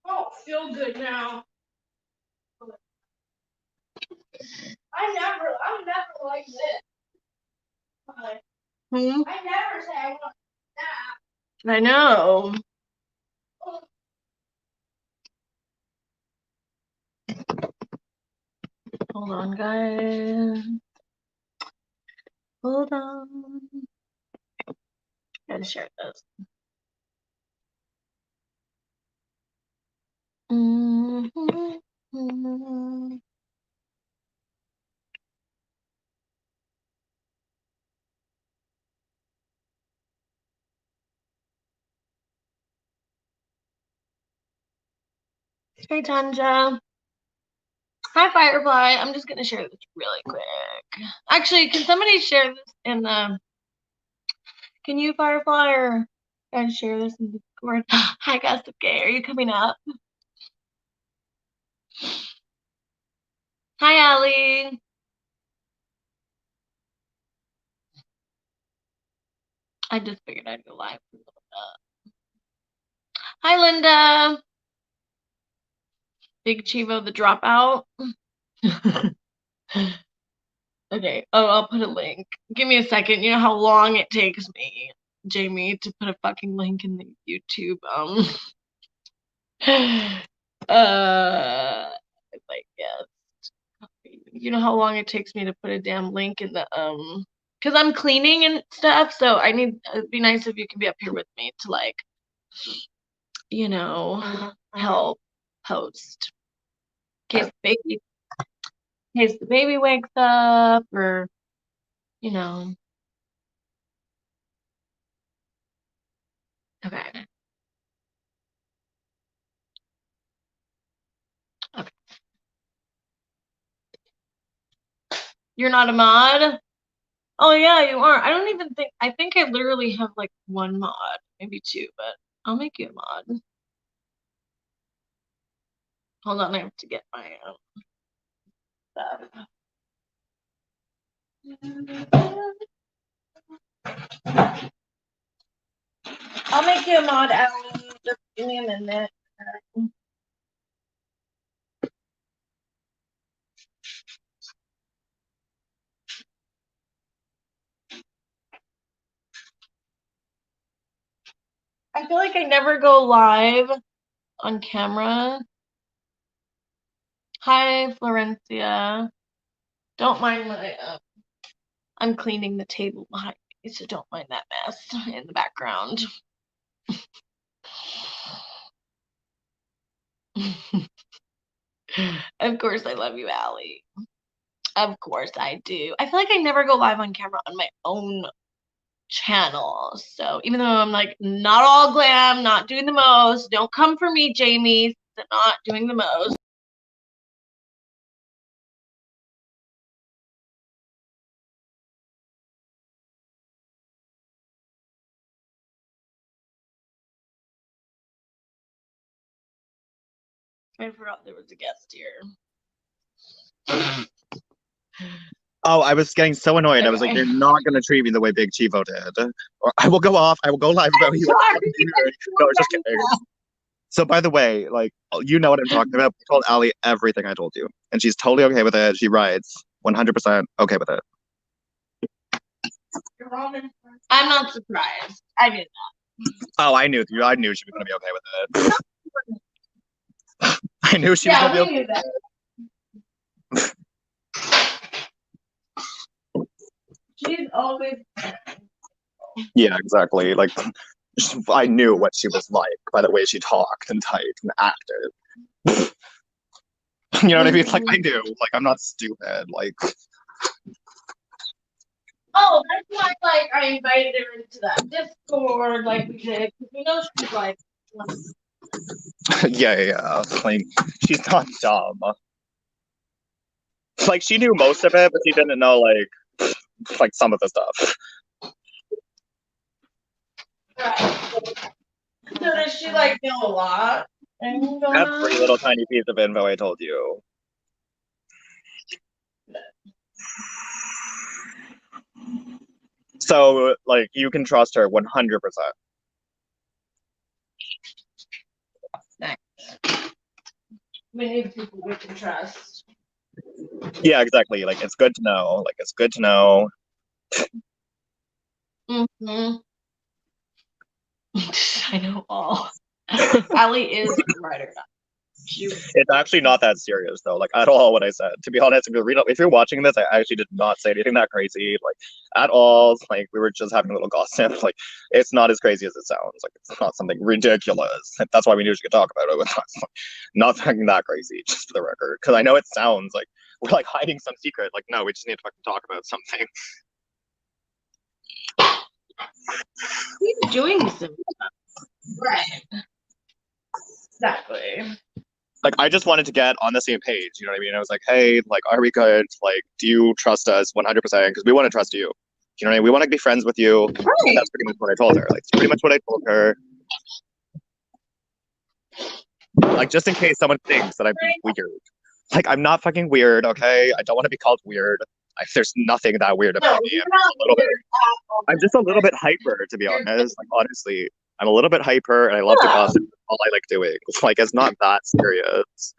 I don't feel good now. I'm never like this. Hmm? I never say I want that. I know. Hold on, guys. Hold on. Gotta share this. Hey, Tanja. Hi, Firefly. I'm just gonna share this really quick. Actually, can somebody share this in the? Can you, Firefly, or guys share this in Discord? Hi, Gossip Gay. Are you coming up? Hi, Allie. I just figured I'd go live for a little bit. Hi, Linda. Big Chivo the dropout. Okay. Oh, I'll put a link. Give me a second. You know how long it takes me, Jamie, to put a fucking link in the YouTube. Like, yes. You know how long it takes me to put a damn link in the because I'm cleaning and stuff, so I need. It'd be nice if you can be up here with me to, like, help post in case the baby wakes up, or Okay. Okay. You're not a mod? Oh yeah, you are. I think I literally have like one mod, maybe two, but I'll make you a mod. Hold on, I have to get my stuff. I'll make you a mod, Allie. Just give me a minute. I feel like I never go live on camera. Hi, Florencia. Don't mind my I'm cleaning the table behind me, so don't mind that mess in the background. Of course I love you, Allie. Of course I do. I feel like I never go live on camera on my own channel. So even though I'm like not all glam, not doing the most, don't come for me, Jamie. Not doing the most. I forgot there was a guest here. Oh, I was getting so annoyed. Okay. I was like, you're not going to treat me the way Big Chivo did. Or I will go off. I will go live about you. No, just kidding. So, by the way, like, you know what I'm talking about. I told Allie everything I told you. And she's totally okay with it. She writes 100% okay with it. I'm not surprised. I knew that. Oh, I knew she was going to be okay with it. I knew she was going to be okay with it. She's always. Yeah, exactly. Like, I knew what she was like by the way she talked and typed and acted. You know what I mean? Like, I knew. Like, I'm not stupid. Like. Oh, that's why, like, I invited her into that Discord, like we did, because we know she's like. Yeah. Like, she's not dumb. Like, she knew most of it, but she didn't know, like some of the stuff. Right. So does she, like, know a lot? Every little tiny piece of info I told you. So, like, you can trust her 100%. Nice. We need people we can trust. Yeah, exactly. Like it's good to know. Like it's good to know. Mm-hmm. I know all. Allie is right or not. It's actually not that serious though, like at all. What I said, to be honest, if you're watching this, I actually did not say anything that crazy, like at all. Like we were just having a little gossip. Like it's not as crazy as it sounds. Like it's not something ridiculous. That's why we usually talk about it with us. Not fucking that crazy, just for the record. Because I know it sounds like we're like hiding some secret. Like no, we just need to fucking talk about something. He's doing some right. Exactly. Like I just wanted to get on the same page. You know what I mean? I was like, hey, like, are we good? Like, do you trust us 100%? Because we want to trust you. You know what I mean? We want to be friends with you. Right. That's pretty much what I told her. Like, pretty much what I told her. Like, just in case someone thinks that I'm being weird. Like, I'm not fucking weird, okay? I don't want to be called weird. There's nothing that weird about me. I'm just a little bit hyper, to be honest. Like, honestly, I'm a little bit hyper, and I love to gossip. That's all I like doing. Like, it's not that serious.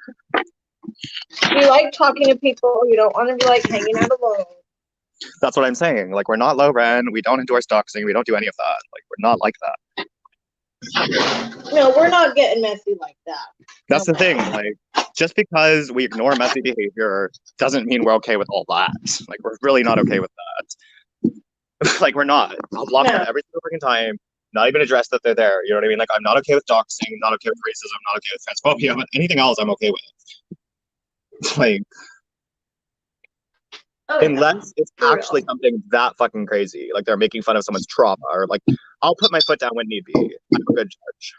You like talking to people. You don't want to be like hanging out alone. That's what I'm saying. Like, we're not low rent. We don't endorse doxing. We don't do any of that. Like, we're not like that. No, we're not getting messy like that. That's the thing. Like, just because we ignore messy behavior doesn't mean we're okay with all that. Like, we're really not okay with that. Like, we're not. I'll block them every single freaking time. Not even address that they're there. You know what I mean? Like, I'm not okay with doxing. Not okay with racism. Not okay with transphobia. But anything else, I'm okay with. Like, unless it's actually something that fucking crazy, like they're making fun of someone's trauma, or like I'll put my foot down when need be. I'm a good judge.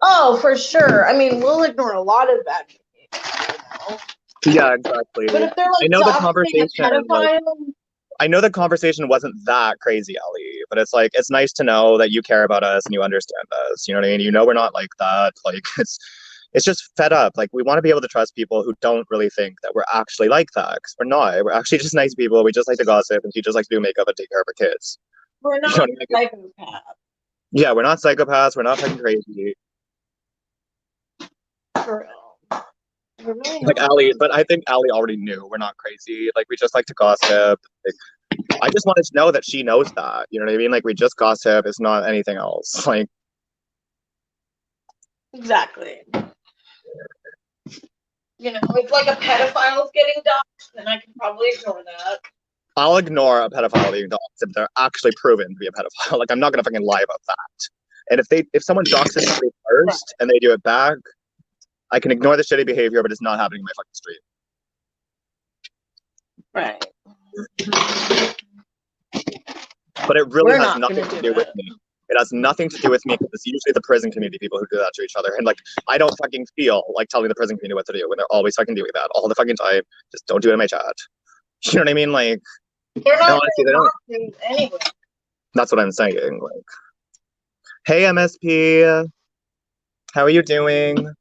Oh, for sure. I mean, we'll ignore a lot of bad behavior, you know? Yeah, exactly. But if they're like, I know the conversation. Like, I know the conversation wasn't that crazy, Ellie, but it's like it's nice to know that you care about us and you understand us. You know what I mean? You know we're not like that. Like it's just fed up. Like we want to be able to trust people who don't really think that we're actually like that. Because we're not. We're actually just nice people. We just like to gossip, and she just likes to do makeup and take care of her kids. We're not psychopaths. Yeah, we're not psychopaths. We're not fucking crazy. For real. Like Allie, but I think Allie already knew we're not crazy. Like we just like to gossip. Like, I just wanted to know that she knows that. You know what I mean? Like we just gossip. It's not anything else. Like exactly. You know, if like a pedophile's getting doxxed, then I can probably ignore that. I'll ignore a pedophile being doxxed if they're actually proven to be a pedophile. Like I'm not gonna fucking lie about that. And if someone doxes somebody first and they do it back, I can ignore the shitty behavior, but it's not happening in my fucking street. Right. But it really has nothing to do with me. It has nothing to do with me because it's usually the prison community people who do that to each other. And like, I don't fucking feel like telling the prison community what to do when they're always fucking doing that all the fucking time. Just don't do it in my chat. You know what I mean? Like, they're not honestly, they don't. Anyway. That's what I'm saying. Like, hey MSP, how are you doing?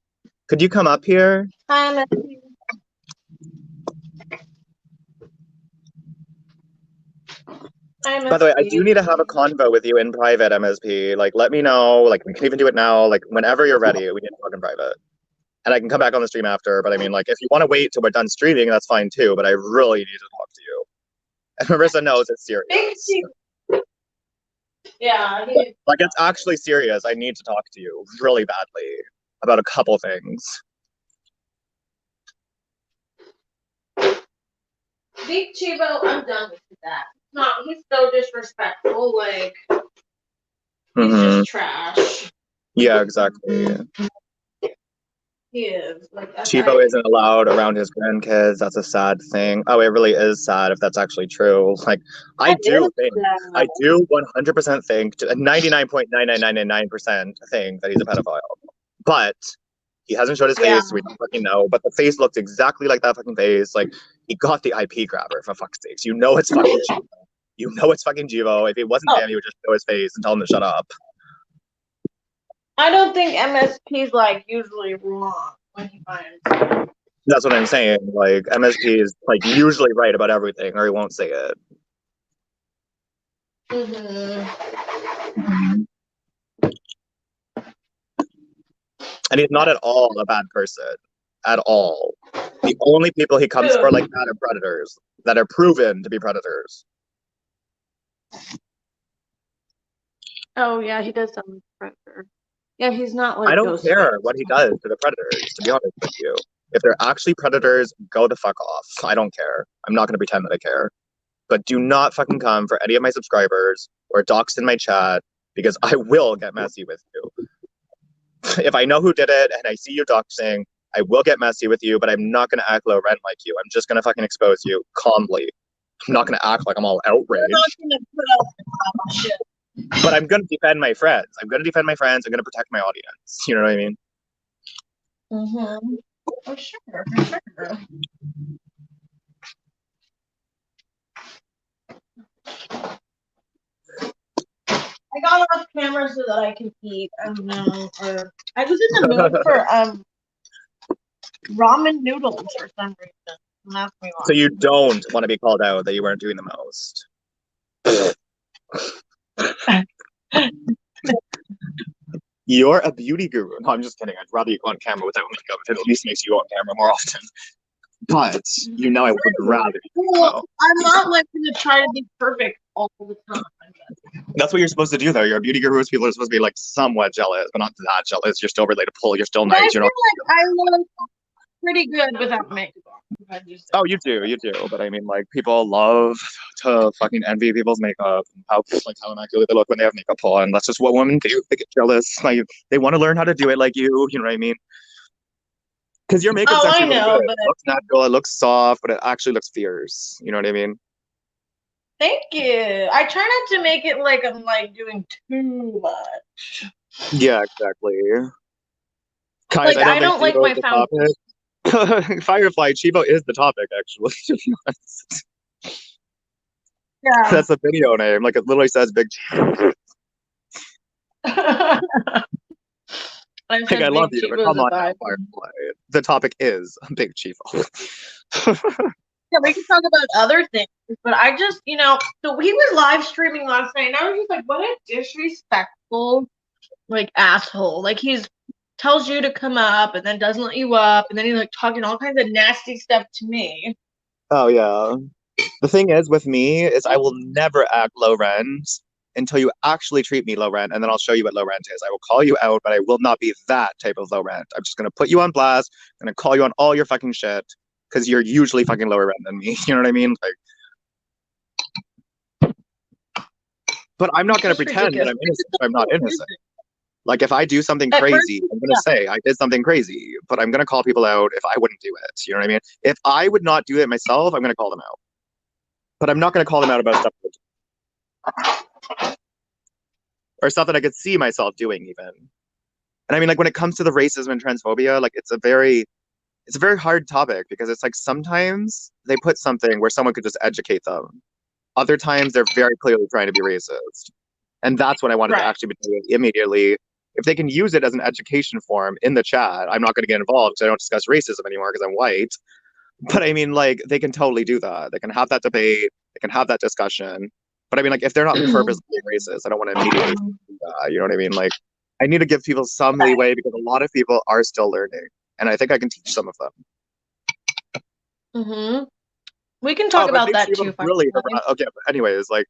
Could you come up here? Hi MSP. By the way, I do need to have a convo with you in private, MSP. Like, let me know. Like, we can even do it now. Like, whenever you're ready, we need to talk in private. And I can come back on the stream after. But I mean, like, if you want to wait till we're done streaming, that's fine too. But I really need to talk to you. And Marissa knows it's serious. Yeah. Like, it's actually serious. I need to talk to you really badly about a couple things. Big Chivo, I'm done with that. No, he's so disrespectful. Like, he's just trash. Yeah, exactly. He is. Like, Chivo isn't allowed around his grandkids. That's a sad thing. Oh, it really is sad if that's actually true. Like, I do 100% think, 99.99999% think that he's a pedophile. But he hasn't showed his face, so we don't fucking know. But the face looks exactly like that fucking face. Like, he got the IP grabber, for fuck's sakes. You know it's fucking Chivo. You know it's fucking Chivo. If it wasn't him, he would just show his face and tell him to shut up. I don't think MSP's like usually wrong when he finds. That's what I'm saying. Like MSP is like usually right about everything, or he won't say it. And he's not at all a bad person. at all. The only people he comes for like that are predators that are proven to be predators. Oh yeah, he does sound like a predator. Yeah, he's not like I don't Ghostface. care what he does to the predators, to be honest with you. If they're actually predators, go the fuck off. I don't care. I'm not going to pretend that I care. But do not fucking come for any of my subscribers or dox in my chat because I will get messy with you. If I know who did it and I see you doxing, I will get messy with you, but I'm not going to act low rent like you. I'm just going to fucking expose you calmly. I'm not going to act like I'm all outraged. You're not gonna put up with that shit. But I'm going to defend my friends. I'm going to defend my friends. I'm going to protect my audience. You know what I mean? Mm-hmm. For sure, for sure. I got off camera so that I can eat. I don't know. Or I was in the mood for ramen noodles for some reason. Don't ask me why. So you don't want to be called out that you weren't doing the most. You're a beauty guru. No, I'm just kidding. I'd rather you go on camera without makeup. It at least makes you go on camera more often. But you know I would rather. Well, I'm not like gonna try to be perfect all the time. That's what you're supposed to do, though. You're a beauty guru. People are supposed to be like somewhat jealous, but not that jealous. You're still relatable. You're still But I nice. feel You're not. like I look pretty good without makeup on. Oh, you do. But I mean, like, people love to fucking envy people's makeup and how immaculate they look when they have makeup on. That's just what women do. They get jealous. Like, they want to learn how to do it like you. You know what I mean? Because your makeup's Oh, I actually really know, good. but It looks natural. It looks soft, but it actually looks fierce. You know what I mean? thank you. I try not to make it like I'm like doing too much. Yeah, exactly. Guys, Like I don't think like Chivo my is the foundation. topic. Firefly, Chivo is the topic, actually. To be honest. Yeah. That's the video name. Like, it literally says Big Chivo. Like, I love you, but come on now, Firefly. The topic is Big Chivo. Yeah, we can talk about other things, but I just, so he was live streaming last night, and I was just like, what a disrespectful, like, asshole. Like, tells you to come up, and then doesn't let you up, and then he's, like, talking all kinds of nasty stuff to me. Oh, yeah. The thing is, with me, is I will never act low rent until you actually treat me low rent, and then I'll show you what low rent is. I will call you out, but I will not be that type of low rent. I'm just going to put you on blast, I'm going to call you on all your fucking shit, because you're usually fucking lower rent than me. You know what I mean? Like, but I'm not going to pretend that I'm innocent if I'm not innocent. Like, if I do something crazy, I'm going to say I did something crazy, but I'm going to call people out if I wouldn't do it. You know what I mean? If I would not do it myself, I'm going to call them out. But I'm not going to call them out about stuff or stuff that I could see myself doing even. And I mean, like, when it comes to the racism and transphobia, like, it's a very hard topic because it's like sometimes they put something where someone could just educate them. Other times they're very clearly trying to be racist. And that's what I wanted to actually be doing immediately. If they can use it as an education form in the chat, I'm not going to get involved because I don't discuss racism anymore because I'm white. But I mean, like, they can totally do that. They can have that debate. They can have that discussion. But I mean, like, if they're not purposely racist, I don't want to immediately do that. You know what I mean? Like, I need to give people some leeway because a lot of people are still learning. And I think I can teach some of them. Mm-hmm. We can talk about that too. Really, okay, but anyways, like,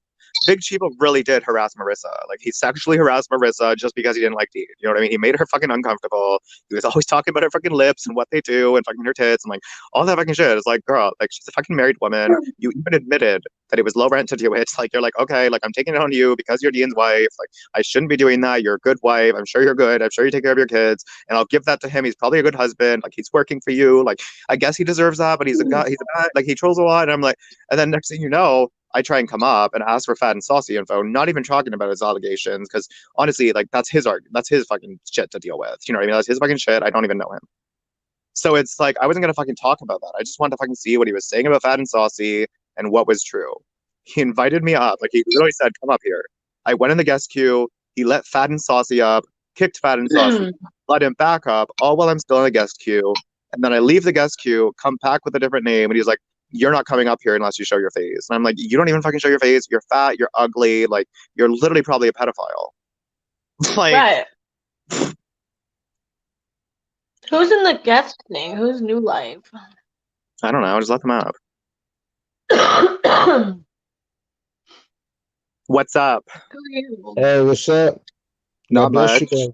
Big Chivo really did harass Marissa. Like, he sexually harassed Marissa just because he didn't like Dean. You know what I mean? He made her fucking uncomfortable. He was always talking about her fucking lips and what they do and fucking her tits and like all that fucking shit. It's like, girl, like, she's a fucking married woman. You even admitted that it was low rent to do it. Like, you're like, okay, like, I'm taking it on you because you're Dean's wife. Like, I shouldn't be doing that. You're a good wife. I'm sure you're good. I'm sure you take care of your kids. And I'll give that to him. He's probably a good husband. Like, he's working for you. Like, I guess he deserves that, but he's a guy. He's a guy. Like, he trolls a lot. And I'm like, and then next thing you know, I try and come up and ask for fat and saucy info, not even talking about his allegations, because honestly, like, that's his fucking shit to deal with. You know what I mean? That's his fucking shit. I don't even know him. So it's like, I wasn't gonna fucking talk about that. I just wanted to fucking see what he was saying about fat and saucy and what was true. He invited me up. Like, he literally said, come up here. I went in the guest queue. He let fat and saucy up, kicked fat and saucy, let him back up, all while I'm still in the guest queue. And then I leave the guest queue, come back with a different name, and he's like, you're not coming up here unless you show your face. And I'm like, you don't even fucking show your face. You're fat. You're ugly. Like, you're literally probably a pedophile. Like, right. Who's in the guest thing? Who's new live? I don't know. Just let them up. Who What's up? are you? Hey, what's up? Not God bless much. you guys.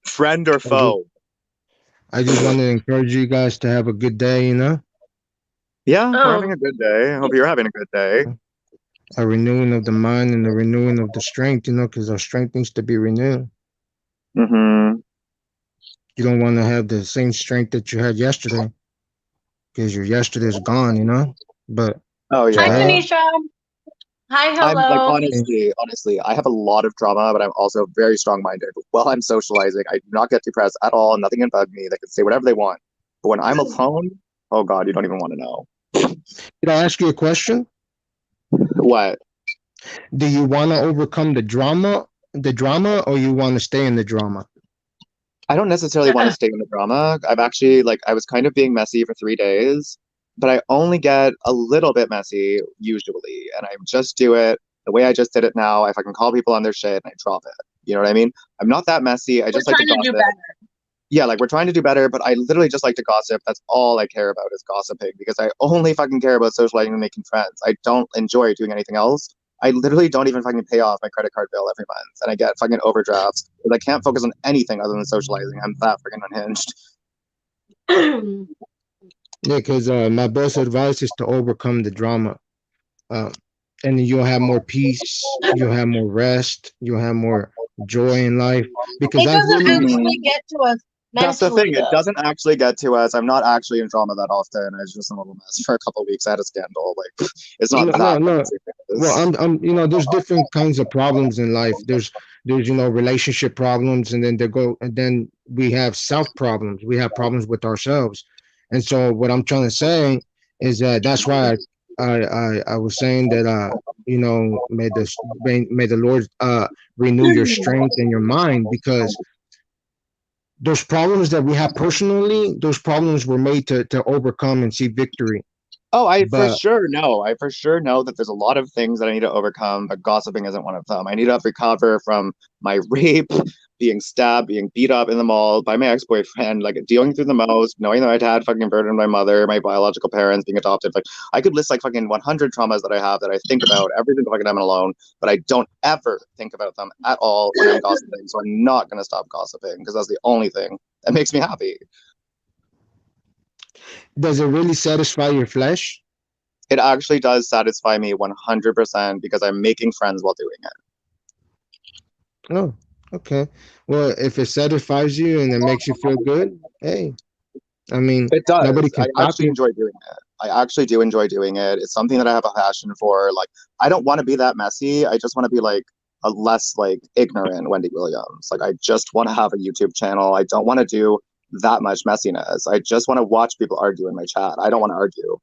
Friend or I just, foe? I just want to encourage you guys to have a good day, Yeah, we're having Oh, a good day. I hope you're having a good day. a renewing of the mind and a renewing of the strength, because our strength needs to be renewed. Mm-hmm. You don't want to have the same strength that you had yesterday because your yesterday's gone. But Oh hi, yeah. today, Tanisha. Hi, I'm like hello. honestly, I have a lot of trauma, but I'm also very strong-minded. While I'm socializing, I do not get depressed at all. Nothing can bug me. They can say whatever they want. But when I'm alone, oh God, you don't even want to know. did I ask you a question? What? Do you want to overcome the drama, or you want to stay in the drama? I don't necessarily want to stay in the drama. I've actually I was kind of being messy for 3 days, but I only get a little bit messy usually, and I just do it the way I just did it now. If I can call people on their shit and I drop it, you know what I mean? I'm not that messy. I We're just like to trying to do gossip. better. Yeah, like we're trying to do better, but I literally just like to gossip. That's all I care about is gossiping because I only fucking care about socializing and making friends. I don't enjoy doing anything else. I literally don't even fucking pay off my credit card bill every month, and I get fucking overdrafts because I can't focus on anything other than socializing. I'm that freaking unhinged. Yeah, because my best advice is to overcome the drama. Uh, and then you'll have more peace, you'll have more rest, you'll have more joy in life. Because It that's doesn't really, actually get to us That's the mentally, thing. It though. doesn't actually get to us. I'm not actually in drama that often. I was just in a little mess for a couple of weeks. I had a scandal. Like, it's not that no. Well, serious. there's different kinds of problems in life. There's relationship problems, and then we have self problems. We have problems with ourselves. And so what I'm trying to say is that's why I was saying that may the Lord renew your strength and your mind, because those problems that we have personally, those problems were made to overcome and see victory. Oh, I for But sure know. I for sure know that there's a lot of things that I need to overcome, but gossiping isn't one of them. I need to recover from my rape, being stabbed, being beat up in the mall by my ex-boyfriend, like dealing through the most, knowing that my dad fucking murdered my mother, my biological parents, being adopted. Like I could list like fucking 100 traumas that I have that I think about every single fucking time I'm alone, but I don't ever think about them at all when I'm gossiping. So I'm not gonna stop gossiping because that's the only thing that makes me happy. does it really satisfy your flesh? It actually does satisfy me 100% because I'm making friends while doing it. Oh, okay. Well, if it satisfies you and it makes you feel good, hey, I mean, It nobody does. can I stop actually you. enjoy doing it. I actually do enjoy doing it. It's something that I have a passion for. Like, I don't want to be that messy. I just want to be like a less like ignorant Wendy Williams. Like, I just want to have a YouTube channel. I don't want to do that much messiness. I just want to watch people argue in my chat. I don't want to argue.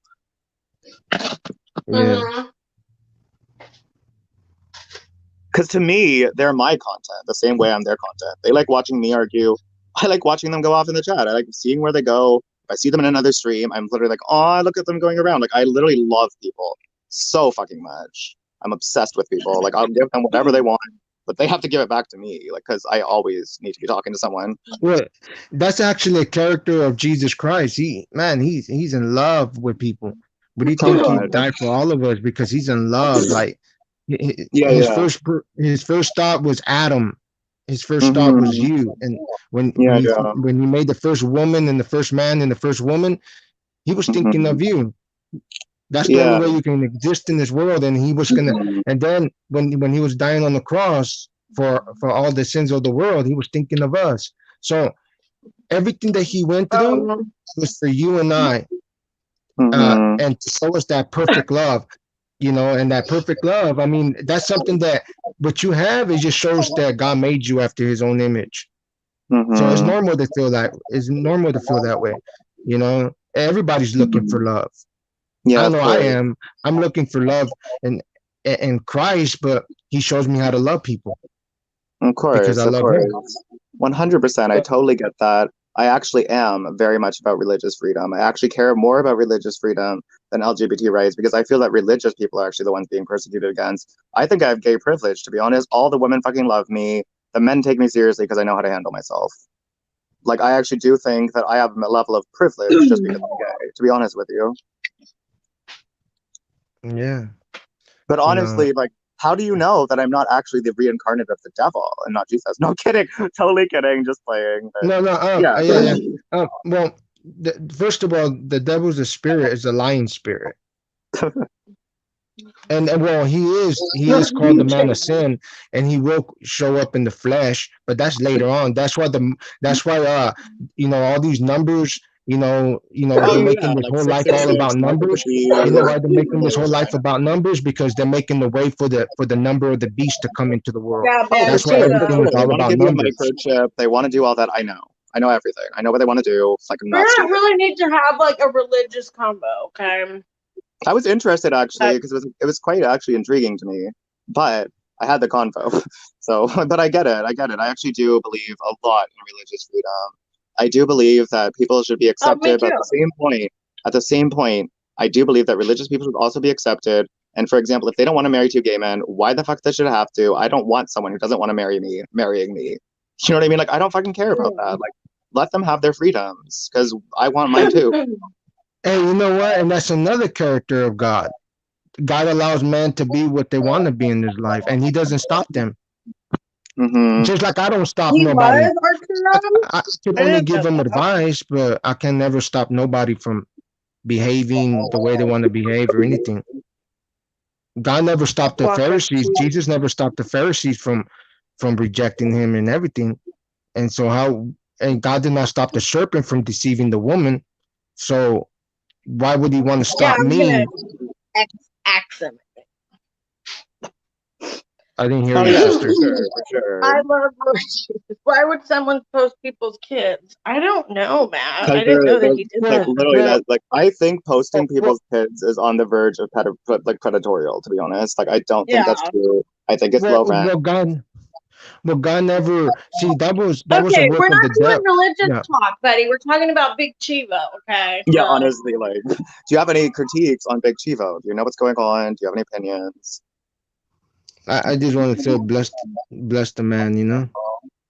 Yeah. Mhm. Because to me, they're my content the same way I'm their content. They like watching me argue. I like watching them go off in the chat. I like seeing where they go. If I see them in another stream, I'm literally like, oh, look at them going around. Like, I literally love people so fucking much. I'm obsessed with people. Like, I'll give them whatever they want, but they have to give it back to me. Like, because I always need to be talking to someone. Well, that's actually a character of Jesus Christ. He's in love with people. What do you Oh, think he God. died for all of us? Because he's in love. Like Yeah, yeah. his first thought was Adam. His first thought was Mm-hmm. you. And Yeah, yeah. when he made the first woman and the first man and the first woman, he was thinking Mm-hmm. of you. That's the only Yeah. way you can exist in this world. And he was gonna. Mm-hmm. And then when he was dying on the cross for all the sins of the world, he was thinking of us. So everything that he went through was for you and I, Mm-hmm. and to show us that perfect love. And that perfect love. I mean, that's something that what you have, it just shows that God made you after His own image. So it's Mm-hmm. normal to feel that. It's normal to feel that way. Everybody's looking for Mm-hmm. love. Yeah, I of know I course. am. I'm looking for love in Christ, but He shows me how to love people Of because I course, of love Him. course. 100%. I totally get that. I actually am very much about religious freedom. I actually care more about religious freedom than LGBT rights because I feel that religious people are actually the ones being persecuted against. I think I have gay privilege, to be honest. All the women fucking love me. The men take me seriously because I know how to handle myself. Like, I actually do think that I have a level of privilege just because I'm gay, to be honest with you. Yeah. But You know. honestly, like, how do you know that I'm not actually the reincarnate of the devil and not Jesus? No, kidding. Totally kidding. Just playing. But No, no. yeah. Yeah. Well, first of all, the devil's a spirit, is a lying spirit. And well, he is called the man of sin, and he will show up in the flesh, but that's later on. That's why all these numbers, they're Oh, making yeah, this like whole life all 666, about mark of the numbers. You know why they're making this whole beast. life about numbers? Because they're making the way for the number of the beast to come into the world. Yeah, Oh, man, for That's why sure, for everything sure. is They all want to about give you a numbers. microchip. They want to do all that. I know. I know everything. I know what they want to do. Like, I'm we not don't stupid. really need to have like a religious combo, okay? I was interested actually because it was quite actually intriguing to me, but I had the convo. So, but I get it. I get it. I actually do believe a lot in religious freedom. I do believe that people should be Oh, me accepted, but too. at the same point, I do believe that religious people should also be accepted. And for example, if they don't want to marry two gay men, why the fuck they should have to? I don't want someone who doesn't want to marry me marrying me. You know what I mean? Like, I don't fucking care about that. Like, let them have their freedoms because I want mine too. And you know what? And that's another character of God. God allows man to be what they want to be in this life, and he doesn't stop them. Hmm. Just like I don't stop He nobody. was Archie. I can I only didn't give know them that. advice, but I can never stop nobody from behaving the way they want to behave or anything. God never stopped the Walk us Pharisees. through. Jesus never stopped the Pharisees from rejecting him and everything. And so and God did not stop the serpent from deceiving the woman. So why would he want to Yeah, stop I'm gonna me? axe him. I didn't hear Oh you, yeah, for sister. sure, for sure. I love Jesus. Why would someone post people's kids? I don't know, Matt. Because I didn't know that he did like that. Well, literally well, that like I think posting well, people's kids is on the verge of like predatorial. To be honest, like I don't think Yeah. that's true. I think it's low well, rent. well, God, well, God never. See, that was a Okay, work we're of not the doing devil. religious Yeah, talk, buddy. We're talking about Big Chivo, okay? Yeah, So honestly, like, do you have any critiques on Big Chivo? Do you know what's going on? Do you have any opinions? I just want to say bless the man.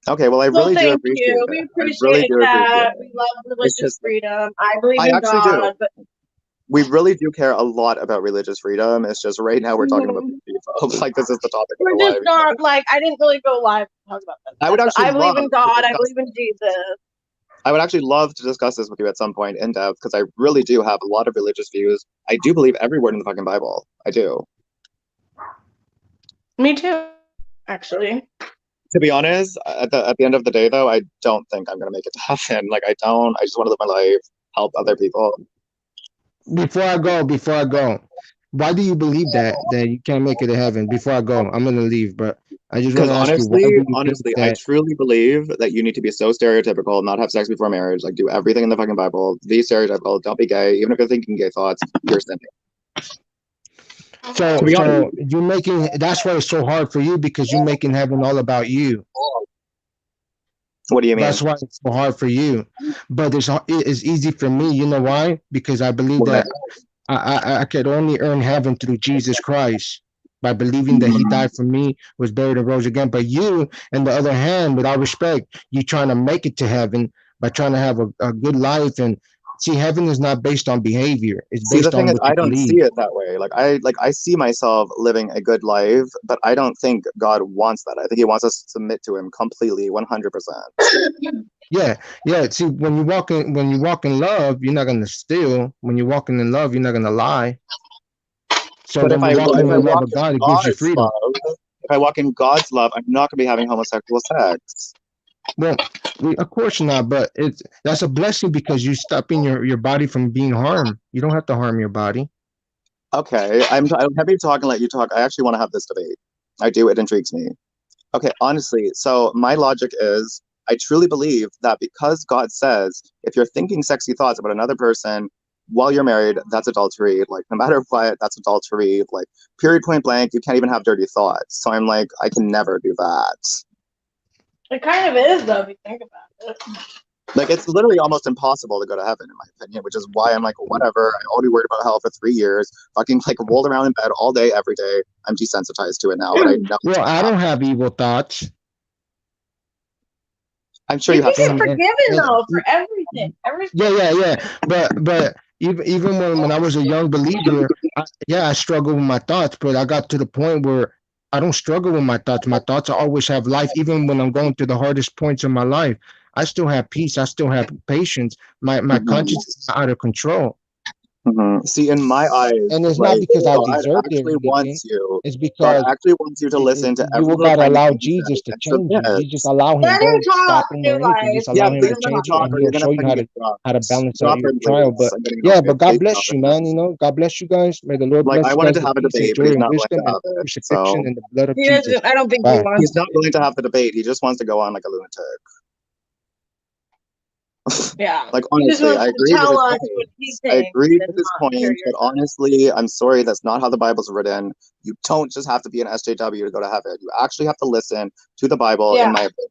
Okay, well, I well, really do thank appreciate you. We it. I really appreciate do appreciate that. it. We love It's religious just, freedom. I believe I in actually do. God, but We really do care a lot about religious freedom. It's just right now we're talking about Mhm. Big Chivo. Like, this is the topic of We're the just live. not like I didn't really go live to talk about that I stuff. would But actually I believe love in to God. I discuss believe in Jesus. I would actually love to discuss this with you at some point in depth because I really do have a lot of religious views. I do believe every word in the fucking Bible. I do. Me too, actually. To be honest, at the end of the day, though, I don't think I'm gonna make it to heaven. Like, I don't. I just want to live my life, help other people. Before I go, why do you believe that you can't make it to heaven? Before I go, I'm gonna leave, but I just want Because to ask you, why honestly, do you think I that? truly believe that you need to be so stereotypical, not have sex before marriage, like do everything in the fucking Bible, be stereotypical, don't be gay, even if you're thinking gay thoughts, you're sinning. To So, be honest, so you're making that's why it's so hard for you because you're making heaven all about you. what do you mean? That's why it's so hard for you. But it's easy for me. You know why? Because I believe What? that I could only earn heaven through Jesus Christ by believing that he died for me, was buried and rose again. But you, on the other hand, with all respect, you trying to make it to heaven by trying to have a good life. And see, heaven is not based on behavior. It's See, the based thing on is, what you I don't see believe. it that way. Like I see myself living a good life, but I don't think God wants that. I think He wants us to submit to Him completely, 100%. Yeah, yeah. See, when you walk in love, you're not gonna steal. When you're walking in love, you're not gonna lie. So But if when you're walking if in I the love walk of in God, it gives you God's freedom. love, if I walk in God's love, I'm not gonna be having homosexual sex. Well, of course not, but that's a blessing because you're stopping your body from being harmed. You don't have to harm your body. Okay, I'm happy to talk and let you talk. I actually want to have this debate. I do. It intrigues me. Okay, honestly, so my logic is I truly believe that because God says if you're thinking sexy thoughts about another person while you're married, that's adultery. Like, no matter what, that's adultery. Like, period, point blank, you can't even have dirty thoughts. So I'm like, I can never do that. It kind of is, though, if you think about it. Like, it's literally almost impossible to go to heaven, in my opinion, which is why I'm like, whatever. I already worried about hell for 3 years. Fucking, like, rolled around in bed all day, every day. I'm desensitized to it now, but I know it's Well, gonna I happen. don't have evil thoughts. I'm sure You you have can some. get forgiven And- though for everything. Everything. yeah. But even when I was a young believer, I struggled with my thoughts, but I got to the point where I don't struggle with my thoughts. My thoughts always have life, even when I'm going through the hardest points of my life. I still have peace. I still have patience. My conscience is not out of control. See, in my eyes, And it's not like because I God deserve their actually religion. wants you. It's God because actually wants you to listen to you every little gotta tiny allow thing he Jesus says to and change you. You just submit. allow him. Let him Don't stop talk, him New or anything. Just Life. Yeah, allow him please to Let him let me change talk. you, talk, and or he'll you're show gonna you fucking get dropped. how to balance out Drop your him, trial. please. But I'm getting yeah, annoyed. but God Please drop bless you, man. You him. know, God bless you guys. May the Lord Like, bless I you wanted guys to with have a peace and debate, but joy he's and not willing wisdom to and have it. crucifixion So in the blood of He Jesus. doesn't. I don't think he Bye. wants he's not willing to have the debate. He just wants to go on like a lunatic. to. Yeah. Like, He just honestly, wants I to agree with tell his us what he points. I thinks agree and with his not hear points, your but honestly, I'm sorry, that's not how the Bible's written. You don't just have to be an SJW to go to heaven. You actually have to listen to the Bible, Yeah. in my opinion.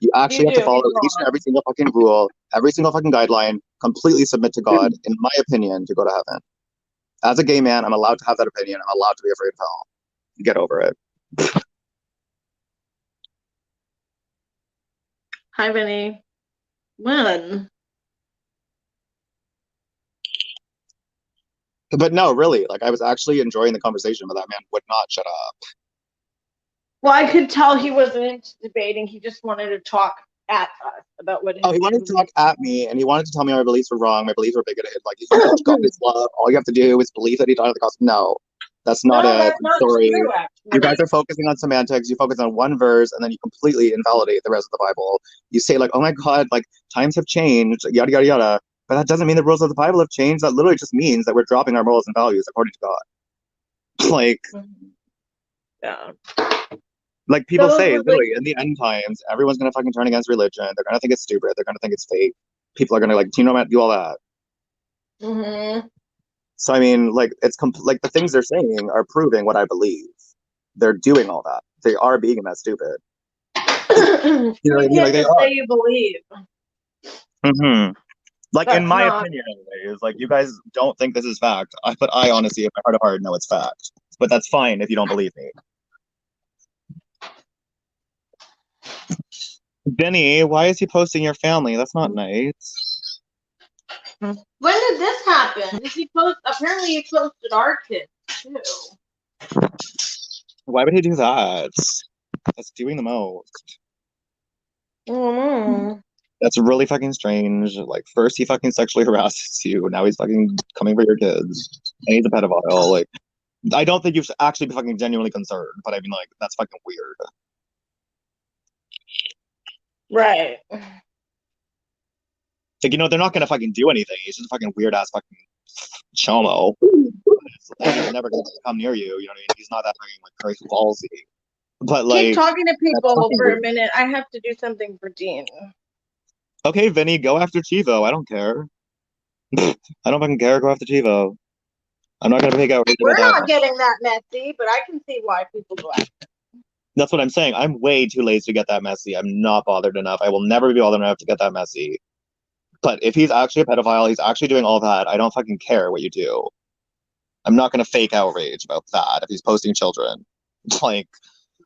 You actually You have to do. follow He's each and wrong. every single fucking rule, every single fucking guideline, completely submit to God, in my opinion, to go to heaven. As a gay man, I'm allowed to have that opinion. I'm allowed to be afraid of hell. Get over it. Hi, Vinny. When? But no, really, like, I was actually enjoying the conversation, but that man would not shut up. Well, I could tell he wasn't into debating. He just wanted to talk at us about what his Oh, he wanted to talk at me, and he wanted to tell me my beliefs were wrong. My beliefs were bigoted. Like, God is love. All you have to do is believe that he died at the cross. No, that's not No, it. that's I'm not sorry. true, actually. You guys are focusing on semantics. You focus on one verse, and then you completely invalidate the rest of the Bible. You say, like, oh my God, like, times have changed, yada, yada, yada. But that doesn't mean the rules of the Bible have changed. That literally just means that we're dropping our morals and values according to God. Yeah. Like people Those say, were literally, in the end times, everyone's gonna fucking turn against religion. They're gonna think it's stupid. They're gonna think it's fake. People are gonna like, you know what, do all that. So I mean, like like the things they're saying are proving what I believe. They're doing all that. They are being that stupid. You You know what I mean? can't Like they just are. say you believe. Like in That's my not. opinion, anyways. Like you guys don't think this is fact, but I honestly, in my heart of heart, know it's fact. But that's fine if you don't believe me. Benny, why is he posting your family? That's not nice. When did this happen? Did he post? Apparently, he posted our kids too. Why would he do that? That's doing the most. That's really fucking strange. Like, first he fucking sexually harasses you, now he's fucking coming for your kids, and he's a pedophile. Like, I don't think you should actually be fucking genuinely concerned, but I mean, like, that's fucking weird. Right. Like, you know, they're not gonna fucking do anything. He's just a fucking weird ass fucking chomo. He's never gonna come near you. You know what I mean? He's not that fucking like crazy ballsy. But like, keep talking to people fucking for a weird. minute. I have to do something for Dean. Okay, Vinny, go after Chivo. I don't care. I don't fucking care. Go after Chivo. I'm not gonna pick out. We're not getting that messy, but I can see why people go after. That's what I'm saying. I'm way too lazy to get that messy. I'm not bothered enough. I will never be bothered enough to get that messy. But if he's actually a pedophile, he's actually doing all that, I don't fucking care what you do. I'm not gonna fake outrage about that if he's posting children. Like,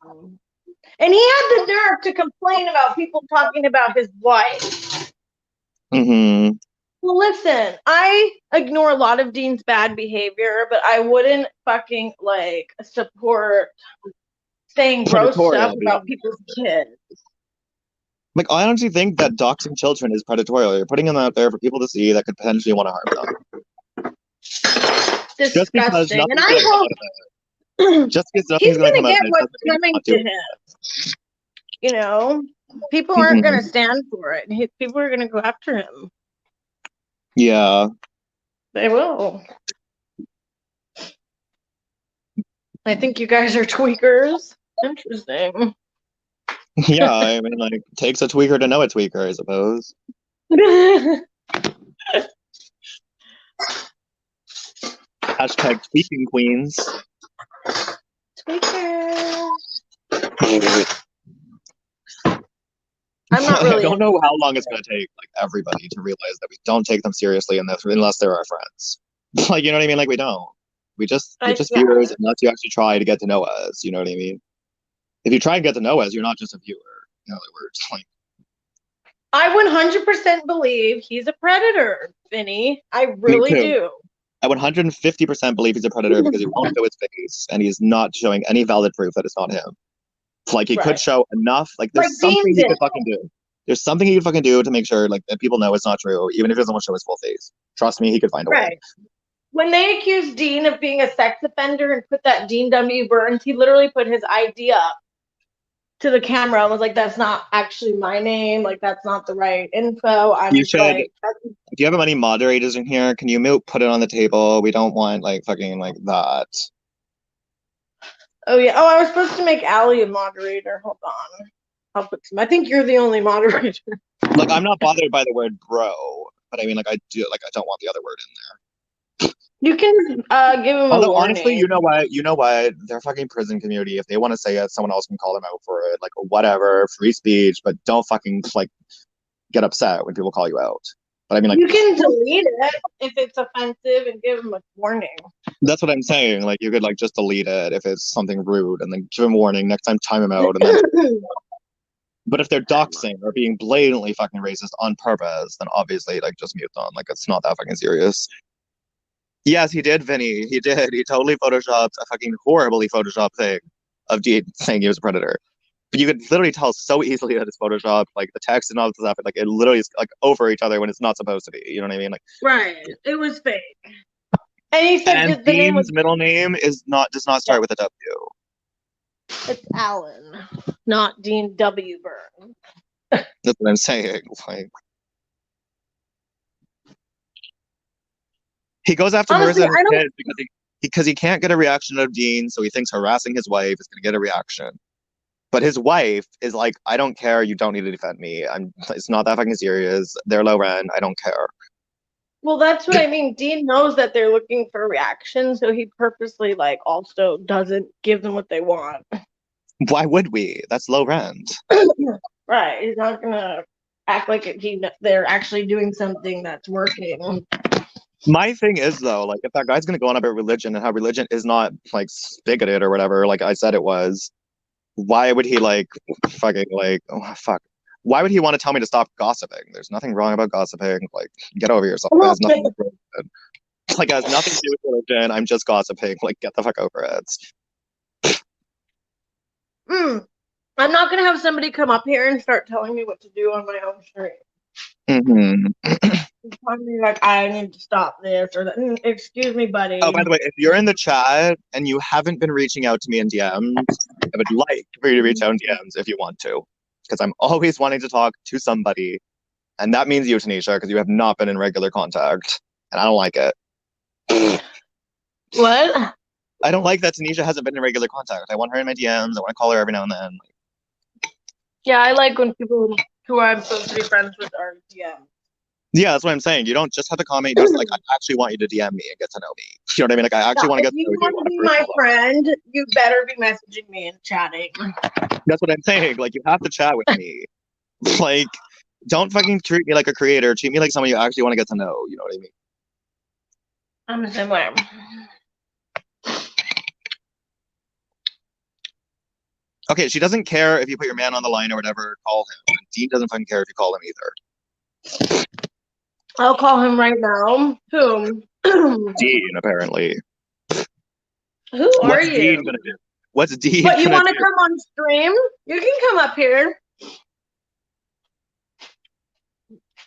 And he had the nerve to complain about people talking about his wife. mm-hmm. Well, listen, I ignore a lot of Dean's bad behavior, but I wouldn't fucking like support saying gross stuff about people's kids. Like, I honestly think that doxing children is predatory. You're putting them out there for people to see that could potentially want to harm them. Disgusting. And I hope just because he's nothing's gonna come get out what's coming to him. You know, people aren't gonna stand for it. People are gonna go after him. Yeah, they will. I think you guys are tweakers. Interesting. Yeah, I mean, like, takes a tweaker to know a tweaker, I suppose. Hashtag tweaking queens. Tweakers. I'm not really. I don't know how long it's gonna take, like, everybody to realize that we don't take them seriously unless they're our friends. Like, you know what I mean? Like, we don't. We're just viewers unless you actually try to get to know us. You know what I mean? If you try and get to know us, you're not just a viewer. In other words, like. I 100% believe he's a predator, Vinny. I really too. do. I 150% believe he's a predator because he won't show his face and he's not showing any valid proof that it's not him. Like he could Right. show enough. Like there's Like something Dean he did. could fucking do. There's something he could fucking do to make sure like that people know it's not true, even if he doesn't want to show his full face. Trust me, he could find a way. Right. When they accused Dean of being a sex offender and put that Dean W. Burns, he literally put his ID up to the camera and was like, "That's not actually my name. Like that's not the right info." I'm You just should. like, If you have any moderators in here, can you put it on the table? We don't want like fucking like that. "Oh yeah, oh I was supposed to make Allie a moderator. Hold on, I'll put some. I think you're the only moderator." Like I'm not bothered by the word bro, but I mean like I do like I don't want the other word in there. You can give him a Although warning. honestly, you know what? They're fucking prison community. If they want to say it, someone else can call them out for it. Like whatever, free speech, but don't fucking like get upset when people call you out. But I mean like You can delete it if it's offensive and give him a warning. that's what I'm saying. Like you could like just delete it if it's something rude and then give him a warning next time, time him out, and then. But if they're doxing or being blatantly fucking racist on purpose, then obviously like just mute them. Like it's not that fucking serious. Yes, he did, Vinny. He did. He totally photoshopped a fucking horribly photoshopped thing of Dean saying he was a predator. But you could literally tell so easily that it's photoshopped. Like the text and all this stuff, like it literally is like over each other when it's not supposed to be. You know what I mean? Like Right. It was fake. And he said and just the name was Dean's middle name does not start with a W. it's Alan, not Dean W. Burns. That's what I'm saying. Like he goes after Honestly, Marissa and I don't. his kids because he can't get a reaction out of Dean, so he thinks harassing his wife is gonna get a reaction. But his wife is like, I don't care. You don't need to defend me. It's not that fucking serious. They're low rent. I don't care. Well, that's what I mean. Dean knows that they're looking for a reaction, so he purposely like also doesn't give them what they want. Why would we? That's low rent. Right. He's not gonna act like they're actually doing something that's working. My thing is though, like if that guy's gonna go on about religion and how religion is not like bigoted or whatever, like I said it was, why would he like fucking like oh fuck? Why would he want to tell me to stop gossiping? There's nothing wrong about gossiping. Like, get over yourself. It has nothing to do with it. Like, it has nothing to do with religion. I'm just gossiping. Like, get the fuck over it. I'm not gonna have somebody come up here and start telling me what to do on my own stream. Telling me like I need to stop this or that. Excuse me, buddy. Oh, by the way, if you're in the chat and you haven't been reaching out to me in DMs, I would like for you to reach out in DMs if you want to, because I'm always wanting to talk to somebody, and that means you, Tanisha, because you have not been in regular contact, and I don't like it. What? I don't like that Tanisha hasn't been in regular contact. I want her in my DMs. I want to call her every now and then. Yeah, I like when people who I'm supposed to be friends with are DM. Yeah, that's what I'm saying. You don't just have to comment. Just like I actually want you to DM me and get to know me. You know what I mean? Like I actually want to get to know you. If you want to be my friend, you better be messaging me and chatting. That's what I'm saying. Like you have to chat with me. Like don't fucking treat me like a creator. Treat me like someone you actually want to get to know. You know what I mean? I'm the same way. Okay, she doesn't care if you put your man on the line or whatever. Call him. And Dean doesn't fucking care if you call him either. I'll call him right now. Who? Dean, apparently. Who are What's you? Dean gonna do? What's Dean? But you want to come on stream? You can come up here.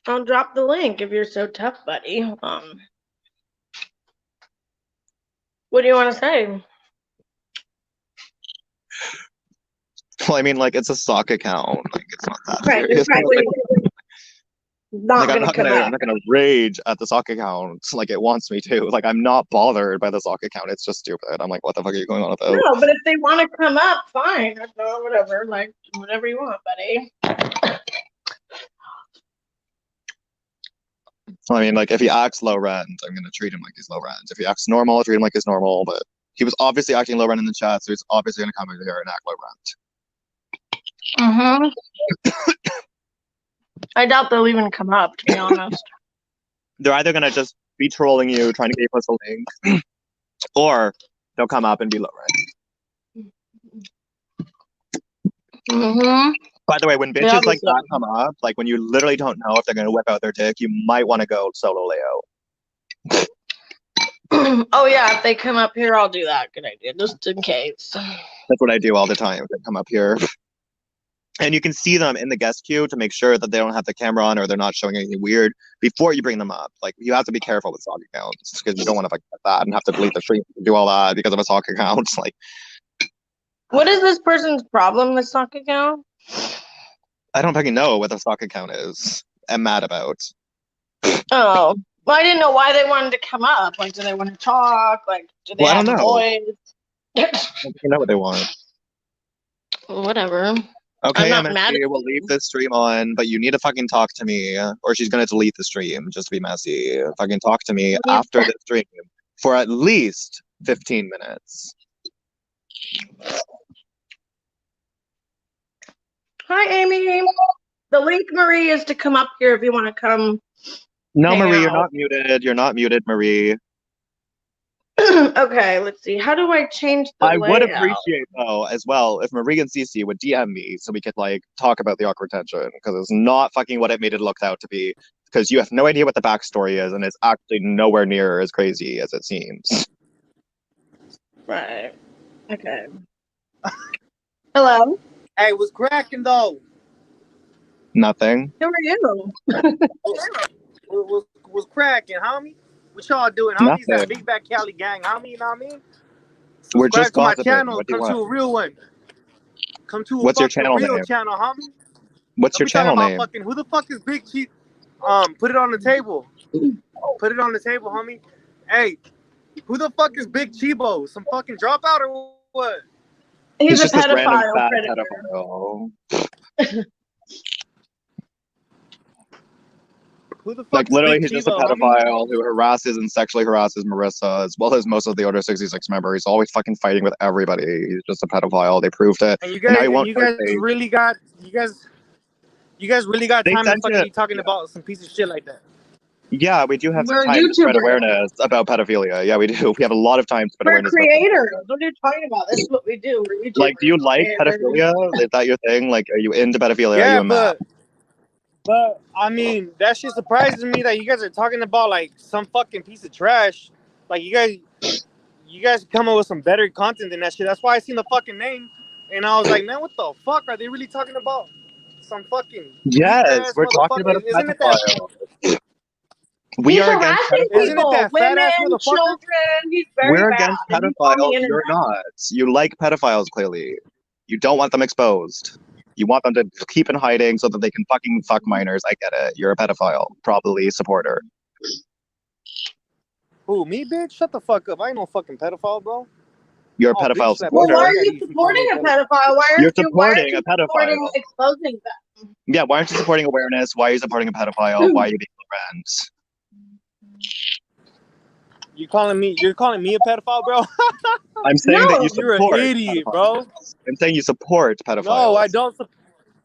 I'll drop the link if you're so tough, buddy. What do you want to say? Well, I mean, like it's a sock account. Like it's not that Right, serious. not Like gonna come out. I'm not gonna rage at the sock account like it wants me to. Like I'm not bothered by the sock account. It's just stupid. I'm like, what the fuck are you going on about? No, but if they want to come up, fine. Whatever. Like whatever you want, buddy. I mean, like if he acts low rent, I'm gonna treat him like he's low rent. If he acts normal, I'll treat him like he's normal. But he was obviously acting low rent in the chat, so he's obviously gonna come over here and act low rent. I doubt they'll even come up, to be honest. They're either gonna just be trolling you, trying to get you post a link, or they'll come up and be low rent. By the way, when Yeah, bitches like obviously. that come up, like when you literally don't know if they're gonna whip out their dick, you might want to go solo Leo. Oh yeah, if they come up here, I'll do that. Good idea, just in case. That's what I do all the time if they come up here. And you can see them in the guest queue to make sure that they don't have the camera on or they're not showing anything weird before you bring them up. Like you have to be careful with sock accounts because you don't want to get that and have to delete the stream and do all that because of a sock account. Like, What is this person's problem with sock account? I don't fucking know what the sock account is. I'm mad about. Oh, well, I didn't know why they wanted to come up. Like, do they want to talk? Like, do they Well, I have don't a know. voice? I don't fucking know what they want. Whatever. Okay, I'm not mad at we'll leave this stream on, but you need to fucking talk to me, or she's gonna delete the stream just to be messy. Fucking talk to me after the stream for at least 15 minutes. Hi, Amy. The link, Marie, is to come up here if you want to come. No, hang Marie, you're out. not muted. You're not muted, Marie. Okay, let's see. How do I change the I would layout? appreciate though as well if Marie and Cece would DM me so we could like talk about the awkward tension because it's not fucking what it made it look out to be. Because you have no idea what the backstory is, and it's actually nowhere near as crazy as it seems. Right. Okay. Hello. Hey, what's cracking though? Nothing. Who are you? What's cracking, homie? What y'all doing, homies? That Nothing. Big Back Cali gang, homie. You know what I mean? We're Subscribe just to my gossiping. channel. What do you Come to want? a real one. Come to a What's your fucking channel real name? channel, homie. What's Don't your be talking channel about name? fucking who the fuck is Big Chief? Put it on the table. Put it on the table, homie. Hey, who the fuck is Big Chivo? Some fucking dropout or what? He's a just this random pedophile fat predator. pedophile. Who the fuck Like is literally, Big he's just a Chivo, homie? pedophile who harasses and sexually harasses Marissa as well as most of the Order 66 members. He's always fucking fighting with everybody. He's just a pedophile. They proved it. And you And guys, now he won't really got you guys really got They time to sent fucking it. be talking about some piece of shit like that. Yeah, we do have some We're time to spread YouTubers. awareness about pedophilia. Yeah, we do. We have a lot of time to spread We're awareness about creators. pedophilia. What are you talking about? This is what we do. We're YouTubers. Like, do you like creators. pedophilia? Is that your thing? Like, are you into pedophilia? Are Yeah, you a man? but I mean that shit surprises me that you guys are talking about like some fucking piece of trash. Like you guys come up with some better content than that shit. That's why I seen the fucking name and I was like, man, what the fuck are they really talking about? Some fucking Yes, we're talking about a Isn't it that? pedophile. We He's are against harassing pedophiles. Isn't it people, that women, fat ass motherfucker? children. He's very We're bad. against And he's on the pedophiles. internet. You're not. You like pedophiles, clearly. You don't want them exposed. You want them to keep in hiding so that they can fucking fuck minors. I get it. You're a pedophile. Probably supporter. Who, me, bitch? Shut the fuck up. I ain't no fucking pedophile, bro. You're a Oh, pedophile bitch, that Well, supporter. why bitch. are you supporting a pedophile? Why You're aren't supporting you a pedophile. supporting exposing them? Yeah, why aren't you supporting awareness? Why are you supporting a pedophile? Why are you being a friend? You're calling me a pedophile, bro? I'm saying that you You're an support idiot, pedophiles. bro. I'm saying you support pedophiles. No, I don't.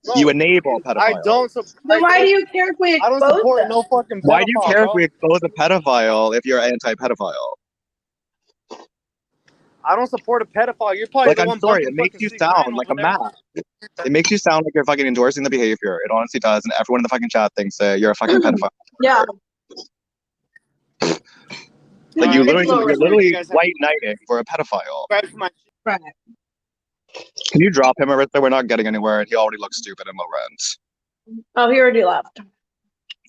Bro, You enable pedophiles. I don't. Then why do you care if we I expose don't support them? no fucking pedophile, Why do you care bro. if we expose a pedophile if you're anti-pedophile? I don't support a pedophile. You're probably Like, the I'm one sorry, bunking it makes fucking you 6ix9ine sound like over a there. man. It makes you sound like you're fucking endorsing the behavior. It honestly does, and everyone in the fucking chat thinks that you're a fucking pedophile. Yeah. Like you're Alright, literally you guys have- white knighting for a pedophile. Right. Can you drop him, Marissa? We're not getting anywhere, and he already looks stupid and low rent. Oh, he already left.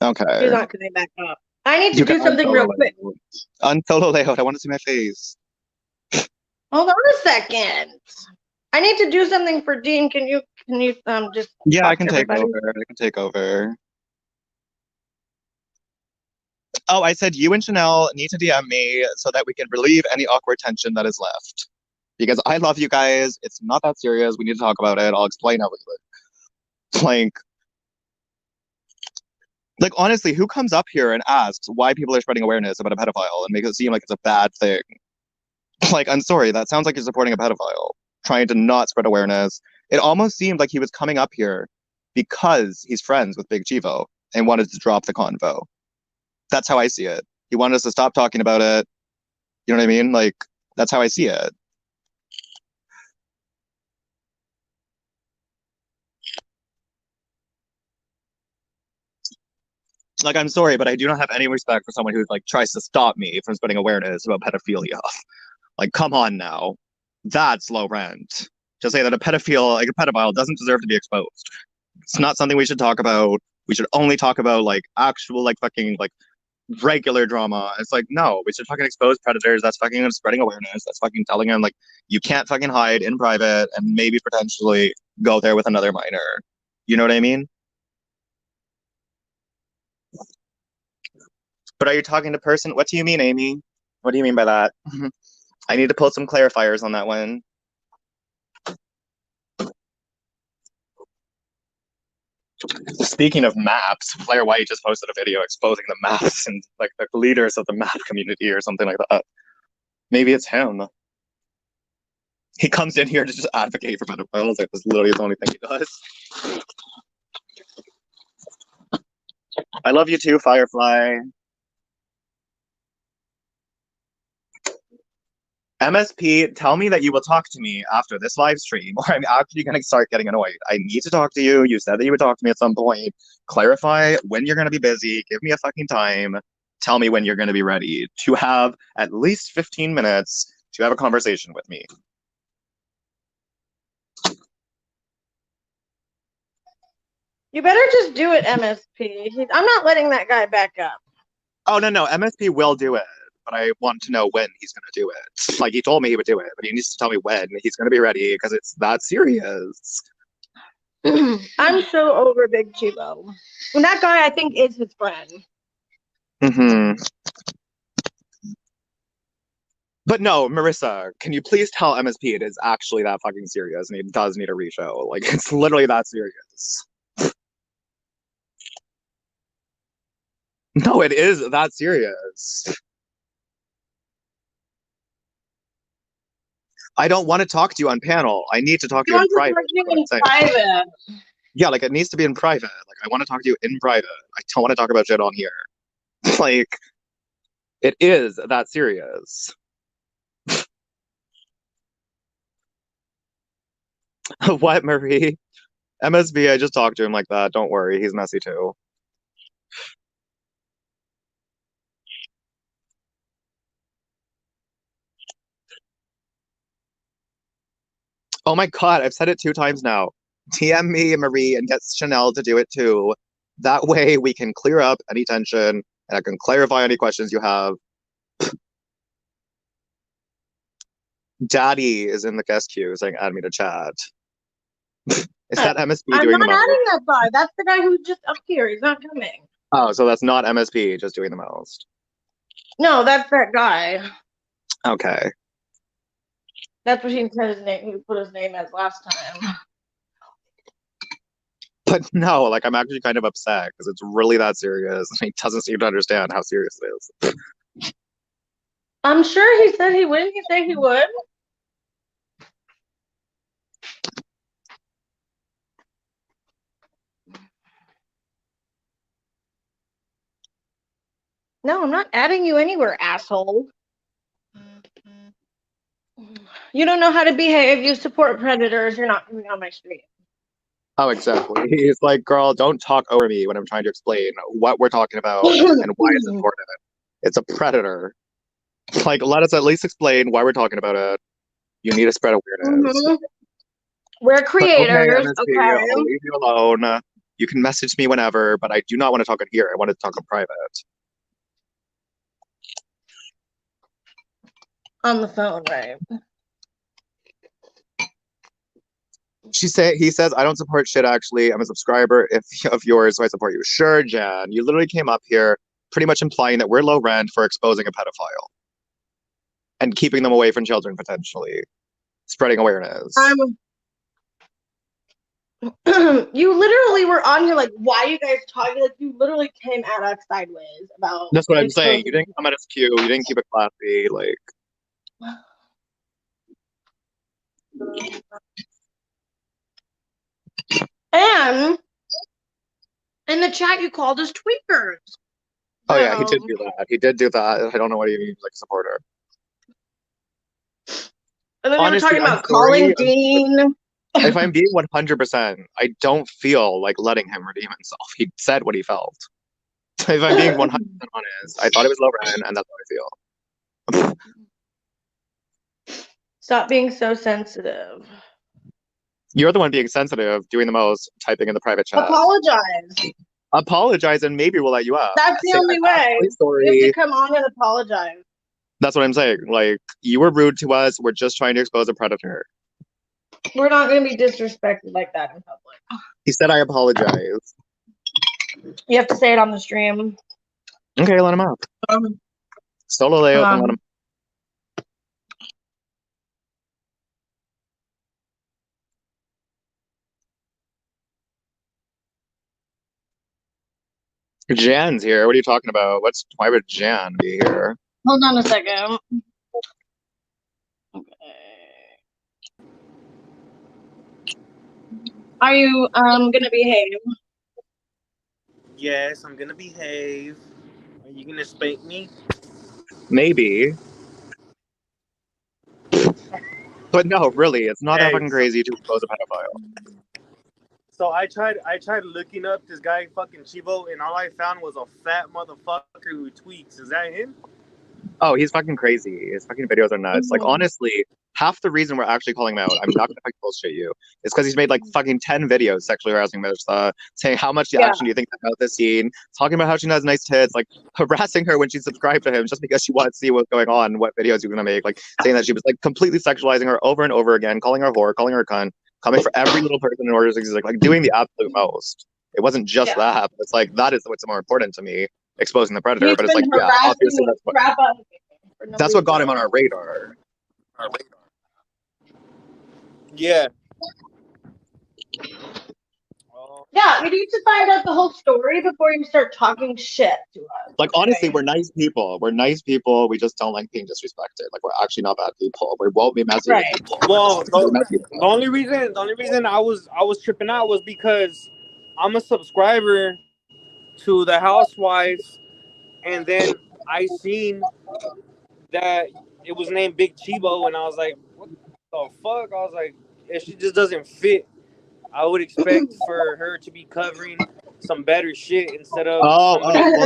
Okay. He's not coming back up. I need to You do can something real quick. Unsolo layout. I want to see my face. Hold on a second. I need to do something for Dean. Can you just Yeah, I talk can to take everybody? over. I can take over. Oh, I said you and Chanel need to DM me so that we can relieve any awkward tension that is left. Because I love you guys. It's not that serious. We need to talk about it. I'll explain everything. Like honestly, who comes up here and asks why people are spreading awareness about a pedophile and make it seem like it's a bad thing? Like, I'm sorry, that sounds like you're supporting a pedophile, trying to not spread awareness. It almost seemed like he was coming up here because he's friends with Big Chivo and wanted to drop the convo. That's how I see it. He wanted us to stop talking about it. You know what I mean? Like, that's how I see it. Like, I'm sorry, but I do not have any respect for someone who like tries to stop me from spreading awareness about pedophilia. Like, come on now. That's low rent. To say that a pedophile, like a pedophile, doesn't deserve to be exposed. It's not something we should talk about. We should only talk about like actual like fucking like regular drama. It's like, no, we should fucking expose predators. That's fucking spreading awareness. That's fucking telling them like you can't fucking hide in private and maybe potentially go there with another minor. You know what I mean? But are you talking to person? What do you mean, Amy? What do you mean by that? I need to pull some clarifiers on that one. Speaking of maps, Blair White just posted a video exposing the maps and like the leaders of the map community or something like that. Maybe it's him. He comes in here to just advocate for pedophiles. Like, that's literally the only thing he does. I love you too, Firefly. MSP, tell me that you will talk to me after this live stream, or I'm actually going to start getting annoyed. I need to talk to you. You said that you would talk to me at some point. Clarify when you're going to be busy. Give me a fucking time. Tell me when you're going to be ready to have at least 15 minutes to have a conversation with me. You better just do it, MSP. I'm not letting that guy back up. Oh, no. MSP will do it, but I want to know when he's going to do it. Like, he told me he would do it, but he needs to tell me when he's going to be ready because it's that serious. I'm so over Big Chivo. And that guy, I think, is his friend. Mm-hmm. But no, Marissa, can you please tell MSP it is actually that fucking serious and he does need a reshow? Like, it's literally that serious. No, it is that serious. I don't want to talk to you on panel. I need to talk to you in private. Yeah, like it needs to be in private. Like I want to talk to you in private. I don't want to talk about shit on here. Like it is that serious. What, Marie? MSB, I just talked to him like that. Don't worry, he's messy too. Oh my god, I've said it 2 times now. TM me, Marie, and get Chanel to do it too. That way we can clear up any tension and I can clarify any questions you have. Daddy is in the guest queue saying add me to chat. Is that MSP I'm doing the not most? adding that guy. That's the guy who's just up here. He's not coming. Oh, so that's not MSP just doing the most. No, that's that guy. Okay. That's what he said his name. He put his name as last time. But no, like I'm actually kind of upset because it's really that serious. He doesn't seem to understand how serious it is. I'm sure he said he would. He said he would. No, I'm not adding you anywhere, asshole. You don't know how to behave. You support predators. You're not coming on my stream. Oh, exactly. He's like, girl, don't talk over me when I'm trying to explain what we're talking about and why it's important. It's a predator. Like, let us at least explain why we're talking about it. You need to spread awareness. Mm-hmm. We're creators, okay, okay? I'll leave you alone. You can message me whenever, but I do not want to talk in here. I want to talk in private. On the phone, right? He says, I don't support shit, actually. I'm a subscriber of yours, so I support you. Sure, Jan. You literally came up here pretty much implying that we're low rent for exposing a pedophile and keeping them away from children, potentially. Spreading awareness. You literally were on here like, why are you guys talking? Like, you literally came at us sideways about. That's what I'm saying. You didn't come at us cute. You didn't keep it classy. Like. And in the chat, you called us tweakers. Oh yeah, he did do that. He did do that. I don't know what he means, like supporter. And then honestly, we were talking about calling Dean. If I'm being 100%, I don't feel like letting him redeem himself. He said what he felt. If I'm being 100% honest, I thought it was Lauren, and that's how I feel. Stop being so sensitive. You're the one being sensitive, doing the most, typing in the private chat. Apologize. Apologize, and maybe we'll let you up. That's the Say, only I'm way. actually sorry. You have to come on and apologize. That's what I'm saying. Like, you were rude to us. We're just trying to expose a predator. We're not going to be disrespected like that in public. He said, I apologize. You have to say it on the stream. Okay, let him up. Solo layout, and let him. Jan's here. What are you talking about? Why would Jan be here? Hold on a second. Okay. Are you gonna behave? Yes, I'm gonna behave. Are you gonna spank me? Maybe. But no, really, it's not that Hey, fucking crazy to expose a pedophile. So I tried looking up this guy fucking Chivo, and all I found was a fat motherfucker who tweaks. Is that him? Oh, he's fucking crazy. His fucking videos are nuts. Like, honestly, half the reason we're actually calling him out, I'm not gonna fucking bullshit you, is because he's made like fucking 10 videos sexually harassing Melissa, saying how much action do you think about this scene, talking about how she has nice tits, like harassing her when she subscribed to him just because she wanted to see what's going on, what videos he was gonna make, like saying that she was like completely sexualizing her over and over again, calling her a whore, calling her a cunt, coming for every little person in order to like doing the absolute most. It wasn't just that. But it's like that is what's more important to me, exposing the predator. But it's like, yeah, obviously that's what got him on our radar. Yeah. Yeah, you need to find out the whole story before you start talking shit to us. Like, honestly, we're nice people. We're nice people. We just don't like being disrespected. Like, we're actually not bad people. We won't be messy with people. Well, the only reason I was tripping out was because I'm a subscriber to the Housewives, and then I seen that it was named Big Chivo, and I was like, what the fuck? I was like, if she just doesn't fit, I would expect for her to be covering some better shit instead of well,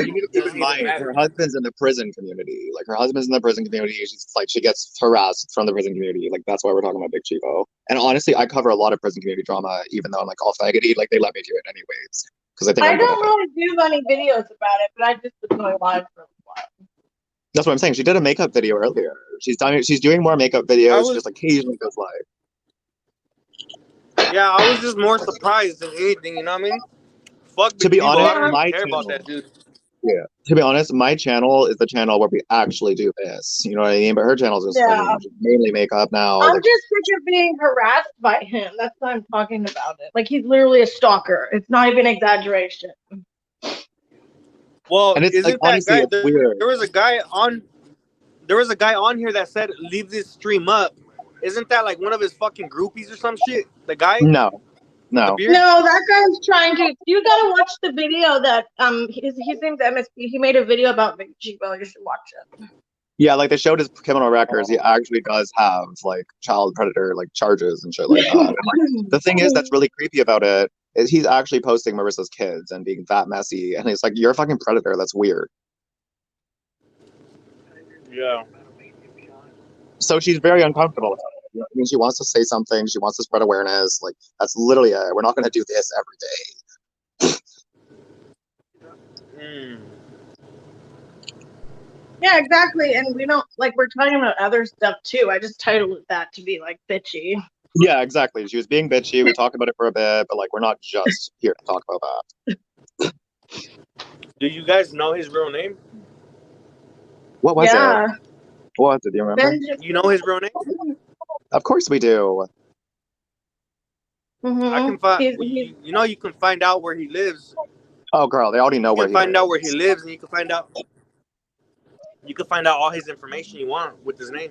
you need to keep in mind her husband's in the prison community. Like, her husband's in the prison community. She's like, she gets harassed from the prison community. Like, that's why we're talking about Big Chivo. And honestly, I cover a lot of prison community drama, even though I'm like all faggoty. Like, they let me do it anyways because I think I don't really do any videos about it, but I just was going live for a while. That's what I'm saying. She did a makeup video earlier. She's doing more makeup videos. She just occasionally goes live. Yeah, I was just more surprised than anything. You know what I mean? Fuck. To be honest, I don't my care channel, about that dude. Yeah. To be honest, my channel is the channel where we actually do this. You know what I mean? But her channel is just mainly makeup now. I'm just sick of being harassed by him. That's why I'm talking about it. Like, he's literally a stalker. It's not even exaggeration. Well, and it's isn't like, that honestly, guy? it's weird. There was a guy on here that said, "Leave this stream up." Isn't that like one of his fucking groupies or some shit? The guy? No. No, that guy's trying to. You gotta watch the video that his name's MSP. He made a video about Big Chivo. You should watch it. Yeah, like they showed his criminal records. He actually does have like child predator like charges and shit like that. And, like, the thing is that's really creepy about it is he's actually posting Marissa's kids and being that messy, and he's like, "You're a fucking predator. That's weird." Yeah. So she's very uncomfortable about it. You know, I mean, she wants to say something. She wants to spread awareness. Like, that's literally it. We're not going to do this every day. Yeah, exactly. And we don't, like, we're talking about other stuff too. I just titled that to be, like, bitchy. Yeah, exactly. She was being bitchy. We talked about it for a bit, but, like, we're not just here to talk about that. Do you guys know his real name? What was it? What? Do you remember? You know his real name? Of course we do. I can find. You know, you can find out where he lives. Oh, girl, they already know where he lives. You can find out where he lives, and you can find out. You can find out all his information you want with his name.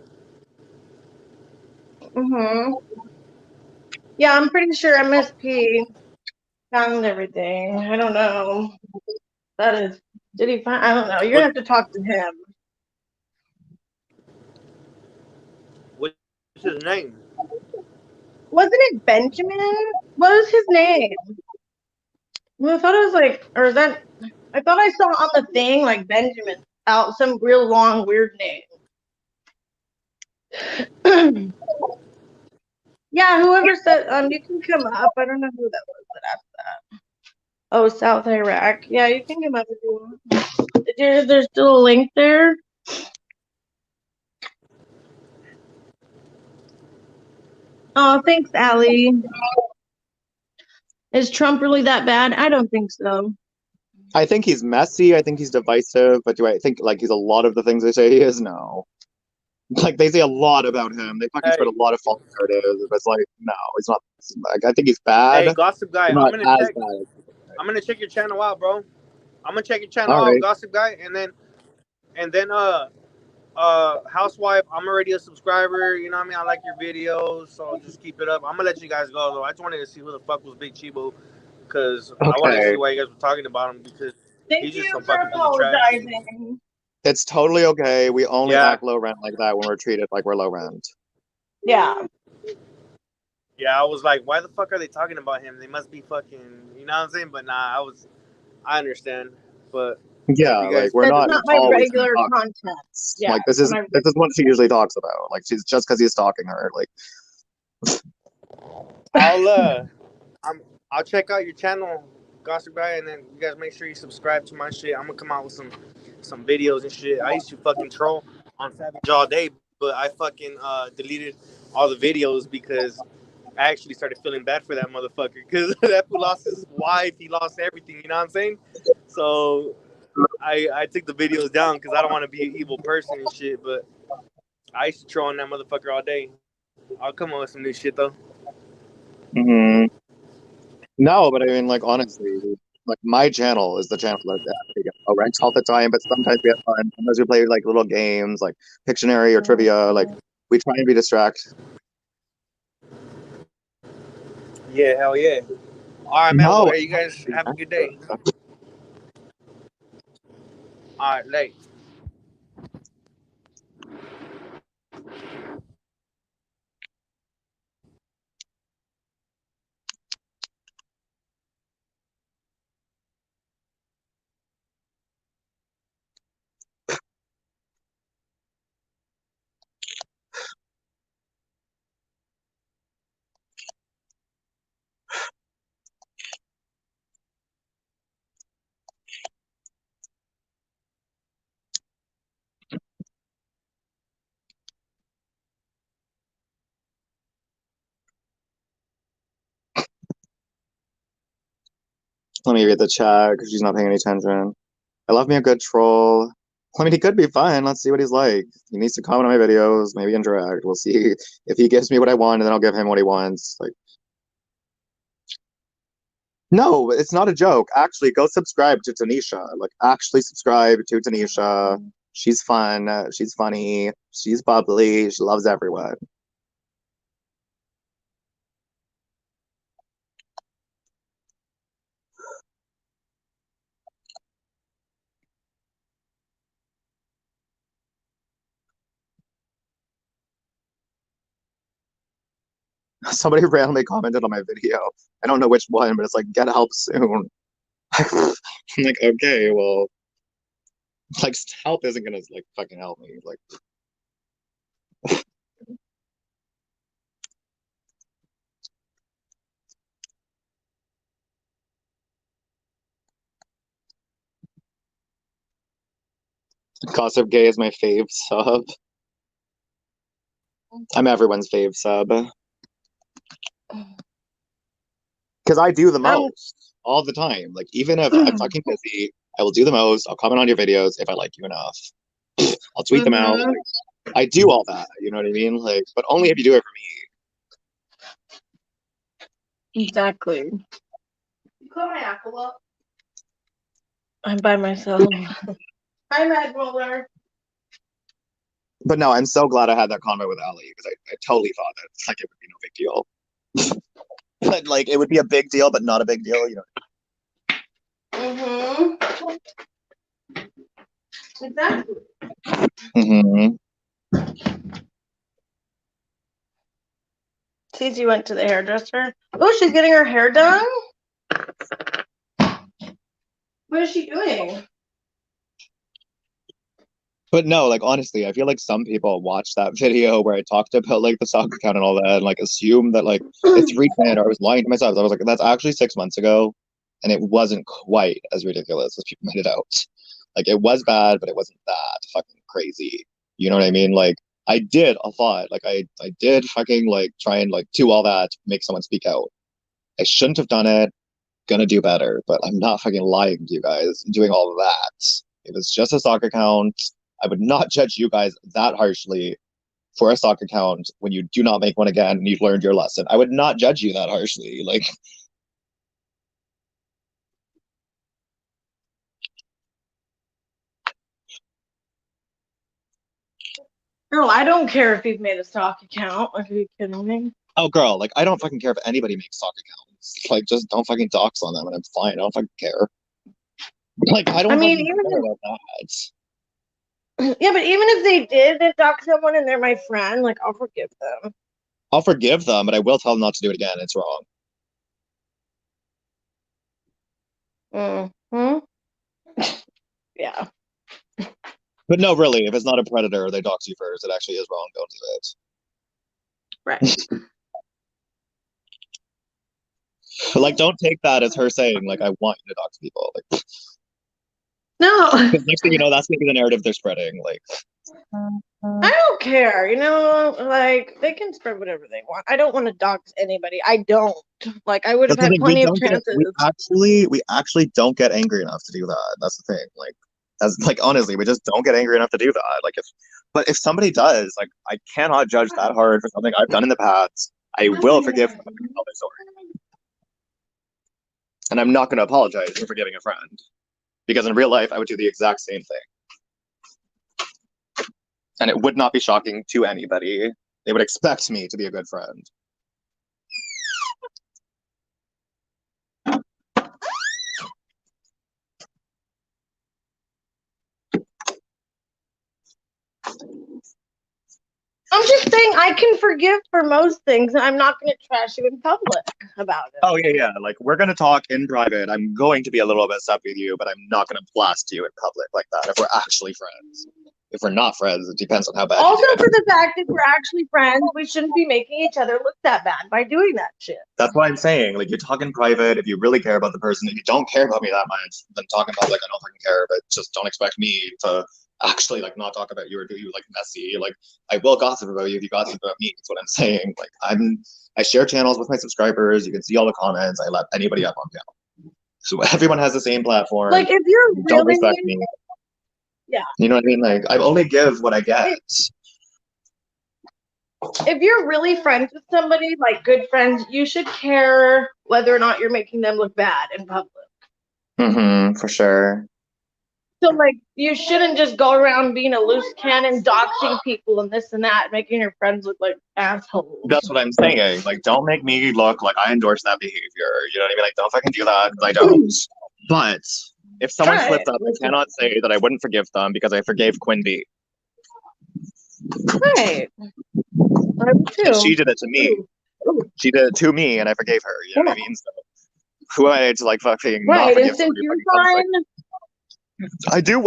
Yeah, I'm pretty sure MSP found everything. I don't know. That is. Did he find? I don't know. You're gonna have to talk to him. What's his name? Wasn't it Benjamin? What was his name? Well, I thought it was like, or is that? I thought I saw on the thing like Benjamin out some real long weird name. Yeah, whoever said you can come up. I don't know who that was that asked that. Oh, South Iraq. Yeah, you can come up if you want. There's still a link there. Oh, thanks, Allie. Is Trump really that bad? I don't think so. I think he's messy. I think he's divisive. But do I think like he's a lot of the things they say he is? No. Like they say a lot about him. They fucking spread a lot of false narratives. But it's like no, he's not. Like I think he's bad. Hey, Gossip Guy, But I'm not gonna as check. bad. I'm gonna check your channel out, bro. I'm gonna check your channel All out, right. Gossip Guy, and then Housewife. I'm already a subscriber. You know what I mean? I like your videos, so just keep it up. I'm gonna let you guys go though. I just wanted to see who the fuck was Big Chivo, because I wanted to Okay. see why you guys were talking about him, because Thank he's just you some for fucking piece of trash. apologizing. It's totally okay. We only Yeah. act low rent like that when we're treated like we're low rent. Yeah. Yeah, I was like, why the fuck are they talking about him? They must be fucking, you know what I'm saying? But nah, I understand. But Yeah, you like guys, we're That's not not my always gonna regular talk. content. Yeah. Like this is what she usually talks about. Like she's just because he's stalking her. Like I'll check out your channel, Gossip Guy, and then you guys make sure you subscribe to my shit. I'm gonna come out with some videos and shit. I used to fucking troll on Savage all day, but I fucking deleted all the videos because I actually started feeling bad for that motherfucker, because that fool lost his wife, he lost everything. You know what I'm saying? So I took the videos down because I don't want to be an evil person and shit. But I used to troll on that motherfucker all day. I'll come up with some new shit though. mhm. No, but I mean, like honestly, like my channel is the channel that we get ranks all the time. But sometimes we have fun. Sometimes we play like little games, like Pictionary or trivia. Like we try and be distracted. Yeah, hell yeah. All right, man. Well, No, hey, you guys have a good day. All right, late. let me read the chat because she's not paying any attention. I love me a good troll. I mean, he could be fun. Let's see what he's like. He needs to comment on my videos, maybe interact. We'll see if he gives me what I want, and then I'll give him what he wants. Like, no, it's not a joke. Actually, go subscribe to Tanisha. Like, actually subscribe to Tanisha. She's fun. She's funny. She's bubbly. She loves everyone. Somebody randomly commented on my video. I don't know which one, but it's like, get help soon. I'm like, okay, well, like, help isn't gonna like fucking help me. Like, Gossip Gay is my fave sub. I'm everyone's fave sub. Because I do the most all the time. Like, even if I'm fucking busy, I will do the most. I'll comment on your videos if I like you enough. I'll tweet them out. Like, I do all that. You know what I mean? Like, but only if you do it for me. Exactly. You call my apple up? I'm by myself. Hi, Mad Roller. But no, I'm so glad I had that comment with Ali because I totally thought that like it would be no big deal. But like it would be a big deal, but not a big deal, you know. Exactly. Cece went to the hairdresser. Oh, she's getting her hair done? What is she doing? But no, like honestly, I feel like some people watch that video where I talked about like the soccer account and all that, and like assume that like it's recent, or I was lying to myself. I was like, that's actually 6 months ago, and it wasn't quite as ridiculous as people made it out. Like it was bad, but it wasn't that fucking crazy. You know what I mean? Like I did a lot. Like I did fucking like try and like do all that to make someone speak out. I shouldn't have done it. Gonna do better, but I'm not fucking lying to you guys and doing all of that. It was just a soccer account. I would not judge you guys that harshly for a soccer account when you do not make one again and you've learned your lesson. I would not judge you that harshly. Like, Girl, I don't care if you've made a stock account. Are you kidding me? oh girl, like I don't fucking care if anybody makes soccer accounts. Like, just don't fucking dox on them and I'm fine. I don't fucking care. Like, I don't I mean, fucking even care about that. yeah, but even if they did dock someone and they're my friend, like I'll forgive them. I'll forgive them, but I will tell them not to do it again. It's wrong. Hmm. Yeah. But no, really, if it's not a predator, they dox you first. It actually is wrong. Don't do it. Right. But like, don't take that as her saying like, "I want you to dox people." Like, No, because next thing you know, that's gonna be the narrative they're spreading. Like, I don't care. You know, like they can spread whatever they want. I don't want to dox anybody. I don't. Like I would have that's the had thing. plenty of chances. We actually don't get angry enough to do that. That's the thing. Like, as like honestly, we just don't get angry enough to do that. Like, but if somebody does, like, I cannot judge that hard for something I've done in the past. I will forgive them and tell their story, and I'm not going to apologize for forgiving a friend because in real life I would do the exact same thing, and it would not be shocking to anybody. They would expect me to be a good friend. I'm just saying I can forgive for most things, and I'm not going to trash you in public about it. Oh yeah. Like we're gonna talk in private. I'm going to be a little bit upset with you, but I'm not gonna blast you in public like that. If we're actually friends, if we're not friends, it depends on how bad. Also, you for the fact that we're actually friends, we shouldn't be making each other look that bad by doing that shit. That's why I'm saying, like, you talk in private if you really care about the person. If you don't care about me that much, then talk in public. I don't fucking care, but just don't expect me to actually like not talk about you or do you like messy. Like, I will gossip about you if you gossip about me. That's what I'm saying. Like, I share channels with my subscribers. You can see all the comments. I let anybody up on channel. So everyone has the same platform. Like, if you're Don't really, respect me. yeah, You know what I mean? Like, I only give what I get. if you're really friends with somebody, like good friends, you should care whether or not you're making them look bad in public. For sure. So, like, you shouldn't just go around being a loose cannon, doxing people and this and that, making your friends look like assholes. That's what I'm saying. Like, don't make me look like I endorse that behavior. You know what I mean? Like, don't fucking do that because I don't. But if someone Right. slipped up, I cannot say that I wouldn't forgive them because I forgave Quinby. Right. I would too. She did it to me. She did it to me, and I forgave her. You know what I mean? So who am I to like fucking not Right, forgive and since somebody? you're Fucking comes, like, fine,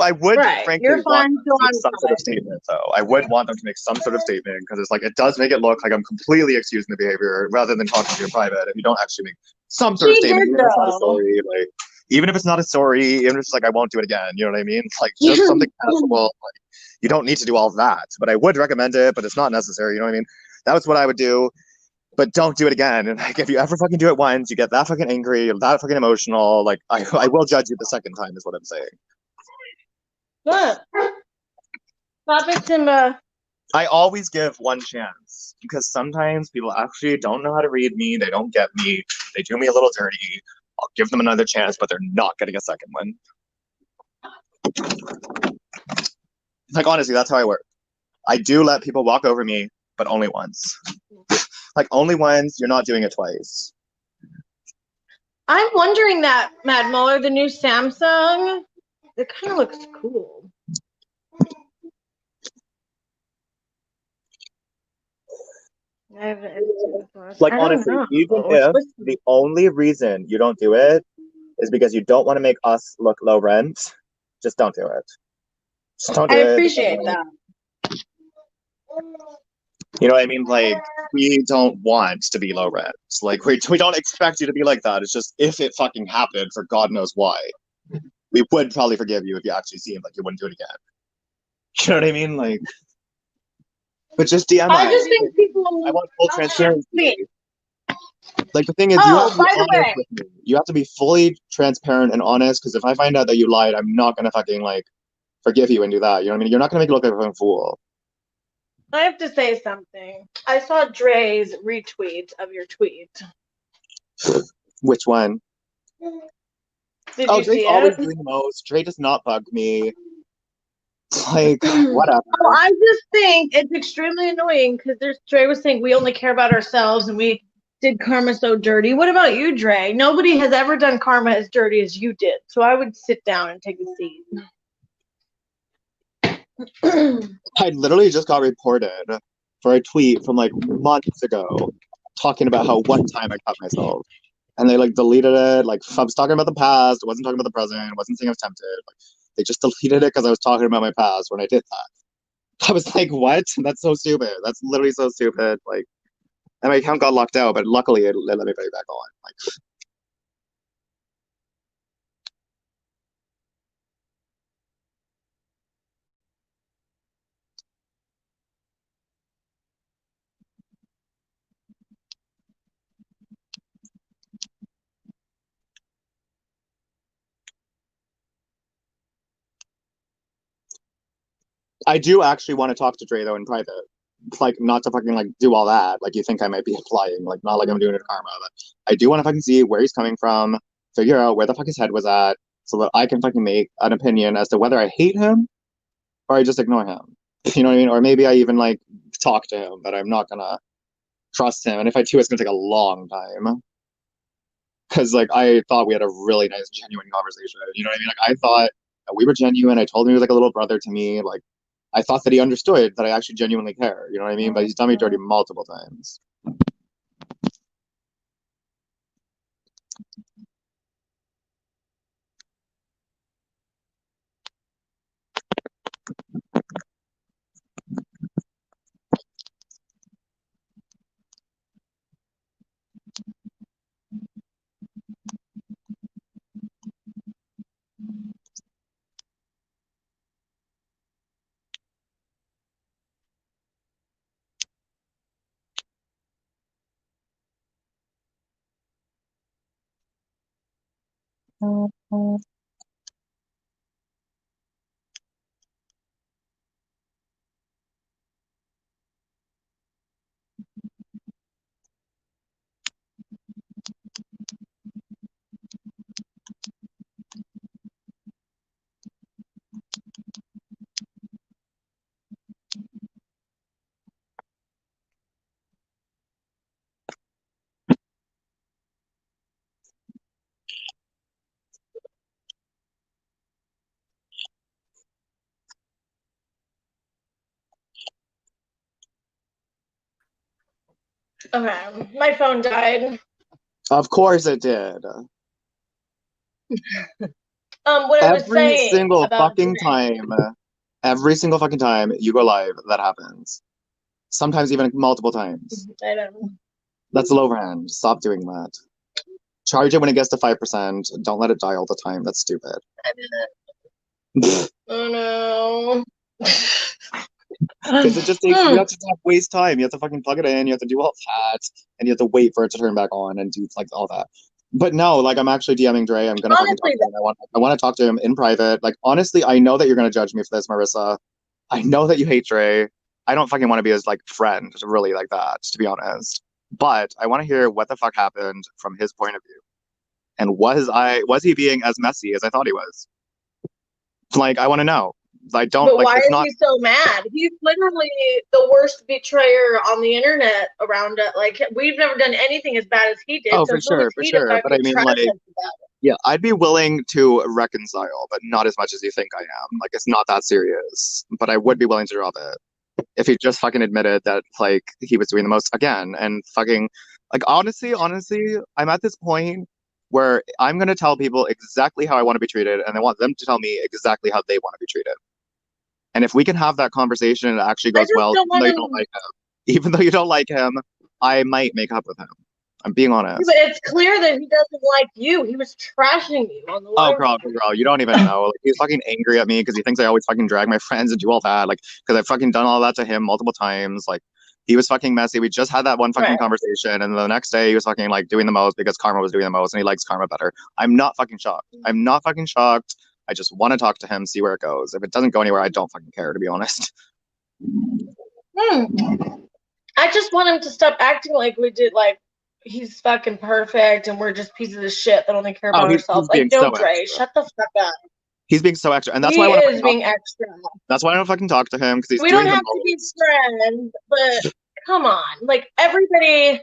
I would, right, frankly, you're fine, want them so to make I'm some sort of fine. statement, though. I would want them to make some sort of statement because it's like it does make it look like I'm completely excusing the behavior rather than talking to you in private. If you don't actually make some sort of She statement, did, even if it's not a though. story, like even if it's not a story, even if it's like I won't do it again. You know what I mean? Like just something casual. Like, you don't need to do all that, but I would recommend it. But it's not necessary. You know what I mean? That's what I would do. But don't do it again. And like, if you ever fucking do it once, you get that fucking angry, that fucking emotional. Like, I will judge you the second time, is what I'm saying. What? Stop it, Simba. I always give one chance because sometimes people actually don't know how to read me. They don't get me. They do me a little dirty. I'll give them another chance, but they're not getting a second one. Like, honestly, that's how I work. I do let people walk over me, but only once. Like, only once, you're not doing it twice. I'm wondering that, Mad Muller, the new Samsung, it kind of looks cool. Like, honestly, even if the only reason you don't do it is because you don't want to make us look low rent, just don't do it. Just don't do I it. appreciate that. You know what I mean? Like, we don't want to be low rent. Like, we don't expect you to be like that. It's just if it fucking happened for God knows why, we would probably forgive you if you actually seemed like you wouldn't do it again. You know what I mean? Like, but just DM I us. just think people. I want full transparency. Me. Like, the thing is, you have to be by the honest way. with me. You have to be fully transparent and honest, because if I find out that you lied, I'm not gonna fucking like forgive you and do that. You know what I mean? You're not gonna make it look like a fucking fool. I have to say something. I saw Dre's retweet of your tweet. Which one? Did Oh, you Dre's see always it? doing the most. Dre does not bug me. Like, whatever. Oh, I just think it's extremely annoying because Dre was saying we only care about ourselves and we did karma so dirty. What about you, Dre? Nobody has ever done karma as dirty as you did. So I would sit down and take a seat. I literally just got reported for a tweet from like months ago talking about how one time I cut myself. And they like deleted it. Like, I was talking about the past. I wasn't talking about the present. I wasn't saying I was tempted. Like, they just deleted it because I was talking about my past when I did that. I was like, what? That's so stupid. That's literally so stupid. Like, and my account got locked out, but luckily it let me put it back on. Like, I do actually want to talk to Dre though in private. Like, not to fucking like do all that. Like, you think I might be implying. Like, not like I'm doing it to karma, but I do want to fucking see where he's coming from, figure out where the fuck his head was at, so that I can fucking make an opinion as to whether I hate him or I just ignore him. You know what I mean? Or maybe I even like talk to him, but I'm not gonna trust him. And if I do, it's gonna take a long time. Because like I thought we had a really nice, genuine conversation. You know what I mean? Like, I thought that we were genuine. I told him he was like a little brother to me. Like, I thought that he understood that I actually genuinely care. You know what I mean? But he's done me dirty multiple times. Okay, my phone died. Of course it did. What I was Every saying single about fucking Dre. time, every single fucking time you go live, that happens. Sometimes even multiple times. I know. That's low hand. Stop doing that. Charge it when it gets to 5%. Don't let it die all the time. That's stupid. I didn't. Oh no. Because it just takes, you have to waste time. You have to fucking plug it in. You have to do all that, and you have to wait for it to turn back on and do like all that. But no, like, I'm actually DMing Dre. I'm gonna fucking talk to him. I want to talk to him in private. Like, honestly, I know that you're gonna judge me for this, Marissa. I know that you hate Dre. I don't fucking want to be his like friend, really, like that, to be honest. But I want to hear what the fuck happened from his point of view, and was he being as messy as I thought he was? Like, I want to know. I don't But like. why It's is not. he so mad? He's literally the worst betrayer on the internet around it. Like, we've never done anything as bad as he did. Oh, So for sure, for sure. But I mean, like, yeah, I'd be willing to reconcile, but not as much as you think I am. Like, it's not that serious. But I would be willing to drop it if he just fucking admitted that, like, he was doing the most again and fucking, like, honestly, I'm at this point where I'm going to tell people exactly how I want to be treated, and I want them to tell me exactly how they want to be treated. And if we can have that conversation and it actually goes well, even though you don't like him, I might make up with him. I'm being honest. But it's clear that he doesn't like you. He was trashing you on the Oh, live. girl, you don't even know. Like, he's fucking angry at me because he thinks I always fucking drag my friends and do all that. Like, because I've fucking done all that to him multiple times. Like, he was fucking messy. We just had that one fucking conversation, and the next day he was fucking like doing the most because Karma was doing the most, and he likes Karma better. I'm not fucking shocked. I'm not fucking shocked. I just want to talk to him, see where it goes. If it doesn't go anywhere, I don't fucking care, to be honest. I just want him to stop acting like we did, like he's fucking perfect and we're just pieces of shit that only care about ourselves. Like, no, Dre, shut the fuck up. He's being so extra, and that's he why I is being extra. That's why I don't fucking talk to him, because he's we doing don't have to be friends, but come on, like everybody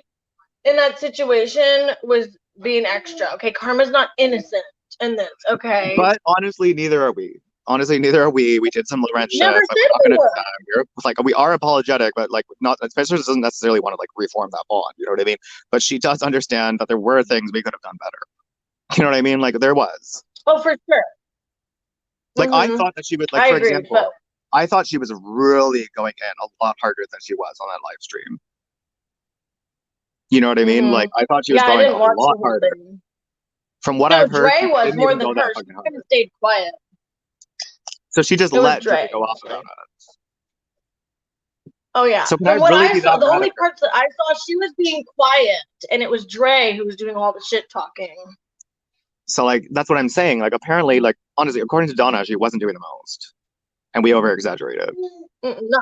in that situation was being extra. Okay, Karma's not innocent in this. Okay, but honestly, neither are we. Honestly, neither are we. We did some low rent shit. But we're not gonna like, we are apologetic, but like, not. Spencer doesn't necessarily want to like reform that bond. You know what I mean? But she does understand that there were things we could have done better. You know what I mean? Like, there was. Oh, for sure. Like, I thought that she would, like, for example, I thought she was really going in a lot harder than she was on that live stream. You know what I mean? Like, I thought she was going a lot harder. From what I've heard, Dre was more than her. She kind of stayed quiet. So she just let Dre go off about it. Oh yeah. So from what I saw, the only parts that I saw, she was being quiet, and it was Dre who was doing all the shit talking. So, like, that's what I'm saying. Like, apparently, like, honestly, according to Donna, she wasn't doing the most. And we over-exaggerated. No.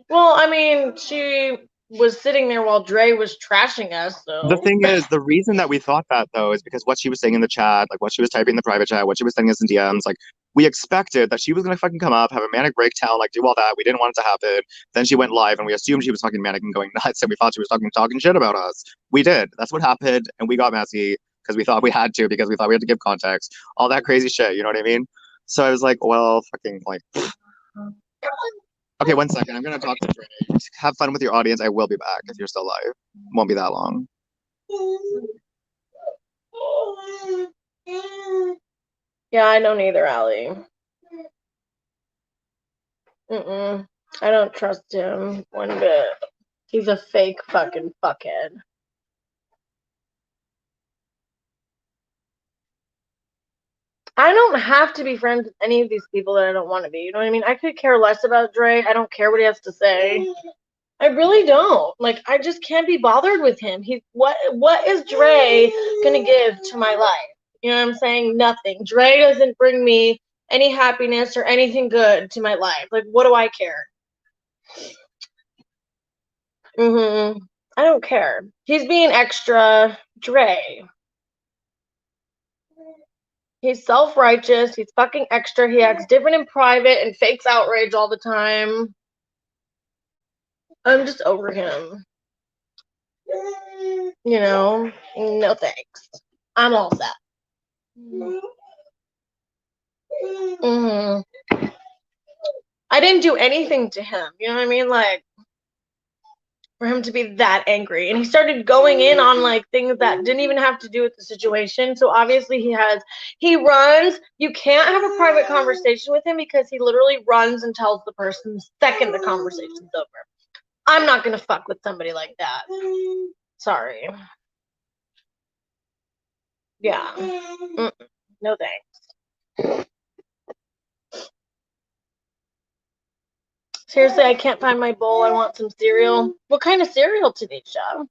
Well, I mean, she was sitting there while Dre was trashing us, so. The thing is, the reason that we thought that, though, is because what she was saying in the chat, like, what she was typing in the private chat, what she was sending us in DMs, like, we expected that she was going to fucking come up, have a manic breakdown, like, do all that. We didn't want it to happen. Then she went live, and we assumed she was fucking manic and going nuts, and we thought she was talking shit about us. We did. That's what happened, and we got messy. Because we thought we had to, because we thought we had to give context, all that crazy shit, you know what I mean? So I was like, well, fucking, like, okay, 1 second, I'm gonna talk to Dre. Have fun with your audience. I will be back if you're still live. Won't be that long. Yeah, I don't either, Allie. I don't trust him one bit. He's a fake fucking fuckhead. I don't have to be friends with any of these people that I don't want to be. You know what I mean? I could care less about Dre. I don't care what he has to say. I really don't. Like, I just can't be bothered with him. What is Dre gonna give to my life? You know what I'm saying? Nothing. Dre doesn't bring me any happiness or anything good to my life. Like, what do I care? I don't care. He's being extra. Dre. He's self-righteous. He's fucking extra. He acts different in private and fakes outrage all the time. I'm just over him. You know? No thanks. I'm all set. I didn't do anything to him. You know what I mean? Like, for him to be that angry. And he started going in on like things that didn't even have to do with the situation. So obviously he runs. You can't have a private conversation with him because he literally runs and tells the person the second the conversation's over. I'm not gonna fuck with somebody like that. Sorry. Yeah. No thanks. Seriously, I can't find my bowl. I want some cereal. What kind of cereal, Tanisha?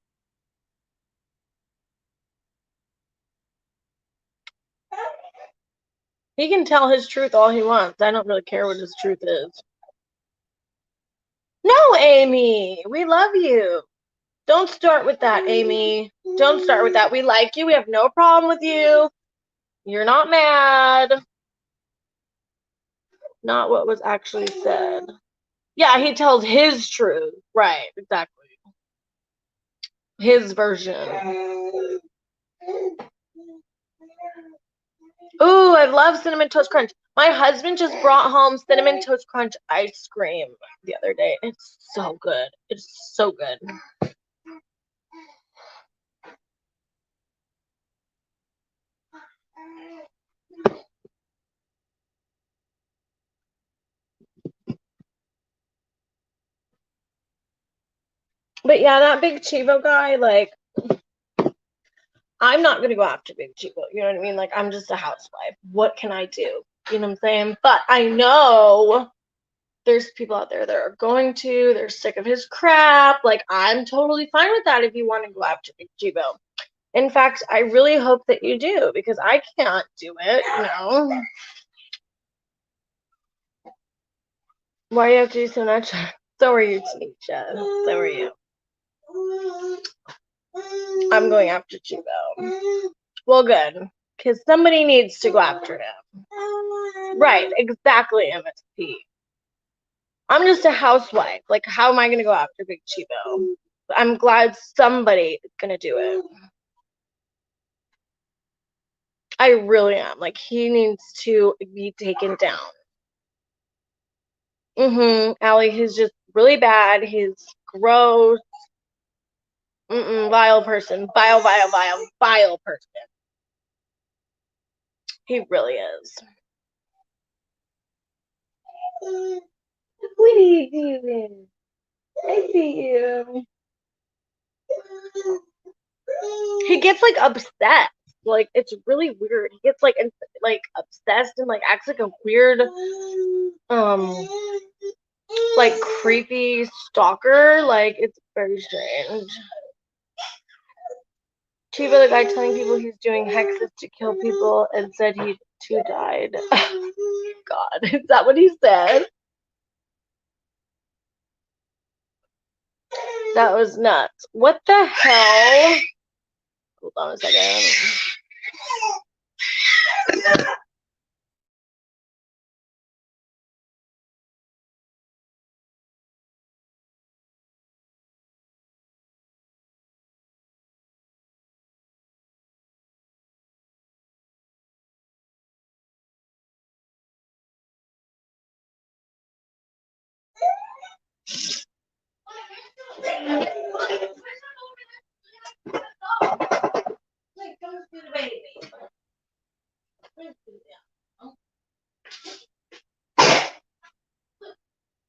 He can tell his truth all he wants. I don't really care what his truth is. No, Amy, we love you. Don't start with that, Amy. Don't start with that. We like you. We have no problem with you. You're not mad. Not what was actually said. Yeah, he tells his truth. Right, exactly. His version. Ooh, I love Cinnamon Toast Crunch. My husband just brought home Cinnamon Toast Crunch ice cream the other day. It's so good. It's so good. But yeah, that big Chivo guy, like, I'm not gonna go after big Chivo. You know what I mean? Like, I'm just a housewife. What can I do? You know what I'm saying? But I know there's people out there that are going to. They're sick of his crap. Like, I'm totally fine with that if you want to go after big Chivo. In fact, I really hope that you do because I can't do it. You know. Why do you have to do so much? So are you, Tanisha. So are you. I'm going after Chivo. Well, good. Because somebody needs to go after him. Right, exactly, MSP. I'm just a housewife. Like, how am I going to go after Big Chivo? I'm glad somebody is going to do it. I really am. Like, he needs to be taken down. Allie, he's just really bad. He's gross. Vile person. Vile person. He really is. What are you doing? I see you. He gets like obsessed. Like it's really weird. He gets like obsessed and like acts like a weird like creepy stalker. Like it's very strange. Chivo, the guy telling people he's doing hexes to kill people and said he too died. God, is that what he said? That was nuts. What the hell? Hold on a second.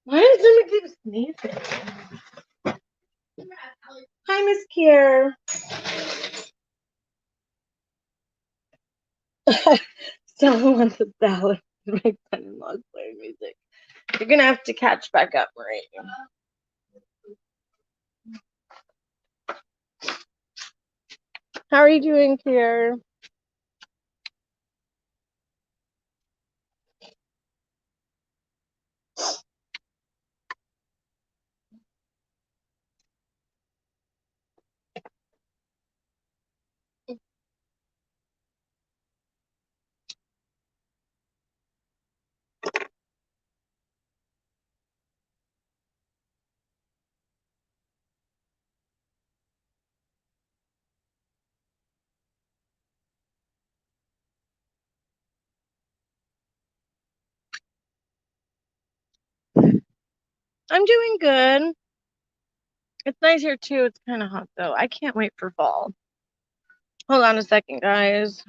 Why does Jimmy keep sneezing? Hi, Miss Kier. Someone wants a ballad. My son-in-law's playing music. You're gonna have to catch back up, Marie. How are you doing, Kier? I'm doing good. It's nice here too. It's kind of hot though. I can't wait for fall. Hold on a second, guys.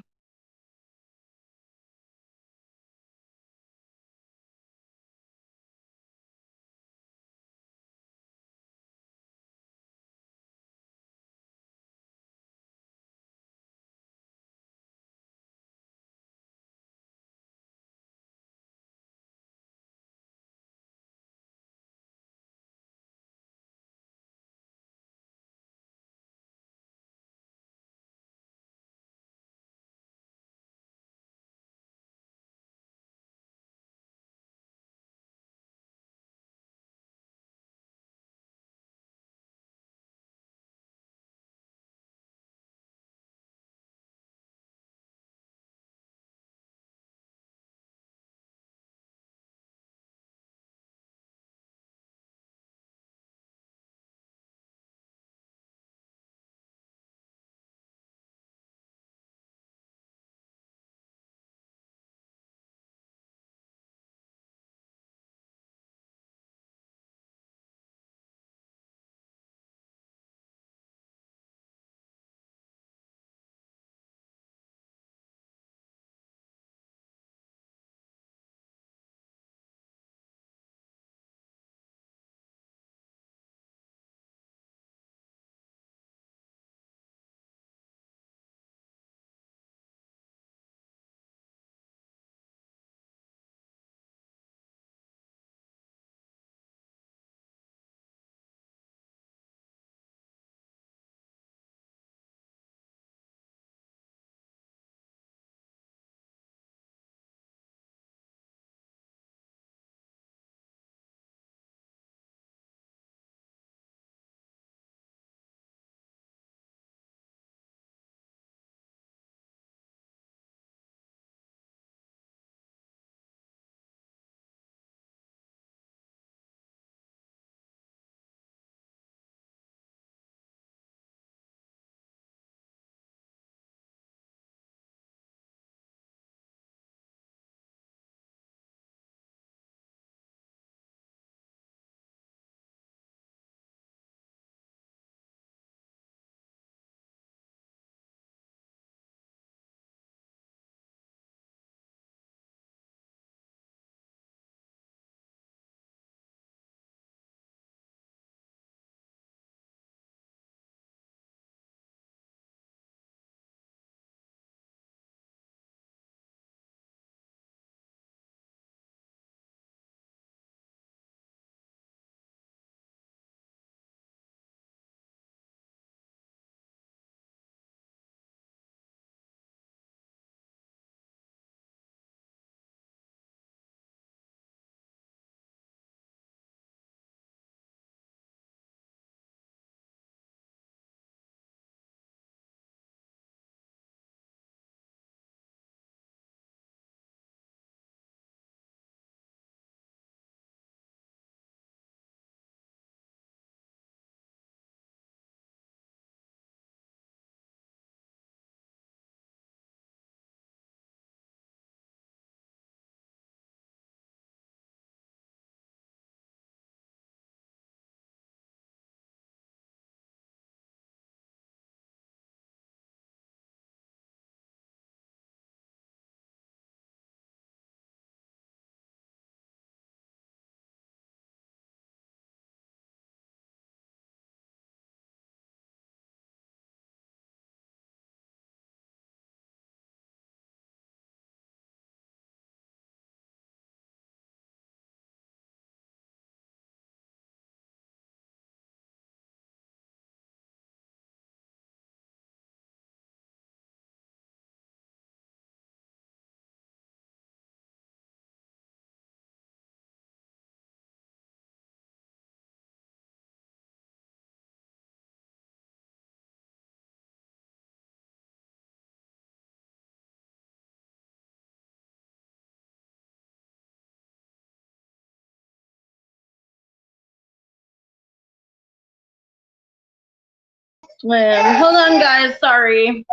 Hold on, guys. Sorry.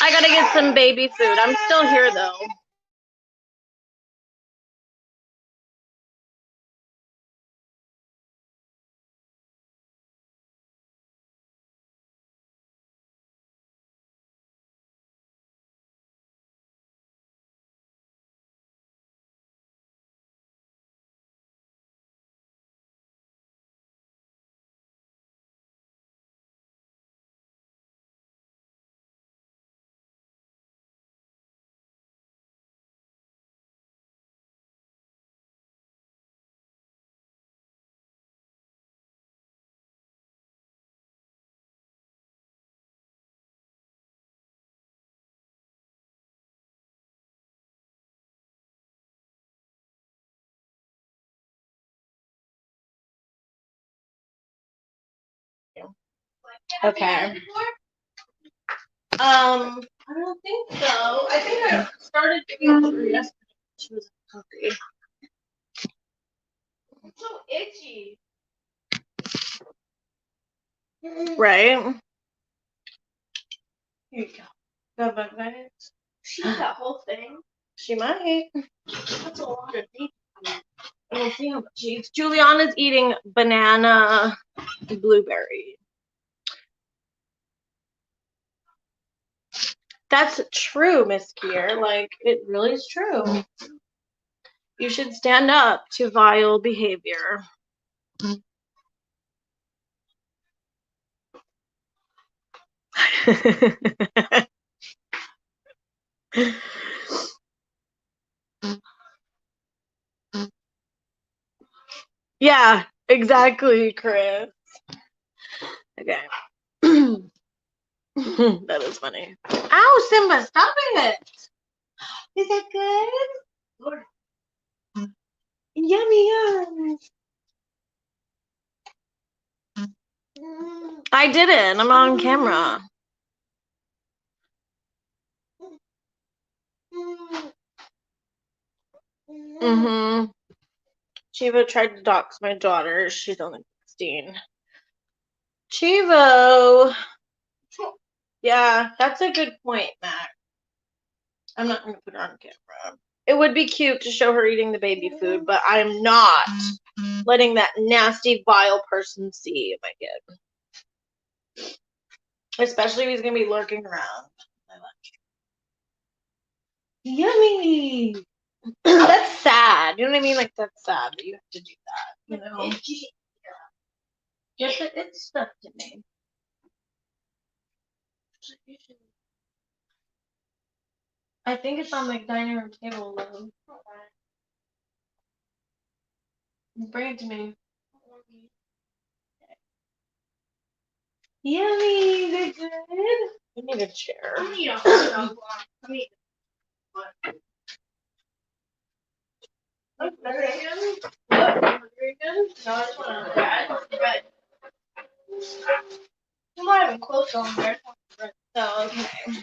I gotta get some baby food. I'm still here though. Okay. I don't think so. I think I started giving her yesterday. She was hungry. It's so itchy. Right? Here you go. Got bug bites? She ate that whole thing. She might. That's a lot of meat. We'll see how much she eats. Juliana's eating banana blueberry. That's true, Miss Kier. Like, it really is true. You should stand up to vile behavior. Yeah, exactly, Chris. Okay. That is funny. Ow, Simba, stop it. Is that good? Yummy, yum. I didn't. I'm on camera. Mm-hmm. Chivo tried to dox my daughter. She's only 16. Chivo. Yeah, that's a good point, Mac. I'm not going to put her on camera. It would be cute to show her eating the baby food, but I'm not letting that nasty, vile person see my kid. Especially if he's going to be lurking around. Yummy! That's sad. You know what I mean? Like, that's sad that you have to do that. You know? Yes, it's stuck to me. I think it's on the dining room table, though. Bring it to me. Yummy! They're good. I need a chair. I need a hot dog block. I need What? No, I just want to bread. Bread. I'm not even close on there. So, okay.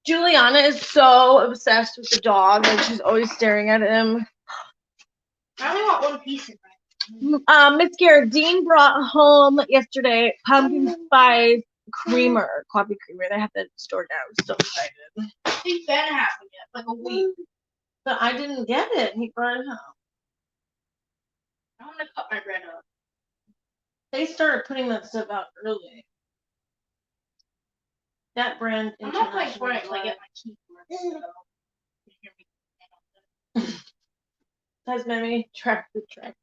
Juliana is so obsessed with the dog. Like, she's always staring at him. I only want one piece of bread. Miss Garrett, Dean brought home yesterday pumpkin spice creamer, coffee creamer. They have that stored now. I'm so excited. He's been having it like a week. But I didn't get it. He brought it home. I'm gonna cut my bread up. They started putting that stuff out early. That brand. I'm not playing Fortnite until I get my keyboard. So. Has Mammy tracked the track?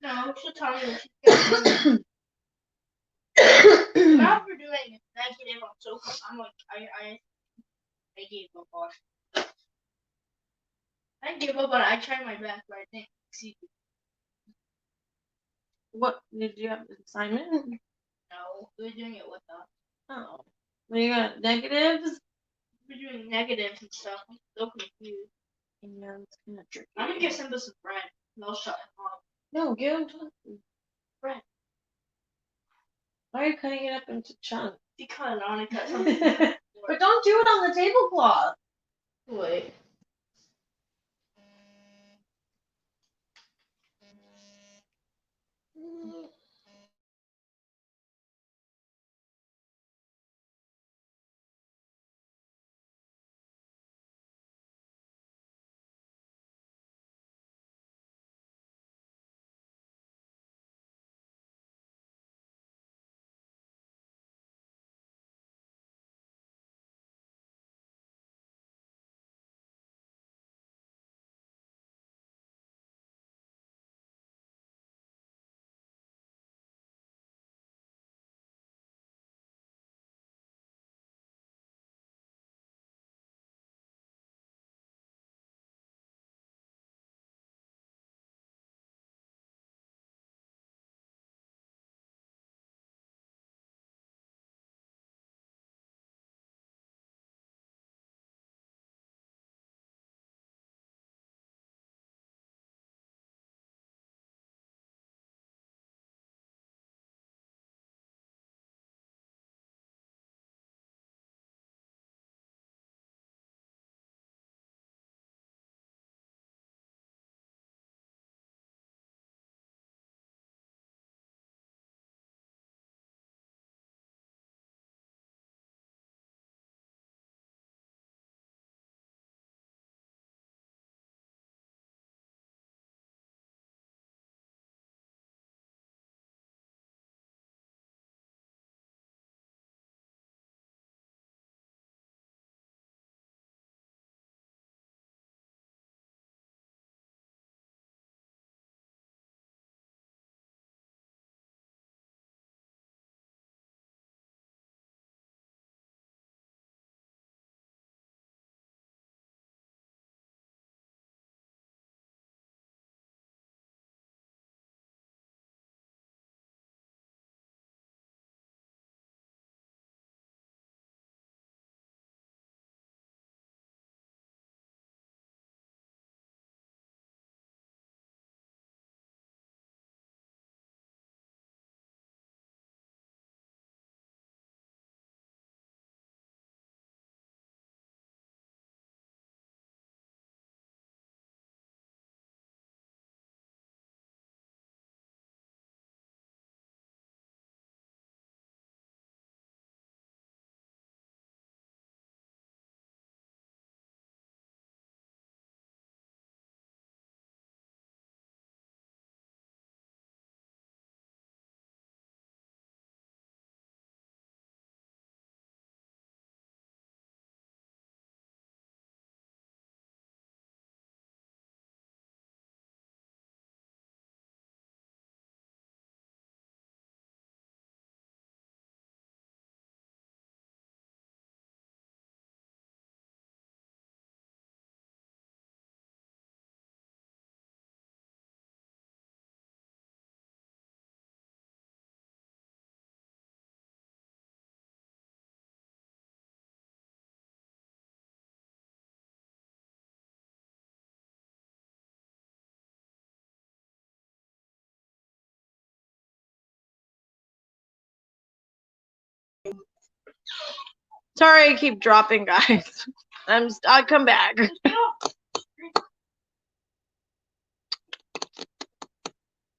No, she'll tell me what she's got. Now we're doing negative on social. I'm like, I gave up on it. I gave up, but I tried my best, but I didn't succeed. What did you have an assignment? No, we're doing it with us. Oh, well, you got negatives. We're doing negatives and stuff. I'm so confused. Yeah, it's kind of tricky. I'm gonna give Simba some bread. They'll shut him up. No, give him bread. Why are you cutting it up into chunks? Because I want to cut something. But don't do it on the tablecloth. Wait. Sorry, I keep dropping, guys. I'll come back.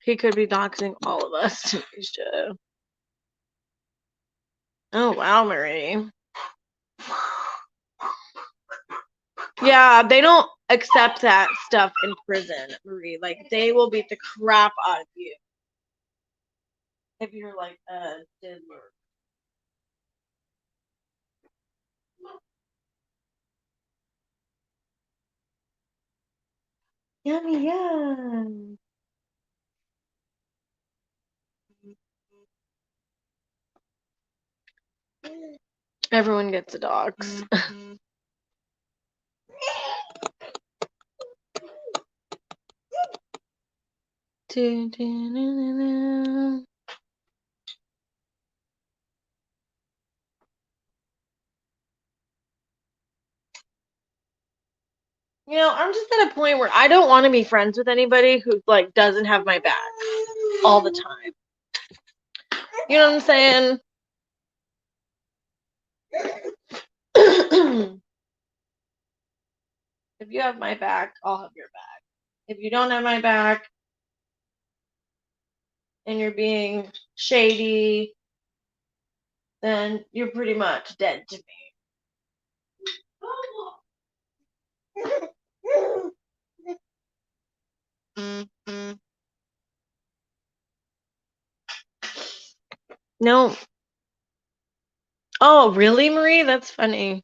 He could be doxing all of us. Oh wow, Marie. Yeah, they don't accept that stuff in prison, Marie. Like they will beat the crap out of you if you're like a diddler. Yummy, yum. Everyone gets a dox. You know, I'm just at a point where I don't want to be friends with anybody who like doesn't have my back all the time. You know what I'm saying? If you have my back, I'll have your back. If you don't have my back and you're being shady, then you're pretty much dead to me. No. Oh, really, Marie? That's funny.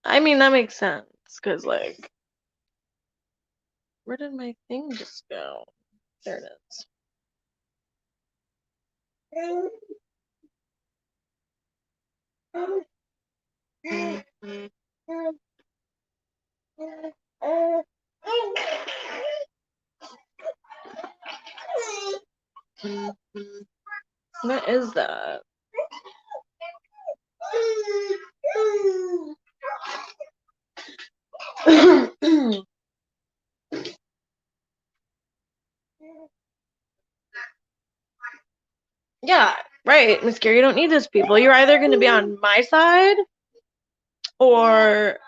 I mean, that makes sense. Because, like, where did my thing just go? There it is. What is that? Yeah, right, Miss Gary, you don't need those people. You're either going to be on my side or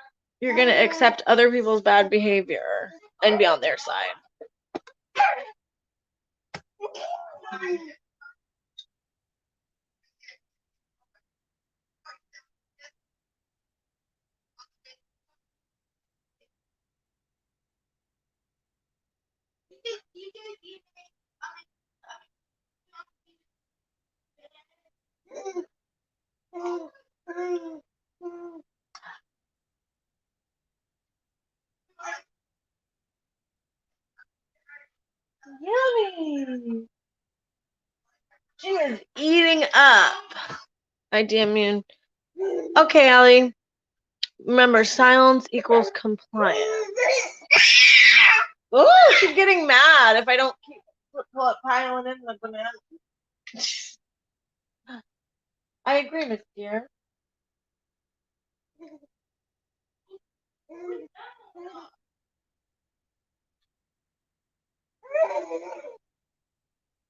you're going to accept other people's bad behavior and be on their side. Yummy. She is eating up. I damn you. Okay, Allie. Remember, silence equals compliance. Oh, she's getting mad if I don't keep piling in the banana. I agree, Miss Dear.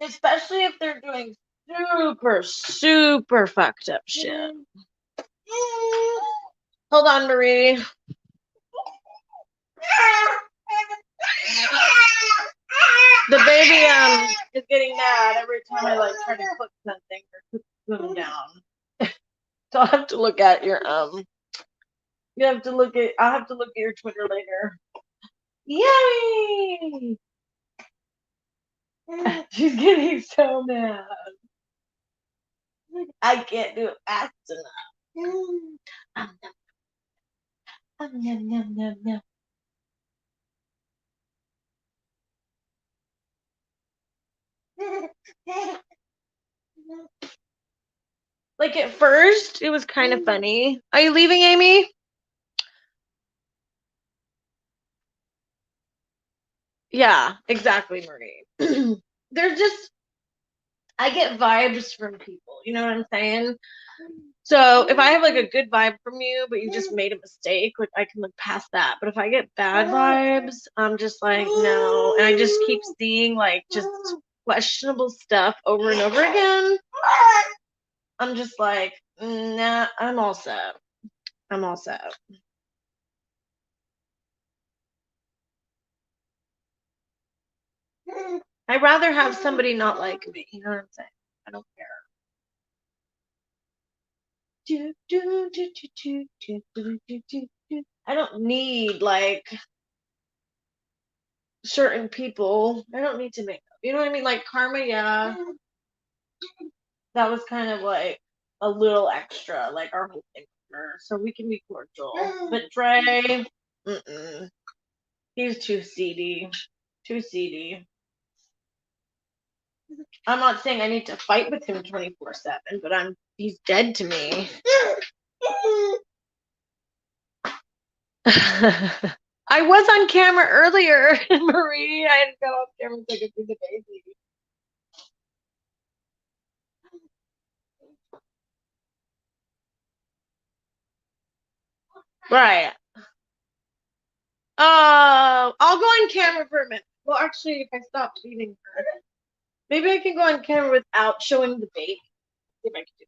Especially if they're doing super fucked up shit. Hold on, Marie. The baby is getting mad every time I like try to click something or put them down. So I'll have to look at your you have to look at I'll have to look at your Twitter later. Yay! She's getting so mad. I can't do it fast enough. Yum, yum, yum, yum. Like at first, it was kind of funny. Are you leaving, Amy? Yeah, exactly, Marie. They're just, I get vibes from people. You know what I'm saying? So if I have like a good vibe from you, but you just made a mistake, like I can look past that. But if I get bad vibes, I'm just like, no. And I just keep seeing like just questionable stuff over and over again. I'm just like, nah, I'm all set. I'm all set. I'd rather have somebody not like me. You know what I'm saying? I don't care. I don't need like certain people. I don't need to make up. You know what I mean? Like Karma, yeah. That was kind of like a little extra, like our whole thing with her. So we can be cordial. But Dre, he's too seedy. Too seedy. I'm not saying I need to fight with him 24/7, but he's dead to me. I was on camera earlier, Marie. I had to go off camera so I could see the baby. Right. I'll go on camera for a minute. Well, actually, if I stop feeding her, maybe I can go on camera without showing the baby. See if I can do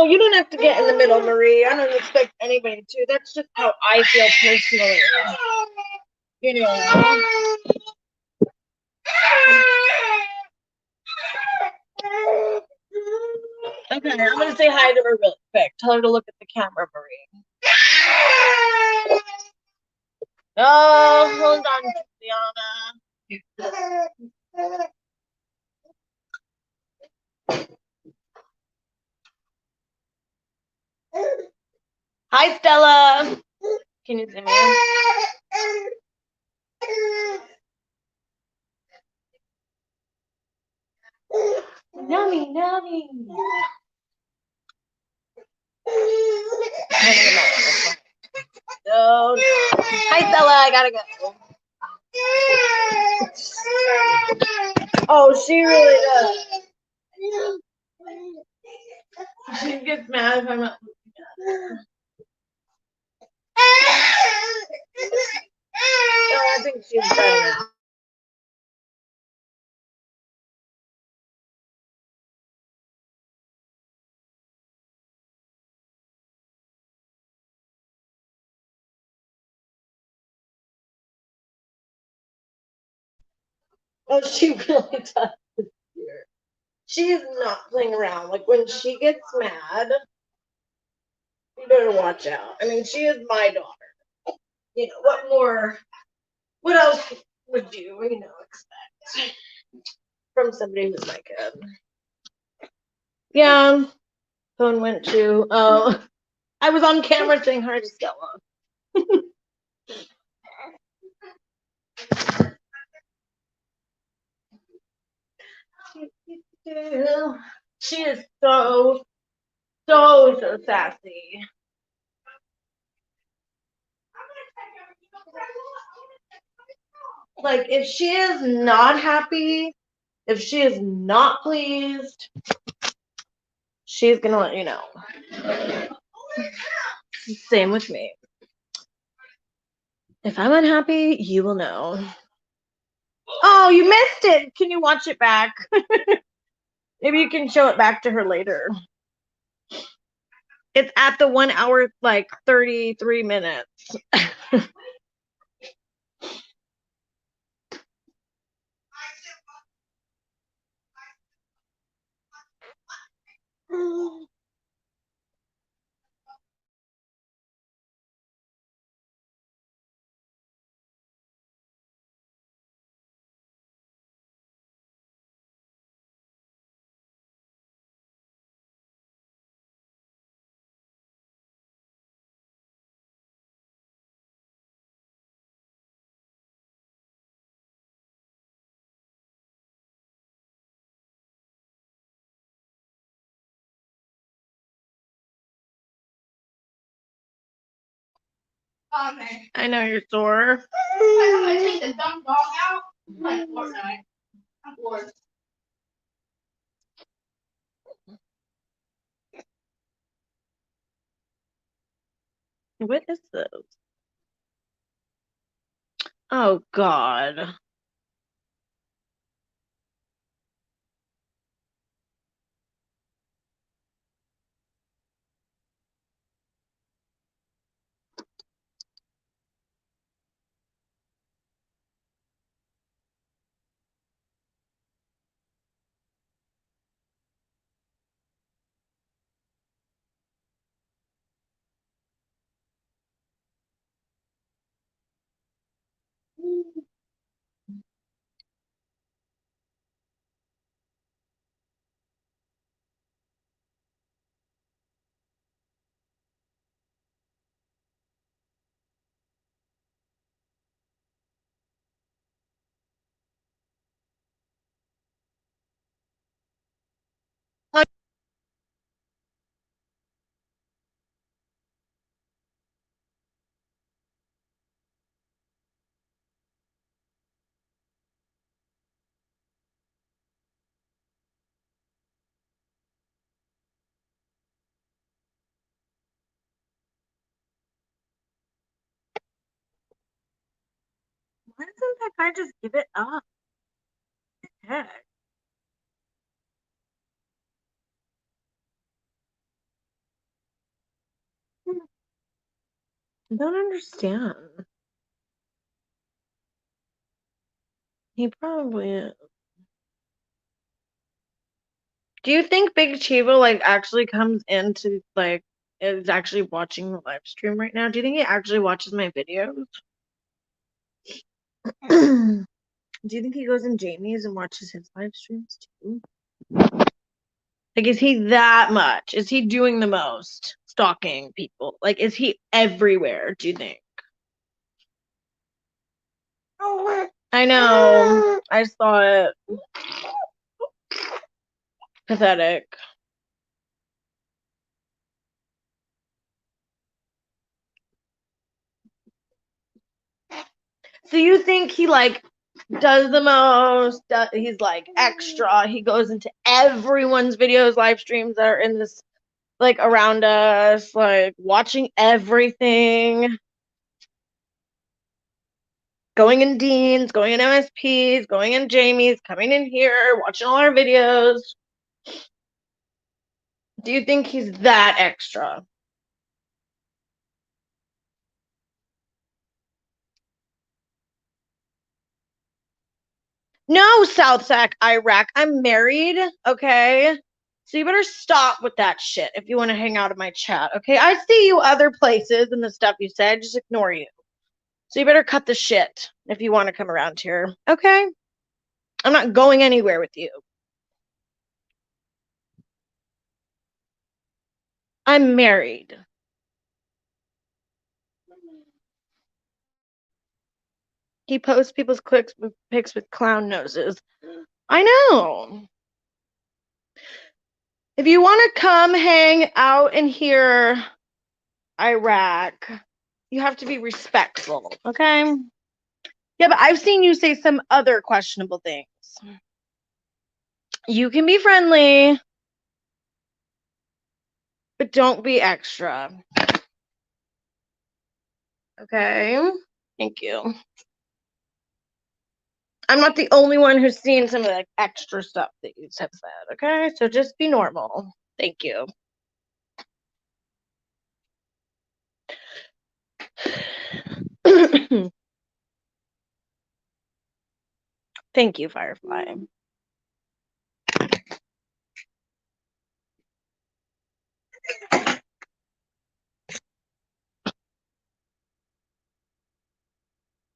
Oh, you don't have to get in the middle, Marie. I don't expect anybody to. That's just how I feel personally. You know. Okay, I'm gonna say hi to her really quick. Tell her to look at the camera, Marie. Oh, hold on, Juliana. Hi, Stella. Can you see me? Yummy, yummy. No. Hi, Stella. I gotta go. Oh, she really does. She gets mad if I'm not looking at her. Oh, I think she's better. Oh, she really does. She is not playing around. Like when she gets mad, you better watch out. I mean, she is my daughter. You know, what else would you expect from somebody who's my kid? Yeah, phone went to, oh, I was on camera saying hi to Stella. She is so sassy. Like, if she is not happy, if she is not pleased, she's gonna let you know. Same with me. If I'm unhappy, you will know. Oh, you missed it. Can you watch it back? Maybe you can show it back to her later. It's at the 1 hour, like 33 minutes. I know you're sore. I take the dumb dog out. Like Fortnite. I'm bored. What is this? Oh, God. Why doesn't that guy just give it up? Heck. I don't understand. He probably is. Do you think Big Chivo like actually comes into like is actually watching the live stream right now? Do you think he actually watches my videos? Do you think he goes in Jamie's and watches his live streams too? Like, is he that much? Is he doing the most stalking people? Like, is he everywhere? Do you think? I know. I saw it. Pathetic. So you think he like does the most? He's like extra. He goes into everyone's videos, live streams that are in this like around us, like watching everything. Going in Dean's, going in MSP's, going in Jamie's, coming in here, watching all our videos. Do you think he's that extra? No, South Sac, Iraq. I'm married, okay? So you better stop with that shit if you want to hang out in my chat, okay? I see you other places and the stuff you said. Just ignore you. So you better cut the shit if you want to come around here, okay? I'm not going anywhere with you. I'm married. He posts people's pics with clown noses. I know. If you want to come hang out in here, Iraq, you have to be respectful, okay? Yeah, but I've seen you say some other questionable things. You can be friendly, but don't be extra. Okay? Thank you. I'm not the only one who's seen some of the extra stuff that you have said, okay? So just be normal. Thank you. Thank you, Firefly.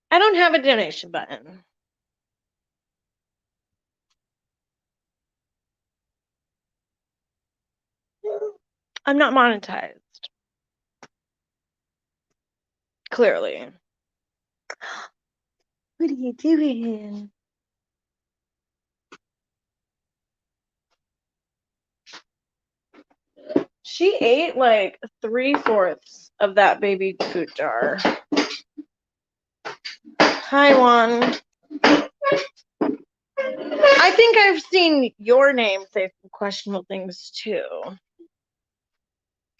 I don't have a donation button. I'm not monetized. Clearly. What are you doing? She ate like 3/4 of that baby food jar. Hi, Juan. I think I've seen your name say some questionable things too.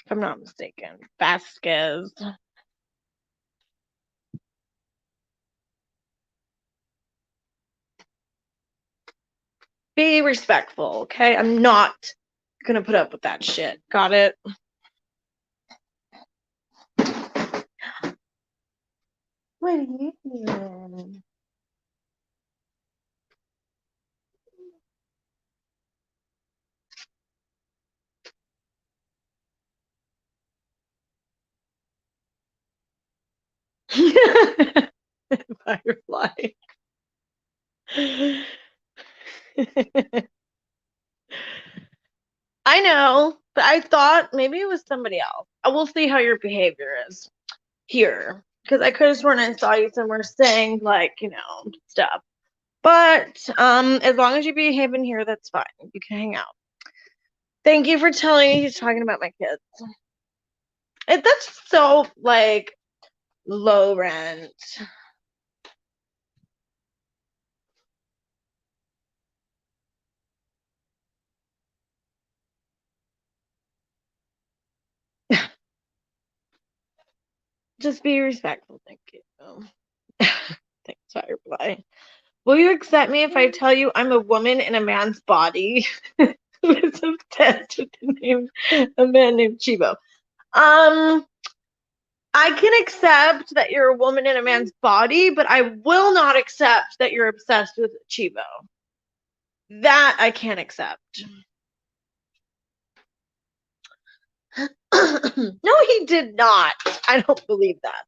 If I'm not mistaken. Vasquez. Be respectful, okay? I'm not gonna put up with that shit. Got it? What are you doing? Firefly. I know, but I thought maybe it was somebody else. I will see how your behavior is here. Because I could have sworn I saw you somewhere saying, like, you know, stuff. But as long as you behave in here, that's fine. You can hang out. Thank you for telling me he's talking about my kids. That's so, like, low rent. Just be respectful. Thank you. Thanks, Firefly. Will you accept me if I tell you I'm a woman in a man's body who is obsessed with the name a man named Chivo? I can accept that you're a woman in a man's body, but I will not accept that you're obsessed with Chivo. That I can't accept. No, he did not. I don't believe that.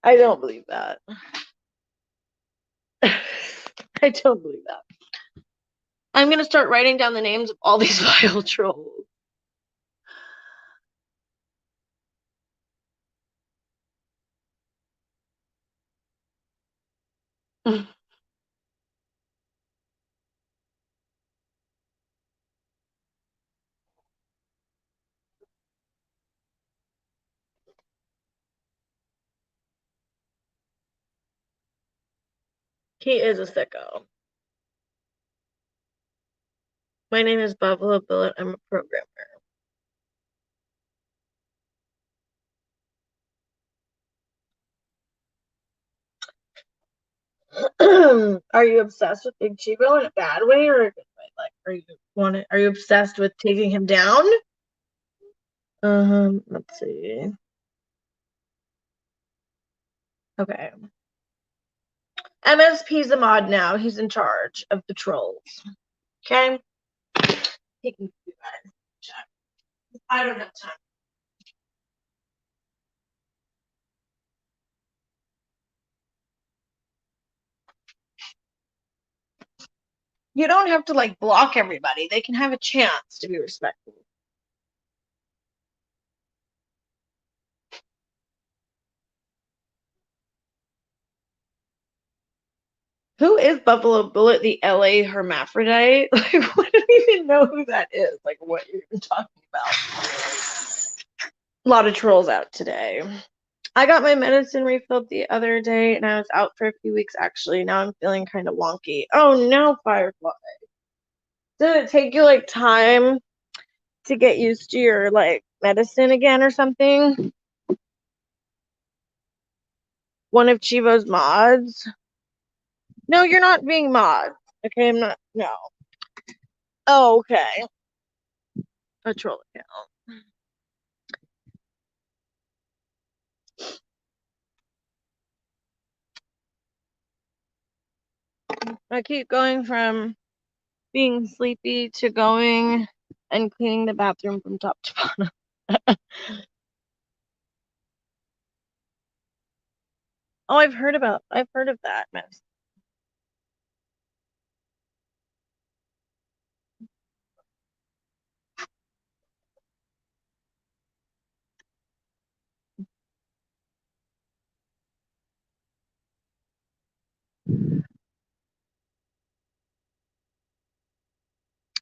I don't believe that. I don't believe that. I'm going to start writing down the names of all these vile trolls. He is a sicko. My name is Buffalo Billet. I'm a programmer. Are you obsessed with Big Chivo in a bad way or a good way? Like, are you obsessed with taking him down? Let's see. Okay. MSP's a mod now. He's in charge of the trolls. Okay? He can do that. I don't have time. You don't have to like block everybody. They can have a chance to be respectful. Who is Buffalo Bullet, the LA hermaphrodite? Like, I don't even know who that is. Like, what you're even talking about. A lot of trolls out today. I got my medicine refilled the other day, and I was out for a few weeks, actually. Now I'm feeling kind of wonky. Oh, no, Firefly. Did it take you, like, time to get used to your, like, medicine again or something? One of Chivo's mods? No, you're not being mod. Okay, I'm not. No. Oh, okay. A troll account. I keep going from being sleepy to going and cleaning the bathroom from top to bottom. Oh, I've heard of that mess.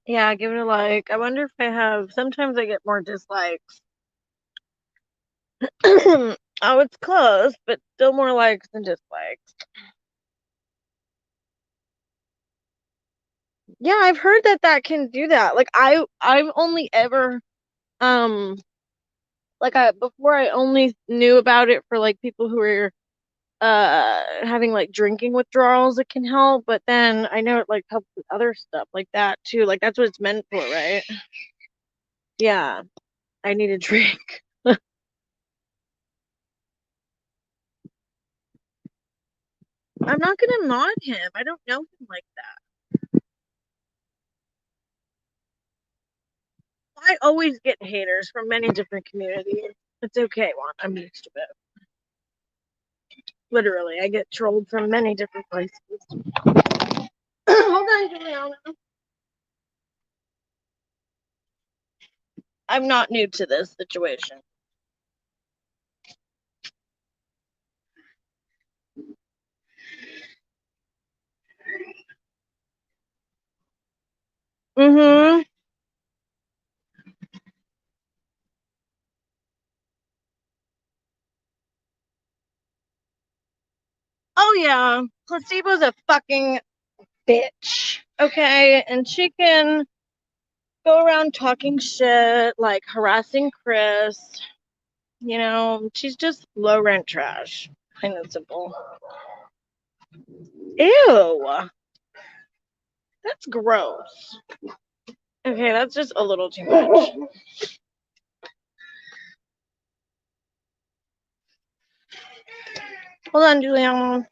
Yeah, give it a like. I wonder if I have. Sometimes I get more dislikes. Oh, it's close, but still more likes than dislikes. Yeah, I've heard that can do that. Like I've only ever like before I only knew about it for like people who are having like drinking withdrawals. It can help, but then I know it like helps with other stuff like that too. Like that's what it's meant for, right? Yeah, I need a drink. I'm not gonna mod him. I don't know him like that. I always get haters from many different communities. It's okay, Juan. I'm used to it. Literally, I get trolled from many different places. Hold on, Juliana. I'm not new to this situation. Mm-hmm. Oh yeah, placebo's a fucking bitch. Okay, and she can go around talking shit, like harassing Chris. You know, she's just low rent trash. Plain and simple. Ew. That's gross. Okay, that's just a little too much. Hold on, Juliana.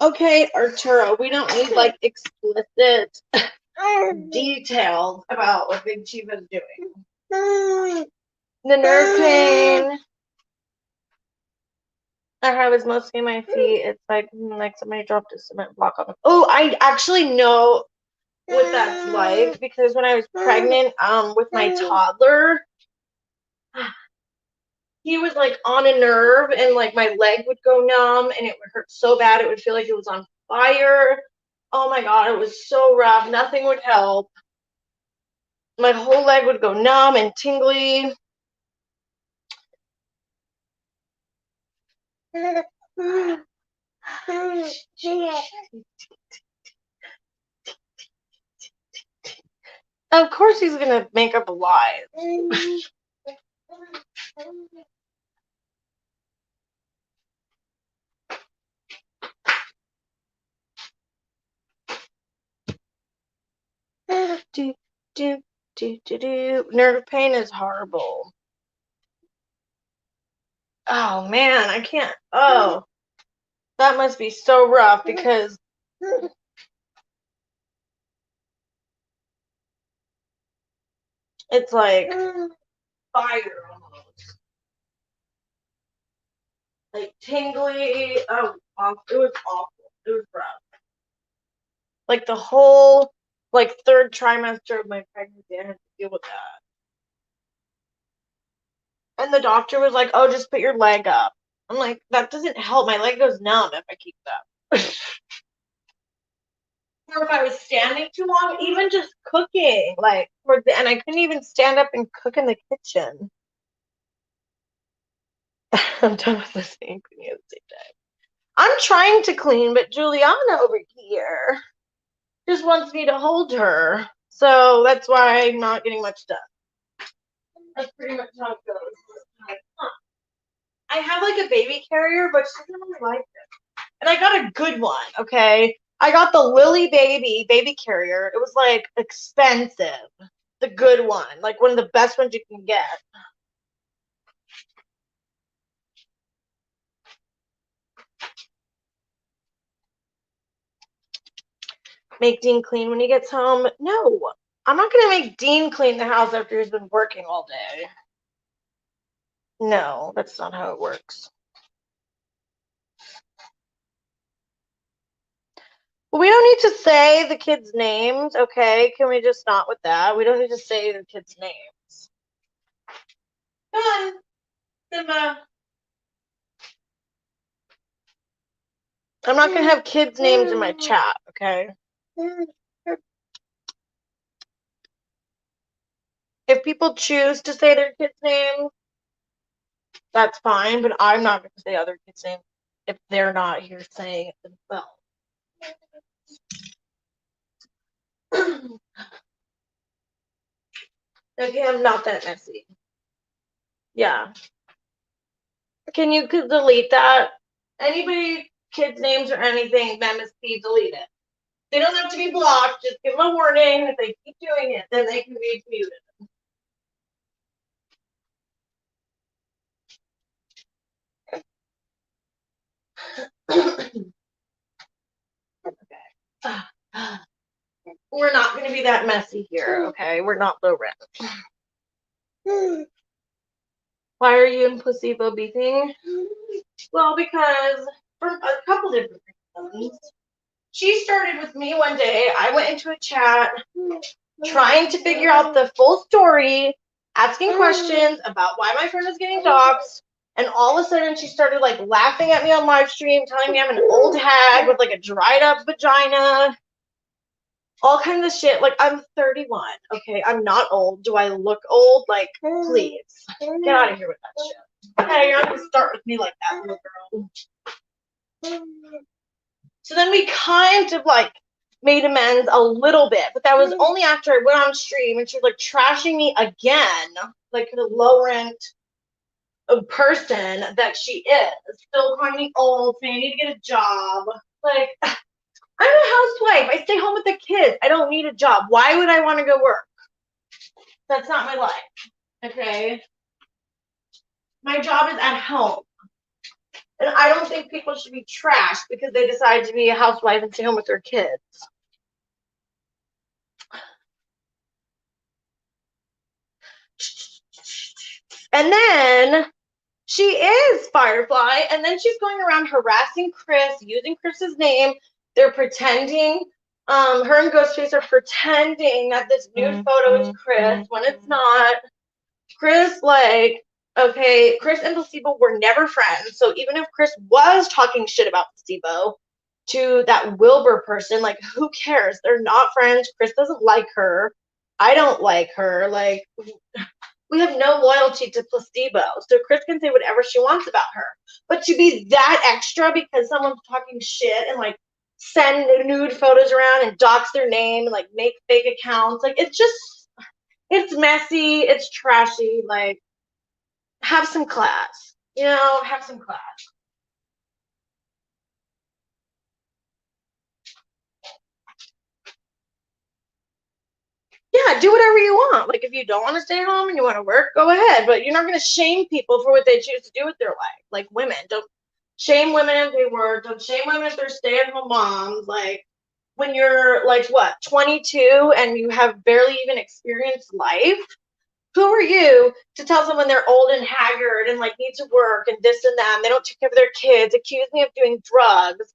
Okay, Arturo, we don't need like explicit details about what Big Chivo's doing. The nerve pain I have is mostly in my feet. It's like somebody dropped a cement block on me. Oh, I actually know what that's like because when I was pregnant with my toddler, he was like on a nerve and like my leg would go numb and it would hurt so bad it would feel like it was on fire. Oh my god, it was so rough. Nothing would help. My whole leg would go numb and tingly. Of course he's gonna make up a lie. Nerve pain is horrible. Oh man, I can't. Oh, that must be so rough because it's like fire almost. Like tingly. Oh, it was awful. It was rough. Like the whole like third trimester of my pregnancy, I had to deal with that. And the doctor was like, "Oh, just put your leg up." I'm like, that doesn't help. My leg goes numb if I keep that. Or if I was standing too long, even just cooking, like, and I couldn't even stand up and cook in the kitchen. I'm done with listening and cleaning at the same time. I'm trying to clean, but Juliana over here just wants me to hold her. So that's why I'm not getting much done. That's pretty much how it goes. I have like a baby carrier, but she doesn't really like it. And I got a good one, okay? I got the Lily baby carrier. It was like expensive. The good one, like one of the best ones you can get. Make Dean clean when he gets home? No, I'm not gonna make Dean clean the house after he's been working all day. No, that's not how it works. We don't need to say the kids' names, okay? Can we just not with that? We don't need to say the kids' names. Done. Simba. I'm not gonna have kids' names in my chat, okay? If people choose to say their kids' names, that's fine, but I'm not gonna say other kids' names if they're not here saying it themselves. Okay, I'm not that messy. Yeah. Can you delete that? Anybody, kids' names or anything, MSP, delete it. They don't have to be blocked. Just give them a warning. If they keep doing it, then they can be muted. Okay. We're not going to be that messy here, okay? We're not low rent. Why are you and Placebo beefing? Well, because for a couple different reasons. She started with me one day. I went into a chat trying to figure out the full story, asking questions about why my friend was getting doxxed, and all of a sudden she started like laughing at me on live stream, telling me I'm an old hag with like a dried up vagina, all kinds of shit. Like, I'm 31, okay? I'm not old. Do I look old? Like, please get out of here with that shit. Okay, you're not gonna start with me like that, little girl. So then we kind of like made amends a little bit, but that was only after I went on stream and she was like trashing me again, like the low rent person that she is, still calling me old, saying I need to get a job. Like, I'm a housewife. I stay home with the kids. I don't need a job. Why would I want to go work? That's not my life. Okay? My job is at home. And I don't think people should be trashed because they decide to be a housewife and stay home with their kids. And then she is Firefly, and then she's going around harassing Chris, using Chris's name. They're pretending, her and Ghostface are pretending that this nude photo is Chris when it's not. Chris, like, okay, Chris and Placebo were never friends, so even if Chris was talking shit about Placebo to that Wilbur person, like, who cares? They're not friends. Chris doesn't like her. I don't like her. Like, we have no loyalty to Placebo, so Chris can say whatever she wants about her. But to be that extra because someone's talking shit and like send nude photos around and dox their name and like make fake accounts, like it's messy, it's trashy. Like, have some class, have some class. Yeah, do whatever you want. Like, if you don't want to stay home and you want to work, go ahead. But you're not going to shame people for what they choose to do with their life. Like, women, don't shame women if they work. Don't shame women if they're stay-at-home moms. Like, when you're, like, what, 22 and you have barely even experienced life, who are you to tell someone they're old and haggard and, like, need to work and this and that, and they don't take care of their kids, accuse me of doing drugs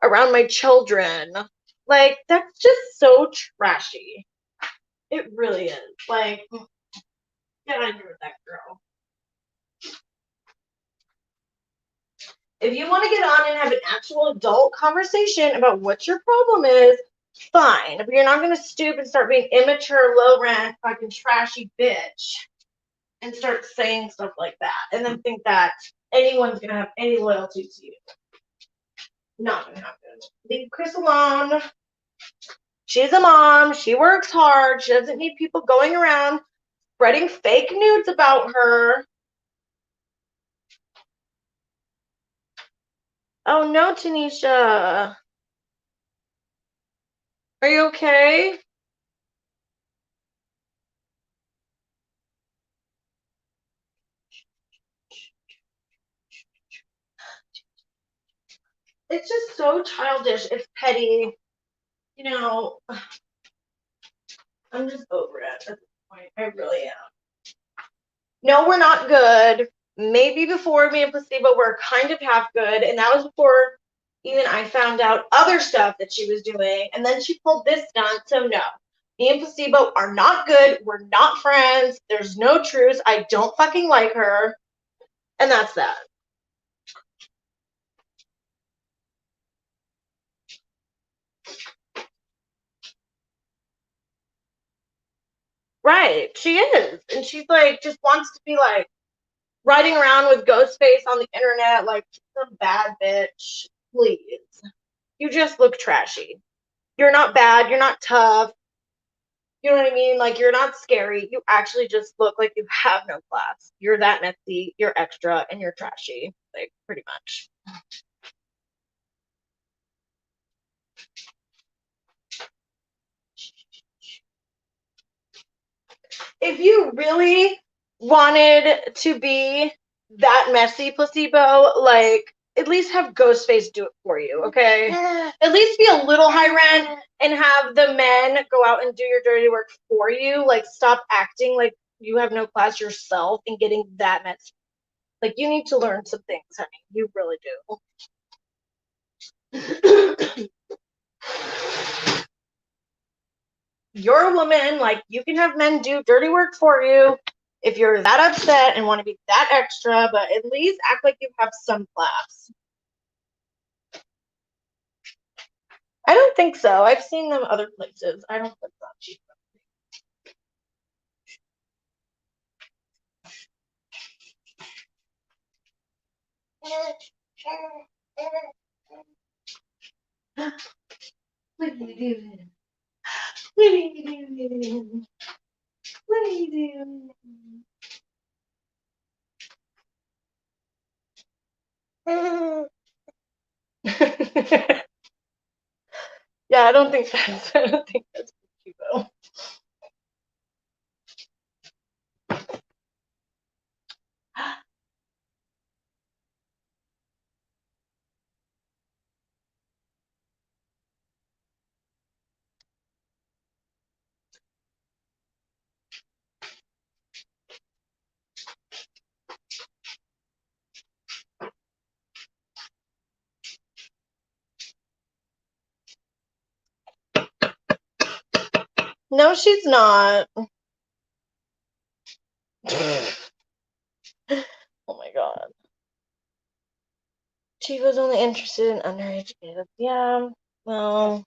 around my children? Like, that's just so trashy. It really is. Like, get out of here with that girl. If you want to get on and have an actual adult conversation about what your problem is, fine. But you're not going to stoop and start being immature, low rent, fucking trashy bitch and start saying stuff like that and then think that anyone's going to have any loyalty to you. Not going to happen. Leave Chris alone. She's a mom. She works hard. She doesn't need people going around spreading fake nudes about her. Oh no, Tanisha. Are you okay? It's just so childish. It's petty. I'm just over it at this point. I really am. No, we're not good. Maybe before me and Placebo were kind of half good, and that was before even I found out other stuff that she was doing, and then she pulled this stunt, so no. Me and Placebo are not good. We're not friends. There's no truce. I don't fucking like her. And that's that. Right. She is. And she's like, just wants to be like riding around with Ghostface on the internet like some bad bitch. Please. You just look trashy. You're not bad. You're not tough. You know what I mean? Like, you're not scary. You actually just look like you have no class. You're that messy. You're extra. And you're trashy. Like, pretty much. If you really wanted to be that messy, Placebo, like, at least have Ghostface do it for you, okay? At least be a little high rent and have the men go out and do your dirty work for you. Like, stop acting like you have no class yourself and getting that messy. Like, you need to learn some things, honey. You really do. You're a woman. Like, you can have men do dirty work for you if you're that upset and want to be that extra, but at least act like you have some class. I don't think so. I've seen them other places. I don't think that's cheap. What are you doing? What are you doing? What are you doing? Yeah, I don't think that's Chivo. No, she's not. Oh my god. Chivo's only interested in underage kids. Yeah, well.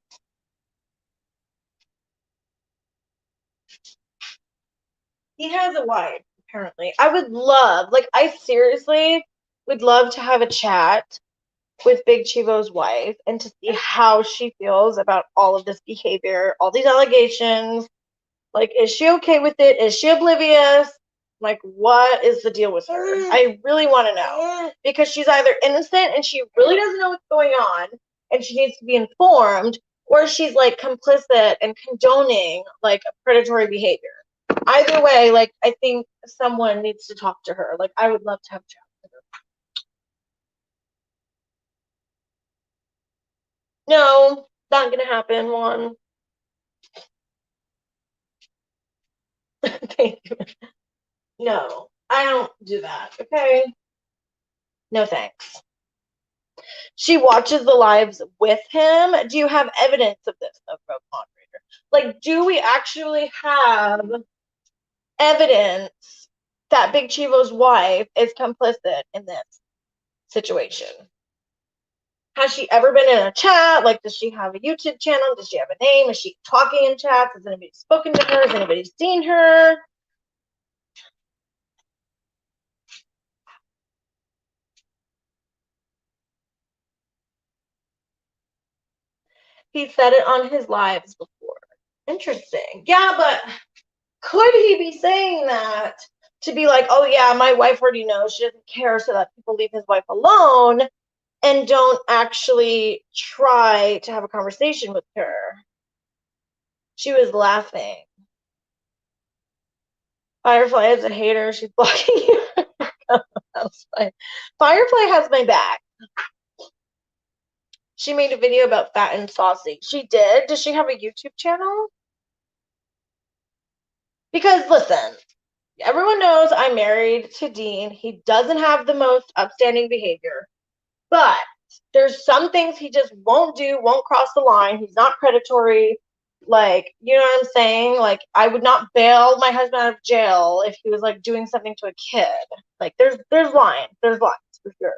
He has a wife, apparently. I would love, like, I seriously would love to have a chat with Big Chivo's wife and to see how she feels about all of this behavior, all these allegations. Like, is she okay with it? Is she oblivious? Like, what is the deal with her? I really want to know. Because she's either innocent and she really doesn't know what's going on and she needs to be informed, or she's, like, complicit and condoning, like, predatory behavior. Either way, like, I think someone needs to talk to her. Like, I would love to have a chat with her. No, not gonna happen, Juan. Thank you. No, I don't do that, okay? No thanks. She watches the lives with him. Do you have evidence of this, though, Rogue Moderator? Like, do we actually have evidence that Big Chivo's wife is complicit in this situation? Has she ever been in a chat? Like, does she have a YouTube channel? Does she have a name? Is she talking in chats? Has anybody spoken to her? Has anybody seen her? He said it on his lives before. Interesting. Yeah, but could he be saying that to be like, oh yeah, my wife already knows, she doesn't care, so that people leave his wife alone and don't actually try to have a conversation with her? She was laughing. Firefly is a hater. She's blocking you. That's fine. Firefly has my back. She made a video about fat and saucy. She did? Does she have a YouTube channel? Because listen, everyone knows I'm married to Dean. He doesn't have the most upstanding behavior, but there's some things he just won't do, won't cross the line. He's not predatory. Like, you know what I'm saying? Like, I would not bail my husband out of jail if he was like doing something to a kid. Like, there's lines. There's lines for sure.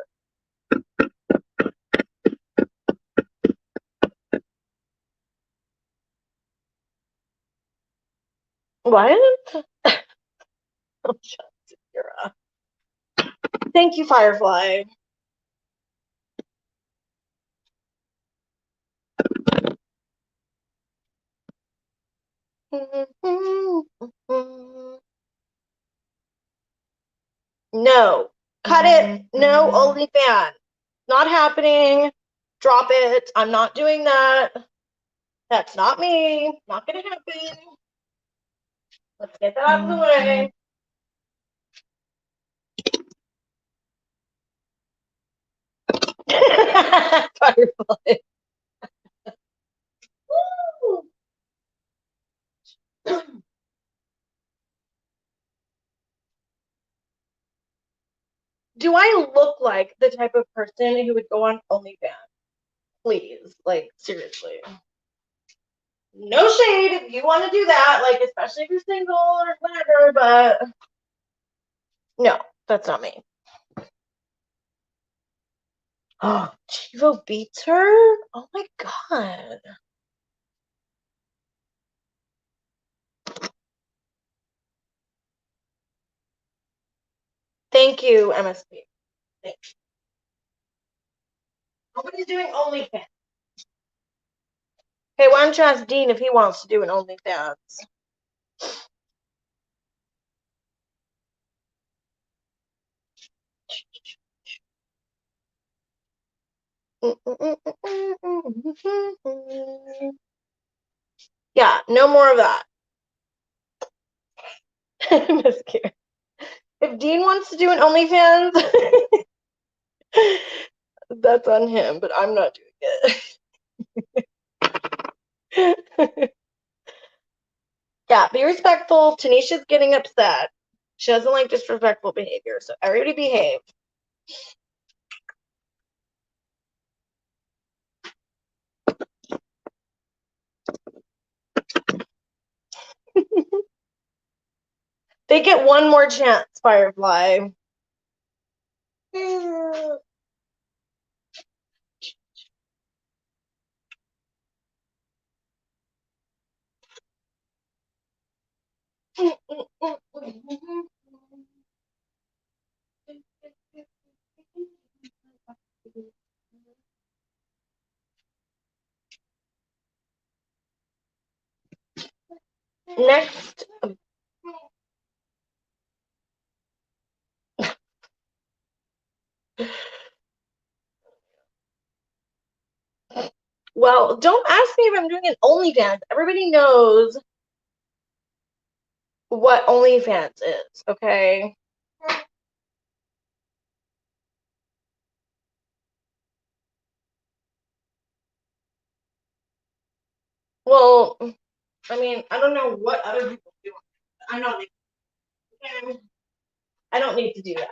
What? Thank you, Firefly. No. Cut it. No OnlyFans. Not happening. Drop it. I'm not doing that. That's not me. Not gonna happen. Let's get that out of the way. Firefly. Do I look like the type of person who would go on OnlyFans? Please, like, seriously. No shade if you want to do that, like, especially if you're single or whatever, but no, that's not me. Oh, Chivo beats her? Oh my god. Thank you, MSP. Thanks. Nobody's doing OnlyFans. Hey, why don't you ask Dean if he wants to do an OnlyFans? Yeah, no more of that. Miss Karen. If Dean wants to do an OnlyFans, that's on him, but I'm not doing it. Yeah, be respectful. Tanisha's getting upset. She doesn't like disrespectful behavior, so everybody behave. They get one more chance, Firefly. Next. Well, don't ask me if I'm doing an OnlyFans. Everybody knows what OnlyFans is, okay? Well, I mean, I don't know what other people do. I don't need to do that.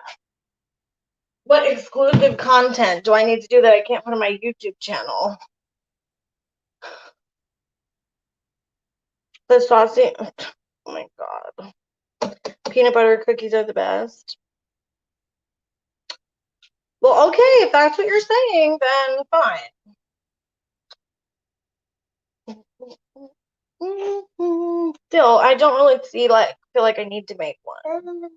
What exclusive content do I need to do that I can't put on my YouTube channel? The saucy. Oh my god. Peanut butter cookies are the best. Well, okay, if that's what you're saying, then fine. Still, I don't really feel like I need to make one.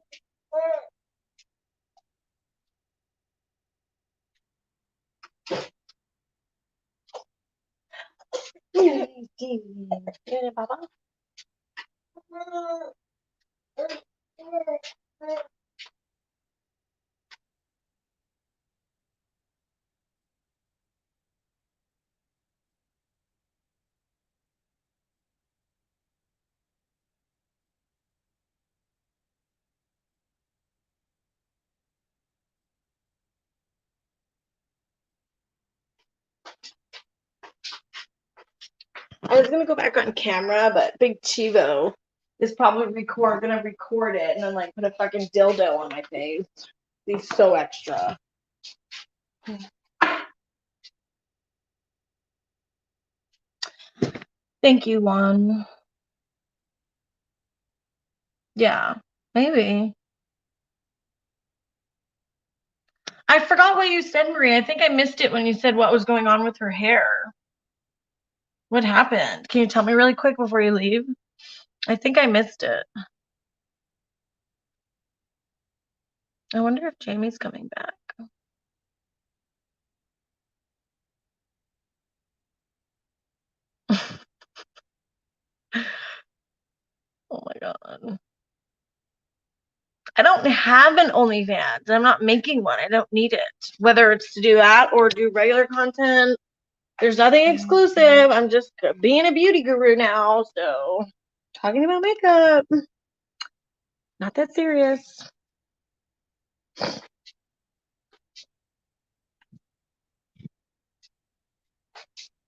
I was gonna go back on camera, but Big Chivo is probably gonna record it and then like put a fucking dildo on my face. He's so extra. Thank you, Juan. Yeah, maybe. I forgot what you said, Marie. I think I missed it when you said what was going on with her hair. What happened? Can you tell me really quick before you leave? I think I missed it. I wonder if Jamie's coming back. Oh my god. I don't have an OnlyFans. I'm not making one. I don't need it. Whether it's to do that or do regular content, there's nothing exclusive. I'm just being a beauty guru now, so talking about makeup. Not that serious.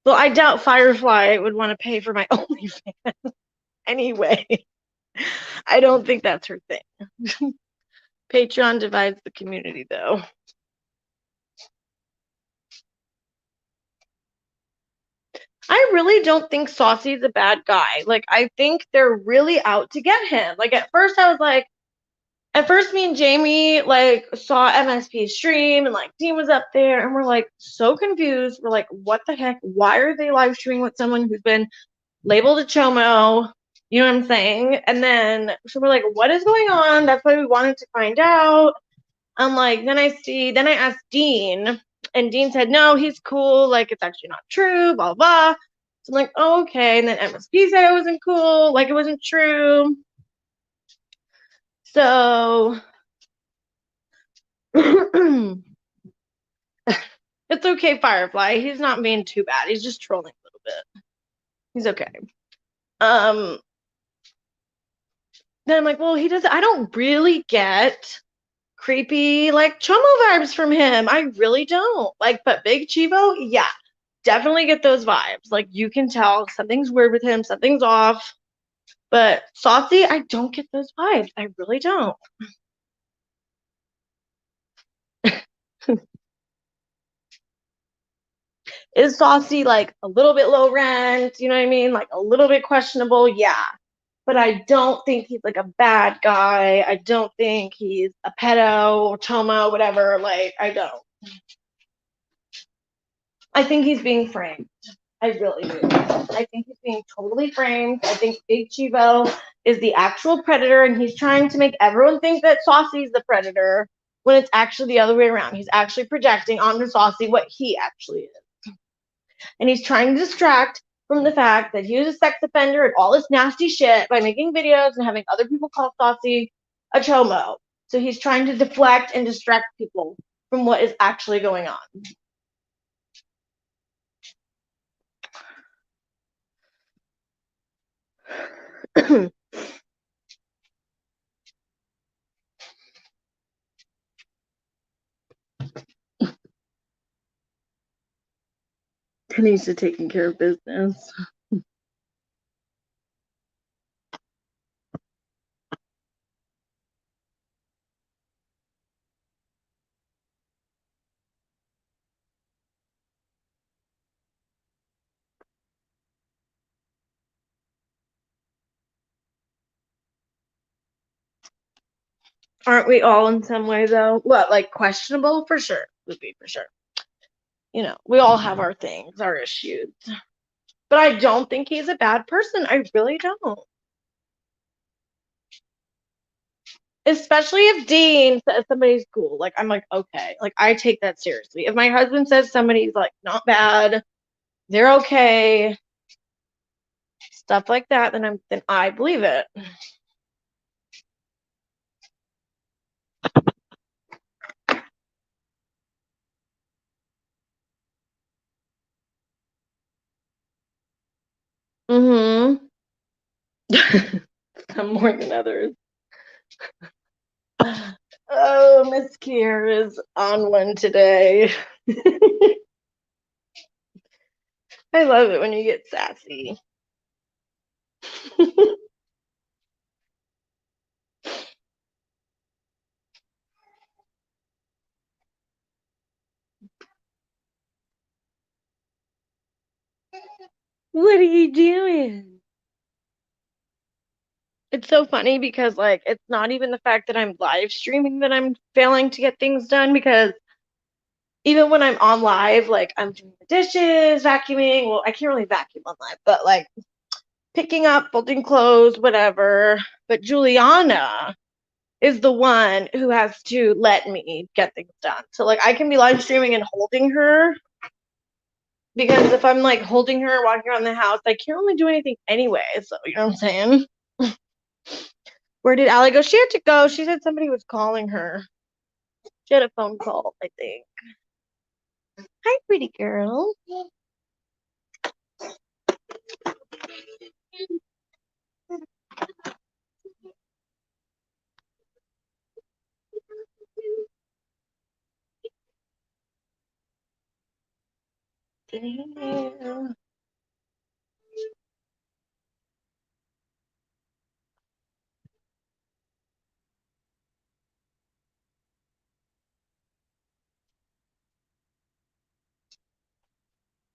Well, I doubt Firefly would want to pay for my OnlyFans anyway. I don't think that's her thing. Patreon divides the community, though. I really don't think Saucy's a bad guy. Like, I think they're really out to get him. Like, at first me and Jamie, like, saw MSP stream, and, like, Dean was up there, and we're, like, so confused. We're like, what the heck? Why are they live streaming with someone who's been labeled a chomo? You know what I'm saying? And then, so we're like, what is going on? That's why we wanted to find out. I'm like, then I asked Dean, and Dean said, no, he's cool. Like, it's actually not true, blah, blah. So I'm like, oh, okay. And then MSP said it wasn't cool, like it wasn't true. So it's okay, Firefly. He's not being too bad. He's just trolling a little bit. He's okay. Then I'm like, well, he doesn't. I don't really get creepy like Chomo vibes from him. I really don't. Like, but Big Chivo, yeah, definitely get those vibes. Like, you can tell something's weird with him, something's off. But Saucy, I don't get those vibes. I really don't. Is Saucy like a little bit low rent? You know what I mean? Like a little bit questionable, yeah. But I don't think he's like a bad guy. I don't think he's a pedo or Chomo, whatever. Like, I don't. I think he's being framed. I really do. I think he's being totally framed. I think Big Chivo is the actual predator, and he's trying to make everyone think that Saucy's the predator when it's actually the other way around. He's actually projecting onto Saucy what he actually is. And he's trying to distract from the fact that he was a sex offender and all this nasty shit by making videos and having other people call Saucy a chomo. So he's trying to deflect and distract people from what is actually going on. Tanisha taking care of business. Aren't we all in some way though? What, like questionable? For sure. Would be for sure. You know, we all have our things, our issues. But I don't think he's a bad person. I really don't. Especially if Dean says somebody's cool. Like, I'm like, okay. Like, I take that seriously. If my husband says somebody's like not bad, they're okay, stuff like that, then I believe it. Mm-hmm. Some more than others. Oh, Miss Kier is on one today. I love it when you get sassy. What are you doing? It's so funny because, like, it's not even the fact that I'm live streaming that I'm failing to get things done, because even when I'm on live, like, I'm doing the dishes, vacuuming. Well, I can't really vacuum on live, but, like, picking up, folding clothes, whatever. But Juliana is the one who has to let me get things done. So, like, I can be live streaming and holding her, because if I'm, like, holding her, walking around the house, I can't really do anything anyway. So, you know what I'm saying? Where did Allie go? She had to go. She said somebody was calling her. She had a phone call, I think. Hi, pretty girl.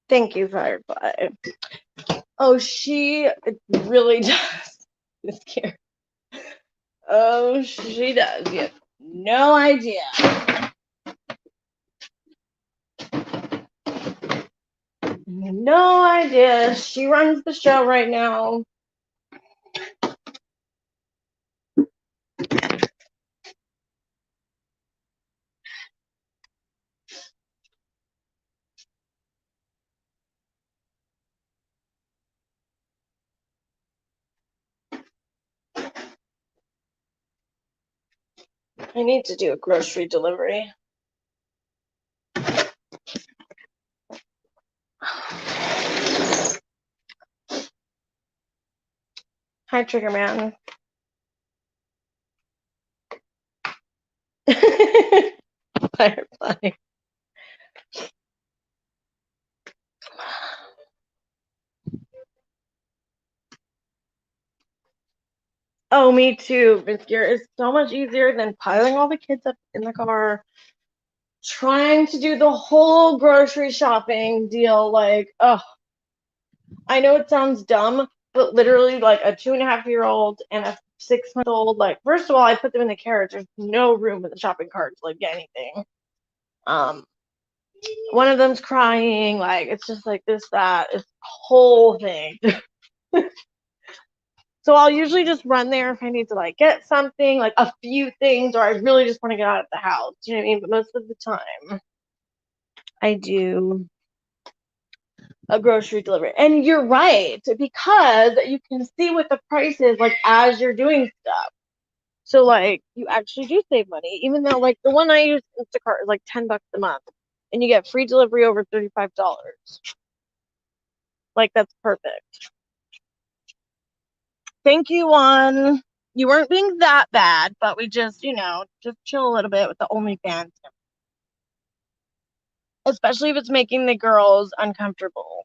Thank you, Firefly. Oh, she really does. This care. Oh, she does. You have no idea. No idea. She runs the show right now. I need to do a grocery delivery. Hi, Trigger Man. Firefly. Oh, me too. It's so much easier than piling all the kids up in the car, trying to do the whole grocery shopping deal. Like, oh, I know it sounds dumb, but literally, like a 2.5-year-old and a 6-month-old. Like, first of all, I put them in the carriage. There's no room in the shopping cart to like get anything. One of them's crying. Like, it's just like this, that. It's the whole thing. So I'll usually just run there if I need to like get something, like a few things, or I really just want to get out of the house. You know what I mean? But most of the time, I do a grocery delivery. And you're right, because you can see what the price is like as you're doing stuff. So like you actually do save money, even though like the one I use Instacart is like $10 a month, and you get free delivery over $35. Like that's perfect. Thank you, Juan. You weren't being that bad, but we just, just chill a little bit with the OnlyFans. Especially if it's making the girls uncomfortable.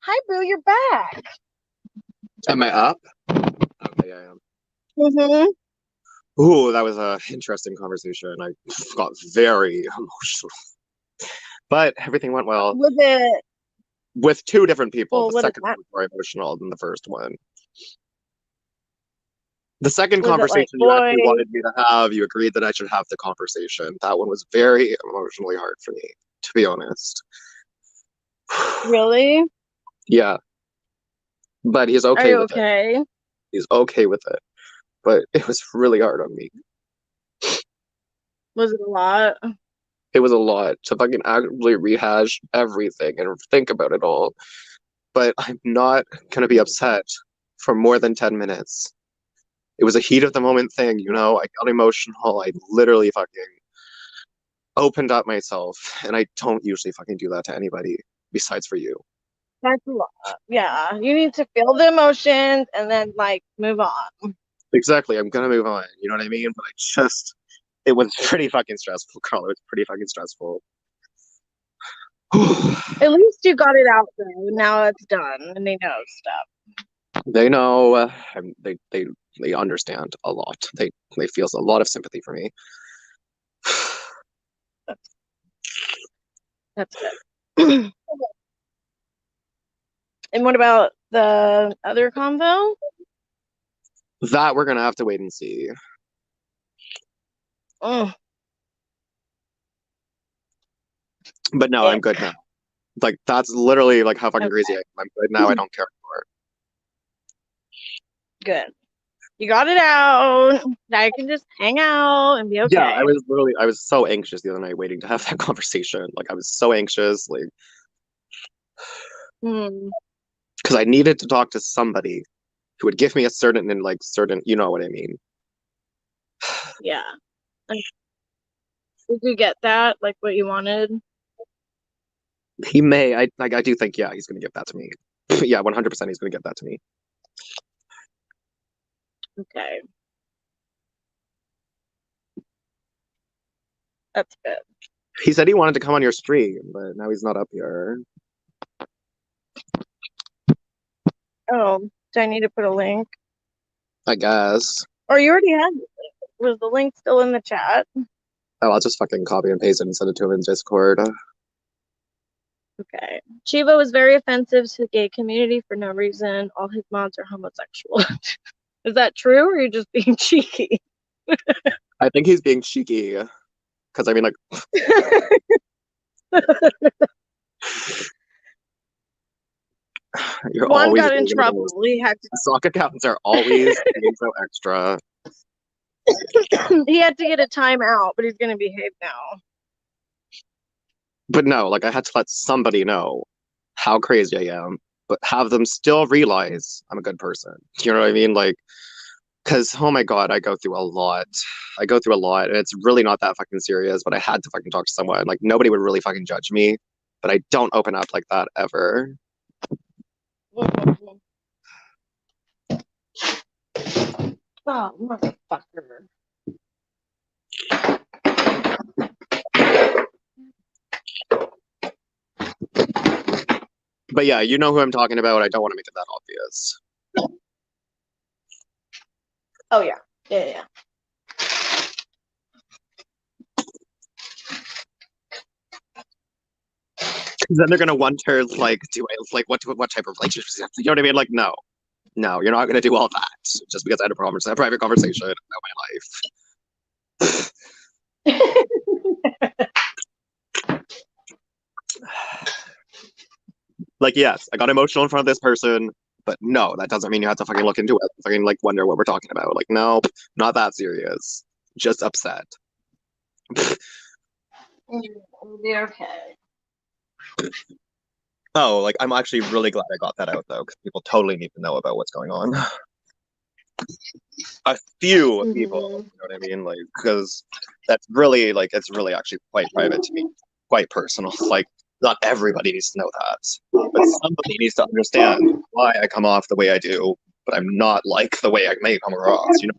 Hi, Boo, you're back. Am I up? Okay, I am. Mm-hmm. Ooh, that was an interesting conversation. I got very emotional. But everything went well. Was it? With two different people. Well, The what is second one that? was more emotional than the first one. The second Was it like conversation you actually boy? wanted me to have, you agreed that I should have the conversation. That one was very emotionally hard for me, to be honest. Really? Yeah. But he's Are okay you with it. okay? He's okay with it. But it was really hard on me. Was it a lot? It was a lot to fucking actively rehash everything and think about it all. But I'm not gonna be upset for more than 10 minutes. It was a heat of the moment thing, I got emotional. I literally fucking opened up myself, and I don't usually fucking do that to anybody besides for you. That's a lot. Yeah, you need to feel the emotions and then like move on. Exactly, I'm gonna move on, you know what I mean? But it was pretty fucking stressful, Carl. It was pretty fucking stressful. At least you got it out though. Now it's done and they know stuff. They know, they understand a lot. They feel a lot of sympathy for me. That's good. And what about the other convo? That we're gonna have to wait and see. Oh, But no, I'm good now. Like, that's literally like how fucking crazy I am. I'm good now. I don't care anymore. good. You got it out. Now you can just hang out and be okay. Yeah, I was so anxious the other night waiting to have that conversation. Like, I was so anxious, like, because I needed to talk to somebody who would give me a certain, you know what I mean. Yeah. Did you get that? Like what you wanted? He may. I do think, yeah, he's gonna give that to me. Yeah, 100% he's gonna give that to me. Okay. That's good. He said he wanted to come on your stream, but now he's not up here. Oh, do I need to put a link? I guess. Or you already had it. Was the link still in the chat? Oh, I'll just fucking copy and paste it and send it to him in Discord. Okay. Chivo is very offensive to the gay community for no reason. All his mods are homosexual. Is that true, or are you just being cheeky? I think he's being cheeky. Because, I mean, like... You're One always got in trouble. He had to... Sock accountants are always being so extra. He had to get a timeout, but he's going to behave now. But no, like I had to let somebody know how crazy I am, but have them still realize I'm a good person. You know what I mean? Like, because oh my god, I go through a lot. I go through a lot, and it's really not that fucking serious. But I had to fucking talk to someone. Like nobody would really fucking judge me, but I don't open up like that ever. Oh, motherfucker. But yeah, you know who I'm talking about. I don't want to make it that obvious. Oh, yeah. Yeah. Then they're gonna wonder, like, do I like what type of relationships? You know what I mean? Like, no, you're not gonna do all that just because I had a private conversation about my life. Like, yes, I got emotional in front of this person, but no, that doesn't mean you have to fucking look into it. Fucking like wonder what we're talking about. Like, no, not that serious. Just upset. It'll be okay. Oh, like I'm actually really glad I got that out though, because people totally need to know about what's going on. A few people, you know what I mean? Like, because that's really like it's really actually quite private to me, quite personal. Like, not everybody needs to know that, but somebody needs to understand why I come off the way I do, but I'm not like the way I may come across. You know.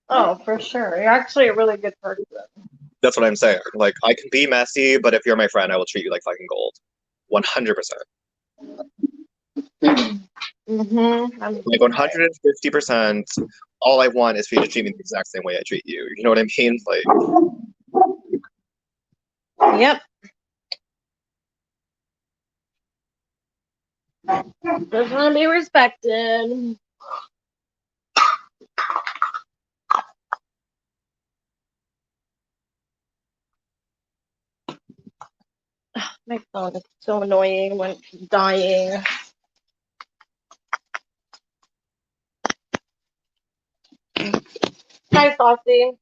Oh, for sure. You're actually a really good person. That's what I'm saying. Like, I can be messy, but if you're my friend, I will treat you like fucking gold. 100%. Like 150%. All I want is for you to treat me the exact same way I treat you. You know what I mean? Like, yep. Just want to be respected. My phone is so annoying when it's dying. Hi, Saucy.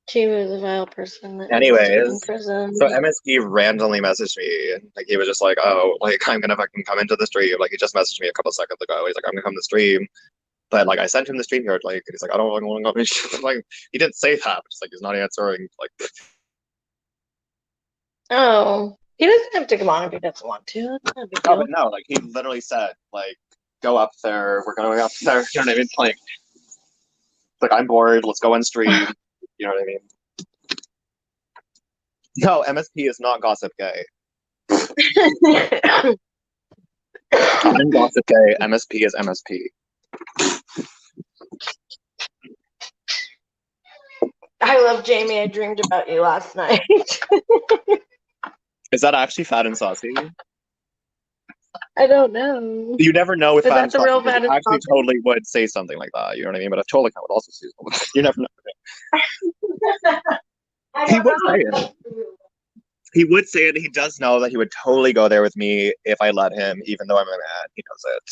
Chivo is a vile person that needs to be in anyways, prison. so MSP randomly messaged me. Like, he was just like, oh, like, I'm gonna fucking come into the stream. Like, he just messaged me a couple seconds ago. He's like, I'm gonna come to the stream. But, like, I sent him the stream here. Like, he's like, I don't want to go. Like, he didn't say that. Just, like, he's not answering. Like, Oh, he doesn't have to come on if he doesn't want to. That's not a big oh, deal. but no, like, he literally said, like, go up there. We're going up there. You know what I mean? Like, I'm bored. Let's go on stream. You know what I mean? No, MSP is not gossip gay. I'm gossip gay. MSP is MSP. I love Jamie. I dreamed about you last night. Is that actually Fat and Saucy? I don't know. You never know with Is Fat that and the Saucy. real They Fat and actually Saucy? totally would say something like that. You know what I mean? But if Tolik would also say something. You never know. He would say it. He would say it. He does know that he would totally go there with me if I let him, even though I'm a man. He knows it.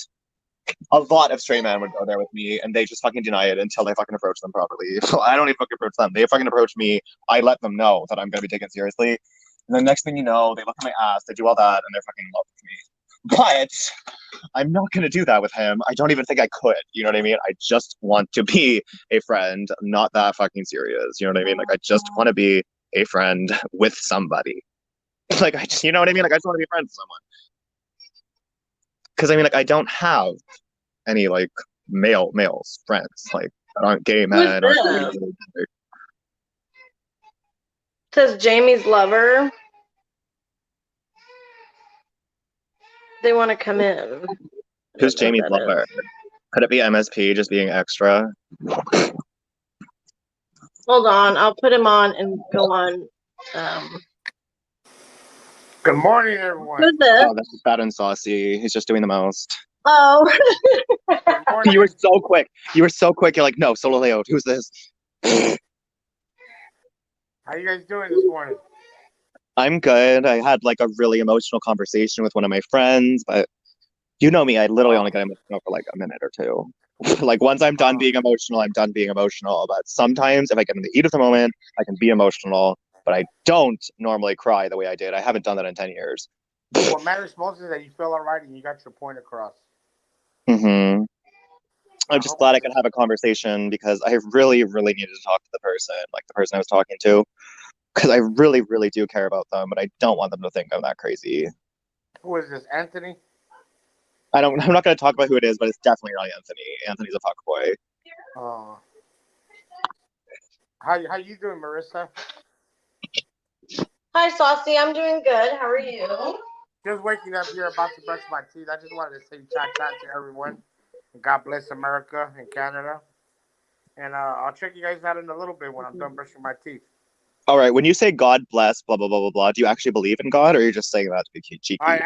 A lot of straight men would go there with me, and they just fucking deny it until I fucking approach them properly. So I don't even fucking approach them. They fucking approach me. I let them know that I'm going to be taken seriously. And the next thing you know, they look at my ass, they do all that, and they're fucking in love with me. But I'm not going to do that with him. I don't even think I could. You know what I mean? I just want to be a friend, not that fucking serious. You know what I mean? Like, I just want to be a friend with somebody. Like, I just, you know what I mean? Like, I just want to be friends with someone. Because, I mean, like, I don't have any, like, males friends. Like, that aren't gay men. Who's Aren't this? Says Jamie's lover. They want to come in. Who's Jamie's lover? Could it be MSP just being extra? Hold on, I'll put him on and go on. Good morning, everyone. Who's this? Oh, that's Fat and Saucy. He's just doing the most. Oh. You were so quick. You were so quick. You're like, no, solo layout. Who's this? How you guys doing this morning? I'm good. I had like a really emotional conversation with one of my friends, but you know me, I literally only get emotional for like a minute or two. Like once I'm done being emotional, I'm done being emotional. But sometimes if I get in the heat of the moment, I can be emotional, but I don't normally cry the way I did. I haven't done that in 10 years. What matters most is that you feel all right and you got your point across. Hmm. I I'm just hope glad I it's could have a conversation because I really, really needed to talk to the person, like the person I was talking to, because I really, really do care about them, but I don't want them to think I'm that crazy. who is this, Anthony? I'm not going to talk about who it is, but it's definitely not Anthony. Anthony's a fuckboy. Uh, how you doing, Marissa? Hi, Saucy. I'm doing good. How are you? Just waking up here, about to brush my teeth. I just wanted to say chat to everyone. God bless America and Canada. And I'll check you guys out in a little bit when I'm done brushing my teeth. All right, when you say God bless, blah, blah, blah, blah, blah, do you actually believe in God or are you just saying that to be cheeky? I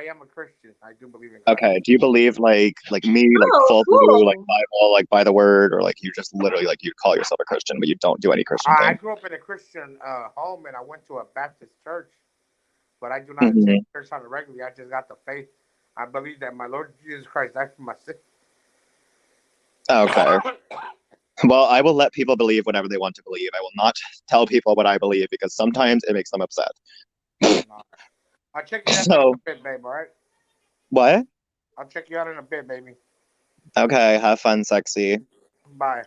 am a Christian. I do believe in God. Okay, do you believe like me, like Oh, full through, like cool. Bible, like by the word, or like you just literally like you call yourself a Christian, but you don't do any Christian I thing? grew up in a Christian home and I went to a Baptist church, but I do not attend Hmm. church on a regularly. I just got the faith. I believe that my Lord Jesus Christ died for my sins. Okay. Well, I will let people believe whatever they want to believe. I will not tell people what I believe because sometimes it makes them upset. I'll check you guys out in So, a bit, babe. All right. what? I'll check you out in a bit, baby. Okay, have fun, sexy. Bye.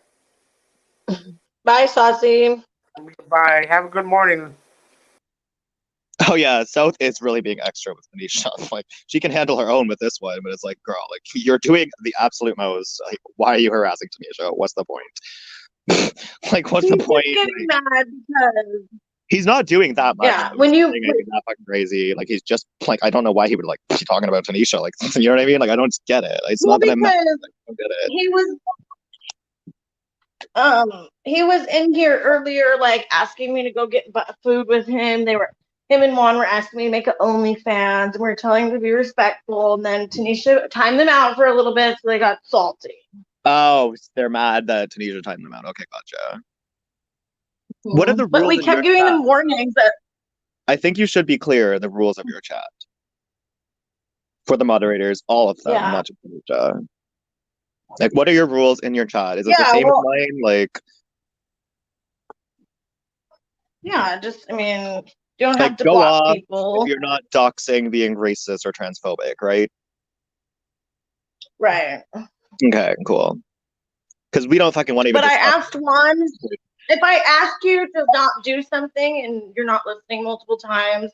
Bye, Saucy. Bye. Have a good morning. Oh yeah, South is really being extra with Tanisha. Like she can handle her own with this one, but it's like, girl, like you're doing the absolute most. Like, why are you harassing Tanisha? What's the point? Like, what's the He's point? just getting Like, mad because, he's not doing that much. yeah, Though. He's when not you, doing anything that fucking crazy. Like he's just like, I don't know why he would like be talking about Tanisha. Like, you know what I mean? Like, I don't get it. It's well, not that I'm mad. because I don't get it. he was in here earlier, like asking me to go get food with him. Him and Juan were asking me to make an OnlyFans, and we were telling him to be respectful. And then Tanisha timed them out for a little bit, so they got salty. Oh, they're mad that Tanisha timed them out. Okay, gotcha. What are the But rules we in your kept giving chat? them warnings that, I think you should be clear the rules of your chat for the moderators, all of them, yeah, not just Tanisha. Like, what are your rules in your chat? Is it the yeah, same as well, mine? Like, I mean, you don't have to go block off if people, you're not doxing, being racist or transphobic, right? right? Okay, cool. Because we don't fucking want to even But I discuss. asked Juan, if I ask you to not do something and you're not listening multiple times,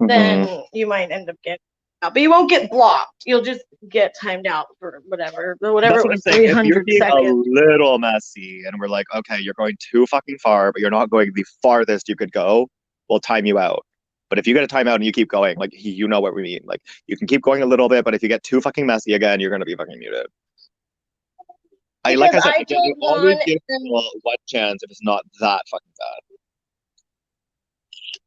Mhm. then you might end up getting out. But you won't get blocked. You'll just get timed out for whatever. But whatever That's it what I'm was, saying. If you're 300 being a seconds. little messy and we're like, okay, you're going too fucking far, but you're not going the farthest you could go, we'll time you out. But if you get a timeout and you keep going, like you know what we mean. Like you can keep going a little bit, but if you get too fucking messy again, you're gonna be fucking muted. Like Because I said, I again, you told always Juan, give and, people one chance if it's not that fucking bad.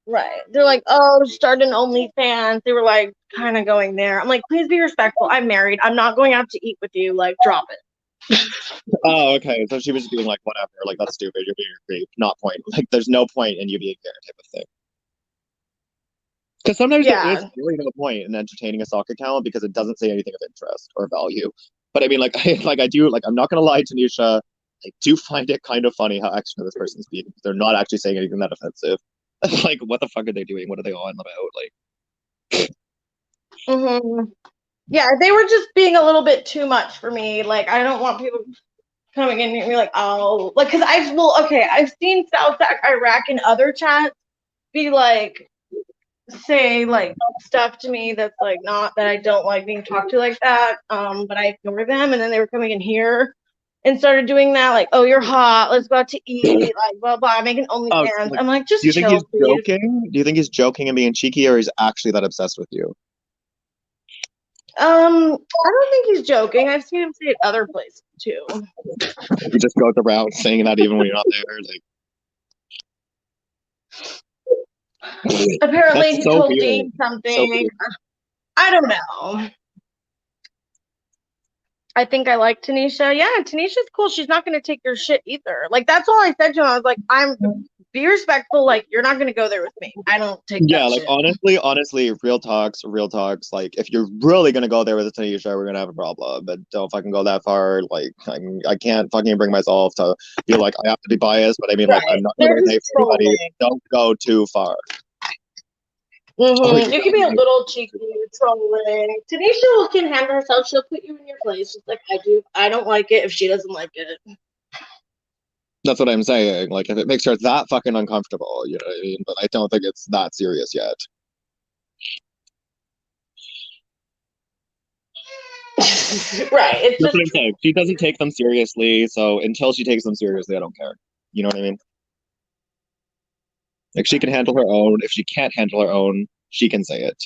right, they're like, oh, start an OnlyFans. They were like kind of going there. I'm like, please be respectful. I'm married. I'm not going out to eat with you. Like, drop it. Oh, okay. So she was being like, whatever, like that's stupid. You're being a creep. Not point. Like there's no point in you being there, type of thing. Because sometimes there is Yeah. really no point in entertaining a soccer account because it doesn't say anything of interest or value. But I mean, like, I do, like, I'm not gonna lie, Tanisha. I do find it kind of funny how extra this person's being. They're not actually saying anything that offensive. Like, what the fuck are they doing? What are they on about? Like, Yeah, they were just being a little bit too much for me. Like, I don't want people coming in and be like, oh, like, because I've seen South Iraq in other chats be like, say like stuff to me that's like not that I don't like being talked to like that. But I ignore them, and then they were coming in here and started doing that, like, oh, you're hot, let's go out to eat, like blah blah, making oh, so, OnlyFans. like, I'm like, do just you think he's chill, please. joking? Do you think he's joking and being cheeky, or he's actually that obsessed with you? I don't think he's joking. I've seen him say it other places too. He just goes around saying that even when you're not there. Like, Apparently, that's he so told weird. Dean So something. weird. I don't know. I think I like Tanisha. Yeah, Tanisha's cool. She's not going to take your shit either. Like, that's all I said to him. I was like, I'm be respectful. Like, you're not gonna go there with me. I don't take Yeah, that like shit. honestly, real talks. Like, if you're really gonna go there with Tanisha, we're gonna have a problem. But don't fucking go that far. Like, I can't fucking bring myself to feel like I have to be biased. But I mean, like, I'm Right. not gonna They're ruin just night for anybody. trolling. Don't go too far. You can be a little cheeky, trolling. Tanisha can handle herself. She'll put you in your place, just like I do. I don't like it if she doesn't like it. That's what I'm saying. Like, if it makes her that fucking uncomfortable, you know what I mean? But I don't think it's that serious yet. Right. It's That's just what I'm saying. She doesn't take them seriously, so until she takes them seriously, I don't care. You know what I mean? Like, she can handle her own. If she can't handle her own, she can say it.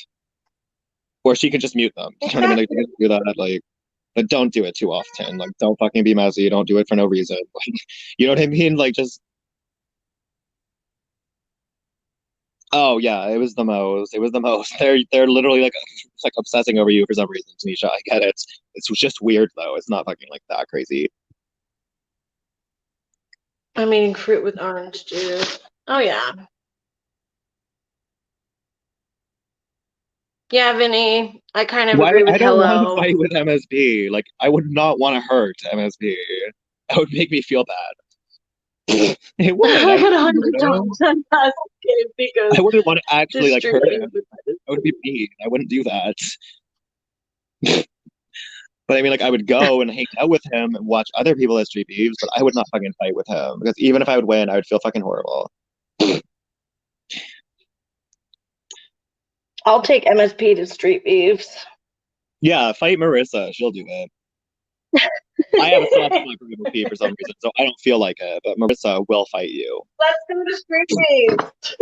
Or she could just mute them. You know what I mean? Like, she can do that, like, but don't do it too often. Like, don't fucking be messy. Don't do it for no reason. Like, you know what I mean? Like, just. Oh yeah, it was the most. It was the most. They're literally like obsessing over you for some reason, Tanisha. I get it. It's just weird though. It's not fucking like that crazy. I'm eating fruit with orange juice. Oh yeah. Yeah, Vinny. I kind of Why? agree with I don't want to hello. fight with MSB. Like, I would not want to hurt MSB. That would make me feel bad. It would. I I got wouldn't hurt 100 him. times on that because I wouldn't want to actually like hurt him. distributing. That would be mean. I wouldn't do that. But I mean, like, I would go and hang out with him and watch other people as street beefs, but I would not fucking fight with him because even if I would win, I would feel fucking horrible. I'll take MSP to street beefs. Yeah, fight Marissa. She'll do it. I have a soft spot for MSP for some reason, so I don't feel like it. But Marissa will fight you. Let's go to street beefs.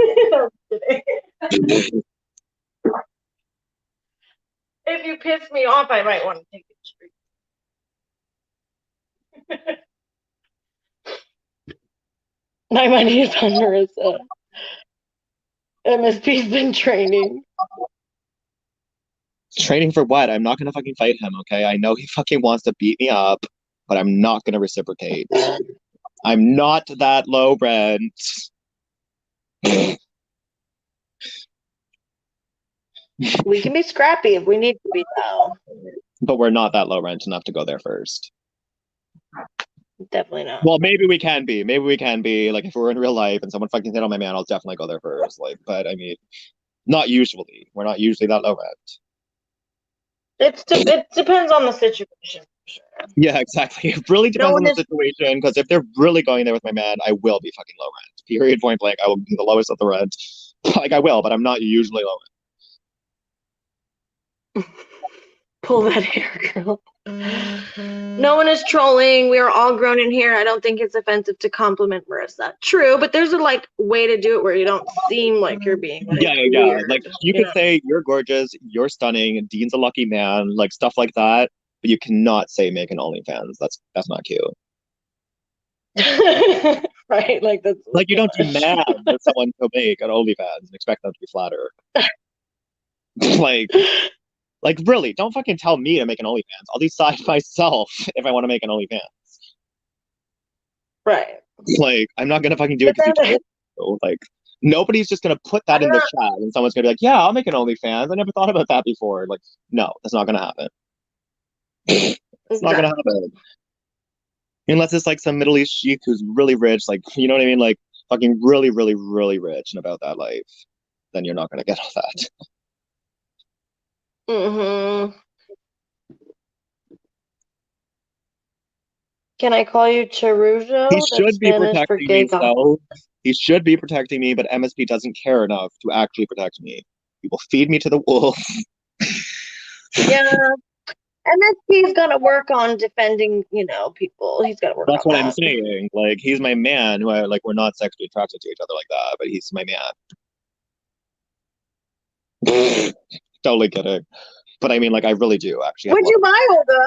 I'm kidding. If you piss me off, I might want to take it to street. My money is on Marissa. MSP's been training. Training for what? I'm not gonna fucking fight him, okay? I know he fucking wants to beat me up, but I'm not gonna reciprocate. I'm not that low, Brent. We can be scrappy if we need to be, though. But we're not that low rent enough to go there first. Definitely not. Well, maybe we can be. Maybe we can be. Like, if we're in real life and someone fucking hit on my man, I'll definitely go there first. Like, but I mean, not usually. We're not usually that low rent. It depends on the situation, for sure. Yeah, exactly. It really depends on the situation. Because if they're really going there with my man, I will be fucking low rent. Period. Point blank. I will be the lowest of the rent. Like, I will, but I'm not usually low rent. Pull that hair, girl. No one is trolling. We are all grown in here. I don't think it's offensive to compliment Marissa. True, but there's a way to do it where you don't seem like you're being yeah. weird, Like, you could know? say you're gorgeous, you're stunning, Dean's a lucky man, like stuff like that. But you cannot say make an OnlyFans. That's not cute. Right? Like that's like you don't demand that someone to make an OnlyFans and expect them to be flattered. like really, don't fucking tell me to make an OnlyFans. I'll decide myself if I want to make an OnlyFans. Right. Like, I'm not gonna fucking do it because you told me. Like, nobody's just gonna put that in the chat and someone's gonna be like, yeah, I'll make an OnlyFans. I never thought about that before. Like, no, that's not gonna happen. It's not gonna happen. Unless it's like some Middle East sheik who's really rich, like, you know what I mean? Like, fucking really, really, really rich and about that life, then you're not gonna get all that. Can I call you Charujo? He should be protecting me, so he should be protecting me, but MSP doesn't care enough to actually protect me. He will feed me to the wolves. Yeah. MSP's got to work on defending, people. He's got to work on that. That's what I'm saying. Like, he's my man. Who we're not sexually attracted to each other like that, but he's my man. Totally kidding. But I mean, like, I really do actually. Would you buy Olga?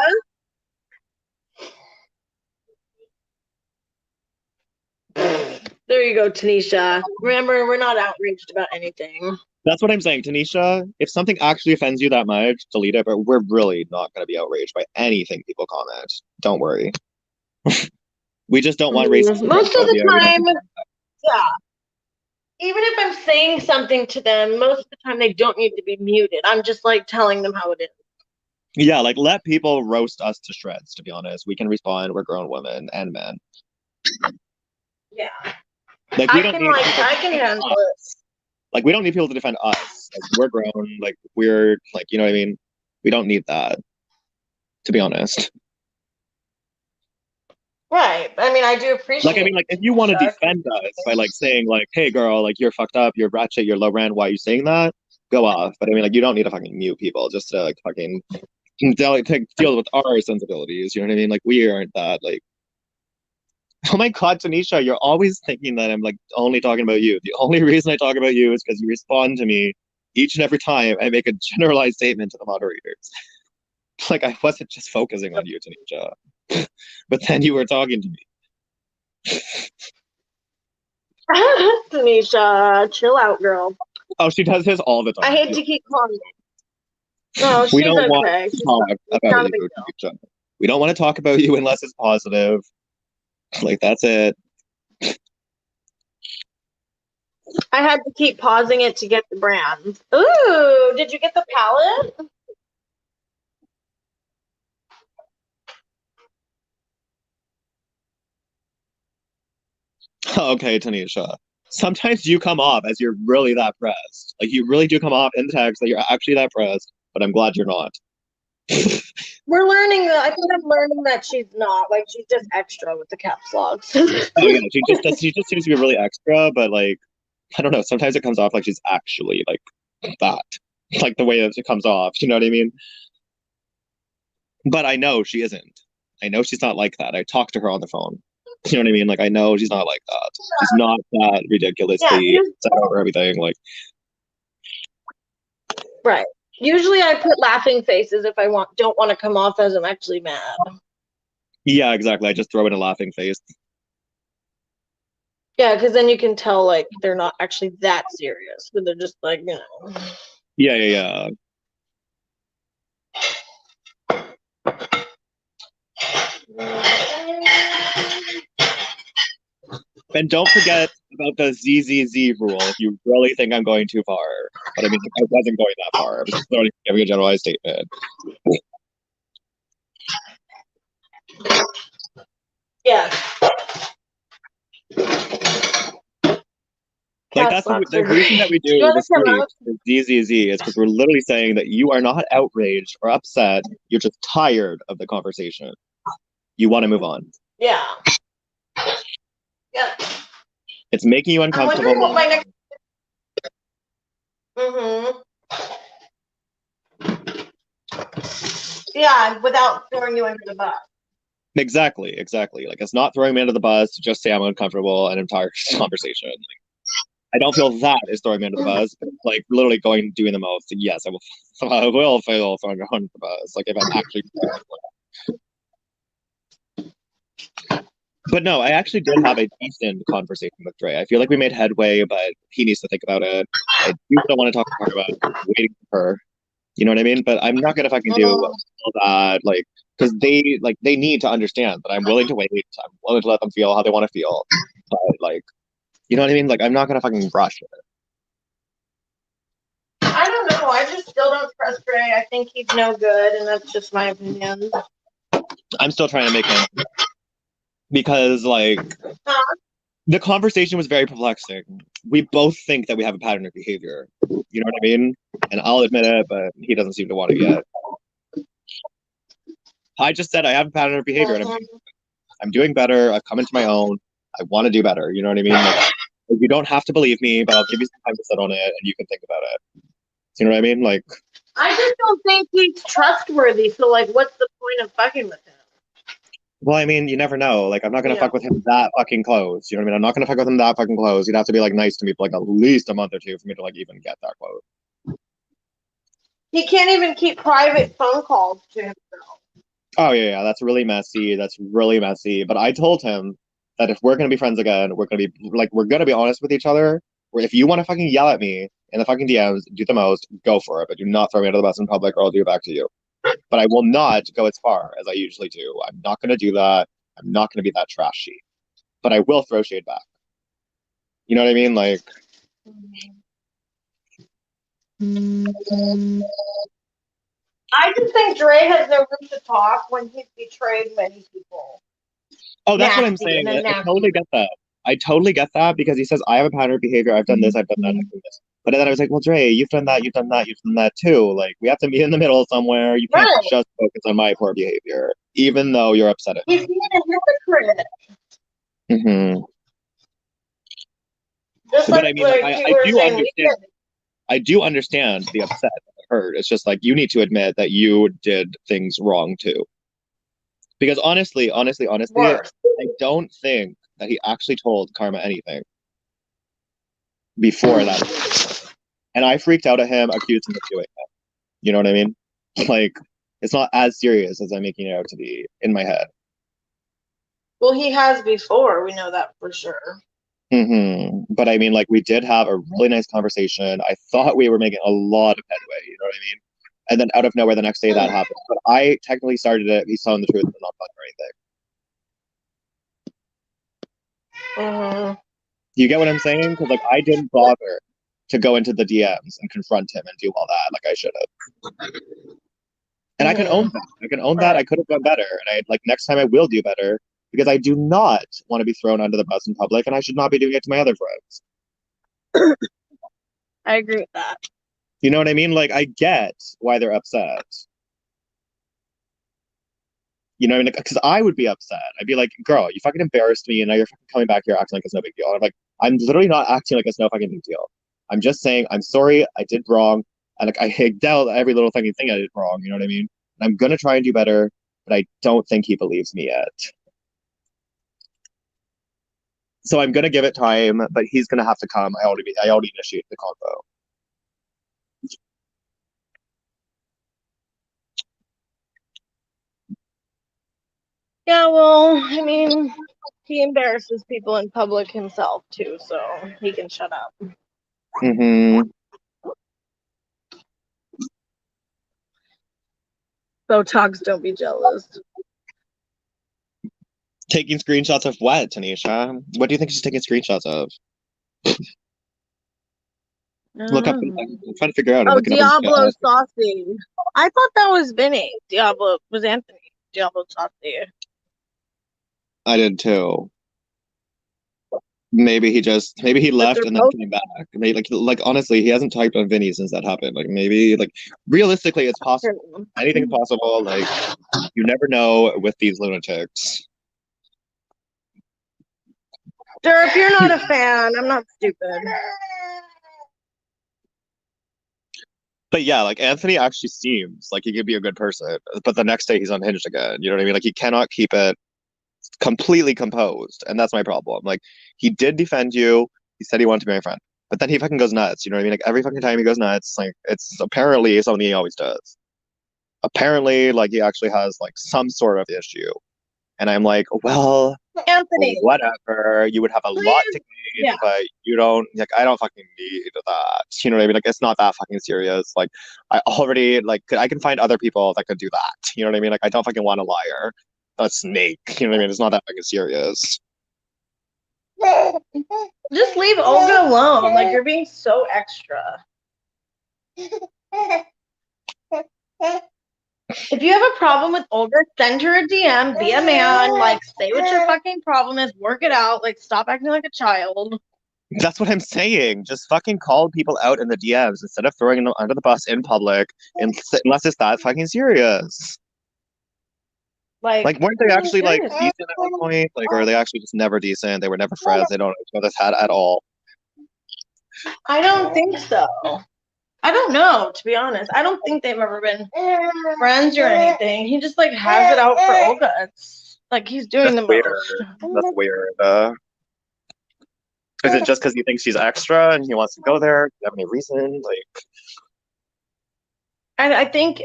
There you go, Tanisha. Remember, we're not outraged about anything. That's what I'm saying, Tanisha. If something actually offends you that much, delete it. But we're really not going to be outraged by anything people comment. Don't worry. We just don't want racist. Most of the time, yeah. even if I'm saying something to them, most of the time they don't need to be muted. I'm just like telling them how it is. Yeah, like let people roast us to shreds, to be honest. We can respond. We're grown women and men. Yeah. Like we don't need I can handle it. like we don't need people to defend us. Like we're grown, like we're like, you know what I mean? We don't need that, to be honest. Right. I mean, I do appreciate Like I mean, like if you want to defend us by like saying like, hey girl, like you're fucked up, you're ratchet, you're low rent, why are you saying that? Go off. But I mean like you don't need to fucking mute people just to like fucking deal with our sensibilities. You know what I mean? Like we aren't that like. Oh my God, Tanisha, you're always thinking that I'm like only talking about you. The only reason I talk about you is because you respond to me each and every time I make a generalized statement to the moderators. Like I wasn't just focusing on you, Tanisha, but then you were talking to me. Tanisha, chill out, girl. Oh, she does this all the time. I hate to keep calling you. No, she's We don't want okay. to talk about you, Tanisha. We don't want to talk about you unless it's positive. Like that's it. I had to keep pausing it to get the brands. Ooh, did you get the palette? Okay, Tanisha. Sometimes you come off as you're really that pressed. Like you really do come off in the text that you're actually that pressed, but I'm glad you're not. We're learning that. I think I'm learning that she's not. Like she's just extra with the caps locks. Oh yeah, she just seems to be really extra, but like I don't know, sometimes it comes off like she's actually like that. Like the way that it comes off, you know what I mean? But I know she isn't. I know she's not like that. I talked to her on the phone. You know what I mean? Like I know she's not like that. She's not that ridiculously upset over everything. Like right. Usually I put laughing faces if I don't want to come off as I'm actually mad. yeah, exactly. I just throw in a laughing face. Yeah, because then you can tell like they're not actually that serious, but they're just like, you know. Yeah. And don't forget about the ZZZ rule if you really think I'm going too far. But I mean, I wasn't going that far. I was just only giving a generalized statement. Yeah. Like that's the reason that we do the street is ZZZ is because we're literally saying that you are not outraged or upset. You're just tired of the conversation. You want to move on. Yeah. Yeah. It's making you uncomfortable. What my next... Yeah, without throwing you under the bus. Exactly. Like it's not throwing me under the bus to just say I'm uncomfortable and I'm tired of this conversation. Like, I don't feel that is throwing me under the bus, but like literally doing the most. Yes, I will feel throwing me under the bus. Like if I'm actually. But no, I actually did have a decent conversation with Dre. I feel like we made headway, but he needs to think about it. I do still want to talk about waiting for her. You know what I mean? But I'm not gonna fucking do all that, like, because they need to understand that I'm willing to wait. I'm willing to let them feel how they want to feel. But like, you know what I mean? Like, I'm not gonna fucking rush it. I don't know. I just still don't trust Ray. I think he's no good, and that's just my opinion. I'm still trying to make him because like the conversation was very perplexing. We both think that we have a pattern of behavior. You know what I mean? And I'll admit it, but he doesn't seem to want it yet. I just said I have a pattern of behavior, and I'm doing better. I've come into my own. I want to do better. You know what I mean? Like, you don't have to believe me, but I'll give you some time to sit on it, and you can think about it. You know what I mean? Like, I just don't think he's trustworthy. So, like, what's the point of fucking with him? well, I mean, you never know. Like, I'm not gonna fuck with him that fucking close. You know what I mean? I'm not gonna fuck with him that fucking close. He'd have to be like nice to me for like at least a month or two for me to like even get that close. He can't even keep private phone calls to himself. Oh yeah, that's really messy. That's really messy. But I told him that if we're gonna be friends again, we're gonna be honest with each other. Where if you want to fucking yell at me in the fucking DMs, do the most, go for it. But do not throw me under the bus in public, or I'll do it back to you. But I will not go as far as I usually do. I'm not gonna do that. I'm not gonna be that trashy. But I will throw shade back. You know what I mean? Like, I just think Dre has no room to talk when he's betrayed many people. Oh, that's what I'm Nasty, saying. and then I nasty. totally get that. I totally get that because he says I have a pattern of behavior. I've done this. I've done that. I've done this. But then I was like, well, Dre, you've done that. You've done that. You've done that too. Like we have to meet in the middle somewhere. You can't Right. just focus on my poor behavior, even though you're upset at me. He's being a hypocrite. Mm-hmm. Just But like, I mean, like, like I you were do saying, understand. I do understand the upset that I heard. It's just like you need to admit that you did things wrong too. Because honestly, worse. I don't think that he actually told Karma anything before that. And I freaked out at him, accused him of doing it. You know what I mean? Like, it's not as serious as I'm making it out to be in my head. Well, he has before. We know that for sure. But I mean, like, we did have a really nice conversation. I thought we were making a lot of headway. You know what I mean? And then out of nowhere, the next day that happened. But I technically started it. He's telling the truth and not telling or anything. You get what I'm saying? Because like I didn't bother to go into the DMs and confront him and do all that like I should have. And I can own that. I can own that. I could have done better. And I like next time I will do better because I do not want to be thrown under the bus in public and I should not be doing it to my other friends. I agree with that. You know what I mean? Like I get why they're upset. You know what I mean? Because I would be upset. I'd be like, girl, you fucking embarrassed me and now you're fucking coming back here acting like it's no big deal. And I'm like, I'm literally not acting like it's no fucking big deal. I'm just saying I'm sorry, I did wrong. And like I higged out every little fucking thing I did wrong, you know what I mean? And I'm gonna try and do better, but I don't think he believes me yet. So I'm gonna give it time, but he's gonna have to come. I already initiated the convo. Yeah, well, I mean, he embarrasses people in public himself too, so he can shut up. Botox, don't be jealous. Taking screenshots of what, Tanisha? What do you think she's taking screenshots of? Look up. I'm trying to figure out. I'm looking Diablo up Saucy. I thought that was Vinny. Diablo was Anthony. Diablo Saucy. I did too. Maybe he left and then came back. Maybe like honestly, he hasn't typed on Vinny since that happened. Like maybe like realistically, it's possible. Anything's possible. Like you never know with these lunatics. Sir, if you're not a fan, I'm not stupid. But yeah, like Anthony actually seems like he could be a good person, but the next day he's unhinged again. You know what I mean? Like he cannot keep it completely composed, and that's my problem. Like he did defend you. He said he wanted to be my friend, but then he fucking goes nuts. You know what I mean? Like every fucking time he goes nuts, like it's apparently something he always does. Apparently, like he actually has like some sort of issue, and I'm like, well, Anthony, whatever. You would have a lot to gain, but you don't. Like I don't fucking need that. You know what I mean? Like it's not that fucking serious. Like I already like I can find other people that could do that. You know what I mean? Like I don't fucking want a liar. A snake. You know what I mean? It's not that fucking serious. Just leave Olga alone. Like you're being so extra. If you have a problem with Olga, send her a DM, be a man, like say what your fucking problem is, work it out, like stop acting like a child. That's what I'm saying. Just fucking call people out in the DMs instead of throwing them under the bus in public, unless it's that fucking serious. Like weren't they actually like decent at one point? Like, or are they actually just never decent? They were never friends. They don't know each other's hat at all. I don't think so. I don't know, to be honest. I don't think they've ever been friends or anything. He just like has it out for Olga. It's like he's doing the most. That's weird. Is it just because he thinks she's extra and he wants to go there? Do you have any reason? Like, I think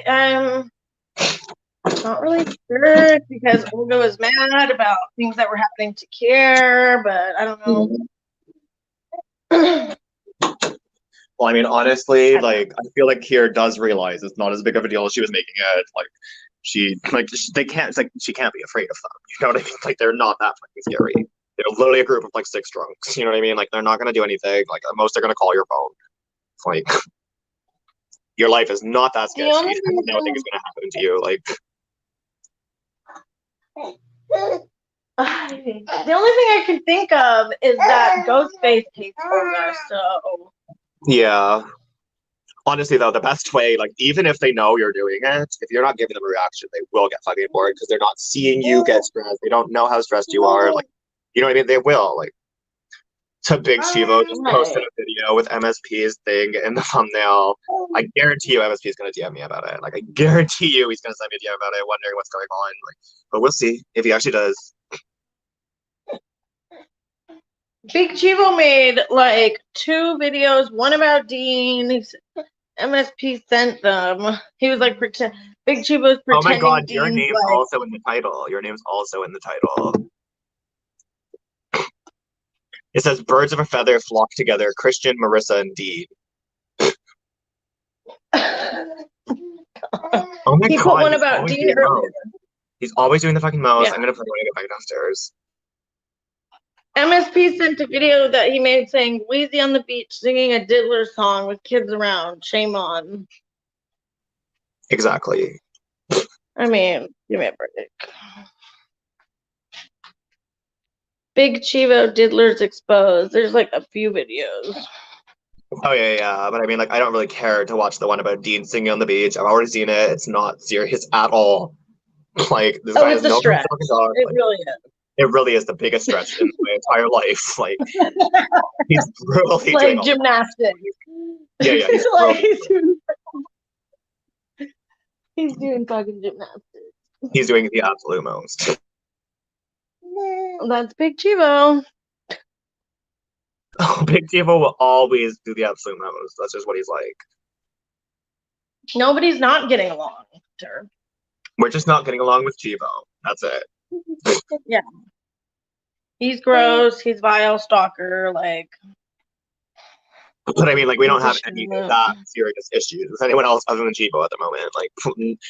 not really sure because Olga was mad about things that were happening to Kier, but I don't know. Well, I mean, honestly, like I feel like Kier does realize it's not as big of a deal as she was making it. Like they can't. It's like she can't be afraid of them. You know what I mean? Like they're not that fucking scary. They're literally a group of like 6 drunks. You know what I mean? Like they're not gonna do anything. Like at most they're gonna call your phone. It's like your life is not that The sketchy. only You don't know what is gonna happen to you. Like the only thing I can think of is that Ghostface takes over. So yeah. Honestly though, the best way, like even if they know you're doing it, if you're not giving them a reaction, they will get fucking bored because they're not seeing you get stressed. They don't know how stressed you are. Like you know what I mean? They will. Like to Big Chivo just posted a video with MSP's thing in the thumbnail. I guarantee you MSP is gonna DM me about it. Like I guarantee you he's gonna send me a DM about it, wondering what's going on. Like, but we'll see if he actually does. Big Chivo made like 2 videos, one about Dean. MSP sent them. He was like Big Chivo's pretending. Oh my god, Dean's your name's like, also in the title. Your name's also in the title. It says birds of a feather flock together, Christian, Marissa, and Dean. Oh my he god, put one he's about always Dean doing earlier. mouse. He's always doing the fucking mouse. Yeah. I'm gonna put it when I get back downstairs. MSP sent a video that he made saying Wheezy on the beach singing a diddler song with kids around. Shame on. Exactly. I mean, give me a break. Big Chivo diddlers exposed. There's like a few videos. Oh yeah. But I mean, like, I don't really care to watch the one about Dean singing on the beach. I've already seen it. It's not serious at all. Like this guy has It's a no stretch. dog. It Like, really is. it really is the biggest stretch in my entire life. Like he's really Like doing gymnastics. Yeah, he's like really he's doing fucking gymnastics. he's doing the absolute most. That's Big Chivo. Big Chivo will always do the absolute most. That's just what he's like. Nobody's not getting along, sir. We're just not getting along with Chivo. That's it. Yeah. He's gross. He's vile stalker. Like. But I mean, like, we don't have any of that serious issues with anyone else other than Chivo at the moment. Like,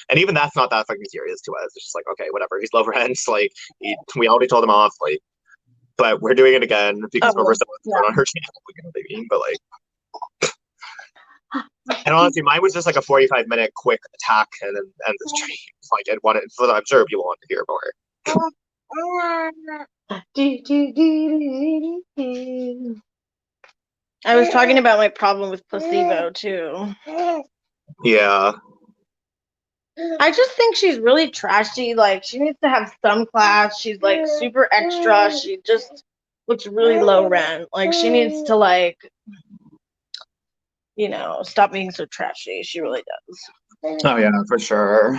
and even that's not that fucking serious to us. It's just like, okay, whatever. He's low rent. Like, we already told him off. Like, but we're doing it again because Marissa was on her channel. You know what I mean? But like, and honestly, mine was just like a 45-minute quick attack and then end the stream. Like, it wanted, I'm sure people want to hear more. I was talking about my problem with placebo too. Yeah. I just think she's really trashy. Like she needs to have some class. She's like super extra. She just looks really low rent. Like she needs to like, you know, stop being so trashy. She really does. Oh yeah, for sure.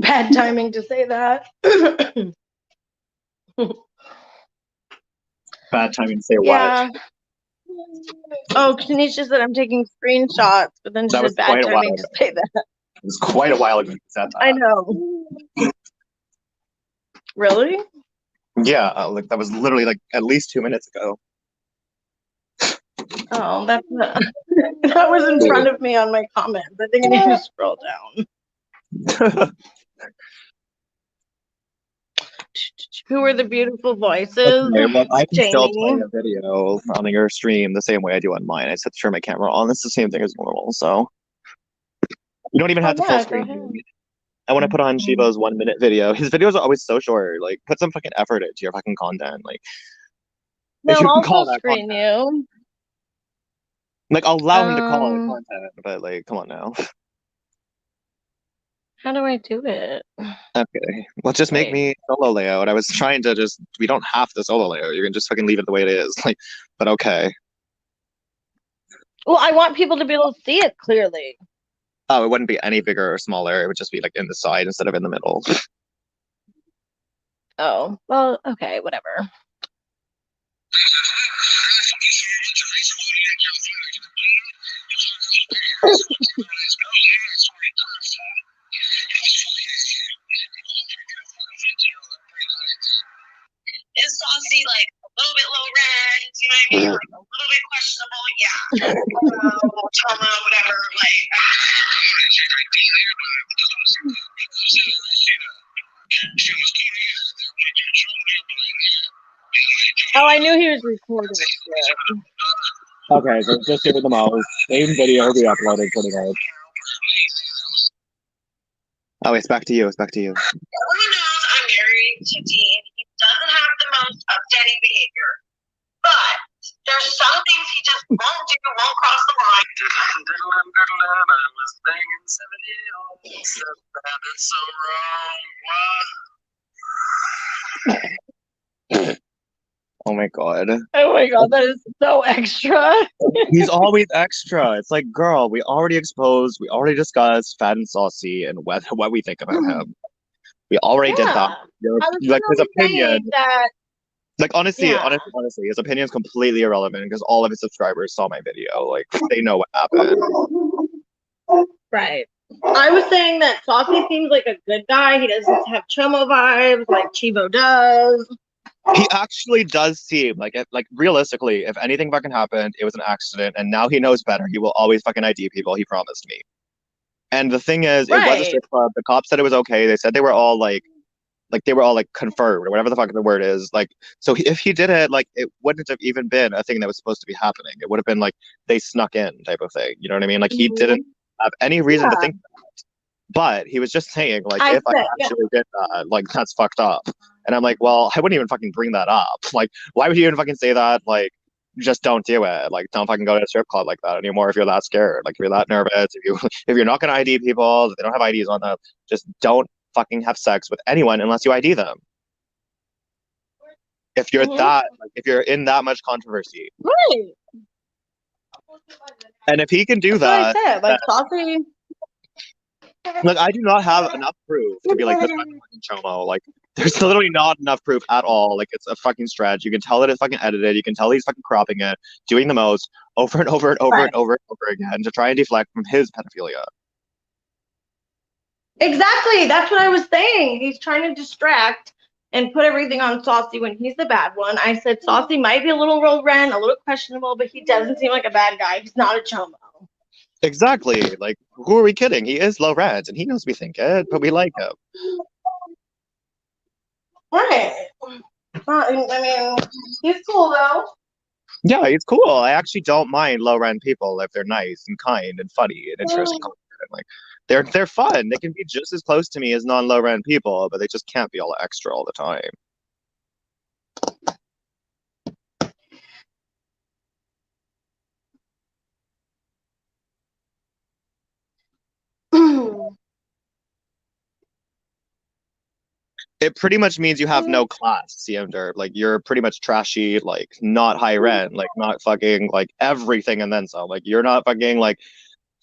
Bad timing to say that. Bad timing to say Yeah. what? Oh, Tanisha said I'm taking screenshots, but then she That was said bad quite a while timing to ago. say that. It was quite a while ago you said that. I know. Really? Yeah, like that was literally like at least 2 minutes ago. Oh, that's not, that was in front of me on my comments. I think I need to scroll down. Who are the beautiful voices? Okay, well, I can still play Jamie. a video on your stream the same way I do on mine. I just have to turn my camera on. It's the same thing as normal, so you don't even have to full screen. I want to put on Chivo's 1-minute video. His videos are always so short. Like, put some fucking effort into your fucking content. Like, No, if you can I'll call full that screen content. you. Like, I'll allow him to call it content, but like, come on now. How do I do it? Okay, well, just make me solo layout. I was trying to just. We don't have the solo layout. You can just fucking leave it the way it is. Like, but okay. Well, I want people to be able to see it clearly. Oh, it wouldn't be any bigger or smaller. It would just be like in the side instead of in the middle. Oh, well, okay, whatever. It's saucy, like a little bit low rent, you know what I mean? Like a little whatever, like. Oh, I knew he was recording. Okay, so just give it the most. Same video we uploaded pretty much. Oh, it's back to you. It's back to you. Everyone knows I'm married to Dean. He doesn't have the most upsetting behavior. But there's some things he just won't do, won't cross the line. I was banging 70 That's so wrong. Oh my god. Oh my god, that is so extra. He's always extra. It's like, girl, we already exposed, we already discussed Fat and Saucy and what we think about him. We already did that. Like his opinion. Like honestly, his opinion is completely irrelevant because all of his subscribers saw my video. Like they know what happened. Right. I was saying that Saucy seems like a good guy. He doesn't have Chomo vibes like Chivo does. He actually does seem like realistically, if anything fucking happened, it was an accident, and now he knows better. He will always fucking ID people. He promised me. And the thing is, it was a strip club. The cops said it was okay. They said they were all like confirmed or whatever the fuck the word is. Like, so if he did it, like, it wouldn't have even been a thing that was supposed to be happening. It would have been like they snuck in type of thing. You know what I mean? Like he didn't have any reason to think that. But he was just saying, like, if I actually did that, like, that's fucked up. And I'm like, well, I wouldn't even fucking bring that up. Like, why would you even fucking say that? Like, just don't do it. Like, don't fucking go to a strip club like that anymore if you're that scared. Like, if you're that nervous, if you're not gonna ID people, if they don't have IDs on them, just don't fucking have sex with anyone unless you ID them. If you're that, like, if you're in that much controversy. Right. And if he can do that, like Saucy. Like, I do not have enough proof to be like, this fucking Chomo. Like, there's literally not enough proof at all. Like, it's a fucking stretch. You can tell that it's fucking edited. You can tell he's fucking cropping it, doing the most over and over and over and over and over again to try and deflect from his pedophilia. Exactly. That's what I was saying. He's trying to distract and put everything on Saucy when he's the bad one. I said Saucy might be a little low rent, a little questionable, but he doesn't seem like a bad guy. He's not a Chomo. Exactly. Like, who are we kidding? He is low rent, and he knows we think it, but we like him. Right. I mean, he's cool though. Yeah, he's cool. I actually don't mind low rent people if they're nice and kind and funny and interesting. Like, they're fun. They can be just as close to me as non-low rent people, but they just can't be all extra all the time. It pretty much means you have no class, CM Derb. Like, you're pretty much trashy, like, not high rent, like, not fucking, like, everything and then some. Like, you're not fucking, like,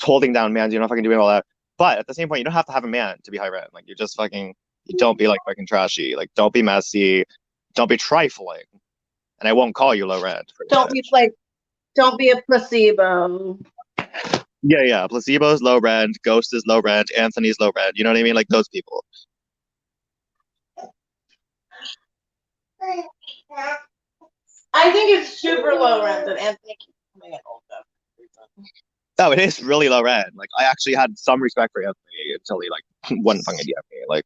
holding down mans, you're not fucking doing all that. But at the same point, you don't have to have a man to be high rent. Like, you're just fucking, you don't be, like, fucking trashy. Like, don't be messy. Don't be trifling. And I won't call you low rent. Don't be a placebo. Yeah. Placebo's low rent. Ghost is low rent. Anthony's low rent. You know what I mean? Like, those people. I think it's super low rent that Anthony keeps coming in old stuff. Oh, it is really low rent. Like, I actually had some respect for Anthony until he, like, wouldn't fucking DM me. Like,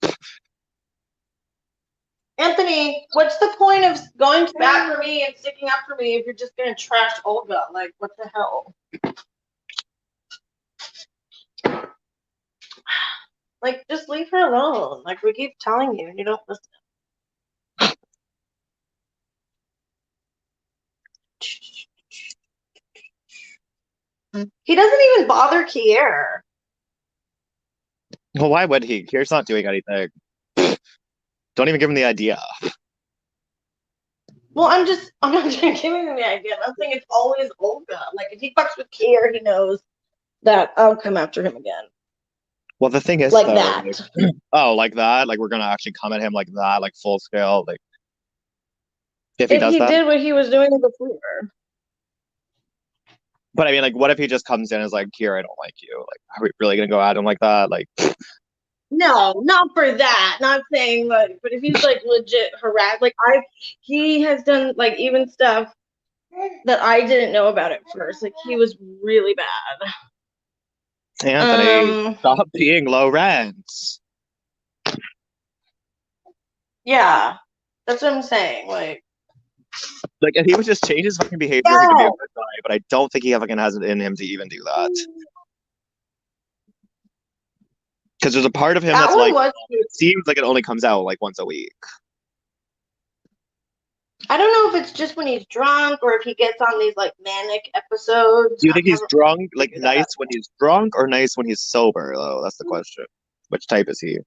Anthony, what's the point of going back for me and sticking up for me if you're just gonna trash Olga? Like, what the hell? Like, just leave her alone. Like, we keep telling you, and you don't listen. He doesn't even bother Kier. well, why would he? Kier's not doing anything. Don't even give him the idea. Well, I'm not giving him the idea. I'm saying it's always Olga. Like, if he fucks with Kier, he knows that I'll come after him again. Well, the thing is, like though, that. Like, oh, like that? Like, we're gonna actually come at him like that, like full scale? Like, if he does that? Did what he was doing before. But I mean, like, what if he just comes in and is like, Kier, I don't like you. Like, are we really gonna go at him like that? Like, no, not for that. Not saying like, but if he's like legit harassed, like he has done like even stuff that I didn't know about at first. Like he was really bad. Anthony, stop being low rent. Yeah, that's what I'm saying. Like if he would just change his fucking behavior, he could be a good guy. But I don't think he fucking has it in him to even do that. Because there's a part of him that that's one like, was cute. it seems like it only comes out like once a week. I don't know if it's just when he's drunk or if he gets on these like manic episodes. Do you think he's drunk, like figured that nice out. when he's drunk, or nice when he's sober? Though that's the question. Which type is he?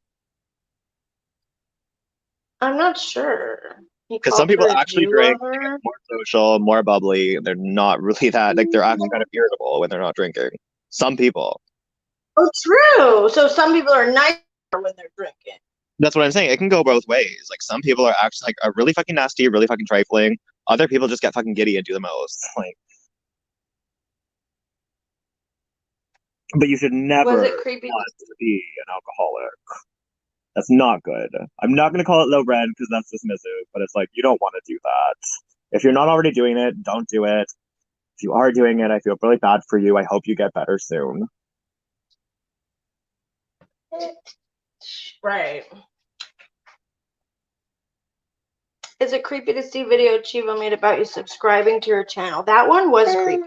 I'm not sure. Because some people actually drink, they get more social, more bubbly. They're not really that, like, they're actually kind of irritable when they're not drinking. Some people. Oh, true. So some people are nicer when they're drinking. That's what I'm saying. It can go both ways. Like, some people are actually, like, are really fucking nasty, really fucking trifling. Other people just get fucking giddy and do the most. Like, but you should never Was it creepy? want to be an alcoholic. That's not good. I'm not going to call it low rent because that's dismissive, but it's like, you don't want to do that. If you're not already doing it, don't do it. If you are doing it, I feel really bad for you. I hope you get better soon. Right. Is it creepy to see video Chivo made about you subscribing to your channel? That one was creepy.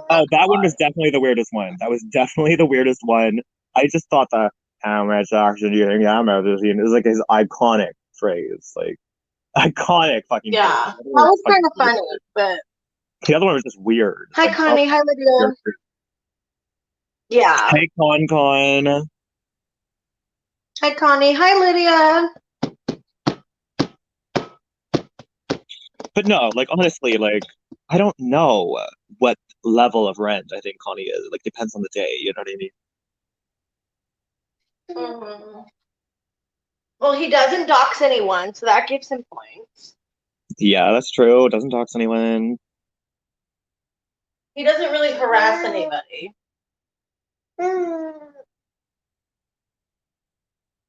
Oh, that one was definitely the weirdest one. That was definitely the weirdest one. I just thought that, how much oxygen do you think I'm using? It was like his iconic phrase. Like, iconic fucking Yeah. phrase. That was kind of funny, but. The other one was just weird. Hi, Connie. Hi, Lydia. Yeah. Hey, Con. Hi, Connie. Hi, Lydia. But no, like, honestly, like, I don't know what level of rent I think Connie is. Like, depends on the day, you know what I mean? Mm-hmm. Well, he doesn't dox anyone, so that gives him points. Yeah, that's true. Doesn't dox anyone. He doesn't really harass anybody.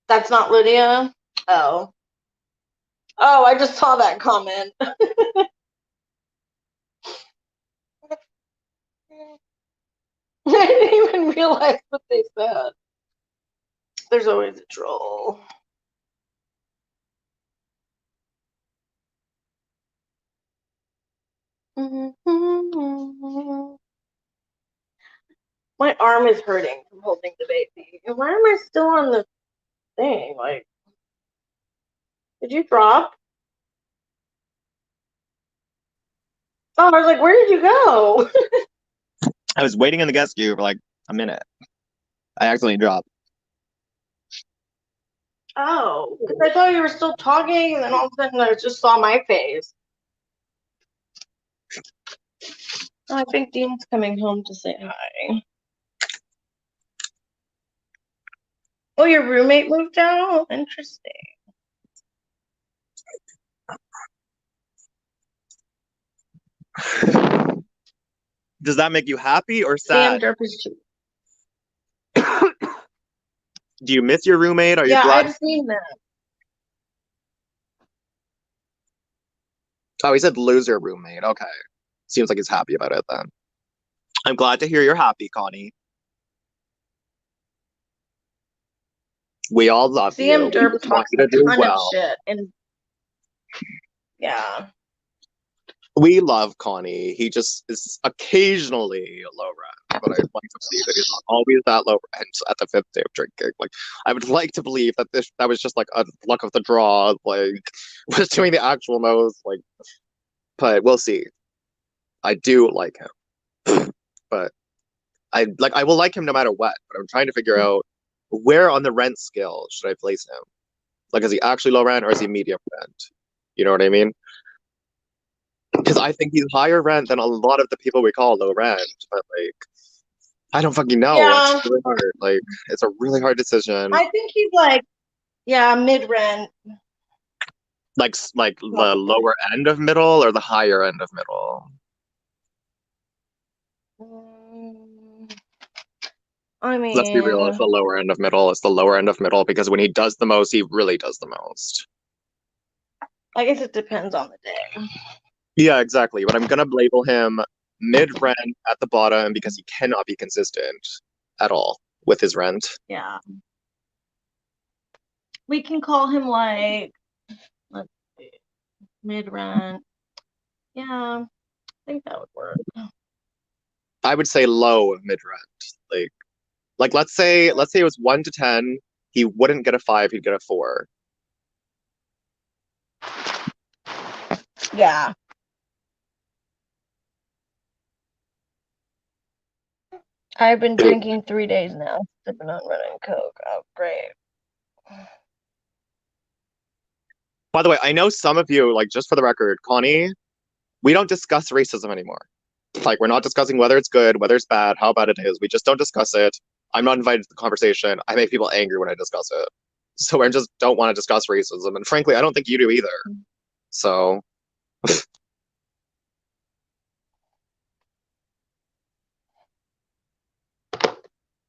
That's not Lydia? Oh. Oh, I just saw that comment. I didn't even realize what they said. There's always a troll. My arm is hurting from holding the baby. And why am I still on the thing? Like, did you drop? Oh, I was like, where did you go? I was waiting in the guest queue for like a minute. I accidentally dropped. Oh, because I thought you were still talking, and then all of a sudden I just saw my face. Oh, I think Dean's coming home to say hi. Oh, your roommate moved out? Interesting. Does that make you happy or Sam sad? Derp is cheap. Do you miss your roommate? Are you Yeah, glad? I've seen that. Oh, he said loser roommate. Okay. Seems like he's happy about it then. I'm glad to hear you're happy, Connie. We all love Sam you. Derp We want talks you to a do ton well. of shit, and yeah. We love Connie. He just is occasionally low rent, but I'd like to believe that he's not always that low rent at the fifth day of drinking. Like, I would like to believe that that was just like a luck of the draw, like was doing the actual most, like, but we'll see. I do like him, but I will like him no matter what. But I'm trying to figure out where on the rent scale should I place him. Like, is he actually low rent or is he medium rent? You know what I mean? Because I think he's higher rent than a lot of the people we call low rent, but like, I don't fucking know. Yeah. It's really hard. Like, it's a really hard decision. I think he's like, yeah, mid rent. Like the lower end of middle or the higher end of middle. I mean, Let's be real. It's the lower end of middle. It's the lower end of middle because when he does the most, he really does the most. I guess it depends on the day. Yeah, exactly. But I'm gonna label him mid-rent at the bottom because he cannot be consistent at all with his rent. Yeah. We can call him like, let's see, mid-rent. Yeah, I think that would work. I would say low mid-rent. Like let's say it was 1 to 10, he wouldn't get a 5, he'd get a 4. Yeah. I've been drinking 3 days now, sipping on rum and Coke. Oh, great. By the way, I know some of you, like, just for the record, Connie, we don't discuss racism anymore. Like, we're not discussing whether it's good, whether it's bad, how bad it is. We just don't discuss it. I'm not invited to the conversation. I make people angry when I discuss it. So I just don't want to discuss racism. And frankly, I don't think you do either. So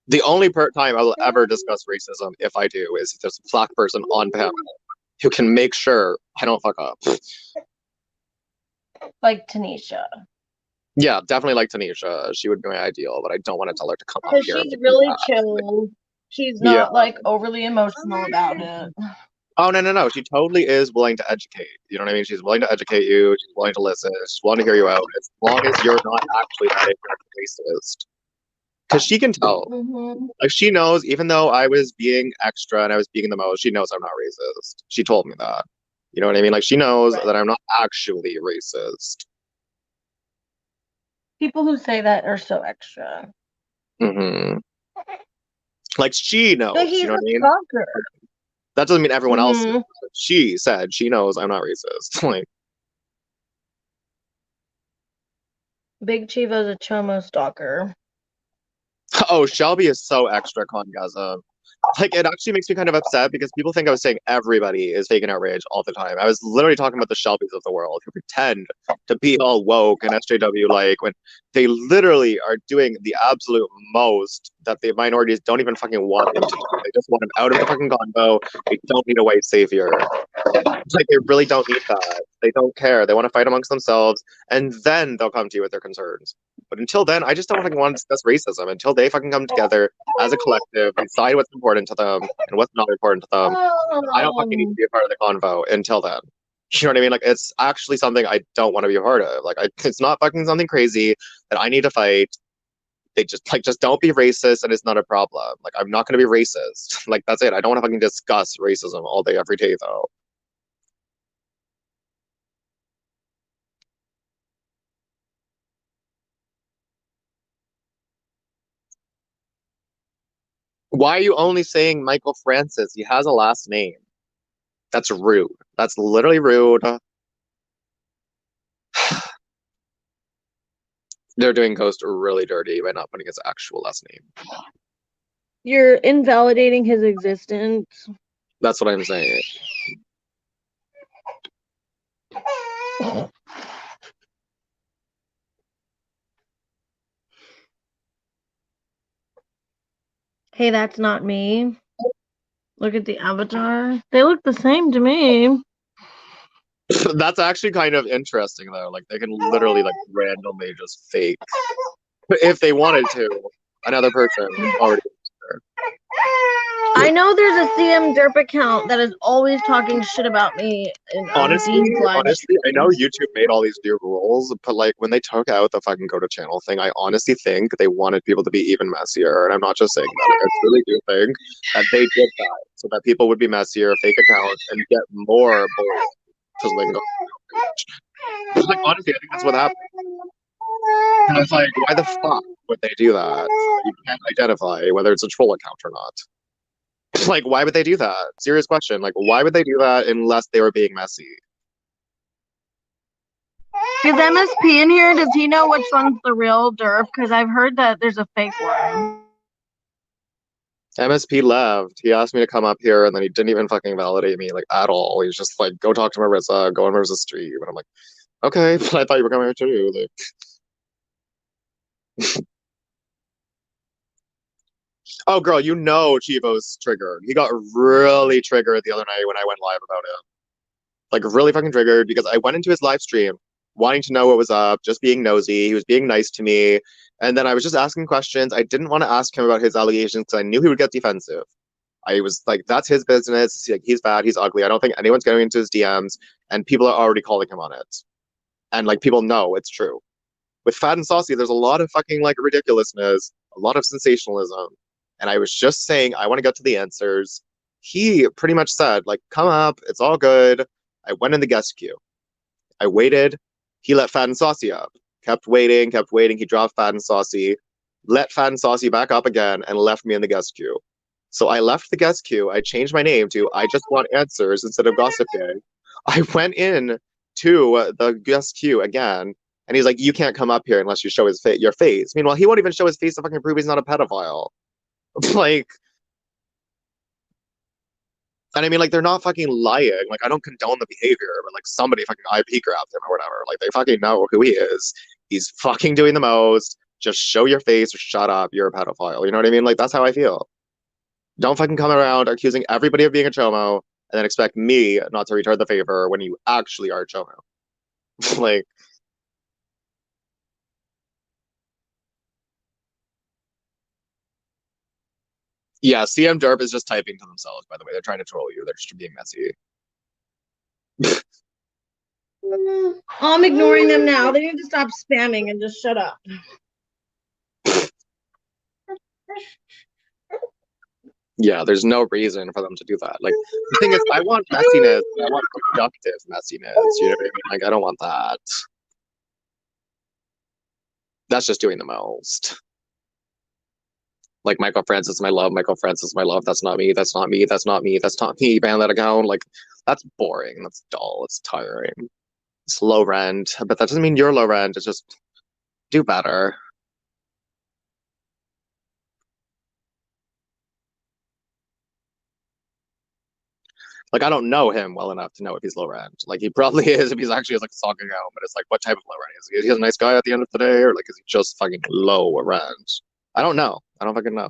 the only time I will ever discuss racism, if I do, is if there's a black person on panel who can make sure I don't fuck up. Like Tanisha. Yeah, definitely like Tanisha. She would be my ideal, but I don't want to tell her to come up Because here. she's really chill. She's not like overly emotional about it. Oh, no. She totally is willing to educate. You know what I mean? She's willing to educate you. She's willing to listen. She's willing to hear you out. As long as you're not actually that ignorant racist. Because she can tell. Mm-hmm. Like, she knows, even though I was being extra and I was being the most, she knows I'm not racist. She told me that. You know what I mean? Like, she knows that I'm not actually racist. People who say that are so extra. Mm-hmm. Like, she knows. But he's you know what I mean? Stalker. That doesn't mean everyone else knows. She said she knows I'm not racist. Like, Big Chivo's a chomo stalker. oh, Shelby is so extra congasm. Like, it actually makes me kind of upset because people think I was saying everybody is faking outrage all the time. I was literally talking about the Shelbys of the world who pretend to be all woke and SJW-like when they literally are doing the absolute most that the minorities don't even fucking want them to do. They just want them out of the fucking convo. They don't need a white savior. Like, they really don't need that. They don't care. They want to fight amongst themselves, and then they'll come to you with their concerns. But until then, I just don't fucking want to discuss racism. Until they fucking come together as a collective, decide what's important to them and what's not important to them, I don't fucking need to be a part of the convo until then. You know what I mean? Like, it's actually something I don't want to be a part of. Like, it's not fucking something crazy that I need to fight. They just don't be racist, and it's not a problem. Like, I'm not going to be racist. Like, that's it. I don't want to fucking discuss racism all day, every day, though. Why are you only saying Michael Francis? He has a last name. That's rude. That's literally rude. They're doing Ghost really dirty by not putting his actual last name. You're invalidating his existence. That's what I'm saying. Hey, that's not me. Look at the avatar. They look the same to me. That's actually kind of interesting, though. Like, they can literally, like, randomly just fake. But if they wanted to, another person already there. I know there's a CM Derp account that is always talking shit about me. Honestly, I know YouTube made all these new rules, but like when they took out the fucking go to channel thing, I honestly think they wanted people to be even messier. And I'm not just saying that. I really do think that they did that so that people would be messier, fake accounts, and get more bold to lingo. Like, honestly, I think that's what happened. And I was like, why the fuck would they do that? You can't identify whether it's a troll account or not. Like, why would they do that? Serious question. Like, why would they do that unless they were being messy? Is MSP in here? Does he know which one's the real derp? Because I've heard that there's a fake one. MSP left. He asked me to come up here, and then he didn't even fucking validate me, like, at all. He's just like, go talk to Marissa, go on Marissa's stream. And I'm like, okay, but I thought you were coming here too. Like, oh, girl, you know Chivo's triggered. He got really triggered the other night when I went live about it. Like, really fucking triggered because I went into his live stream wanting to know what was up, just being nosy. He was being nice to me. And then I was just asking questions. I didn't want to ask him about his allegations because I knew he would get defensive. I was like, that's his business. He's bad. He's ugly. I don't think anyone's going into his DMs, and people are already calling him on it. And like, people know it's true. With Fat and Saucy, there's a lot of fucking like ridiculousness, a lot of sensationalism. And I was just saying, I want to get to the answers. He pretty much said, like, come up. It's all good. I went in the guest queue. I waited. He let Fat and Saucy up. Kept waiting, kept waiting. He dropped Fat and Saucy, let Fat and Saucy back up again, and left me in the guest queue. So I left the guest queue. I changed my name to I Just Want Answers instead of Gossip Gang. I went in to the guest queue again, and he's like, you can't come up here unless you show your face. Meanwhile, he won't even show his face to fucking prove he's not a pedophile. Like, and I mean, like, they're not fucking lying. Like, I don't condone the behavior, but like, somebody fucking IP grabbed him or whatever. Like, they fucking know who he is. He's fucking doing the most. Just show your face or shut up. You're a pedophile. You know what I mean? Like, that's how I feel. Don't fucking come around accusing everybody of being a chomo and then expect me not to return the favor when you actually are a chomo. Like, yeah, CM Derp is just typing to themselves, by the way. They're trying to troll you. They're just being messy. I'm ignoring them now. They need to stop spamming and just shut up. Yeah, there's no reason for them to do that. Like, the thing is, I want messiness. I want productive messiness. You know what I mean? Like, I don't want that. That's just doing the most. Like, Michael Francis, my love. Michael Francis, my love. That's not me. That's not me. That's not me. That's not me. Ban that account. Like, that's boring. That's dull. It's tiring. It's low rent. But that doesn't mean you're low rent. It's just do better. Like, I don't know him well enough to know if he's low rent. Like, he probably is if he's actually like stalking out. But it's like, what type of low rent is he? Is he a nice guy at the end of the day, or like is he just fucking low rent? I don't know. I don't fucking know.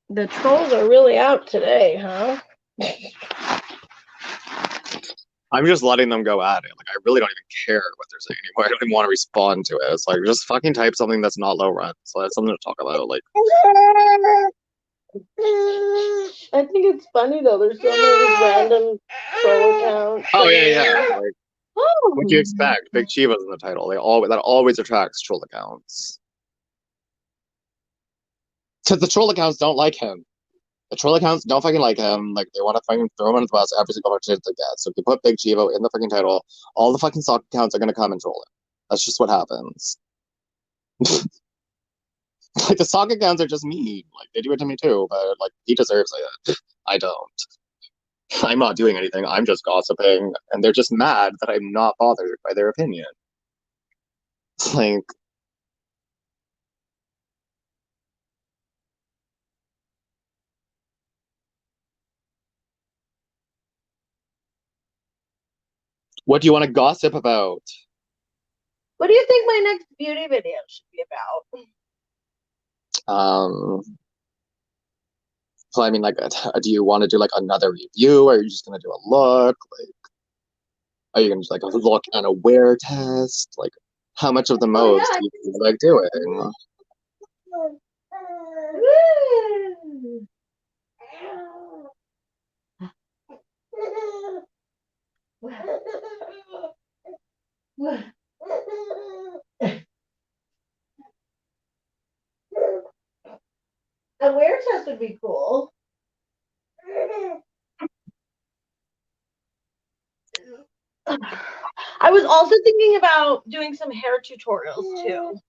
The trolls are really out today, huh? I'm just letting them go at it. Like, I really don't even care what they're saying anymore. I don't even want to respond to it. It's like, just fucking type something that's not low rent. So that's something to talk about. Like, I think it's funny though. There's so many random troll accounts. oh yeah. Like, what'd you expect? Big Chivo's in the title. That always attracts troll accounts. Because the troll accounts don't like him. The troll accounts don't fucking like him. Like, they want to fucking throw him under the bus every single opportunity they get. So if you put Big Chivo in the fucking title, all the fucking sock accounts are gonna come and troll him. That's just what happens. Like, the sock accounts are just mean. Like, they do it to me too, but like, he deserves it. I don't. I'm not doing anything. I'm just gossiping, and they're just mad that I'm not bothered by their opinion. Like, what do you want to gossip about? What do you think my next beauty video should be about? So I mean, like, do you want to do like another review, or are you just gonna do a look? Like, are you gonna do like a look and a wear test? Like, how much of the most do you feel like doing? A wear test would be cool. I was also thinking about doing some hair tutorials too.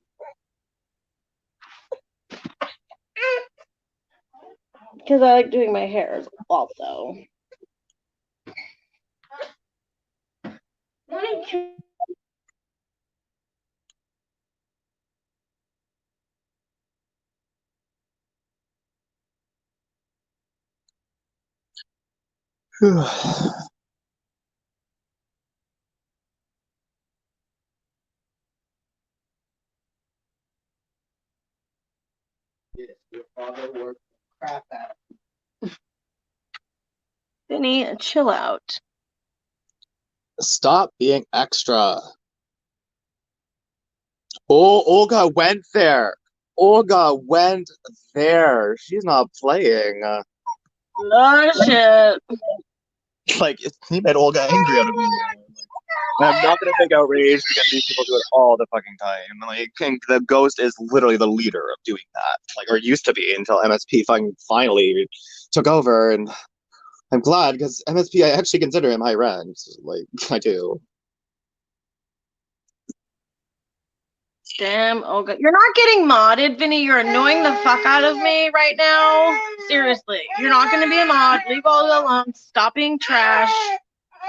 Because I like doing my hair also. Your father worked crap out. Vinny, chill out. Stop being extra. Oh, Olga went there. Olga went there. She's not playing. Oh shit. Like, he made Olga angry out of me. And I'm not gonna take outrage because these people do it all the fucking time. Like, the Ghost is literally the leader of doing that. Like, or used to be until MSP finally took over. And I'm glad because MSP, I actually consider him high rent. Like, I do. Damn, Olga. You're not getting modded, Vinny. You're annoying the fuck out of me right now. Seriously. You're not going to be a mod. Leave Olga alone. Stop being trash.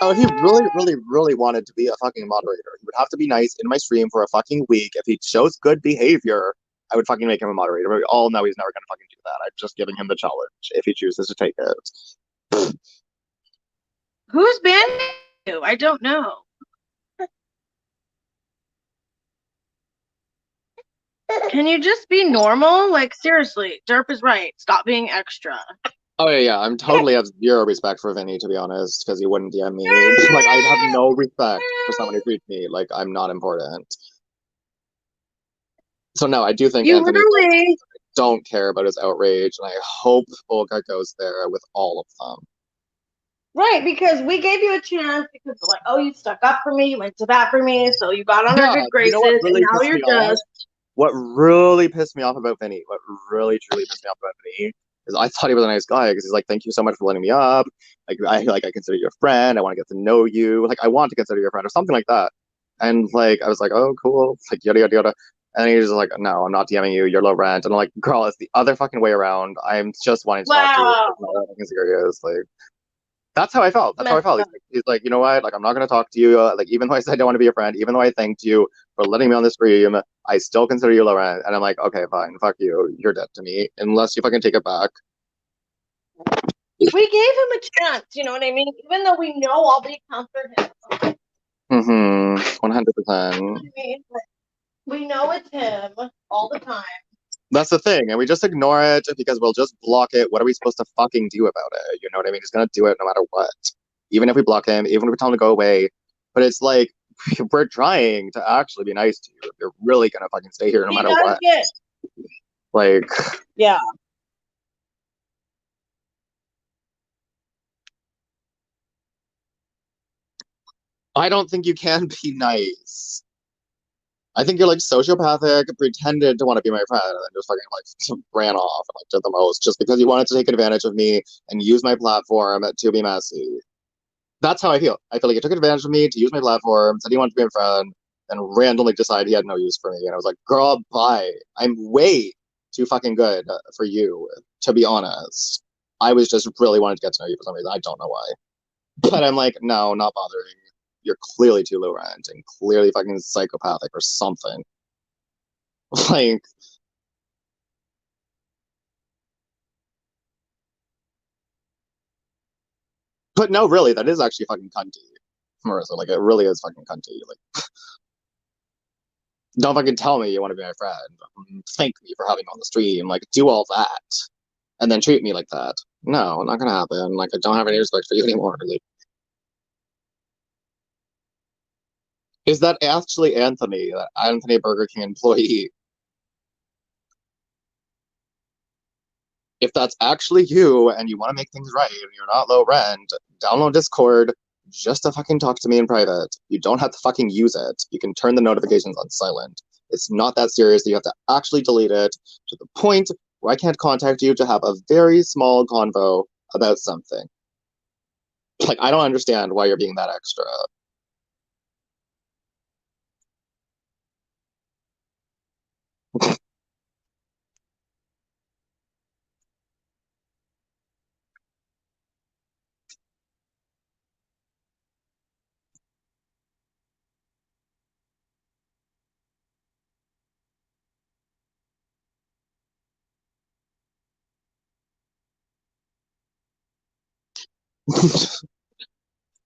Oh, he really, really, really wanted to be a fucking moderator. He would have to be nice in my stream for a fucking week. If he shows good behavior, I would fucking make him a moderator. But we all know he's never gonna fucking do that. I'm just giving him the challenge if he chooses to take it. Who's banning you? I don't know. Can you just be normal? Like, seriously, Derp is right. Stop being extra. Oh yeah, I'm totally have zero respect for Vinny, to be honest, because he wouldn't DM me. Like, I have no respect for someone who treats me like I'm not important. So no, I do think You Anthony literally don't care about his outrage, and I hope Olga goes there with all of them. right, because we gave you a chance because we're like, oh, you stuck up for me, you went to bat for me, so you got on our good graces, you know what really and now pissed you're me off? just What really pissed me off about Vinny, what really truly pissed me off about Vinny, is I thought he was a nice guy because he's like, "Thank you so much for letting me up. I consider you a friend. I want to get to know you. Like, I want to consider you a friend or something like that." And like, I was like, "Oh, cool." Like, yada yada yada. And he's just like, "No, I'm not DMing you. You're low rent." And I'm like, "Girl, it's the other fucking way around. I'm just wanting to talk to you. wow. It's not fucking serious." Like, that's how I felt. That's how I Messed felt. up. He's like, you know what? Like, I'm not gonna talk to you. Like, even though I said I don't want to be a friend, even though I thanked you for letting me on the stream, I still consider you low rent. And I'm like, okay, fine, fuck you. You're dead to me unless you fucking take it back. We gave him a chance, you know what I mean? Even though we know all the accounts are him. 100%. We know it's him all the time. That's the thing, and we just ignore it because we'll just block it. What are we supposed to fucking do about it? You know what I mean? He's gonna do it no matter what. Even if we block him, even if we tell him to go away. But it's like, we're trying to actually be nice to you. You're really gonna fucking stay here no He matter does what. get, Like, yeah. I don't think you can be nice. I think you're like sociopathic, pretended to want to be my friend, and then just fucking like ran off and like did the most just because you wanted to take advantage of me and use my platform to be messy. That's how I feel. I feel like he took advantage of me to use my platform, said he wanted to be my friend, and randomly decided he had no use for me. And I was like, girl, bye. I'm way too fucking good for you, to be honest. I was just really wanting to get to know you for some reason. I don't know why. But I'm like, no, not bothering. You're clearly too low rent and clearly fucking psychopathic or something. Like, but no, really, that is actually fucking cunty, Marissa. Like, it really is fucking cunty. Like, don't fucking tell me you want to be my friend. Thank me for having me on the stream. Like, do all that, and then treat me like that. No, not gonna happen. Like, I don't have any respect for you anymore. Like, is that actually Anthony, that Anthony Burger King employee? If that's actually you and you want to make things right and you're not low rent, download Discord just to fucking talk to me in private. You don't have to fucking use it. You can turn the notifications on silent. It's not that serious that you have to actually delete it to the point where I can't contact you to have a very small convo about something. Like, I don't understand why you're being that extra.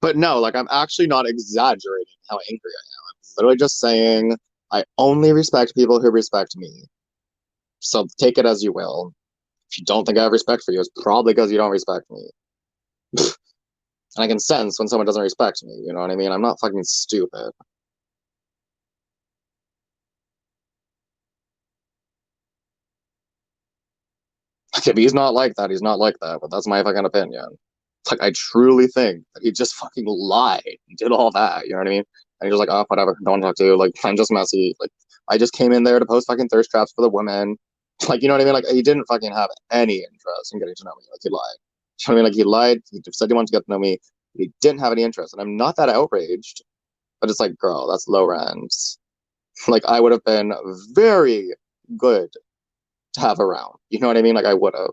But no, like I'm actually not exaggerating how angry I am. I'm literally just saying I only respect people who respect me. So take it as you will. If you don't think I have respect for you, it's probably because you don't respect me. And I can sense when someone doesn't respect me, you know what I mean? I'm not fucking stupid. Like, if he's not like that, he's not like that, but that's my fucking opinion. It's like, I truly think that he just fucking lied and did all that, you know what I mean? And he's just like, oh, whatever, don't talk to you. Like, I'm just messy. Like, I just came in there to post fucking thirst traps for the women. Like, you know what I mean? Like, he didn't fucking have any interest in getting to know me. Like, he lied. You know what I mean? Like, he lied. He said he wanted to get to know me. But he didn't have any interest. And I'm not that outraged. But it's like, girl, that's low rent. Like, I would have been very good to have around. You know what I mean? Like, I would have.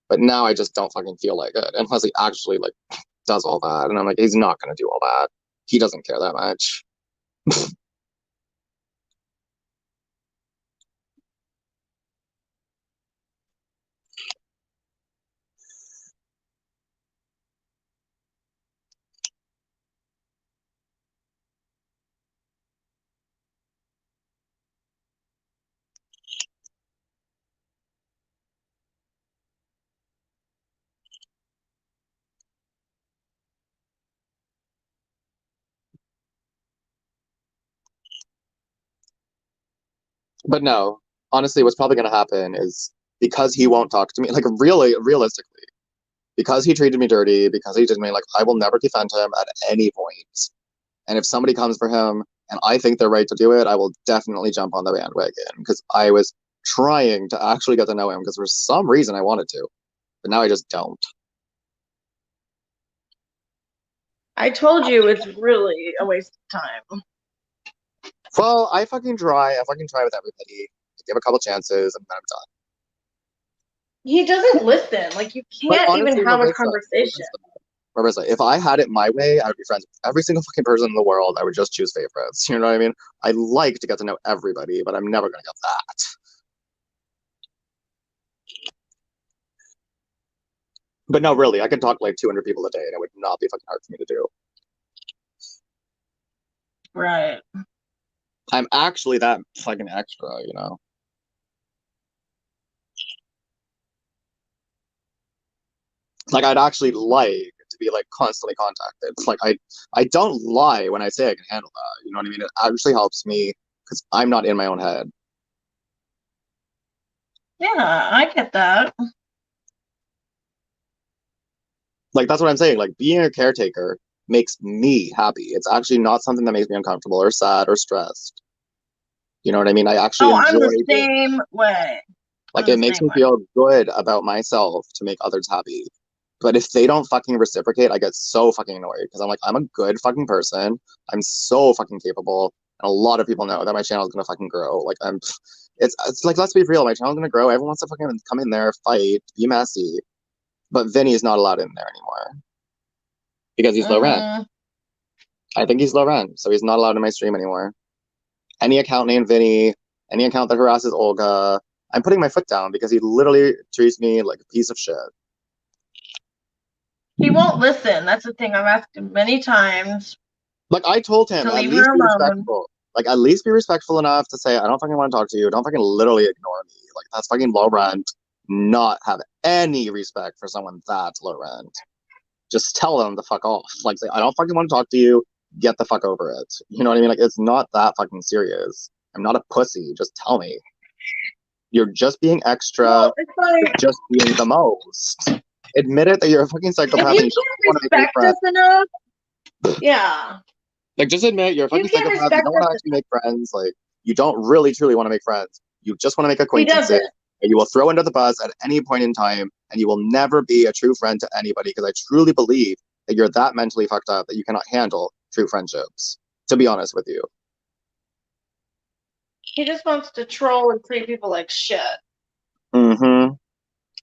But now I just don't fucking feel like it. Unless he actually, like, does all that. And I'm like, he's not going to do all that. He doesn't care that much. But no, honestly, what's probably going to happen is because he won't talk to me, like, really, realistically, because he treated me dirty, because he did me, like, I will never defend him at any point. And if somebody comes for him and I think they're right to do it, I will definitely jump on the bandwagon because I was trying to actually get to know him because for some reason I wanted to, but now I just don't. I told you it's really a waste of time. Well, I fucking try. I fucking try with everybody. I give a couple chances and then I'm done. He doesn't listen. Like, you But can't even honestly, have a Marissa, conversation. Marissa, if I had it my way, I would be friends with every single fucking person in the world. I would just choose favorites. You know what I mean? I like to get to know everybody, but I'm never gonna get that. But no, really, I could talk to like 200 people a day, and it would not be fucking hard for me to do. Right. I'm actually that fucking extra, you know? Like, I'd actually like to be like constantly contacted. It's like I don't lie when I say I can handle that. You know what I mean? It actually helps me because I'm not in my own head. Yeah, I get that. Like, that's what I'm saying. Like, being a caretaker makes me happy. It's actually not something that makes me uncomfortable or sad or stressed. You know what I mean? I actually Oh, I'm enjoy the same way. like I'm it the makes same me way. feel good about myself to make others happy. But if they don't fucking reciprocate, I get so fucking annoyed because I'm like, I'm a good fucking person. I'm so fucking capable. And a lot of people know that my channel is gonna fucking grow. Like it's like, let's be real, my channel's gonna grow. Everyone wants to fucking come in there, fight, be messy. But Vinny's not allowed in there anymore. Because he's low rent. I think he's low rent, so he's not allowed in my stream anymore. Any account named Vinny, any account that harasses Olga, I'm putting my foot down because he literally treats me like a piece of shit. He won't listen. That's the thing. I've asked him many times Like, I told him, to at leave least her be alone. respectful. Like, at least be respectful enough to say, I don't fucking want to talk to you. Don't fucking literally ignore me. Like, that's fucking low rent. Not have any respect for someone that's low rent. Just tell them to fuck off. Like, say, I don't fucking want to talk to you. Get the fuck over it. You know what I mean? Like, it's not that fucking serious. I'm not a pussy. Just tell me. You're just being extra. Well, it's like, just being the most. Admit it that you're a fucking psychopath. if And you you can't don't want to make respect friends. us enough, yeah. Like, just admit you're a fucking You can't psychopath. You respect don't want to us actually make friends. Like, you don't really truly want to make friends. You just want to make He acquaintances. doesn't. And you will throw under the bus at any point in time, and you will never be a true friend to anybody because I truly believe that you're that mentally fucked up that you cannot handle true friendships. To be honest with you. He just wants to troll and treat people like shit. Mm-hmm.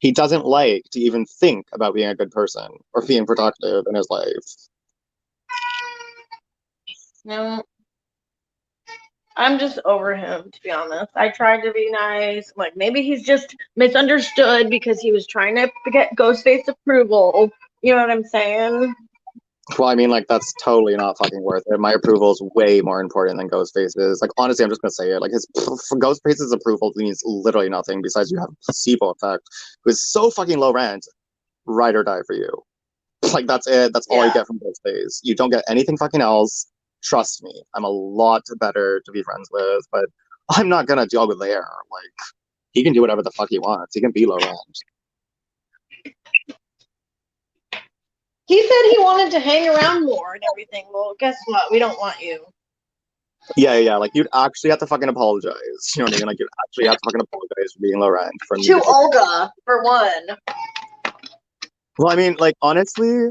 He doesn't like to even think about being a good person or being productive in his life. No. I'm just over him, to be honest. I tried to be nice. Like, maybe he's just misunderstood because he was trying to get Ghostface approval, You know what I'm saying? Well, I mean, like, that's totally not fucking worth it. My approval is way more important than Ghostface's. Like, honestly, I'm just gonna say it. Like, Ghostface's approval means literally nothing besides you have a placebo effect, who is so fucking low rent. Ride or die for you. Like, that's it. That's all you get from Ghostface. You don't get anything fucking else. Trust me, I'm a lot better to be friends with, but I'm not gonna deal with Lair. Like, he can do whatever the fuck he wants. He can be low rent. He said he wanted to hang around more and everything. Well, guess what? We don't want you. Yeah. Like, you'd actually have to fucking apologize. You know what I mean? Like, you'd actually have to fucking apologize for being low rent. For me To Olga, for one. Well, I mean, like, honestly,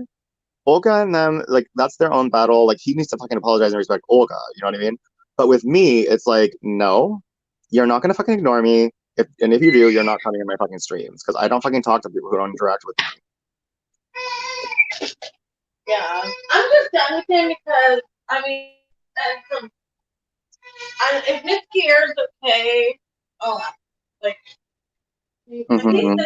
Olga and them, like, that's their own battle. Like, he needs to fucking apologize and respect Olga. You know what I mean? But with me, it's like, no, you're not gonna fucking ignore me. And if you do, you're not coming in my fucking streams because I don't fucking talk to people who don't interact with me. Yeah, I'm just done with him because I mean, if Mitski Air's okay, like Mhm.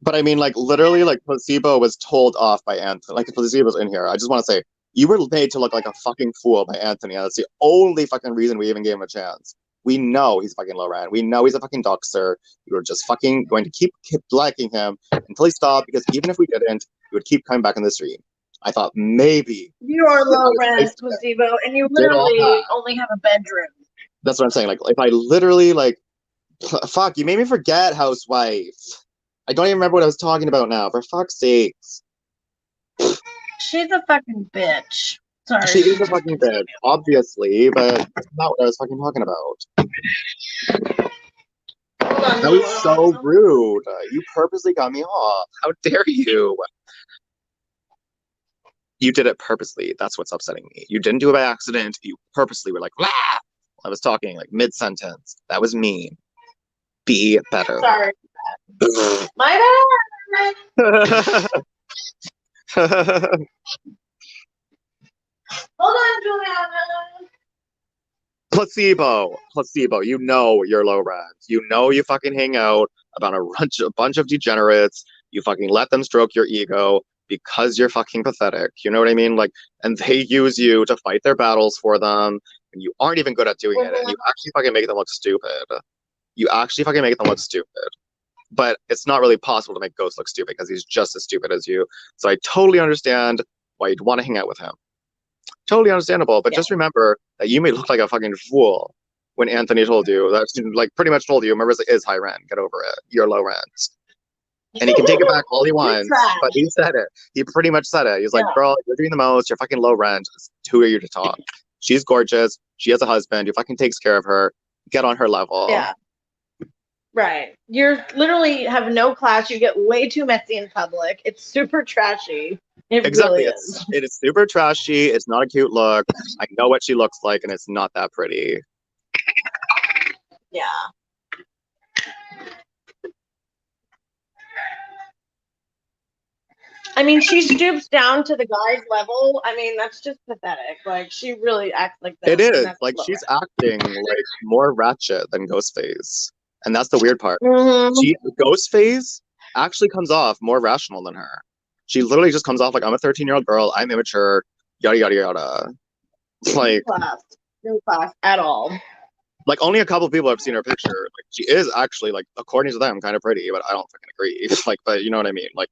But I mean, like, literally, like, Placebo was told off by Anthony. Like, Placebo's in here. I just want to say, you were made to look like a fucking fool by Anthony. And that's the only fucking reason we even gave him a chance. We know he's fucking low rent. We know he's a fucking doxer. You were just fucking going to keep liking him until he stopped, because even if we didn't, he would keep coming back in the stream. I thought maybe. You are low rent, Placebo, and you literally only have a bedroom. That's what I'm saying. Like, if I literally, like, fuck, you made me forget, housewife. I don't even remember what I was talking about now. For fuck's sakes. She's a fucking bitch. Sorry. She is a fucking bitch, obviously, but that's not what I was fucking talking about. That was so rude. You purposely got me off. How dare you? You did it purposely. That's what's upsetting me. You didn't do it by accident. You purposely were like, "Wah!" I was talking like mid-sentence. That was mean. Be better. Sorry. My bad. Hold on, Juliana. Placebo. You know you're low rent. You know you fucking hang out about a bunch of degenerates. You fucking let them stroke your ego because you're fucking pathetic. You know what I mean? Like, and they use you to fight their battles for them, and you aren't even good at doing it, and you actually fucking make them look stupid. You actually fucking make them look stupid. But it's not really possible to make Ghost look stupid because he's just as stupid as you. So I totally understand why you'd want to hang out with him. Totally understandable, but just remember that you may look like a fucking fool when Anthony told you that, like, pretty much told you Marissa is high rent. Get over it. You're low rent. And he can take it back all he wants, but he said it. He pretty much said it. He's like, girl, you're doing the most. You're fucking low rent. Who are you to talk? She's gorgeous. She has a husband who fucking takes care of her. Get on her level. Yeah. Right. You're literally have no class. You get way too messy in public. It's super trashy. Exactly. Really is. It is super trashy. It's not a cute look. I know what she looks like, and it's not that pretty. Yeah. I mean, she stoops down to the guy's level. I mean, that's just pathetic. Like, she really acts like that. It is. Like, she's acting like more ratchet than Ghostface. And that's the weird part. Ghostface actually comes off more rational than her. She literally just comes off like, I'm a 13-year-old girl, I'm immature, yada yada yada. Like, no class at all. Like, only a couple of people have seen her picture. Like, she is actually, like, according to them, kind of pretty, but I don't fucking agree. Like, but you know what I mean? Like,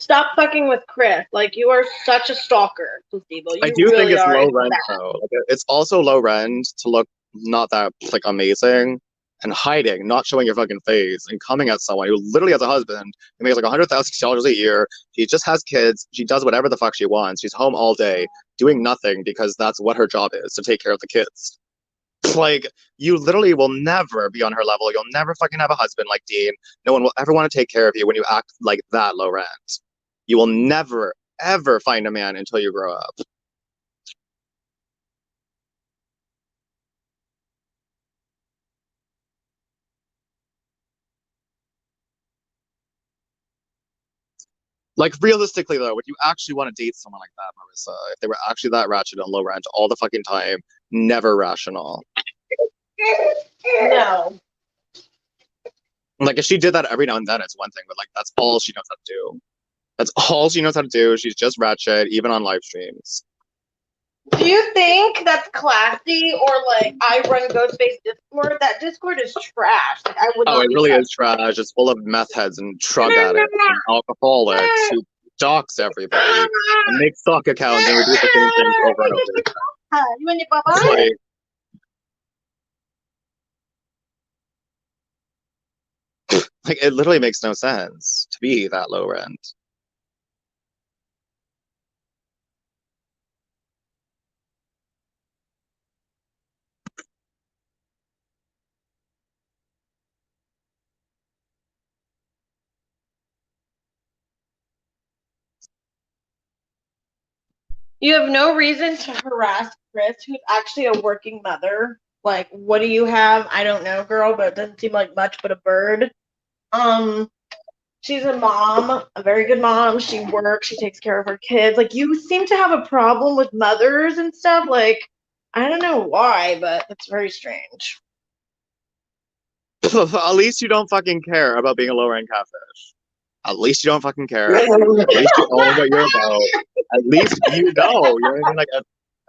Stop fucking with Chris. Like, you are such a stalker, Placebo. I do think it's low rent though. Like, it's also low rent to look not that like amazing and hiding, not showing your fucking face, and coming at someone who literally has a husband who makes like $100,000 a year. She just has kids. She does whatever the fuck she wants. She's home all day doing nothing because that's what her job is, to take care of the kids. Like, you literally will never be on her level. You'll never fucking have a husband like Dean. No one will ever want to take care of you when you act like that low rent. You will never, ever find a man until you grow up. Like, realistically, though, would you actually want to date someone like that, Marissa? If they were actually that ratchet and low rent all the fucking time, Never rational. No. Like if she did that every now and then, it's one thing, but like that's all she knows how to do. That's all she knows how to do. She's just ratchet, even on live streams. Do you think that's classy or like I run Ghostface Discord? That Discord is trash. Like I would Oh, not it be really trash. is trash. It's full of meth heads and drug addicts and alcoholics who dox everybody and make fuck accounts and repeat the same things over and over again. You and your It's papa? like it literally makes no sense to be that low rent. You have no reason to harass Chris, who's actually a working mother. Like, what do you have? I don't know, girl, but it doesn't seem like much but a bird. She's a mom, a very good mom. She works, she takes care of her kids. Like, you seem to have a problem with mothers and stuff. Like, I don't know why, but it's very strange. At least you don't fucking care about being a low rent catfish. At least you don't fucking care. At least you own what you're about. At least you know. You know what I mean?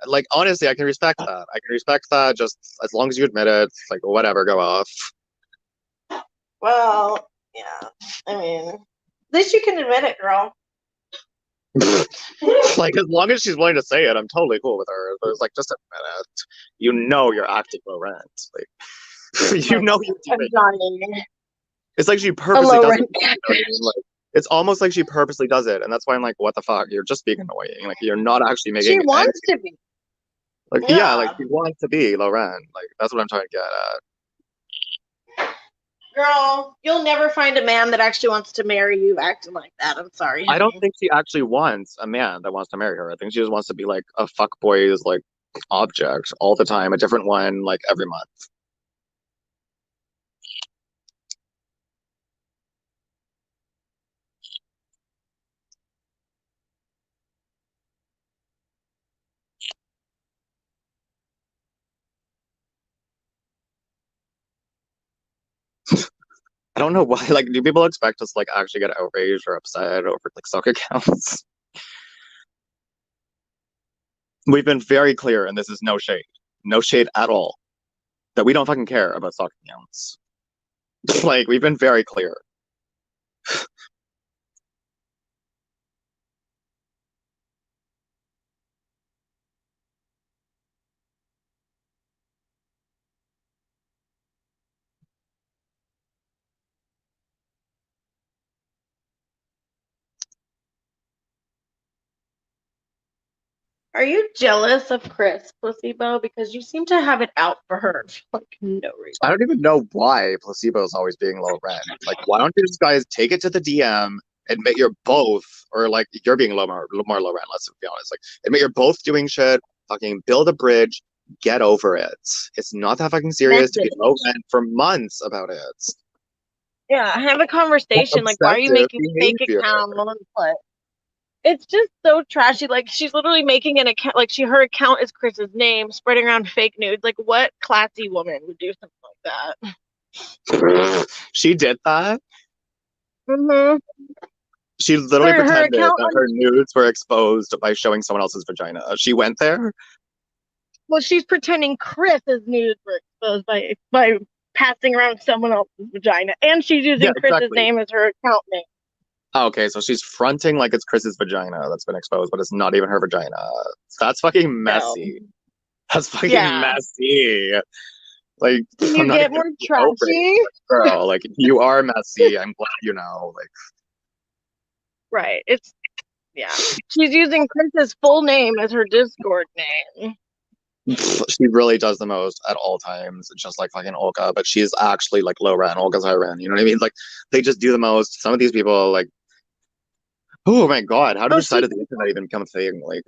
Like honestly, I can respect that. I can respect that. Just as long as you admit it, like whatever, go off. Well, yeah. I mean, at least you can admit it, girl. Like as long as she's willing to say it, I'm totally cool with her. But it's like just admit it. You know you're acting low rent. Like you know you're doing. It's like she purposely does it. You know what I mean? Like it's almost like she purposely does it, and that's why I'm like, what the fuck? You're just being annoying. Like you're not actually making. She wants to be. Like yeah, like she wants to be low rent. Like that's what I'm trying to get at. Girl, you'll never find a man that actually wants to marry you acting like that. I'm sorry. I don't think she actually wants a man that wants to marry her. I think she just wants to be like a fuckboy's like object all the time, a different one like every month. I don't know why. Like, do people expect us to like actually get outraged or upset over like stock accounts? We've been very clear, and this is no shade at all, that we don't fucking care about stock accounts. Like, we've been very clear. Are you jealous of Chris, Placebo? Because you seem to have it out for her for like no reason. I don't even know why Placebo is always being low rent. Like, why don't you just guys take it to the DM, admit you're both, or like you're being more low rent, let's be honest. Like, admit you're both doing shit, fucking build a bridge, get over it. It's not that fucking serious to be low rent for months about it. Yeah, have a conversation. Like, why are you making fake accounts? Like, it's just so trashy. Like, she's literally making an account. Like, her account is Chris's name, spreading around fake nudes. Like, what classy woman would do something like that? She did that? Mm-hmm. She literally pretended that her nudes were exposed by showing someone else's vagina. She went there? Well, she's pretending Chris's nudes were exposed by passing around someone else's vagina. And she's using Chris's name as her account name. Oh, okay, so she's fronting like it's Chris's vagina that's been exposed, but it's not even her vagina. That's fucking messy. No. That's fucking messy. Like, you get more trashy, girl. Like, you are messy. I'm glad you know. Like, right? It's she's using Chris's full name as her Discord name. She really does the most at all times, just like fucking Olga, but she's actually like low rent. Olga's high rent. You know what I mean? Like, they just do the most. Some of these people, like, oh my god, how did the side of the internet even become a thing? Like,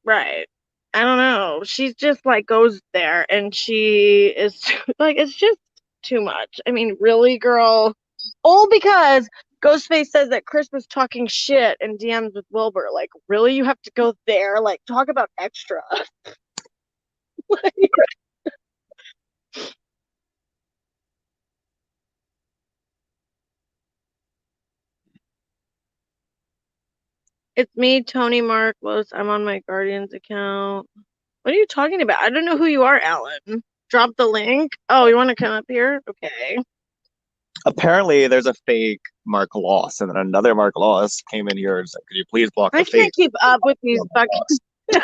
right. I don't know. She's just like goes there and she is like, it's just too much. I mean, really, girl? All because Ghostface says that Chris was talking shit in DMs with Wilbur. Like, really? You have to go there? Like, talk about extra. It's me, Tony Marcos. I'm on my Guardians account. What are you talking about? I don't know who you are, Alan. Drop the link. Oh, you want to come up here? Okay. Apparently, there's a fake Mark Loss, and then another Mark Loss came in here and said, "Could you please block the I fake?" can't keep up with these fucking.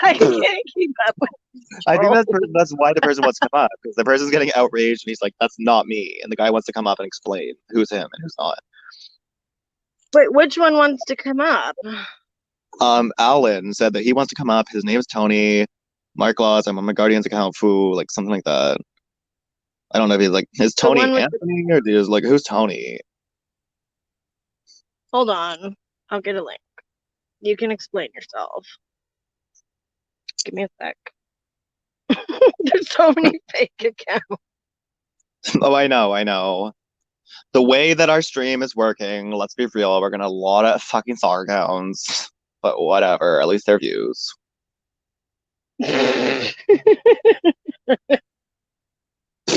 I can't keep up with these I think trolls. that's why the person wants to come up, because the person's getting outraged and he's like, "That's not me," and the guy wants to come up and explain who's him and who's not. Wait, which one wants to come up? Alan said that he wants to come up. His name's Tony. Mark Laws. I'm on my Guardians account. Foo, like something like that. I don't know if he's like, is Tony one with Anthony or is like, who's Tony? Hold on. I'll get a link. You can explain yourself. Give me a sec. There's so many fake accounts. Oh, I know. The way that our stream is working, let's be real, we're gonna a lot of fucking star accounts. But whatever, at least they're views.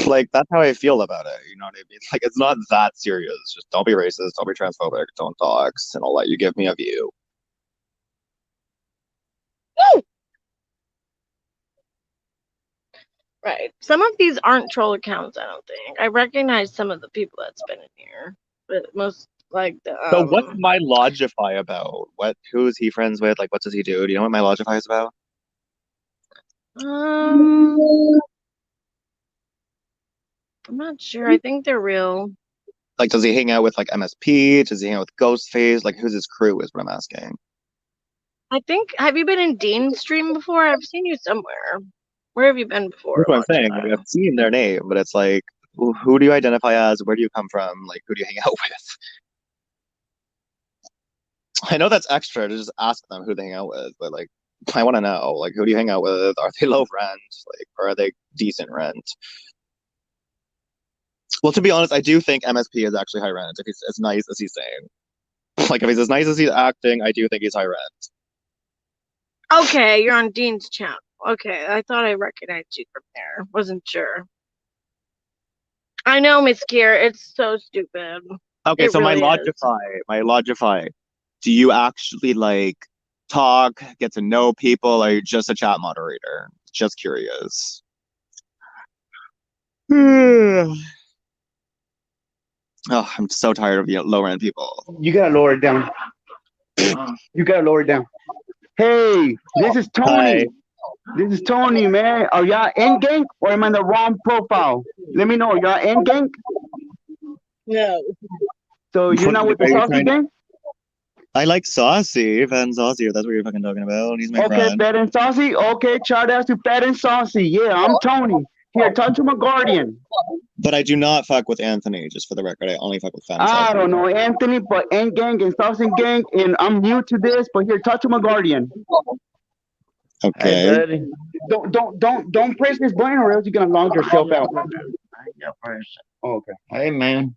Like, that's how I feel about it, you know what I mean? Like, it's not that serious. Just don't be racist, don't be transphobic, don't dox, and I'll let you give me a view. Right. Some of these aren't troll accounts, I don't think. I recognize some of the people that's been in here. But most, like, the, So what's my Logify about? Who is he friends with? Like, what does he do? Do you know what my Logify is about? I'm not sure. I think they're real. Like, does he hang out with, like, MSP? Does he hang out with Ghostface? Like, who's his crew is what I'm asking. I think, have you been in Dean's stream before? I've seen you somewhere. Where have you been before? That's what I'm saying. Like, I've seen their name, but it's like, who do you identify as? Where do you come from? Like, who do you hang out with? I know that's extra to just ask them who they hang out with, but, like, I want to know, like, who do you hang out with? Are they low rent? Like, or are they decent rent? Well, to be honest, I do think MSP is actually high rent if he's as nice as he's saying. Like, if he's as nice as he's acting, I do think he's high rent. Okay, you're on Dean's channel. Okay, I thought I recognized you from there. Wasn't sure. I know, Miss Kier. It's so stupid. Okay, It so really my is. Logify, do you actually, like, talk, get to know people, or are you just a chat moderator? Just curious. Oh, I'm so tired of lower end people. You gotta lower it down. You gotta lower it down. Hey, this is Tony. Hi. This is Tony, man. Are y'all in gang or am I in the wrong profile? Let me know. Y'all in gang? No. So you're not with the Saucy gang? I like Saucy, Fat and Saucy, if that's what you're fucking talking about. He's my Okay, friend. Fat and Saucy. Okay, shout out to Fat and Saucy. Yeah, I'm Tony. Here, talk to my guardian. But I do not fuck with Anthony, just for the record. I only fuck with Fat and I Saucy. don't know Anthony, but N gang and Saucy gang, and I'm new to this. But here, talk to my guardian. Okay. Hey, buddy. Don't press this button, or else you're gonna log yourself out. I ain't gonna press it. Oh, okay. Hey, man.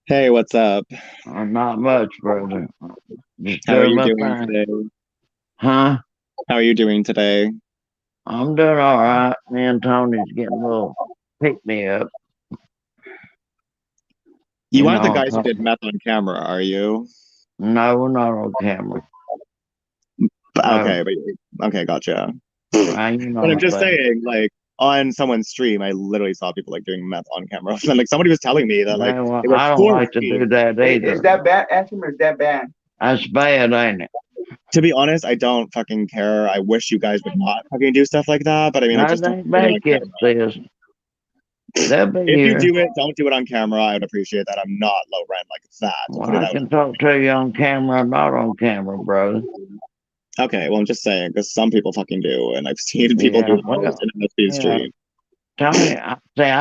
Hey, what's up? Not much, brother. Just How are you my doing thing. today? Huh? How are you doing today? I'm doing all right. Me and Tony's getting a little pick me up. You aren't the guys who did meth on camera, are you? No, we're not on camera. Okay, but okay, gotcha. But I'm just saying, like, on someone's stream, I literally saw people like doing meth on camera. And like somebody was telling me that like well, it was I don't like to do that either. Is that bad, Anthony, or is that bad? That's bad, ain't it? To be honest, I don't fucking care. I wish you guys would not fucking do stuff like that. But I mean, I just don't. Make it this. If you do it, don't do it on camera. I would appreciate that. I'm not low rent like that. Well, I can talk to you on camera, not on camera, brother. Okay, well, I'm just saying because some people fucking do, and I've seen people do it in MSP stream. Tony, I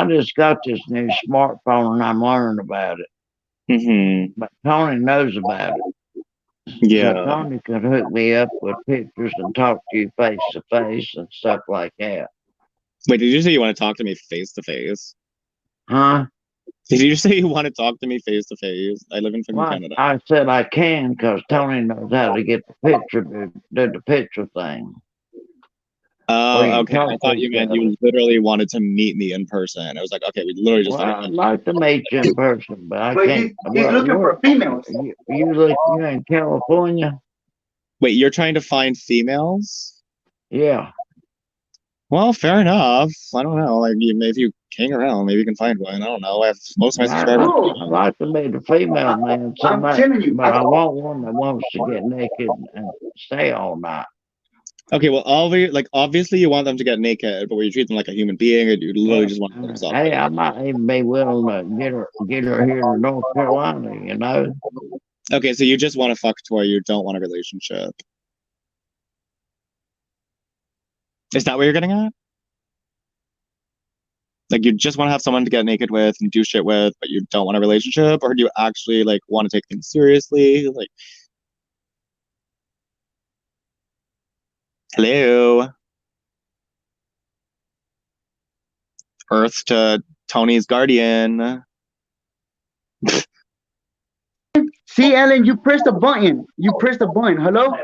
just got this new smartphone and I'm learning about it. But Tony knows about it. Yeah. So Tony could hook me up with pictures and talk to you face to face and stuff like that. Wait, did you say you want to talk to me face to face? Huh? Did you say you want to talk to me face to face? I live in fucking Well, Canada. I said I can because Tony knows how to get the picture, do the picture thing. Oh, okay. I thought you meant you literally wanted to meet me in person. I was like, okay, we literally just. Well, I'd like to meet you in person, but I can't. He's looking for females. You in California? Wait, you're trying to find females? Yeah. Well, fair enough. I don't know. Like, if you hang around, maybe you can find one. I don't know. I have most of my subscribers. I'd like to meet a female, man. But I want one that wants to get naked and stay all night. Okay, well, obviously you want them to get naked, but will you treat them like a human being, or do you literally just want them to Hey, I might even be willing to get her here to North Carolina, you know? Okay, so you just want to fuck to her, you don't want a relationship. Is that what you're getting at? Like, you just want to have someone to get naked with and do shit with, but you don't want a relationship? Or do you actually, like, want to take things seriously? Like, hello? Earth to Tony's guardian. See, Ellen, you pressed a button. You pressed a button. Hello?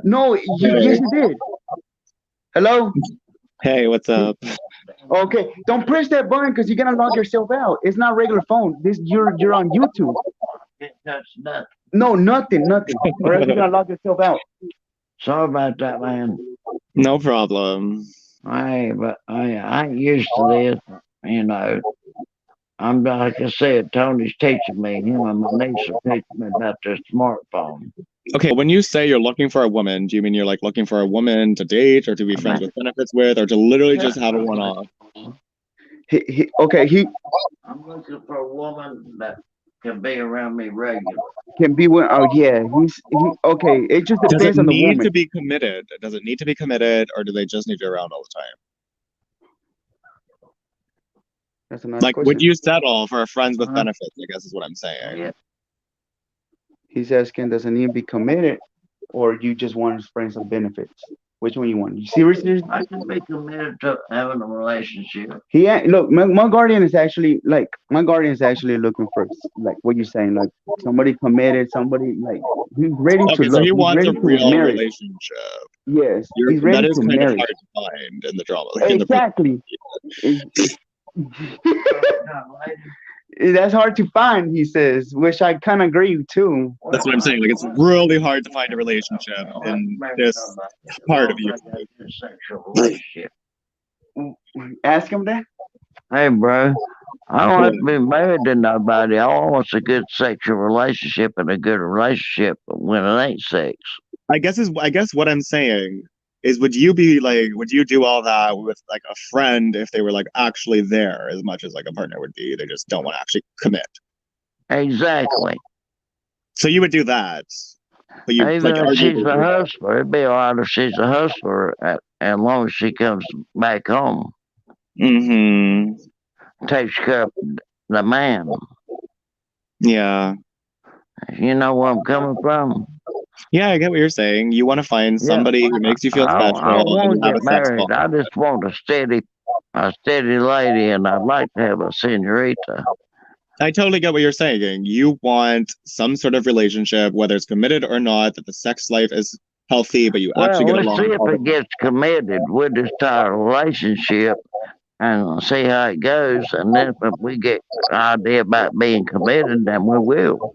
No, yes, you did. Hello? Hey, what's up? Okay, don't press that button because you're gonna log yourself out. It's not regular phone. You're on YouTube. No, nothing. Or else you're gonna log yourself out. Sorry about that, man. No problem. But I ain't used to this, you know. I'm like I said, Tony's teaching me. Him and my niece are teaching me about this smartphone. Okay, when you say you're looking for a woman, do you mean you're like looking for a woman to date, or to be friends with benefits with, or to literally just have a one-off? I'm looking for a woman that can be around me regular. Can be with. Oh yeah, okay. It just depends on the woman. Does it need to be committed? Does it need to be committed, or do they just need you around all the time? That's a nice like, question. would you settle for a friends with benefits? I guess is what I'm saying. Yeah. He's asking, does it need to be committed, or you just want friends with benefits? Which one you want? You seriously? I can be committed to having a relationship. Look, my guardian is actually looking for, like, what you're saying, like somebody committed, somebody like he's ready to. So he wants a real marry. relationship. Yes, he's ready that is to kind marry. of hard to find in the drama. Exactly. That's hard to find, he says, which I kind of agree too. That's what I'm saying. Like, it's really hard to find a relationship in this part of you. Ask him that. Hey, bro, I don't have to be married to nobody. All I want is a good sexual relationship and a good relationship when it ain't sex. I guess what I'm saying is, would you do all that with like a friend if they were like actually there as much as like a partner would be? They just don't want to actually commit. Exactly. So you would do that. But you even if she's a hustler, it'd be all right if she's a hustler as long as she comes back home. Mm-hmm. Takes care of the man. Yeah. You know where I'm coming from? Yeah, I get what you're saying. You want to find somebody who makes you feel special. I don't want to get married. I just want a steady lady, and I'd like to have a senorita. I totally get what you're saying. You want some sort of relationship, whether it's committed or not, that the sex life is healthy, but you actually get along. Let's see if it gets committed. We'll just start a relationship and see how it goes. And then if we get an idea about being committed, then we will.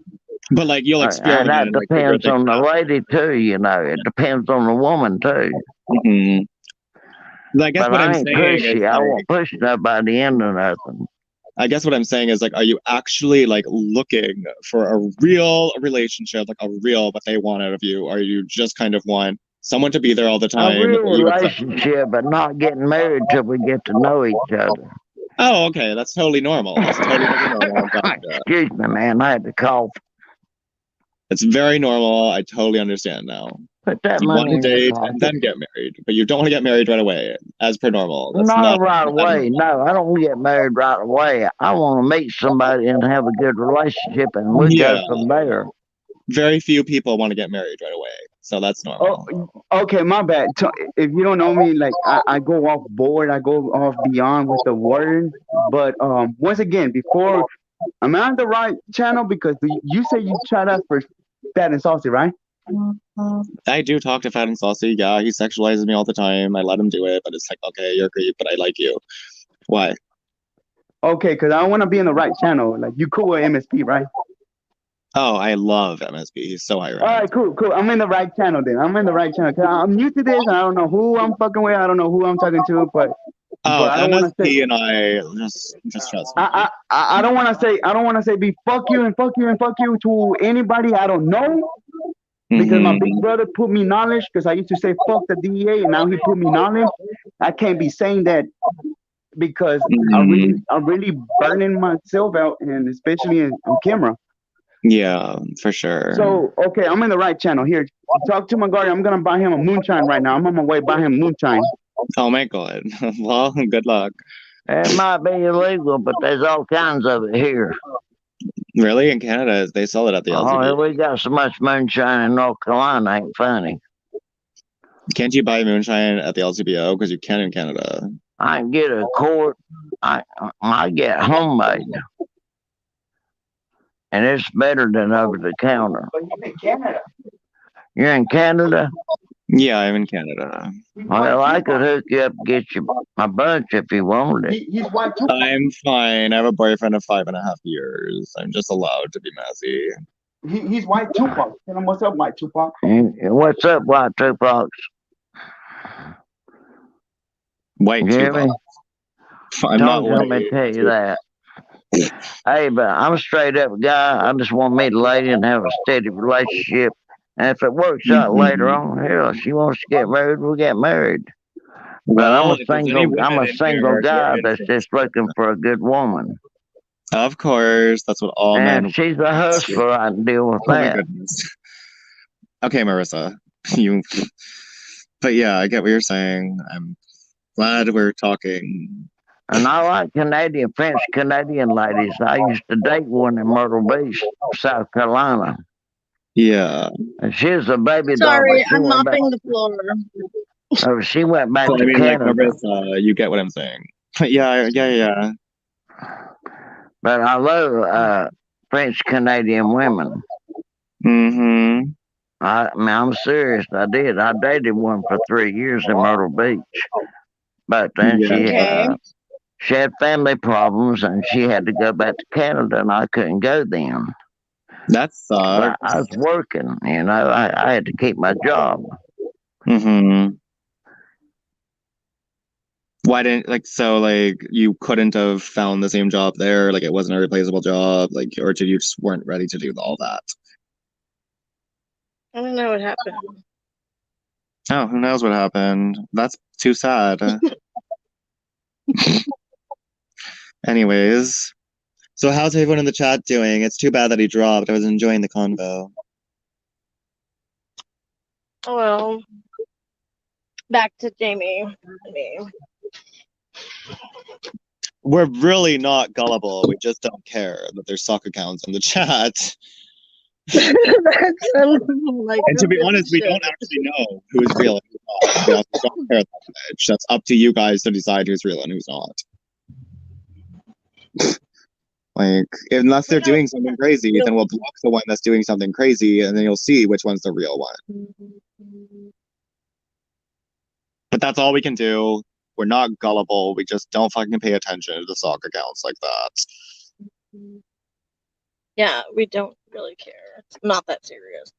But like, you'll experiment. And that depends on the lady too, you know. It depends on the woman too. Mm-hmm. I guess what I'm saying pushy. I won't push nobody into nothing. I guess what I'm saying is, like, are you actually like looking for a real relationship, like a real what they want out of you, or you just kind of want someone to be there all the time? A real relationship, but not getting married till we get to know each other. Oh, okay, that's totally normal. That's totally normal. Excuse me, man. I had to cough. It's very normal. I totally understand now. Put that you money want to date and then get married, but you don't want to get married right away, as per normal. That's not right away. No, I don't want to get married right away. I want to meet somebody and have a good relationship, and we go from there. very few people want to get married right away, so that's normal. Okay, my bad. If you don't know me, like I go off board, I go off beyond with the word. But once again, before I'm on the right channel because you say you tried us for Fat and Saucy, right? I do talk to Fat and Saucy. Yeah, he sexualizes me all the time. I let him do it, but it's like, okay, you're a creep, but I like you. Why? Okay, because I want to be in the right channel. Like you cool with MSP, right? Oh, I love MSP. He's so All right, ironic. cool. I'm in the right channel then. I'm in the right channel. 'Cause I'm new to this. I don't know who I'm fucking with. I don't know who I'm talking to, but Oh, I don't want to say. MSP and I just trust me. I don't want to say. I don't want to say be fuck you and fuck you and fuck you to anybody I don't know because my big brother put me knowledge because I used to say fuck the DEA and now he put me knowledge. I can't be saying that because I'm really burning myself out and especially on camera. Yeah, for sure. So okay, I'm in the right channel here. Talk to my guardian. I'm gonna buy him a moonshine right now. I'm on my way buy him moonshine. Oh my god. Well, good luck. It might be illegal, but there's all kinds of it here. Really? In Canada, they sell it at the LCBO. Oh, we got so much moonshine in North Carolina, ain't funny. Can't you buy moonshine at the LCBO? Because you can in Canada. I can get a quart. I get homemade. And it's better than over the counter. But he's in Canada. You're in Canada? Yeah, I'm in Canada. Well, I could hook you up and get you a bunch if you wanted it. He's white too. I'm fine. I have a boyfriend of 5.5 years. I'm just allowed to be messy. He's white Tupac. Tell him what's up, white Tupac. What's up, white Tupac? White Tupac. I'm not Don't let me tell you that. Hey, but I'm a straight up guy. I just want to meet a lady and have a steady relationship. And if it works out later on, hell, if she wants to get married, we'll get married. But I'm a single guy that's just looking for a good woman. Of course, that's what all men. And she's a hustler. I can deal with that. My goodness. Okay, Marissa, you. But yeah, I get what you're saying. I'm glad we're talking. And I like French Canadian ladies. I used to date one in Myrtle Beach, South Carolina. Yeah. And she was a baby doll. Sorry, I'm mopping the floor. Oh, she went back to Canada. Canada. Like Marissa, you get what I'm saying. Yeah. But I love French Canadian women. Mm-hmm. I mean, I'm serious. I did. I dated one for 3 years in Myrtle Beach. But then she had family problems and she had to go back to Canada and I couldn't go then. That sucks. I was working, you know. I had to keep my job. Mm-hmm. Why didn't you couldn't have found the same job there? Like it wasn't a replaceable job, or did you just weren't ready to do all that? I don't know what happened. Oh, who knows what happened? That's too sad. Anyways, so how's everyone in the chat doing? It's too bad that he dropped. I was enjoying the convo. Well, back to Jamie. We're really not gullible. We just don't care that there's sock accounts in the chat. And to be honest, we don't actually know who's real and who's not. We also don't care that much. That's up to you guys to decide who's real and who's not. Unless they're doing something crazy, then we'll block the one that's doing something crazy, and then you'll see which one's the real one. But that's all we can do. We're not gullible. We just don't fucking pay attention to the sock accounts like that. Yeah, we don't really care. It's not that serious.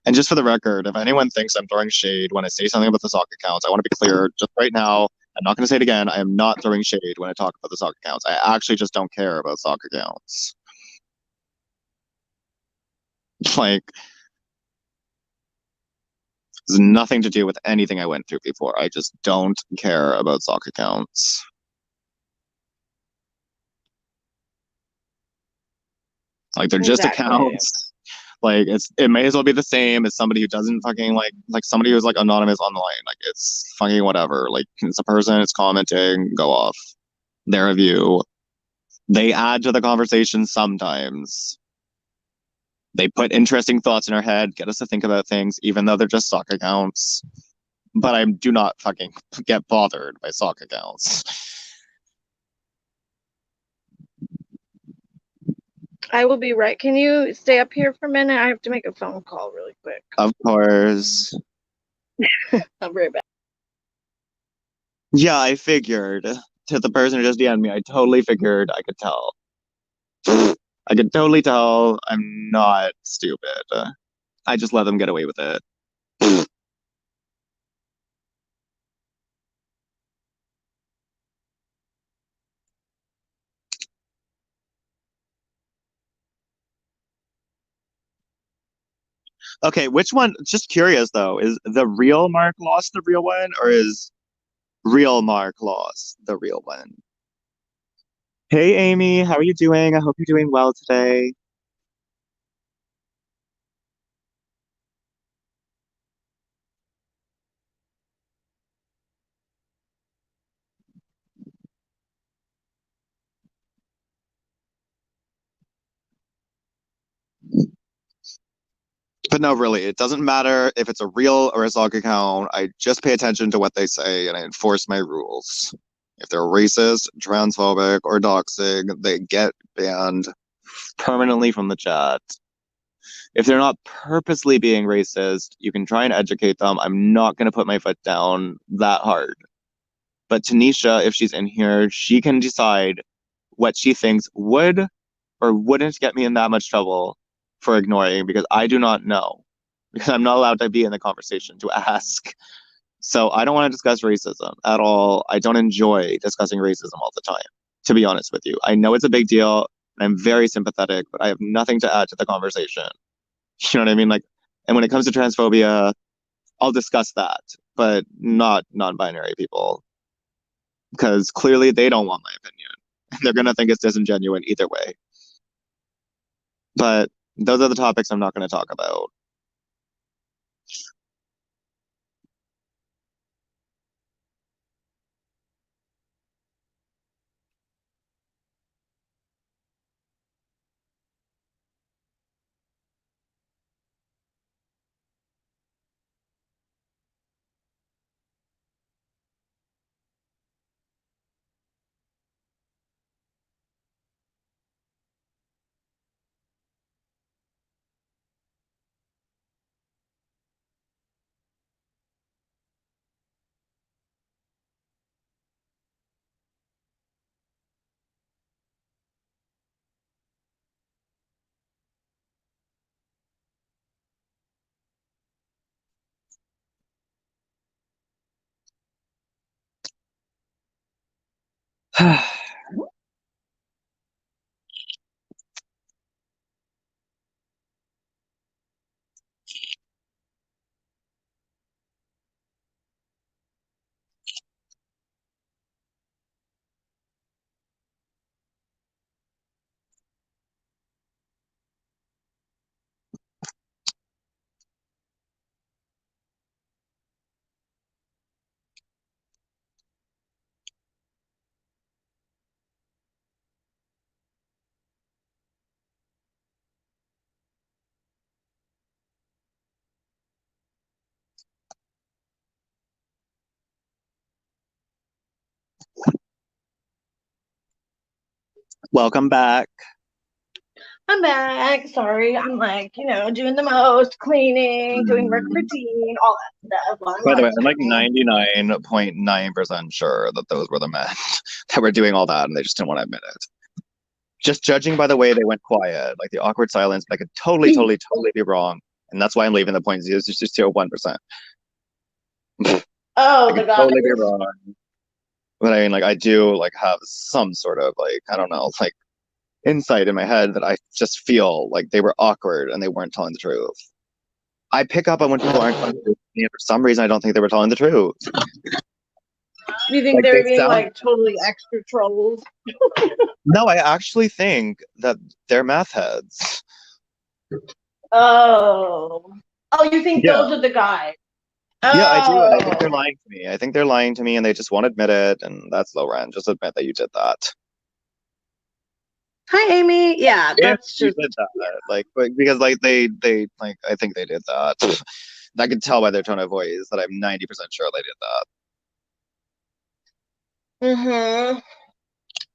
And just for the record, if anyone thinks I'm throwing shade when I say something about the sock accounts, I want to be clear just right now. I'm not going to say it again. I am not throwing shade when I talk about the sock accounts. I actually just don't care about sock accounts. There's nothing to do with anything I went through before. I just don't care about sock accounts. They're just accounts. It may as well be the same as somebody who doesn't fucking like somebody who's anonymous online. It's fucking whatever. It's a person, it's commenting, go off. Their view. They add to the conversation sometimes. They put interesting thoughts in our head, get us to think about things, even though they're just sock accounts. But I do not fucking get bothered by sock accounts. I will be right. Can you stay up here for a minute? I have to make a phone call really quick. Of course. I'll be right back. Yeah, I figured. To the person who just DM'd me, I totally figured I could tell. I could totally tell I'm not stupid. I just let them get away with it. Okay, which one? Just curious though, is the real Mark lost the real one, or is real Mark lost the real one? Hey, Amy, how are you doing? I hope you're doing well today. But no, really, it doesn't matter if it's a real or a sock account. I just pay attention to what they say and I enforce my rules. If they're racist, transphobic, or doxing, they get banned permanently from the chat. If they're not purposely being racist, you can try and educate them. I'm not going to put my foot down that hard. But Tanisha, if she's in here, she can decide what she thinks would or wouldn't get me in that much trouble for ignoring, because I do not know. Because I'm not allowed to be in the conversation to ask. So I don't want to discuss racism at all. I don't enjoy discussing racism all the time, to be honest with you. I know it's a big deal and I'm very sympathetic, but I have nothing to add to the conversation. You know what I mean? Like, and when it comes to transphobia, I'll discuss that, but not non-binary people. Because clearly they don't want my opinion. They're gonna think it's disingenuous either way. But those are the topics I'm not gonna talk about. Welcome back. I'm back. Sorry, I'm like, doing the most, cleaning, doing work routine, all that stuff. By the way, I'm like 99.9% sure that those were the men that were doing all that and they just didn't want to admit it. Just judging by the way they went quiet, like the awkward silence, I could totally be wrong. And that's why I'm leaving the 0.001%. Oh, I could totally be wrong. But I mean, like, I do like have some sort of like, I don't know, like insight in my head that I just feel like they were awkward and they weren't telling the truth. I pick up on when people aren't telling the truth, and for some reason I don't think they were telling the truth. You think they were being like totally extra trolls? No, I actually think that they're math heads. Oh, you think those are the guys? Yeah, I do, and I think they're lying to me. I think they're lying to me, and they just won't admit it, and that's low rent. Just admit that you did that. Hi, Amy. Yeah, If that's you just did that, like because like they like I think they did that. I can tell by their tone of voice that I'm 90% sure they did that. mm-hmm.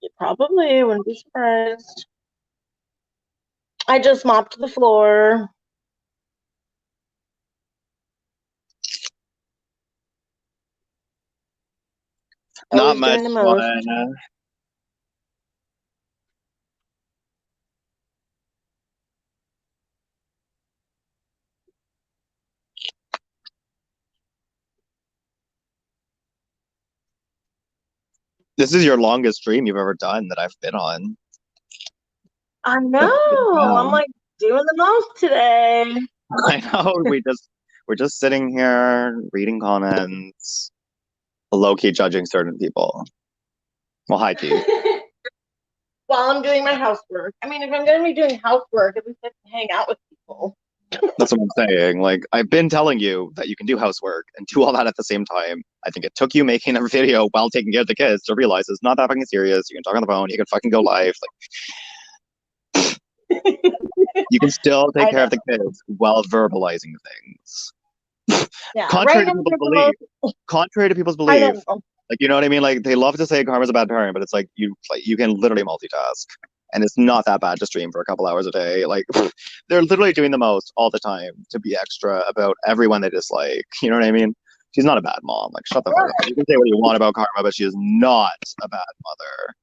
You probably wouldn't be surprised. I just mopped the floor. Not Always much doing the most. fun. This is your longest stream you've ever done that I've been on. I know. I'm like doing the most today. I know. We're just sitting here reading comments, low key judging certain people. Well, high key. While I'm doing my housework. I mean, if I'm going to be doing housework, at least I can hang out with people. That's what I'm saying. Like, I've been telling you that you can do housework and do all that at the same time. I think it took you making a video while taking care of the kids to realize it's not that fucking serious. You can talk on the phone. You can fucking go live. Like, you can still take care of the kids while verbalizing things. Yeah, Contrary right to people's belief. Contrary to people's belief. Like, you know what I mean? Like, they love to say karma's a bad parent, but it's like you can literally multitask. And it's not that bad to stream for a couple hours a day. Like, they're literally doing the most all the time to be extra about everyone they dislike. You know what I mean? She's not a bad mom. Like, shut the fuck up. You can say what you want about Karma, but she is not a bad mother.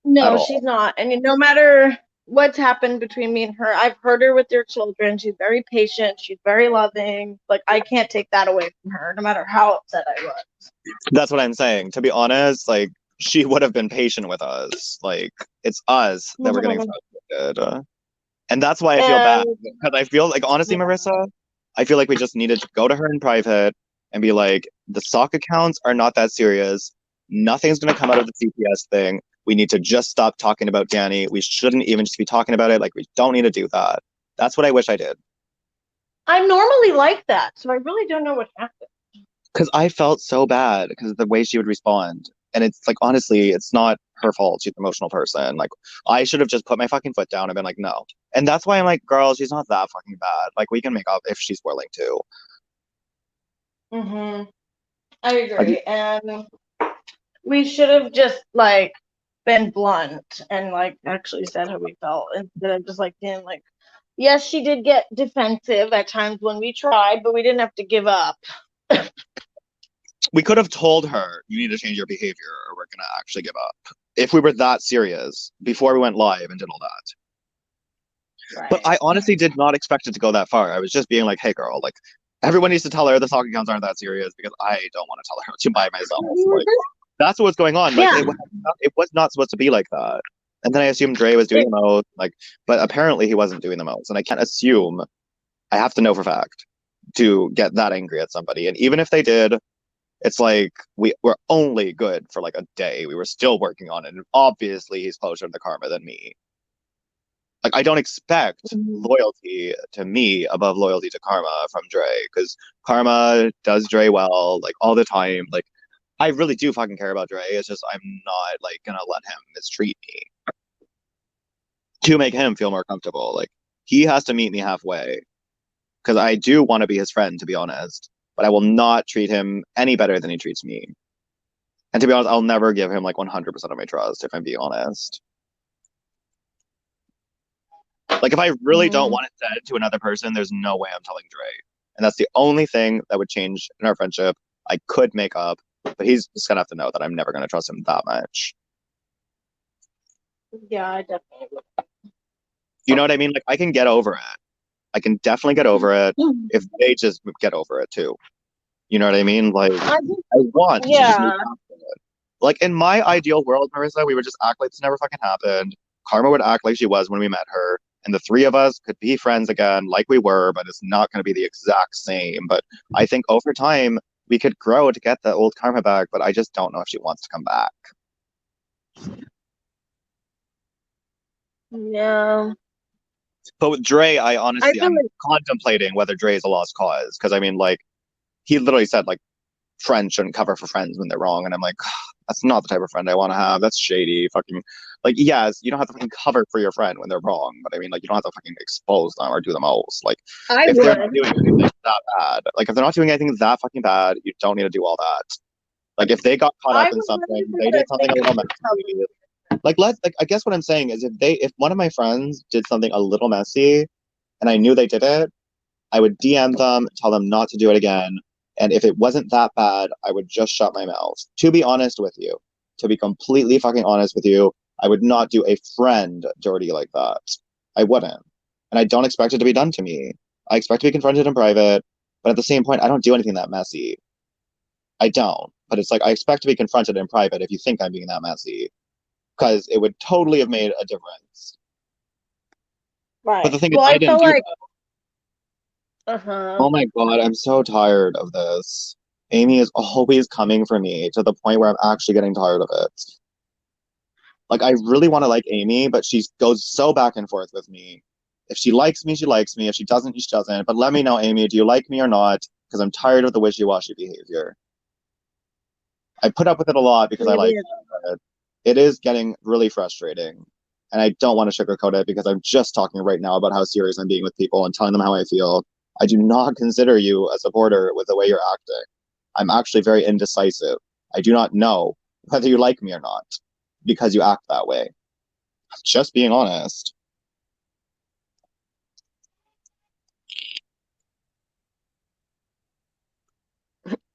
No, she's not. And no matter what's happened between me and her, I've heard her with their children. She's very patient. She's very loving. Like, I can't take that away from her, no matter how upset I was. That's what I'm saying. To be honest, like, she would have been patient with us. Like, it's us that were getting frustrated. And that's why I feel bad. Because I feel like, honestly, Marissa, I feel like we just needed to go to her in private and be like, the sock accounts are not that serious. Nothing's going to come out of the CPS thing. We need to just stop talking about Danny. We shouldn't even just be talking about it. Like, we don't need to do that. That's what I wish I did. I'm normally like that, so I really don't know what happened. Because I felt so bad because of the way she would respond. And it's like, honestly, it's not her fault. She's an emotional person. Like, I should have just put my fucking foot down and been like, no. And that's why I'm like, girl, she's not that fucking bad. Like, we can make up if she's willing to. I agree. And we should have just, like, been blunt and, like, actually said how we felt instead of just, like, being like, yes, she did get defensive at times when we tried, but we didn't have to give up. We could have told her, you need to change your behavior or we're going to actually give up. If we were that serious before we went live and did all that. Right. But I honestly did not expect it to go that far. I was just being like, hey, girl, like, everyone needs to tell her the sock accounts aren't that serious because I don't want to tell her to by myself. Like, that's what's going on. Like, it was not supposed to be like that. And then I assumed Dre was doing the most. Like, but apparently he wasn't doing the most. And I can't assume. I have to know for fact to get that angry at somebody. And even if they did, it's like we were only good for like a day. We were still working on it. And obviously he's closer to Karma than me. Like, I don't expect loyalty to me above loyalty to Karma from Dre, because Karma does Dre well, like, all the time. Like, I really do fucking care about Dre. It's just I'm not, like, gonna let him mistreat me to make him feel more comfortable. Like, he has to meet me halfway, because I do want to be his friend, to be honest. But I will not treat him any better than he treats me. And to be honest, I'll never give him like 100% of my trust, if I'm being honest. Like, if I really don't want it said to another person, there's no way I'm telling Dre. And that's the only thing that would change in our friendship. I could make up, but he's just gonna have to know that I'm never gonna trust him that much. Yeah, I definitely would. You know what I mean? Like, I can get over it. I can definitely get over it if they just get over it too. You know what I mean? Like, I want to just move past it. Like, in my ideal world, Marissa, we would just act like this never fucking happened. Karma would act like she was when we met her, and the three of us could be friends again like we were, but it's not going to be the exact same. But I think over time, we could grow to get the old Karma back, but I just don't know if she wants to come back. Yeah. But with Dre, I'm contemplating whether Dre is a lost cause. Because, I mean, like, he literally said, like, friends shouldn't cover for friends when they're wrong. And I'm like, That's not the type of friend I want to have. That's shady. Fucking, like, yes, you don't have to fucking cover for your friend when they're wrong, but I mean, like, you don't have to fucking expose them or do the most. Like, I if they're not would. doing anything that bad, like, if they're not doing anything that fucking bad, you don't need to do all that. Like, if they got caught I up in would something, really they do did it something a little messy. Like, I guess what I'm saying is if one of my friends did something a little messy and I knew they did it, I would DM them, tell them not to do it again. And if it wasn't that bad, I would just shut my mouth. To be honest with you, to be completely fucking honest with you, I would not do a friend dirty like that. I wouldn't. And I don't expect it to be done to me. I expect to be confronted in private, but at the same point, I don't do anything that messy. I don't. But it's like I expect to be confronted in private if you think I'm being that messy, because it would totally have made a difference. Right. But the thing is, Well, I I didn't feel do like. that. Oh my God, I'm so tired of this. Amy is always coming for me to the point where I'm actually getting tired of it. Like, I really want to like Amy, but she goes so back and forth with me. If she likes me, she likes me. If she doesn't, she doesn't. But let me know, Amy, do you like me or not? Because I'm tired of the wishy-washy behavior. I put up with it a lot because I like it. It is getting really frustrating. And I don't want to sugarcoat it because I'm just talking right now about how serious I'm being with people and telling them how I feel. I do not consider you a supporter with the way you're acting. I'm actually very indecisive. I do not know whether you like me or not because you act that way. Just being honest.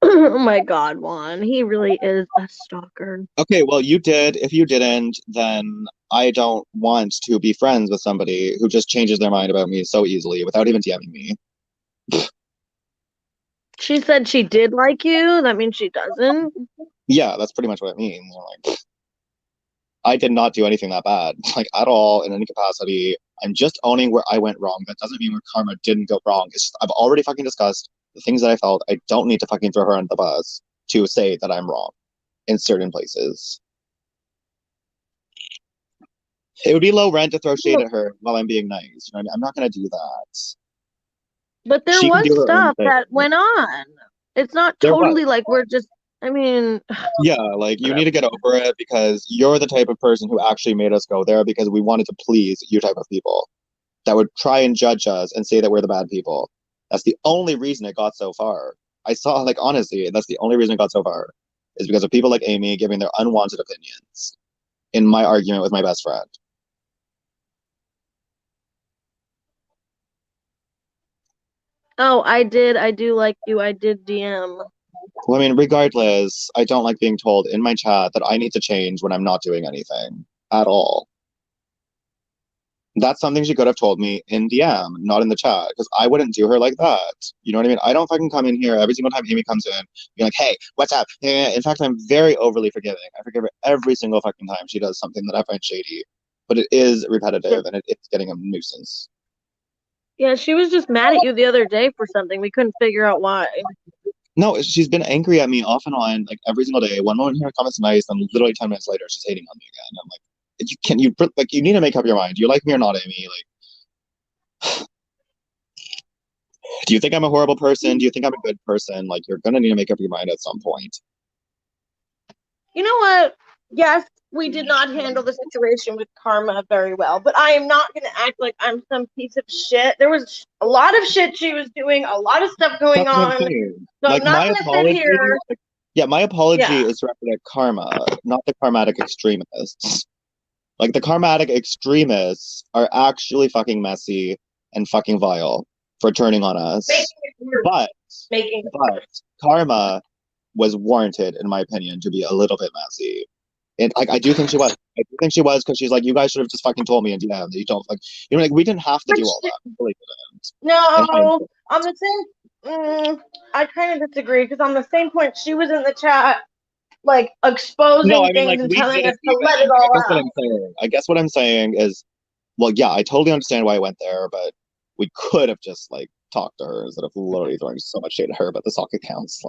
Oh my God, Juan. He really is a stalker. Okay, well, you did. If you didn't, then I don't want to be friends with somebody who just changes their mind about me so easily without even DMing me. She said she did like you. That means she doesn't. Yeah, that's pretty much what it means. Like, I did not do anything that bad, like at all in any capacity. I'm just owning where I went wrong. That doesn't mean where karma didn't go wrong. It's just, I've already fucking discussed the things that I felt. I don't need to fucking throw her under the bus to say that I'm wrong in certain places. It would be low rent to throw shade at her while I'm being nice. You know what I mean? I'm not gonna do that. But there She can was do her own stuff thing. that went on. It's not There was. totally like we're just, I mean, Yeah, like you need to get over it because you're the type of person who actually made us go there because we wanted to please you type of people that would try and judge us and say that we're the bad people. That's the only reason it got so far. I saw, like, honestly, that's the only reason it got so far is because of people like Amy giving their unwanted opinions in my argument with my best friend. oh, I do like you. I did DM. Well, I mean, regardless, I don't like being told in my chat that I need to change when I'm not doing anything at all. That's something she could have told me in DM, not in the chat, because I wouldn't do her like that. You know what I mean? I don't fucking come in here every single time Amy comes in, be like, hey, what's up? In fact, I'm very overly forgiving. I forgive her every single fucking time she does something that I find shady. But it is repetitive and it's getting a nuisance. Yeah, she was just mad at you the other day for something. We couldn't figure out why. No, she's been angry at me off and on, like every single day. One moment her comments nice, and literally 10 minutes later, she's hating on me again. I'm like, you need to make up your mind. Do you like me or not, Amy? Like, do you think I'm a horrible person? Do you think I'm a good person? Like, you're gonna need to make up your mind at some point. You know what? Yes, we did not handle the situation with Karma very well, but I am not going to act like I'm some piece of shit. There was a lot of shit she was doing, a lot of stuff going That's what I'm on. saying. So Like, I'm not my going to sit apology. here. Yeah, my apology Yeah. is directed at karma, not the karmatic extremists. Like, the karmatic extremists are actually fucking messy and fucking vile for turning on us. But karma was warranted, in my opinion, to be a little bit messy. And like, I do think she was. I do think she was because she's like, you guys should have just fucking told me in DM that you don't like. You know, like we didn't have to do all that. We really didn't. No, on the same. I kind of disagree because on the same point, she was in the chat, like exposing No, I mean, things like, and we telling us didn't to let it I all guess what out. I'm saying. I guess what I'm saying is, well, yeah, I totally understand why I went there, but we could have just like talked to her instead of literally throwing so much shade at her about the sock accounts.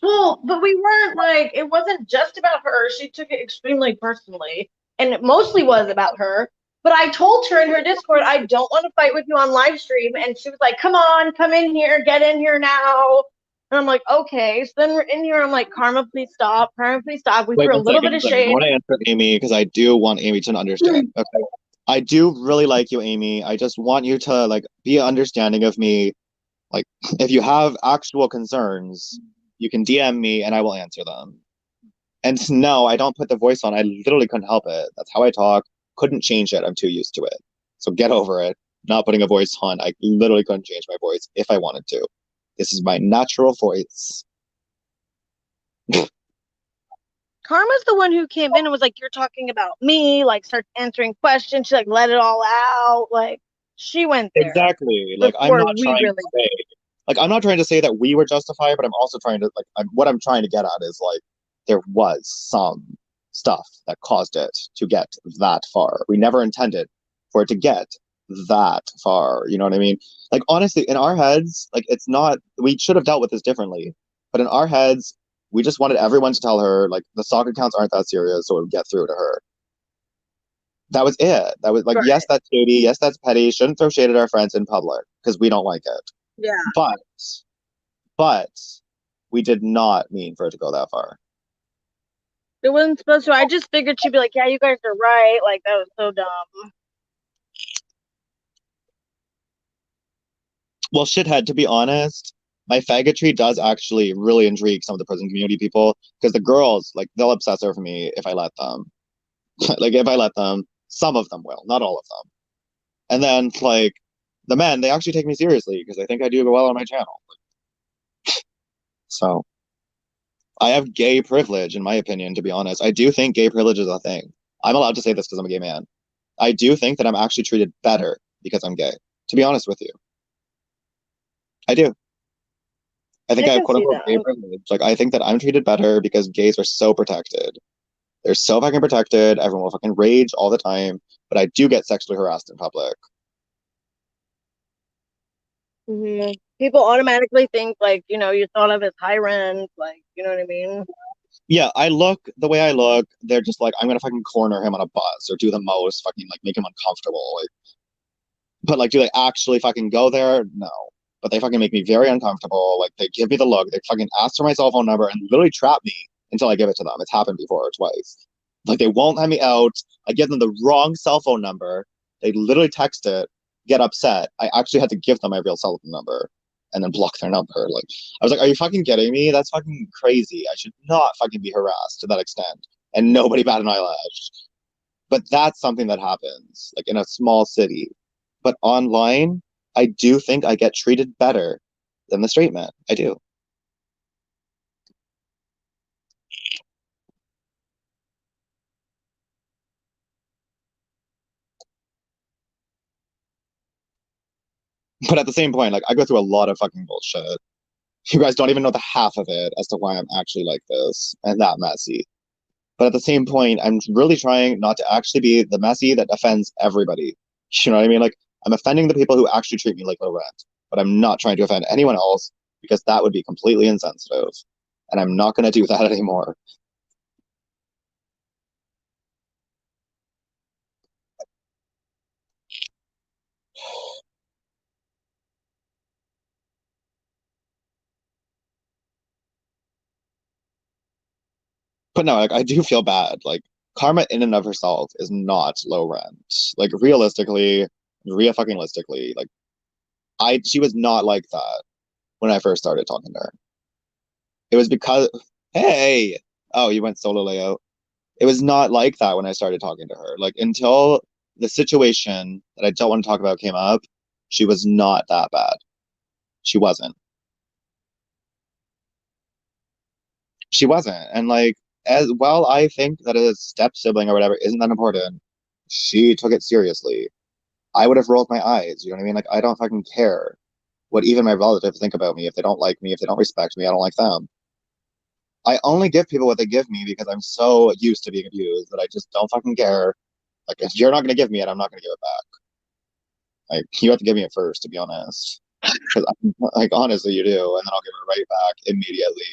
Well, but we weren't like, it wasn't just about her. She took it extremely personally, and it mostly was about her. But I told her in her Discord, I don't want to fight with you on live stream. And she was like, come on, come in here, get in here now. And I'm like, okay. So then we're in here. I'm like, Karma, please stop. Karma, please stop. We Wait threw a one little bit second. of I shade. want to answer Amy because I do want Amy to understand. Okay. I do really like you, Amy. I just want you to like be understanding of me. Like, if you have actual concerns, you can DM me and I will answer them. And no, I don't put the voice on. I literally couldn't help it. That's how I talk. Couldn't change it. I'm too used to it. So get over it. Not putting a voice on. I literally couldn't change my voice if I wanted to. This is my natural voice. Karma's the one who came in and was like, you're talking about me, like starts answering questions. She like let it all out. Like she went there. Exactly. Like I'm before not we trying really to say, like I'm not trying to say that we were justified, but I'm also trying to like what I'm trying to get at is like there was some stuff that caused it to get that far. We never intended for it to get that far. You know what I mean? Like honestly, in our heads, like it's not we should have dealt with this differently. But in our heads, we just wanted everyone to tell her like the soccer accounts aren't that serious, so it would get through to her. That was it. That was like, Right. yes, that's shady. Yes, that's petty. Shouldn't throw shade at our friends in public because we don't like it. Yeah. But we did not mean for it to go that far. It wasn't supposed to. I just figured she'd be like, yeah, you guys are right. Like that was so dumb. Well, shithead, to be honest, my faggotry does actually really intrigue some of the prison community people because the girls, like, they'll obsess over me if I let them. Like, if I let them, some of them will, not all of them. And then, like, the men, they actually take me seriously because they think I do well on my channel. So, I have gay privilege, in my opinion, to be honest. I do think gay privilege is a thing. I'm allowed to say this because I'm a gay man. I do think that I'm actually treated better because I'm gay, to be honest with you. I do. I think I have can quote see unquote that. gay privilege. Like I think that I'm treated better because gays are so protected. They're so fucking protected. Everyone will fucking rage all the time. But I do get sexually harassed in public. Mm-hmm. People automatically think like, you know, you're thought of as high rent, like, you know what I mean? Yeah, I look the way I look. They're just like, I'm gonna fucking corner him on a bus or do the most fucking like make him uncomfortable. Like, but like, do they actually fucking go there? No. But they fucking make me very uncomfortable. Like they give me the look. They fucking ask for my cell phone number and literally trap me until I give it to them. It's happened before or twice. Like they won't let me out. I give them the wrong cell phone number. They literally text it, get upset. I actually had to give them my real cell phone number and then block their number. Like I was like, are you fucking kidding me? That's fucking crazy. I should not fucking be harassed to that extent. And nobody bat an eyelash. But that's something that happens, like in a small city. But online, I do think I get treated better than the straight men. I do. But at the same point, like I go through a lot of fucking bullshit. You guys don't even know the half of it as to why I'm actually like this and that messy. But at the same point, I'm really trying not to actually be the messy that offends everybody. You know what I mean? Like I'm offending the people who actually treat me like low rent, but I'm not trying to offend anyone else because that would be completely insensitive. And I'm not going to do that anymore. But no, like I do feel bad. Like Karma in and of herself is not low rent. Like realistically, fucking realistically, like she was not like that when I first started talking to her. It was because hey, oh, you went solo layout. It was not like that when I started talking to her. Like until the situation that I don't want to talk about came up, she was not that bad. She wasn't. She wasn't. And like as well, I think that a step sibling or whatever isn't that important. She took it seriously. I would have rolled my eyes. You know what I mean? Like I don't fucking care what even my relatives think about me. If they don't like me, if they don't respect me, I don't like them. I only give people what they give me because I'm so used to being abused that I just don't fucking care. Like if you're not gonna give me it, I'm not gonna give it back. Like you have to give me it first, to be honest. Because like honestly, you do, and then I'll give it right back immediately.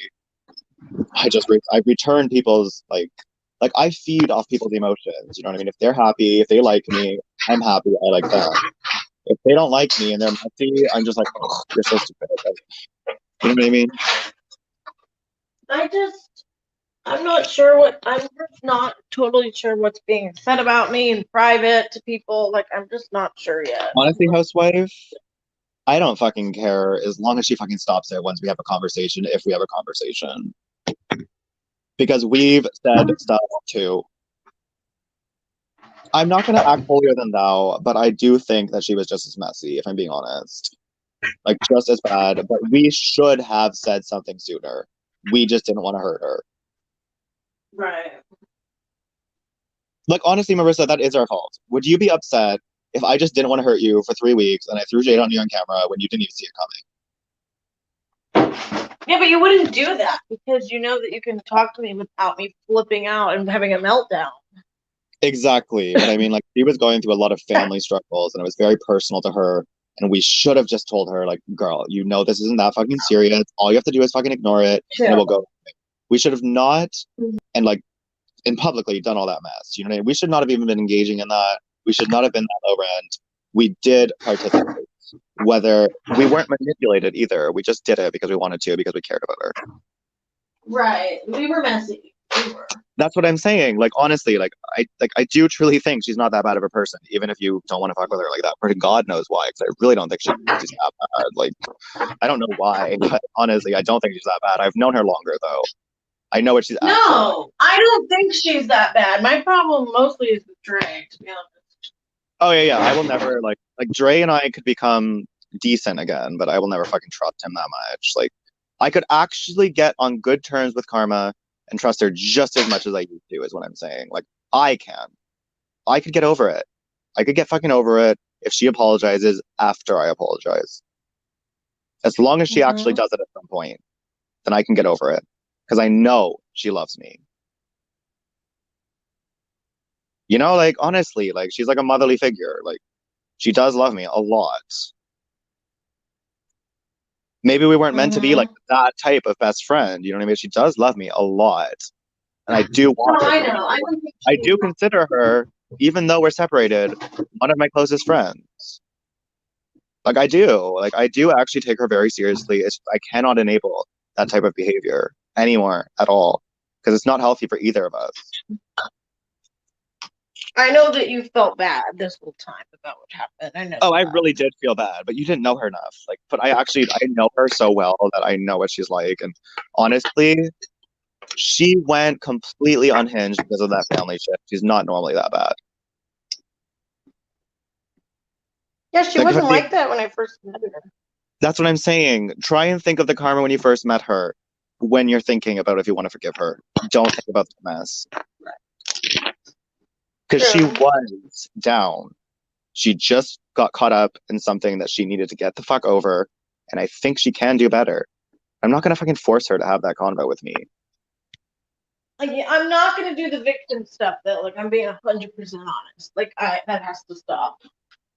I return people's like I feed off people's emotions. You know what I mean? If they're happy, if they like me, I'm happy. I like them. If they don't like me and they're messy, I'm just like, oh, you're so stupid. You know what I mean? I'm not sure I'm just not totally sure what's being said about me in private to people. Like, I'm just not sure yet. Honestly, housewife, I don't fucking care as long as she fucking stops it once we have a conversation, if we have a conversation. Because we've said stuff too. I'm not gonna act holier than thou, but I do think that she was just as messy, if I'm being honest. Like, just as bad, but we should have said something sooner. We just didn't want to hurt her. Right. Like, honestly, Marissa, that is our fault. Would you be upset if I just didn't want to hurt you for 3 weeks and I threw shade on you on camera when you didn't even see it coming? Yeah, but you wouldn't do that because you know that you can talk to me without me flipping out and having a meltdown. Exactly. But I mean, like, she was going through a lot of family struggles and it was very personal to her. And we should have just told her, like, girl, you know this isn't that fucking serious. All you have to do is fucking ignore it and it will go away. We should have not, and like, in publicly done all that mess. You know what I mean? We should not have even been engaging in that. We should not have been that low rent. We did participate. Whether we weren't manipulated either. We just did it because we wanted to, because we cared about her. Right. We were messy. We were. That's what I'm saying. Like, honestly, I do truly think she's not that bad of a person, even if you don't want to fuck with her like that. For God knows why, because I really don't think she's that bad. Like, I don't know why, but honestly, I don't think she's that bad. I've known her longer, though. I know what she's No, actually. I don't think she's that bad. My problem mostly is with Dre, to be honest. Oh, yeah. I will never, like Dre and I could become decent again, but I will never fucking trust him that much. Like, I could actually get on good terms with Karma and trust her just as much as I used to, is what I'm saying. Like, I could get over it. I could get fucking over it if she apologizes after I apologize. As long as she actually does it at some point, then I can get over it. Because I know she loves me. You know, like, honestly, like, she's like a motherly figure. Like, she does love me a lot. Maybe we weren't meant to be like that type of best friend. You know what I mean? She does love me a lot. And I do want her. I know. I do consider her, even though we're separated, one of my closest friends. Like, I do. Like, I do actually take her very seriously. I cannot enable that type of behavior anymore at all. Because it's not healthy for either of us. I know that you felt bad this whole time about what happened. I know. Oh, I really did feel bad, but you didn't know her enough. Like, but I know her so well that I know what she's like. And honestly, she went completely unhinged because of that family shit. She's not normally that bad. Yeah, she wasn't like that when I first met her. That's what I'm saying. Try and think of the Karma when you first met her, when you're thinking about if you want to forgive her. Don't think about the mess. Because she was down. She just got caught up in something that she needed to get the fuck over, and I think she can do better. I'm not gonna fucking force her to have that convo with me. Like, I'm not gonna do the victim stuff though. Like, I'm being 100% honest. Like, that has to stop.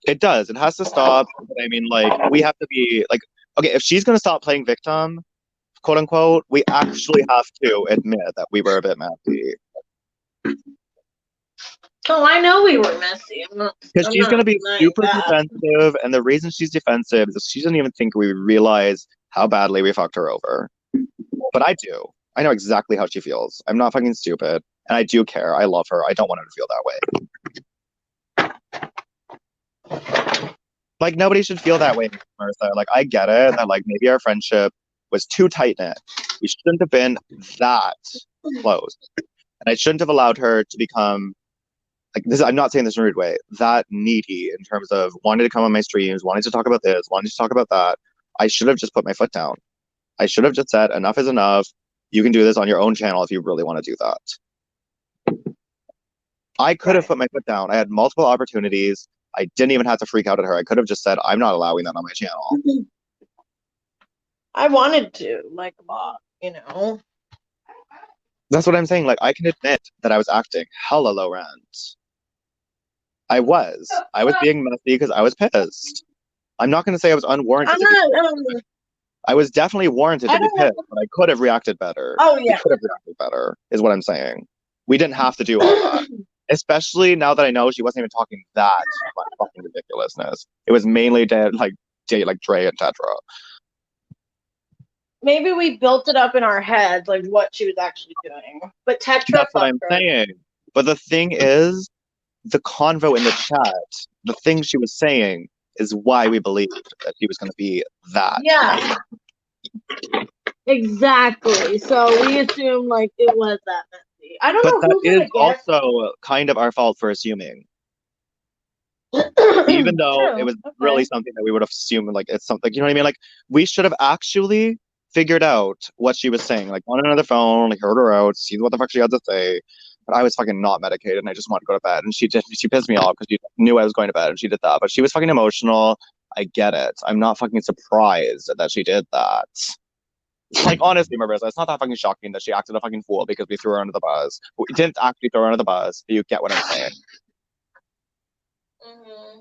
It does. It has to stop. But I mean, like, we have to be like, okay, if she's gonna stop playing victim, quote unquote, we actually have to admit that we were a bit messy. Oh, I know we were messy. Because she's going to be super defensive, and the reason she's defensive is she doesn't even think we realize how badly we fucked her over. But I do. I know exactly how she feels. I'm not fucking stupid, and I do care. I love her. I don't want her to feel that way. Like, nobody should feel that way, Martha. Like, I get it that, like, maybe our friendship was too tight-knit. We shouldn't have been that close. And I shouldn't have allowed her to become, like, this. I'm not saying this in a rude way, that needy in terms of wanting to come on my streams, wanting to talk about this, wanting to talk about that. I should have just put my foot down. I should have just said, enough is enough. You can do this on your own channel if you really want to do that. I could have put my foot down. I had multiple opportunities. I didn't even have to freak out at her. I could have just said, I'm not allowing that on my channel. I wanted to, like, a lot, you know? That's what I'm saying. Like, I can admit that I was acting hella low rent. I was being messy because I was pissed. I'm not going to say I was unwarranted. I was definitely warranted to be pissed, but I could have reacted better. Oh, yeah. We could have reacted better, is what I'm saying. We didn't have to do all that. Especially now that I know she wasn't even talking that much fucking ridiculousness. It was mainly like Dre and Tetra. maybe we built it up in our heads, like what she was actually doing. But Tetra That's what I'm fucked her. saying. But the thing is, the convo in the chat, the thing she was saying is why we believed that he was going to be that. Yeah. Exactly. So we assume like it was that messy. I don't But know that who's is gonna guess. also kind of our fault for assuming. Even though True. it was Okay. really something that we would have assumed, like it's something, you know what I mean? Like we should have actually figured out what she was saying, like on another phone, like heard her out, see what the fuck she had to say. But I was fucking not medicated, and I just wanted to go to bed. And she pissed me off because she knew I was going to bed, and she did that. But she was fucking emotional. I get it. I'm not fucking surprised that she did that. Like honestly, Marissa, it's not that fucking shocking that she acted a fucking fool because we threw her under the bus. We didn't actually throw her under the bus, but you get what I'm saying. Mm-hmm.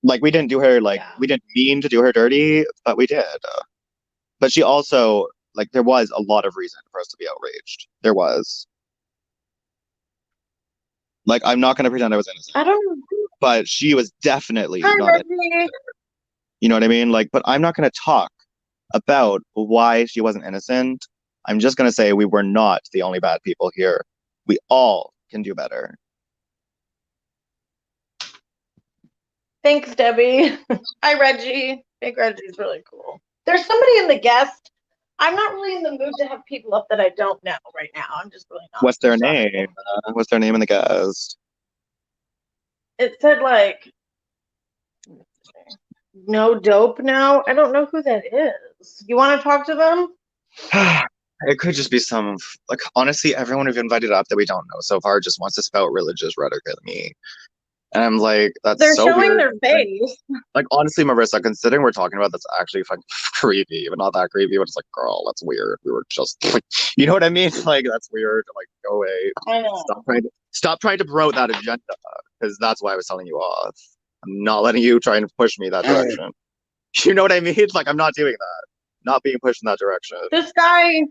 Like we didn't do her we didn't mean to do her dirty, but we did. But she also like there was a lot of reason for us to be outraged. There was. Like I'm not gonna pretend I was innocent. I don't know. But she was definitely Hi, not innocent. Reggie. You know what I mean? Like, but I'm not gonna talk about why she wasn't innocent. I'm just gonna say we were not the only bad people here. We all can do better. Thanks, Debbie. Hi, Reggie. Big Reggie's really cool. There's somebody in the guest. I'm not really in the mood to have people up that I don't know right now. I'm just really not. What's their name? What's their name in the guest? It said like no dope now. I don't know who that is. You want to talk to them? It could just be some like honestly, everyone we've invited up that we don't know so far just wants to spout religious rhetoric at me. And I'm like, that's They're so showing weird. their face. Like honestly, Marissa, considering we're talking about that's actually fucking creepy, but not that creepy, but it's like, girl, that's weird. We were just like, you know what I mean? Like that's weird. Like, go away. I know. Stop trying to promote that agenda, because that's why I was telling you off. I'm not letting you try and push me that direction. You know what I mean? Like I'm not doing that. Not being pushed in that direction. This guy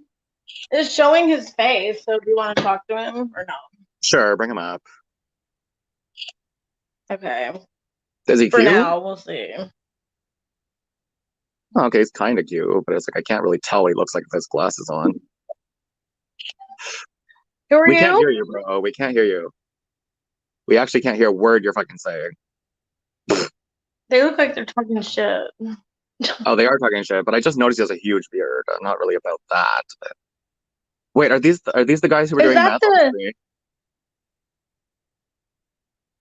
is showing his face, so do you want to talk to him or no? Sure, bring him up. Okay. Is he For cute? now, we'll see. Oh, okay, he's kind of cute, but it's like I can't really tell what he looks like with his glasses on. Who are We you? can't hear you, bro. We can't hear you. We actually can't hear a word you're fucking saying. They look like they're talking shit. Oh, they are talking shit, but I just noticed he has a huge beard. I'm not really about that. But... Wait, are these the guys who were doing math on the screen?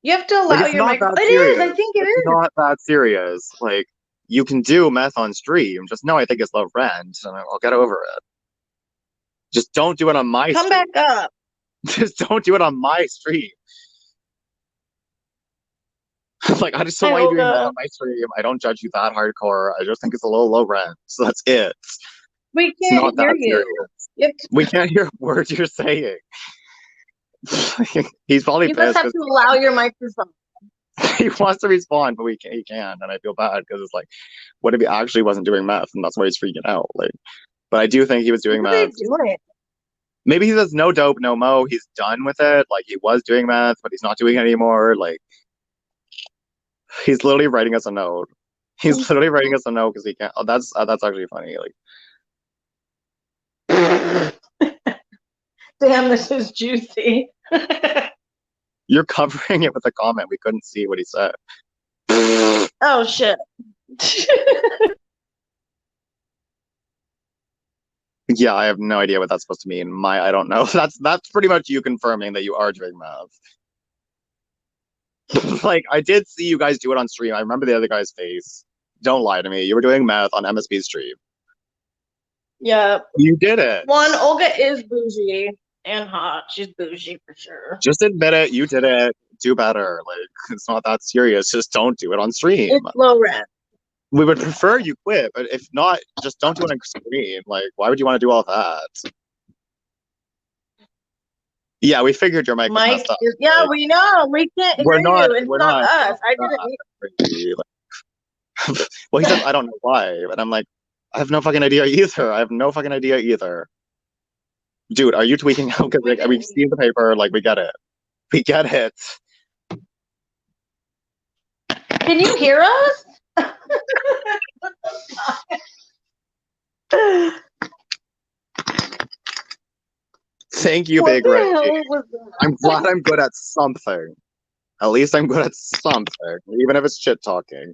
You have to allow Like, it's your not microphone. that It serious. is. I think it It's is. not that serious. Like, you can do meth on stream. Just know I think it's low rent, and I'll get over it. Just don't do it on my Come stream. back up. Just don't do it on my stream. Like, I just don't want you doing that on my stream. I don't judge you that hardcore. I just think it's a little low rent. So that's it. We It's can't not hear that you. serious. We can't hear words you're saying. He's probably You just pissed have to allow your microphone. he wants to respond, but he can't, and I feel bad because it's like, what if he actually wasn't doing meth, and that's why he's freaking out? Like, but I do think he was doing What are meth. they doing? Maybe he says no dope, no mo. He's done with it. Like he was doing meth, but he's not doing it anymore. Like he's literally writing us a note. He's literally writing us a note because he can't. Oh, that's actually funny. Like, Damn, this is juicy. you're covering it with a comment. We couldn't see what he said. Oh shit. Yeah, I have no idea what that's supposed to mean. I don't know. That's pretty much you confirming that you are doing meth. Like, I did see you guys do it on stream. I remember the other guy's face. Don't lie to me. You were doing meth on MSB's stream. Yeah. You did it. One, Olga is bougie and hot. She's bougie for sure. Just admit it. You did it. Do better. Like, it's not that serious. Just don't do it on stream. It's low rent. We would prefer you quit, but if not, just don't do it on stream. Like, why would you want to do all that? Yeah, we figured your mic was messed up. Yeah, like, we know. We can't hear you. It's not us. I didn't. Well, he says, I don't know why, but I'm like, I have no fucking idea either. I have no fucking idea either. Dude, are you tweaking out? Because like, we've seen the paper. Like, we get it. We get it. Can you hear us? Thank you, What Big the Reggie. hell was that? I'm glad I'm good at something. At least I'm good at something, even if it's shit talking.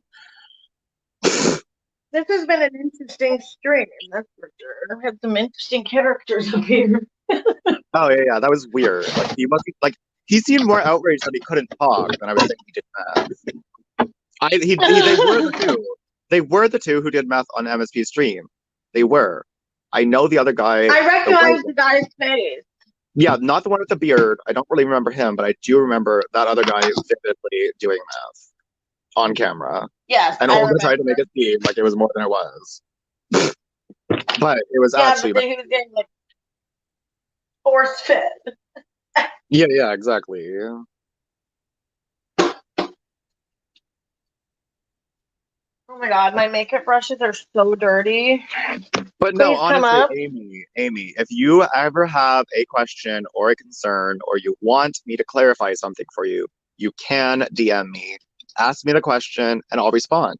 This has been an interesting stream, that's for sure. I've had some interesting characters up here. Oh yeah, that was weird. Like he must like he seemed more outraged that he couldn't talk than I was saying he did math. They were the two. They were the two who did math on MSP stream. They were. I know the other guy. I recognize the guy's face. Yeah, not the one with the beard. I don't really remember him, but I do remember that other guy vividly doing math on camera. Yes, And I Olga remember. tried to make it seem like it was more than it was. But it was Yeah, actually but then he was getting like force fed. yeah, exactly. Oh my god, my makeup brushes are so dirty. But no, Please come honestly, up. Amy, if you ever have a question or a concern or you want me to clarify something for you, you can DM me. Ask me the question and I'll respond.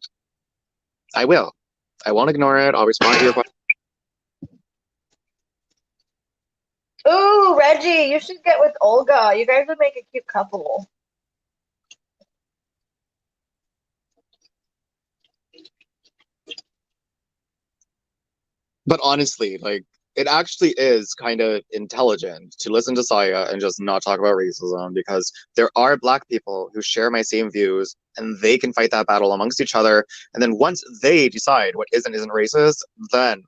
I will. I won't ignore it. I'll respond to your question. Ooh, Reggie, you should get with Olga. You guys would make a cute couple. But honestly, like, it actually is kind of intelligent to listen to Saya and just not talk about racism because there are Black people who share my same views and they can fight that battle amongst each other. And then once they decide what is and isn't racist, then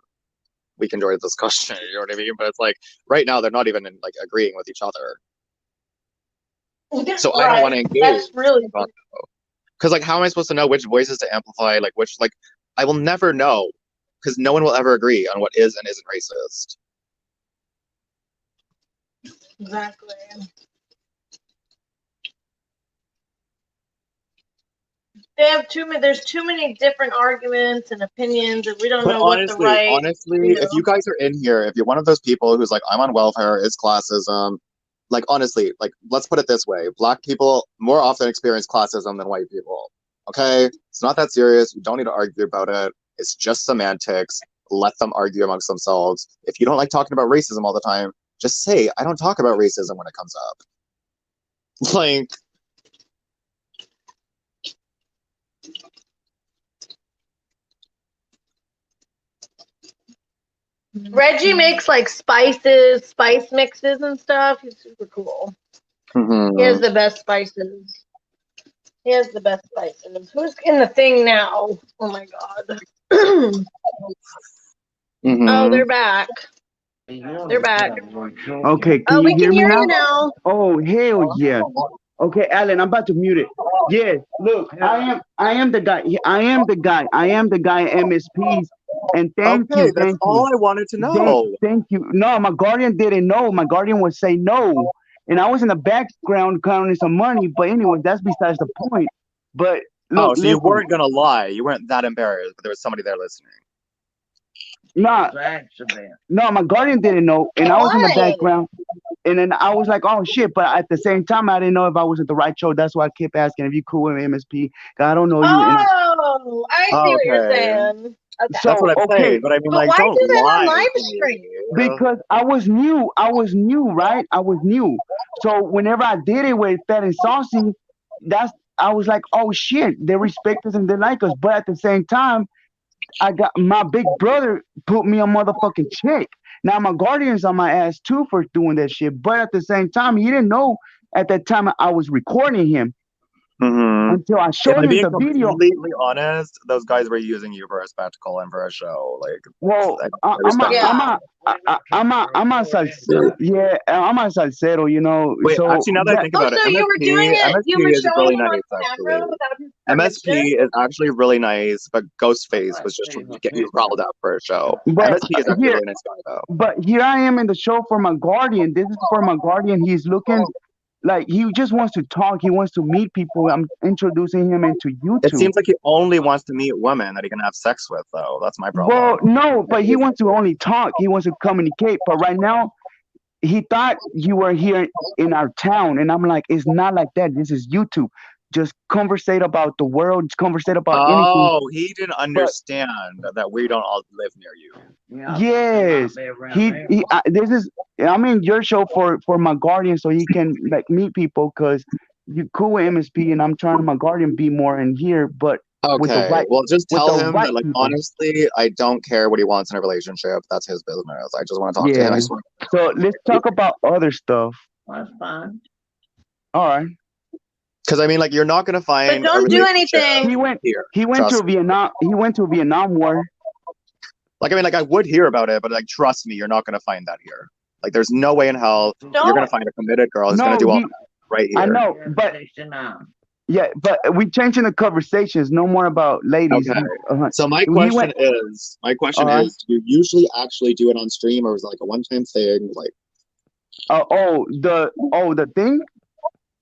we can join the discussion. You know what I mean? But it's like right now they're not even like agreeing with each other. So I don't want to engage. That's really because like how am I supposed to know which voices to amplify? Like which like I will never know because no one will ever agree on what is and isn't racist. exactly. They have too many. There's too many different arguments and opinions, and we don't But know what the right. honestly, if you guys are in here, if you're one of those people who's like, I'm on welfare, it's classism, like honestly, like let's put it this way: Black people more often experience classism than white people. Okay, it's not that serious. You don't need to argue about it. It's just semantics. Let them argue amongst themselves. If you don't like talking about racism all the time, just say I don't talk about racism when it comes up. Like. Reggie makes like spices, spice mixes and stuff. He's super cool. Mm-hmm. He has the best spices. He has the best spices. Who's in the thing now? Oh my god. Mm-hmm. Oh, they're back. They're back. Okay, can Oh, you we hear can me hear now? you now. Oh, hell yeah. Okay, Alan, I'm about to mute it. Yes, look, I am the guy. I am the guy. I am the guy at MSPs. And thank Okay, you, that's thank all you. I wanted to know. Thank you. No, my guardian didn't know. My guardian would say no. And I was in the background counting some money. But anyway, that's besides the point. But look, Oh, so you weren't gonna lie. You weren't that embarrassed, but there was somebody there listening. Nah, no, my guardian didn't know. And I was in the Why? background. And then I was like, oh shit. But at the same time, I didn't know if I was at the right show. That's why I kept asking if you cool with MSP. 'Cause I don't know you. And Oh, I see what you're Okay. saying. Okay. That's what I'm okay. saying. But I mean, But like, why don't do that on lie live to me. stream? Because I was new. I was new, right? I was new. So whenever I did it with Fat and Saucy, I was like, oh shit, they respect us and they like us. But at the same time, I got my big brother put me on motherfucking check. Now my guardian's on my ass too for doing that shit. But at the same time, he didn't know at that time I was recording him Mm-hmm. until I If showed I'm him being the video. completely honest, those guys were using you for a spectacle and for a show. Like, Well, I respect that. I'm a salsero, you know. Wait, So actually, now that I think Oh, about it, so you were doing it? You were MSP is showing really him on nice, camera actually. without his permission? MSP is actually really nice, but Ghostface was just trying to get you riled up for a show. But MSP is actually a really nice guy, though. But here I am in the show for my guardian. This is for my guardian. He's looking like he just wants to talk. He wants to meet people. I'm introducing him into YouTube. It seems like he only wants to meet women that he can have sex with, though. That's my problem. Well, no, but he wants to only talk. He wants to communicate. But right now, he thought you were here in our town, and I'm like, it's not like that. This is YouTube. just conversate about the world, just conversate about anything. Oh, he didn't understand that we don't all live near you. Yes, this is. I'm in your show for my guardian, so he can like meet people, cause you cool with MSP, and I'm trying to my guardian be more in here, but with the Okay, right well, just with tell the him right that, like, people. honestly, I don't care what he wants in a relationship. That's his business. I just want to talk to him. I Yeah. just want So let's talk about other stuff. That's fine. All right. because I mean, like, you're not gonna But find a don't do relationship anything. He went. here. He went Trust to me. Vietnam. He went to Vietnam War. Like, I mean, like, I would hear about it, but like, trust me, you're not gonna find that here. Like, there's no way in hell you're gonna Don't. find a committed girl who's gonna No, do all he. that right I here. know, but yeah, but we changing the conversations. No more about ladies. Okay. So my He question went. is, All right. do you usually actually do it on stream, or is it like a one-time thing? Like, The thing.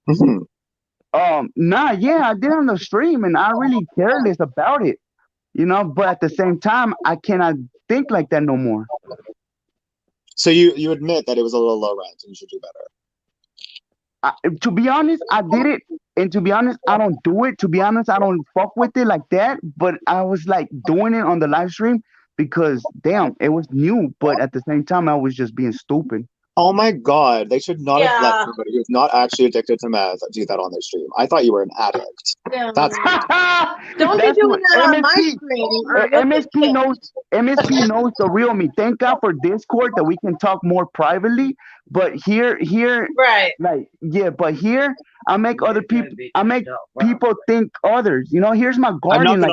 mhm. Nah, yeah, I did on the stream, and I really careless about it, But at the same time, I cannot think like that no more. So you admit that it was a little low rent and you should do better. To be honest, I did it, and to be honest, I don't do it. To be honest, I don't fuck with it like that. But I was like doing it on the live stream because, damn, it was new. But at the same time, I was just being stupid. Oh my God, they should not have let Yeah. somebody who's not actually addicted to meth do that on their stream. I thought you were an addict. Yeah. That's Don't be That's doing what that on my MSP stream, or you'll get MSP kicked. knows. MSP knows the real me. Thank God for Discord that we can talk more privately. But here, Right. like, yeah. But here, I make other people. I make people think others. Here's my I'm guardian. not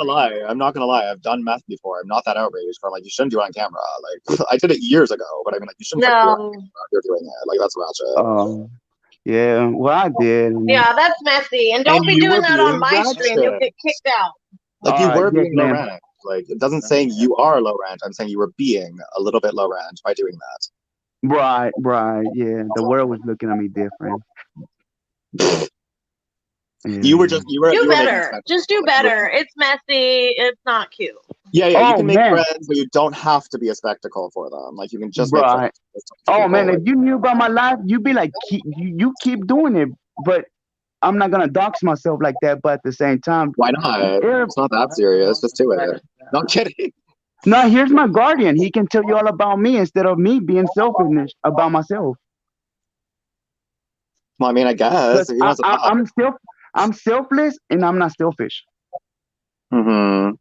gonna lie. I've done meth before. I'm not that outraged. But like, you shouldn't do it on camera. Like, I did it years ago. But I mean, like, you shouldn't like, do it on No. camera if you're doing it. Like, that's ratchet. Yeah. Well, I did. Yeah, that's messy. And don't And be you doing were that on being my stream. You'll ratchet. get kicked out. Like, you All right, were yes, being low ma'am. rent. Like, it doesn't saying you are low rent. I'm saying you were being a little bit low rent by doing that. Right. Yeah, the world was looking at me different. You were Do making better. sense. Just do Like, better. It's messy. It's not cute. Yeah, you Oh can make man, friends, but you don't have to be a spectacle for them. Like, you can just make right. friends. with Oh people, man, like, if you knew about my life, you'd be like, you keep doing it. But I'm not gonna dox myself like that. But at the same time, why not? It's not that serious. Just do it. No, I'm kidding. no, here's my guardian. He can tell you all about me instead of me being selfish about myself. Well, I mean, I guess Because if he wants to talk. I'm selfless and I'm not selfish. Mm-hmm.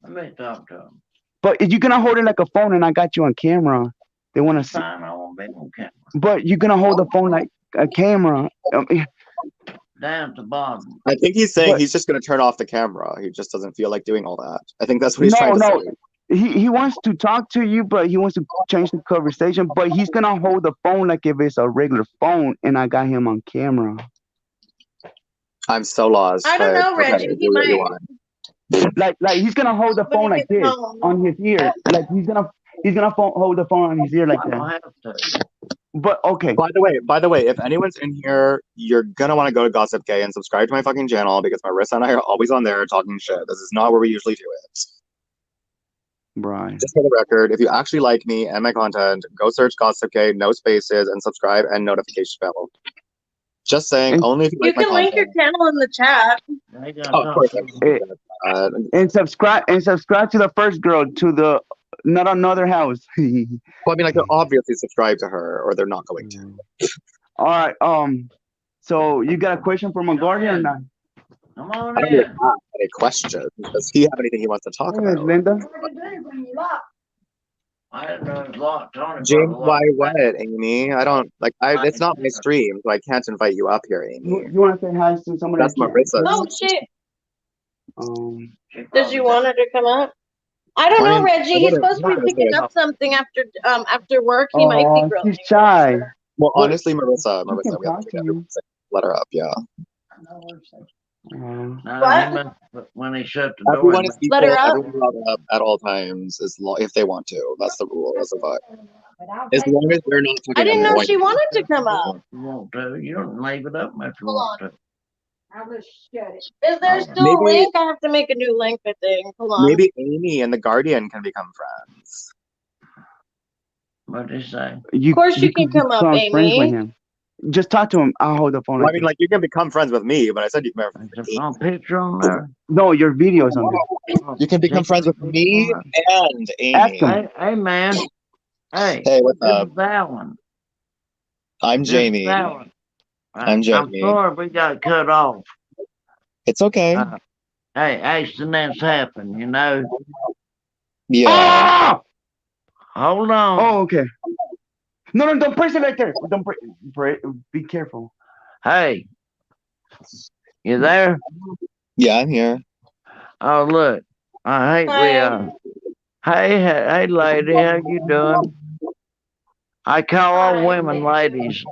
Let me talk to him. But if you're gonna hold it like a phone and I got you on camera, they want to see. Fine, I won't be on camera. But you're gonna hold the phone like a camera. Down at the bottom. I think he's saying But- he's just going to turn off the camera. He just doesn't feel like doing all that. I think that's what he's trying to say. He wants to talk to you, but he wants to change the conversation. But he's gonna hold the phone like if it's a regular phone, and I got him on camera. I'm so lost. I don't but know, Reggie. okay, He do what you might. want. Like he's gonna hold the When phone he like gets this home. on his ear. Like he's gonna hold the phone on his ear like I don't that. have to. But okay, By the way, if anyone's in here, you're gonna want to go to Gossip Gay and subscribe to my fucking channel because Marissa and I are always on there talking shit. This is not where we usually do it. Brian. Just for the record, if you actually like me and my content, go search Gossip Gay, no spaces, and subscribe and notification bell. Just saying, And only if you You like my can link your content. channel in the chat. They gonna Oh, of talk course. to him. And subscribe to the first girl to the not another house. Well, I mean, like, they're obviously subscribed to her, or they're not going to. All right. So you got a question for my guardian or not? Come on I don't really in. have any questions. Does he have anything he wants to talk Hey, about? Linda. I didn't know it was locked. Tony James, probably why locked what, Amy? I don't like. It's not my stream, so I can't invite you up here, Amy. You want to say hi to somebody? That's that can't- Marissa's. Oh shit! She Does probably you want her to come up? I don't I know, mean, Reggie. I He's wouldn't- supposed to be honestly, picking up something after work. He might be grilling. she's shy. Well, What? honestly, Marissa, She can we have talk to to get you. let her up. Yeah. No, What? he must, when he shut the door. Everyone is equal. Let her up. Everyone allowed up at all times, if they want to. That's the rule. That's the vibe. As long as they're not talking. I didn't know annoying. she wanted to come up. You want to. You don't leave it up if you want to. Is there still a Maybe- link? I have to make a new link, I think. Hold on. Maybe Amy and the Guardian can become friends. What did he say? Of course you can come up, become friends with Amy. him. Just talk to him. I'll hold the phone. Well, I Like mean, this. like you can become friends with me, but I said you can Is there no picture on there? No, your video's on there. you can become friends with me and Ask Amy. him. Hey, man. Hey, Hey, what's this up? is Alan. I'm This is Jamie. Alan. I'm I'm Jamie. sorry we got cut off. It's okay. Hey, accidents happen, you know. Yeah. Oh! Hold on. Oh, okay. No, don't press it right there. Don't be careful. Hey, you there? Yeah, I'm here. Oh, look. I hate we hey, lady, how you doing? I call all women ladies.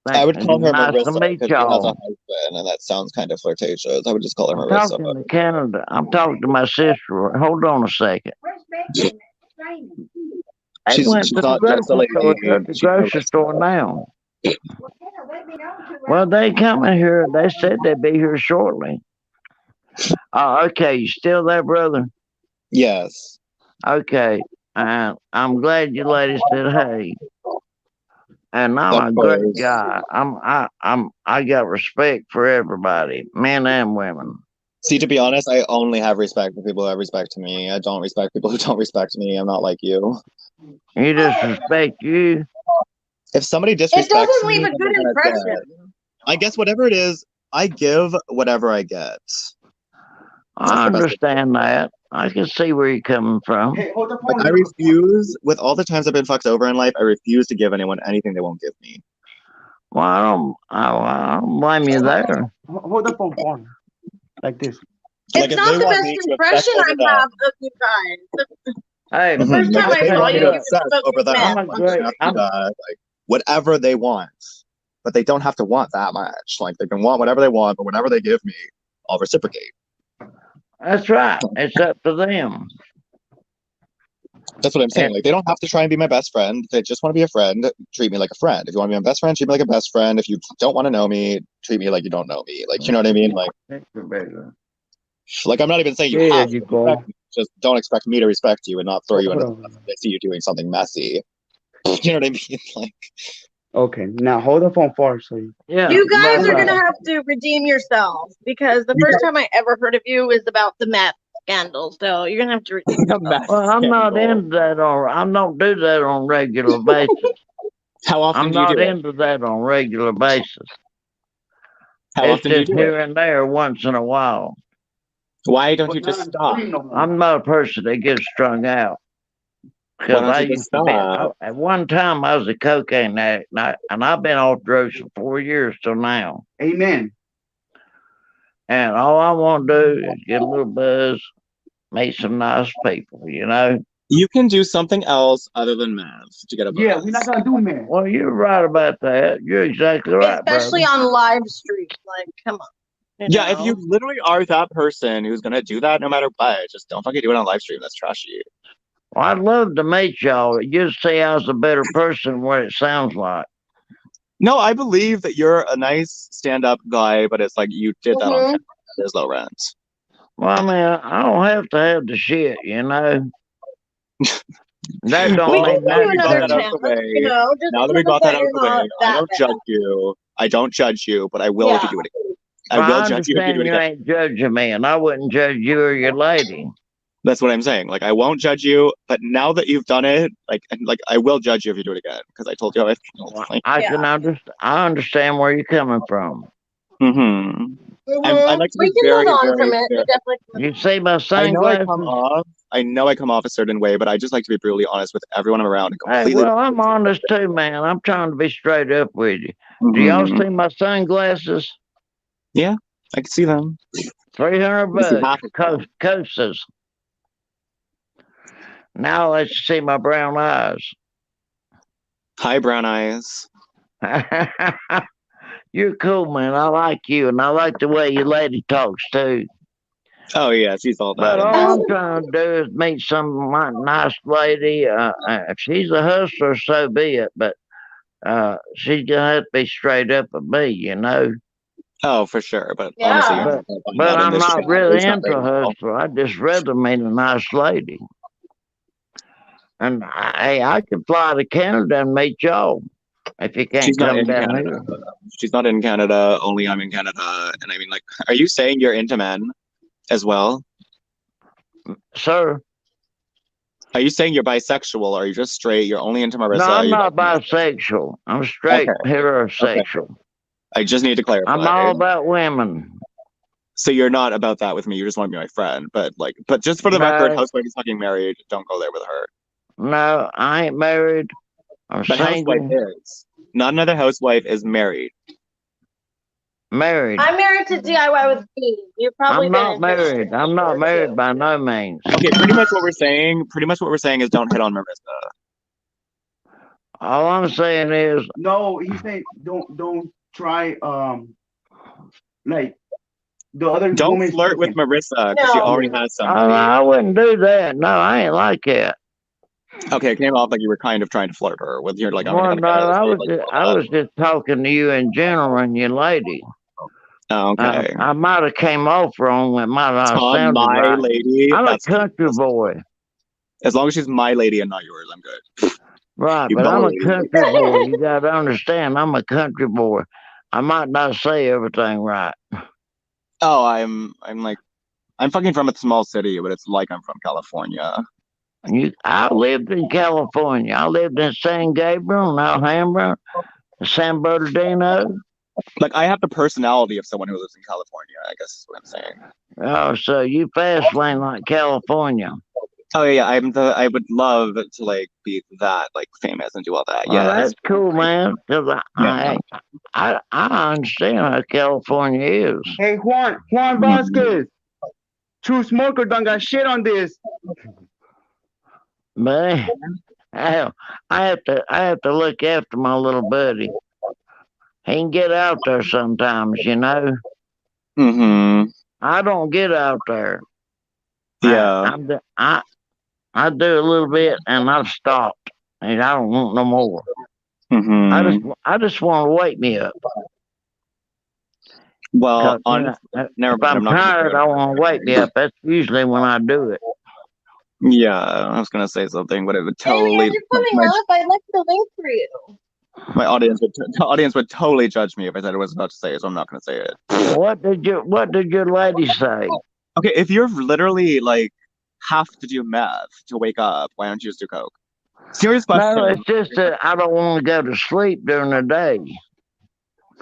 I would call her Nice to Marissa meet because she has a y'all. husband, and that sounds kind of flirtatious. I would just call her I'm Marissa. talking to Canada. I'm talking to my sister. Hold on a second. I She's went to the not just a grocery store. lady. They're at the She's grocery store now. Well, they coming here. They said they'd be here shortly. Okay, you still there, brother? Yes. Okay. I'm glad you ladies said hey. And I'm Of a great course. guy. I got respect for everybody, men and women. See, to be honest, I only have respect for people who have respect to me. I don't respect people who don't respect me. I'm not like you. You disrespect you. If somebody It disrespects doesn't me, leave a then good they're gonna impression. get. I guess whatever it is, I give whatever I get. I understand that. I can see where you're coming from. Hey, hold the Like, phone. I refuse, with all the times I've been fucked over in life, I refuse to give anyone anything they won't give me. Well, I don't blame you there. Hold the phone for me. Like this. Like, It's if not they the want best me to impression obsess I over them, have of you guys. Hey, The first like, time if I they saw want me you, to it was obsess about over them, men. I'm a like, great. they have to do that, like, whatever they want. But they don't have to want that much. Like, they can want whatever they want, but whatever they give me, I'll reciprocate. That's right. It's up to them. That's what I'm saying. Like, they don't have to try and be my best friend. If they just want to be a friend, treat me like a friend. If you want to be my best friend, treat me like a best friend. If you don't want to know me, treat me like you don't know me. Like, you know what I mean? Like, I'm not even saying you There have you to go. respect me. Just don't expect me to respect you and not throw you Hold under the on. bus if I see you doing something messy. You know what I mean? Like, Okay, now hold the phone for us. So Yeah. You guys but, are gonna have to redeem yourselves because the first time I ever heard of you is about the meth scandal. So you're gonna have to redeem yourself. Well, I'm not into that I don't do that on regular basis. how often I'm do you not do it? into that on regular basis. How It's often do you just do it? here and there once in a while. Why don't you just stop? I'm not a person that gets strung out. Why Because don't I you just used to be, stop? at one time I was a cocaine addict, and I've been off drugs for 4 years till now. Amen. And all I want to do is get a little buzz, meet some nice people, you know? You can do something else other than math to get a buzz. Yeah, we're not gonna do man. Well, you're right about that. You're exactly right, Especially brother. on live stream. Like, come on. Yeah, if you literally are that person who's gonna do that no matter what, just don't fucking do it on live stream. That's trashy. Well, I'd love to meet y'all. You'd see I was a better person than what it sounds like. No, I believe that you're a nice stand-up guy, but it's like you did that on camera. There's low rent. Well, I mean, I don't have to have the shit, you know? That don't We mean can give you got another that out chance, of the way. you know, just Now that we prove got that out you're of the way, not I that don't bad. judge you. I don't judge you, but I will if you do it again. I will judge you if you understand do it you again. ain't judging me, and I wouldn't judge you or your lady. That's what I'm saying. Like, I won't judge you, but now that you've done it, like I will judge you if you do it again because I told you how I feel. Well, Like, I understand where you're coming from. I like to be We can very, move on very, from it. very. We definitely can You see my I know sunglasses? I know I come off a certain way, but I just like to be brutally honest with everyone I'm around and Hey, completely. well, I'm honest too, man. I'm trying to be straight up with you. Do y'all see my sunglasses? Yeah, I can see them. $300, Coasters. Now let's see my brown eyes. Hi, brown eyes. You're cool, man. I like you, and I like the way your lady talks too. Oh yeah, she's all But that. all I'm trying to do is meet some nice lady. If she's a hustler, so be it. But she's gonna have to be straight up with me, you know. Oh, for sure. But honestly, you're not gonna find But out in I'm this not chat. At really least not into right now. hustler. I just rather meet a nice lady. And hey, I could fly to Canada and meet y'all. If you can't She's not come in down Canada. here. She's not in Canada. Only I'm in Canada. And I mean, like, are you saying you're into men as well? Sir, Are you saying you're bisexual or are you just straight? You're only into no, Marissa? I'm You're not not- bisexual. I'm straight Okay. Okay. heterosexual. I just need to clarify. I'm all about women. So you're not about that with me. You just want to be my friend. But just for the record, No, housewife is fucking married. Don't go there with her. no, I ain't married. I'm But housewife single. is. Not another housewife is married. Married. I'm married to DIY with Steve. You've probably I'm been not in his married. I'm not married by no means. Okay, pretty much what we're saying is don't hit on Marissa. All I'm saying is, No, he's saying don't try like the other Don't woman's flirt with taken. Marissa because she No. already has oh, somebody. I wouldn't do that. No, I ain't like that. Okay, it came off like you were kind of trying to flirt her with your like I'm Well, gonna no, have a guy I was like just, all I that. was just talking to you in general and your lady. Oh, okay. I might have came off wrong. It might not have Todd, sounded my right. lady. I'm a That's country boy, as long as she's my lady and not yours, I'm good. right? You But got I'm a a lady. country boy. You got to understand, I'm a country boy. I might not say everything right. Oh, I'm fucking from a small city, but it's like I'm from California. I lived in California. I lived in San Gabriel, Alhambra, San Bernardino. Like I have the personality of someone who lives in California, I guess is what I'm saying. Oh, so you fast lane like California. Oh yeah, I would love to like be that like famous and do all that. Well, Yes. that's cool, man. Because Yeah. I understand how California is. Hey Juan Vasquez, True Smoker done got shit on this. But I have to look after my little buddy. He can get out there sometimes, you know. Mm-hmm. I don't get out there. Yeah. I do a little bit and I've stopped. And I don't want no more. Mm-hmm. I just want to wake me up. Well, 'Cause, you know, never if mind. I'm I'm not gonna tired, I want to wake me up. That's usually when I do it. Yeah, I was gonna say something, but it would Amy, totally as you're coming up, I'd like to link for you. my audience would the audience would totally judge me if I said I was about to say it, so I'm not gonna say it. What did your lady say? Okay, if you're literally like have to do meth to wake up, why don't you just do coke? Serious question. No, it's just that I don't want to go to sleep during the day.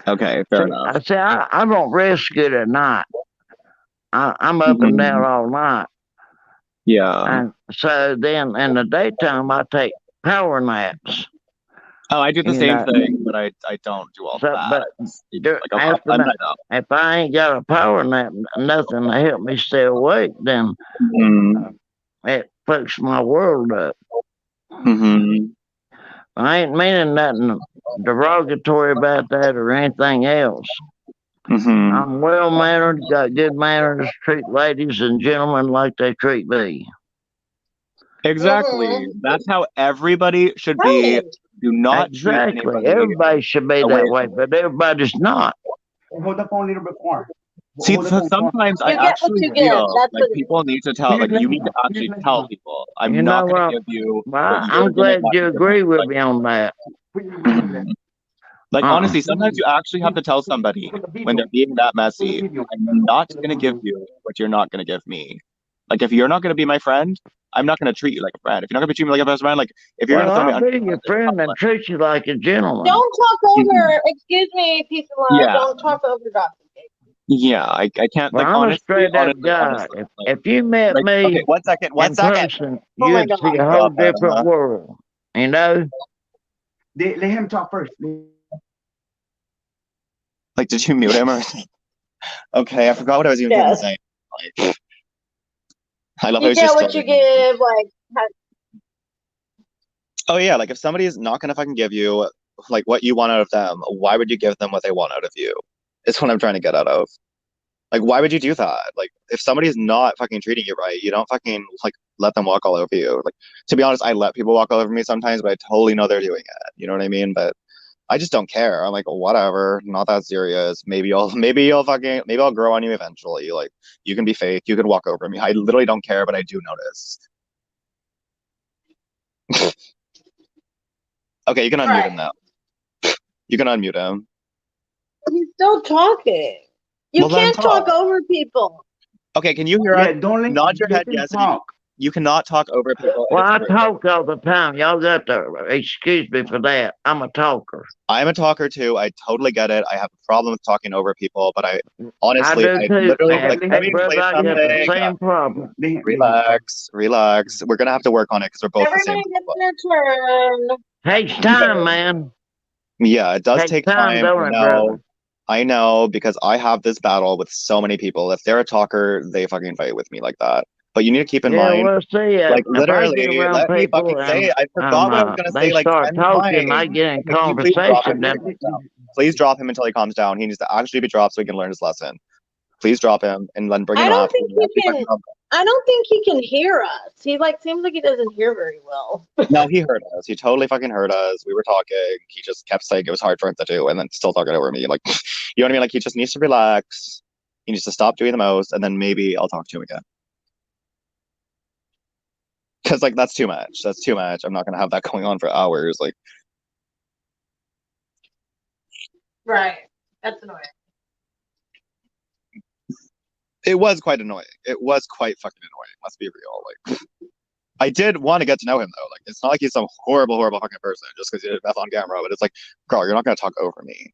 Okay, fair enough. I don't rest good at night. I'm up and down all night. Yeah. And so then in the daytime, I take power naps. Oh, I do the You same know, thing, but I don't do all so, that. but I just sleep, like after a that, night out. if I ain't got a power nap, nothing to help me stay awake, then Mm-hmm. it fucks my world up. Mm-hmm. I ain't meaning nothing derogatory about that or anything else. Mm-hmm. I'm well mannered, got good manners, treat ladies and gentlemen like they treat me. Exactly. That's how everybody should be. Right. Do not treat Exactly. anybody Everybody should be the way. that way, but everybody's not. Hold the phone a little bit more. See, Hold the phone more. sometimes I You get what actually you get. feel That's like what it people need to tell, like you need to actually tell people, I'm You not know going what? to give you Well, what you're I'm going to glad you agree with like, me on that. like honestly, sometimes you actually have to tell somebody when they're being that messy, I'm not going to give you what you're not going to give me. Like if you're not going to be my friend, I'm not going to treat you like a friend. If you're not going to treat me like a best friend, like if you're Well, going to throw me I'll under be your friend and treat you like a gentleman. Don't talk over. Excuse me, piece of love. Yeah. Don't talk over Dr. Yeah, I can't Well, like I'm a honestly, straight up guy. honestly, like, If you met like, me okay, one second. in person, Oh my you'd God. see a whole different world. You know? Let him talk first. Like, did you mute him or? Okay, I forgot what I was even going to say. Like, I love how You he's get just what you starting. give. Like, Oh yeah, like if somebody is not gonna fucking give you like what you want out of them, why would you give them what they want out of you? It's what I'm trying to get out of. Like, why would you do that? Like, if somebody's not fucking treating you right, you don't fucking like let them walk all over you. Like, to be honest, I let people walk all over me sometimes, but I totally know they're doing it. You know what I mean? But I just don't care. I'm like, whatever, not that serious. Maybe I'll grow on you eventually. Like, you can be fake, you can walk over me. I literally don't care, but I do notice. Okay, you can unmute him now. You can unmute him. He's still talking. You Well, then can't talk talk. over people. Okay, can you hear Yeah, us? don't Nod your let head them yes. talk. You cannot talk over people. Well, I talk all the time. Y'all got to excuse me for that. I'm a talker. I'm a talker too. I totally get it. I have a problem with talking over people, but I honestly, I do I too, literally man. like. Hey, Let me brother, say I got the something. same problem. Relax. We're gonna have to work on it because we're both the same. Everybody gets their turn. Takes time, man. Yeah, it does Takes take time, time. I don't it, know. brother? I know because I have this battle with so many people. If they're a talker, they fucking fight with me like that. But you need to keep in Yeah, mind, well, see, like if I get literally, around let me fucking people say and it. I forgot what I was gonna say they like start 10 talking, I times. get in Okay, can you please drop him? conversation, then Please drop him until he calms down. He needs to actually be dropped so he can learn his lesson. Please drop him and then bring I him don't up. think he can. I don't think he can hear us. He seems like he doesn't hear very well. No, he heard us. He totally fucking heard us. We were talking. He just kept saying it was hard for him to do, and then still talking over me. Like, you know what I mean? Like, he just needs to relax. He needs to stop doing the most, and then maybe I'll talk to him again. Because like that's too much. That's too much. I'm not gonna have that going on for hours. Like, Right. That's annoying. it was quite annoying. It was quite fucking annoying. Let's be real. Like, I did want to get to know him though. Like, it's not like he's some horrible fucking person just because he did Beth on camera. But it's like, girl, you're not gonna talk over me.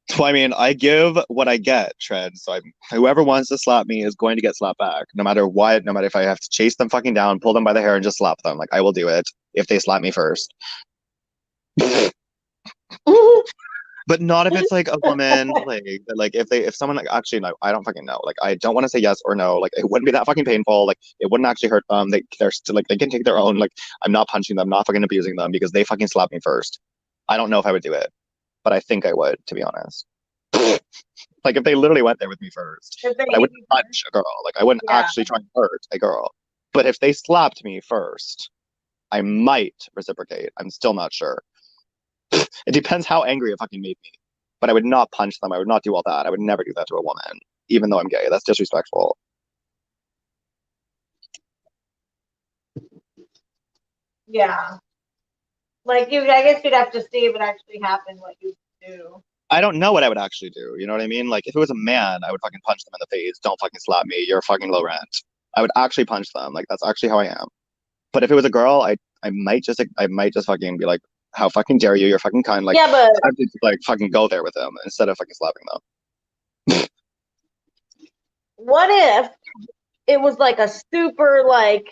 So I mean, I give what I get, Tread. So whoever wants to slap me is going to get slapped back, no matter what. No matter if I have to chase them fucking down, pull them by the hair, and just slap them. Like I will do it if they slap me first. But not if it's like a woman, like if someone like actually no, I don't fucking know. Like I don't want to say yes or no. Like it wouldn't be that fucking painful. Like it wouldn't actually hurt them. They're still like they can take their own. Like I'm not punching them, not fucking abusing them because they fucking slapped me first. I don't know if I would do it, but I think I would, to be honest. Like if they literally went there with me first, I wouldn't punch a girl. Like I wouldn't actually try and hurt a girl. But if they slapped me first, I might reciprocate. I'm still not sure. It depends how angry it fucking made me. But I would not punch them. I would not do all that. I would never do that to a woman, even though I'm gay. That's disrespectful. Yeah. Like I guess you'd have to see if it actually happened, what you do. I don't know what I would actually do. You know what I mean? Like if it was a man, I would fucking punch them in the face. Don't fucking slap me. You're fucking low rent. I would actually punch them. Like that's actually how I am. But if it was a girl, I might just fucking be like, how fucking dare you? You're fucking kind. Like yeah, but I have to like fucking go there with them instead of fucking slapping them. What if it was like a super like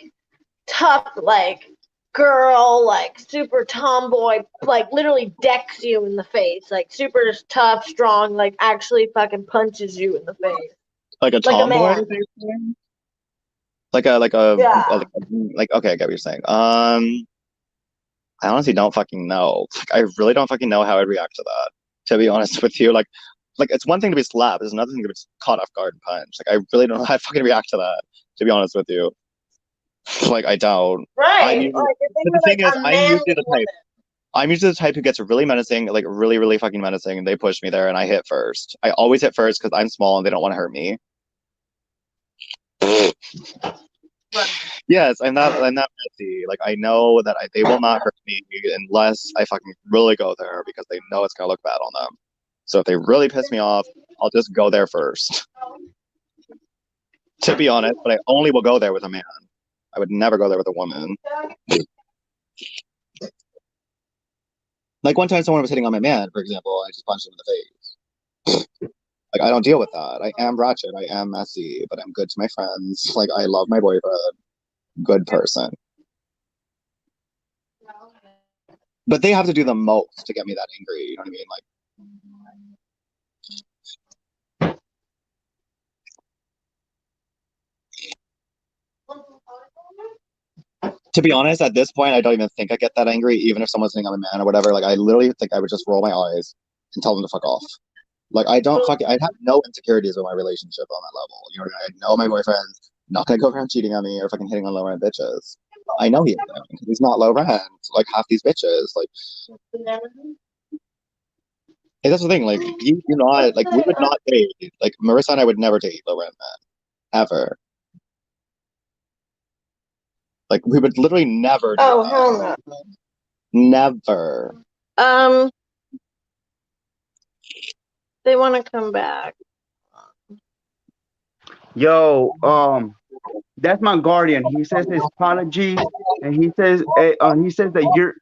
tough like girl, like super tomboy, like literally decks you in the face, like super tough, strong, like actually fucking punches you in the face. Like a tomboy? Like a yeah. like okay, I get what you're saying. I honestly don't fucking know. Like, I really don't fucking know how I'd react to that. To be honest with you, like it's one thing to be slapped, it's another thing to be caught off guard and punched. Like I really don't know how I'd fucking react to that. To be honest with you, like I don't. Right. Usually, the thing is, I'm usually the type who gets really menacing, like really fucking menacing, and they push me there, and I hit first. I always hit first because I'm small and they don't want to hurt me. Yes, I'm not messy. Like I know that they will not hurt me unless I fucking really go there because they know it's gonna look bad on them. So if they really piss me off, I'll just go there first. To be honest, but I only will go there with a man. I would never go there with a woman. Like one time someone was hitting on my man, for example, I just punched him in the face. Like I don't deal with that. I am ratchet, I am messy, but I'm good to my friends. Like I love my boyfriend. Good person. But they have to do the most to get me that angry, you know what I mean? Like to be honest, at this point I don't even think I get that angry, even if someone's saying I'm a man or whatever. Like I literally think I would just roll my eyes and tell them to fuck off. Like I have no insecurities with my relationship on that level. You know what I mean? I know my boyfriend's not gonna go around cheating on me or fucking hitting on low rent bitches. I know he isn't because he's not low rent. Like half these bitches, like Hey, that's the thing. Like, you do not like. We would not date. Like, Marissa and I would never date low rent men ever. Like, we would literally never do Oh, that. hell no. Never. They want to come back. Yo, that's my guardian. He says his apologies, and he says that you're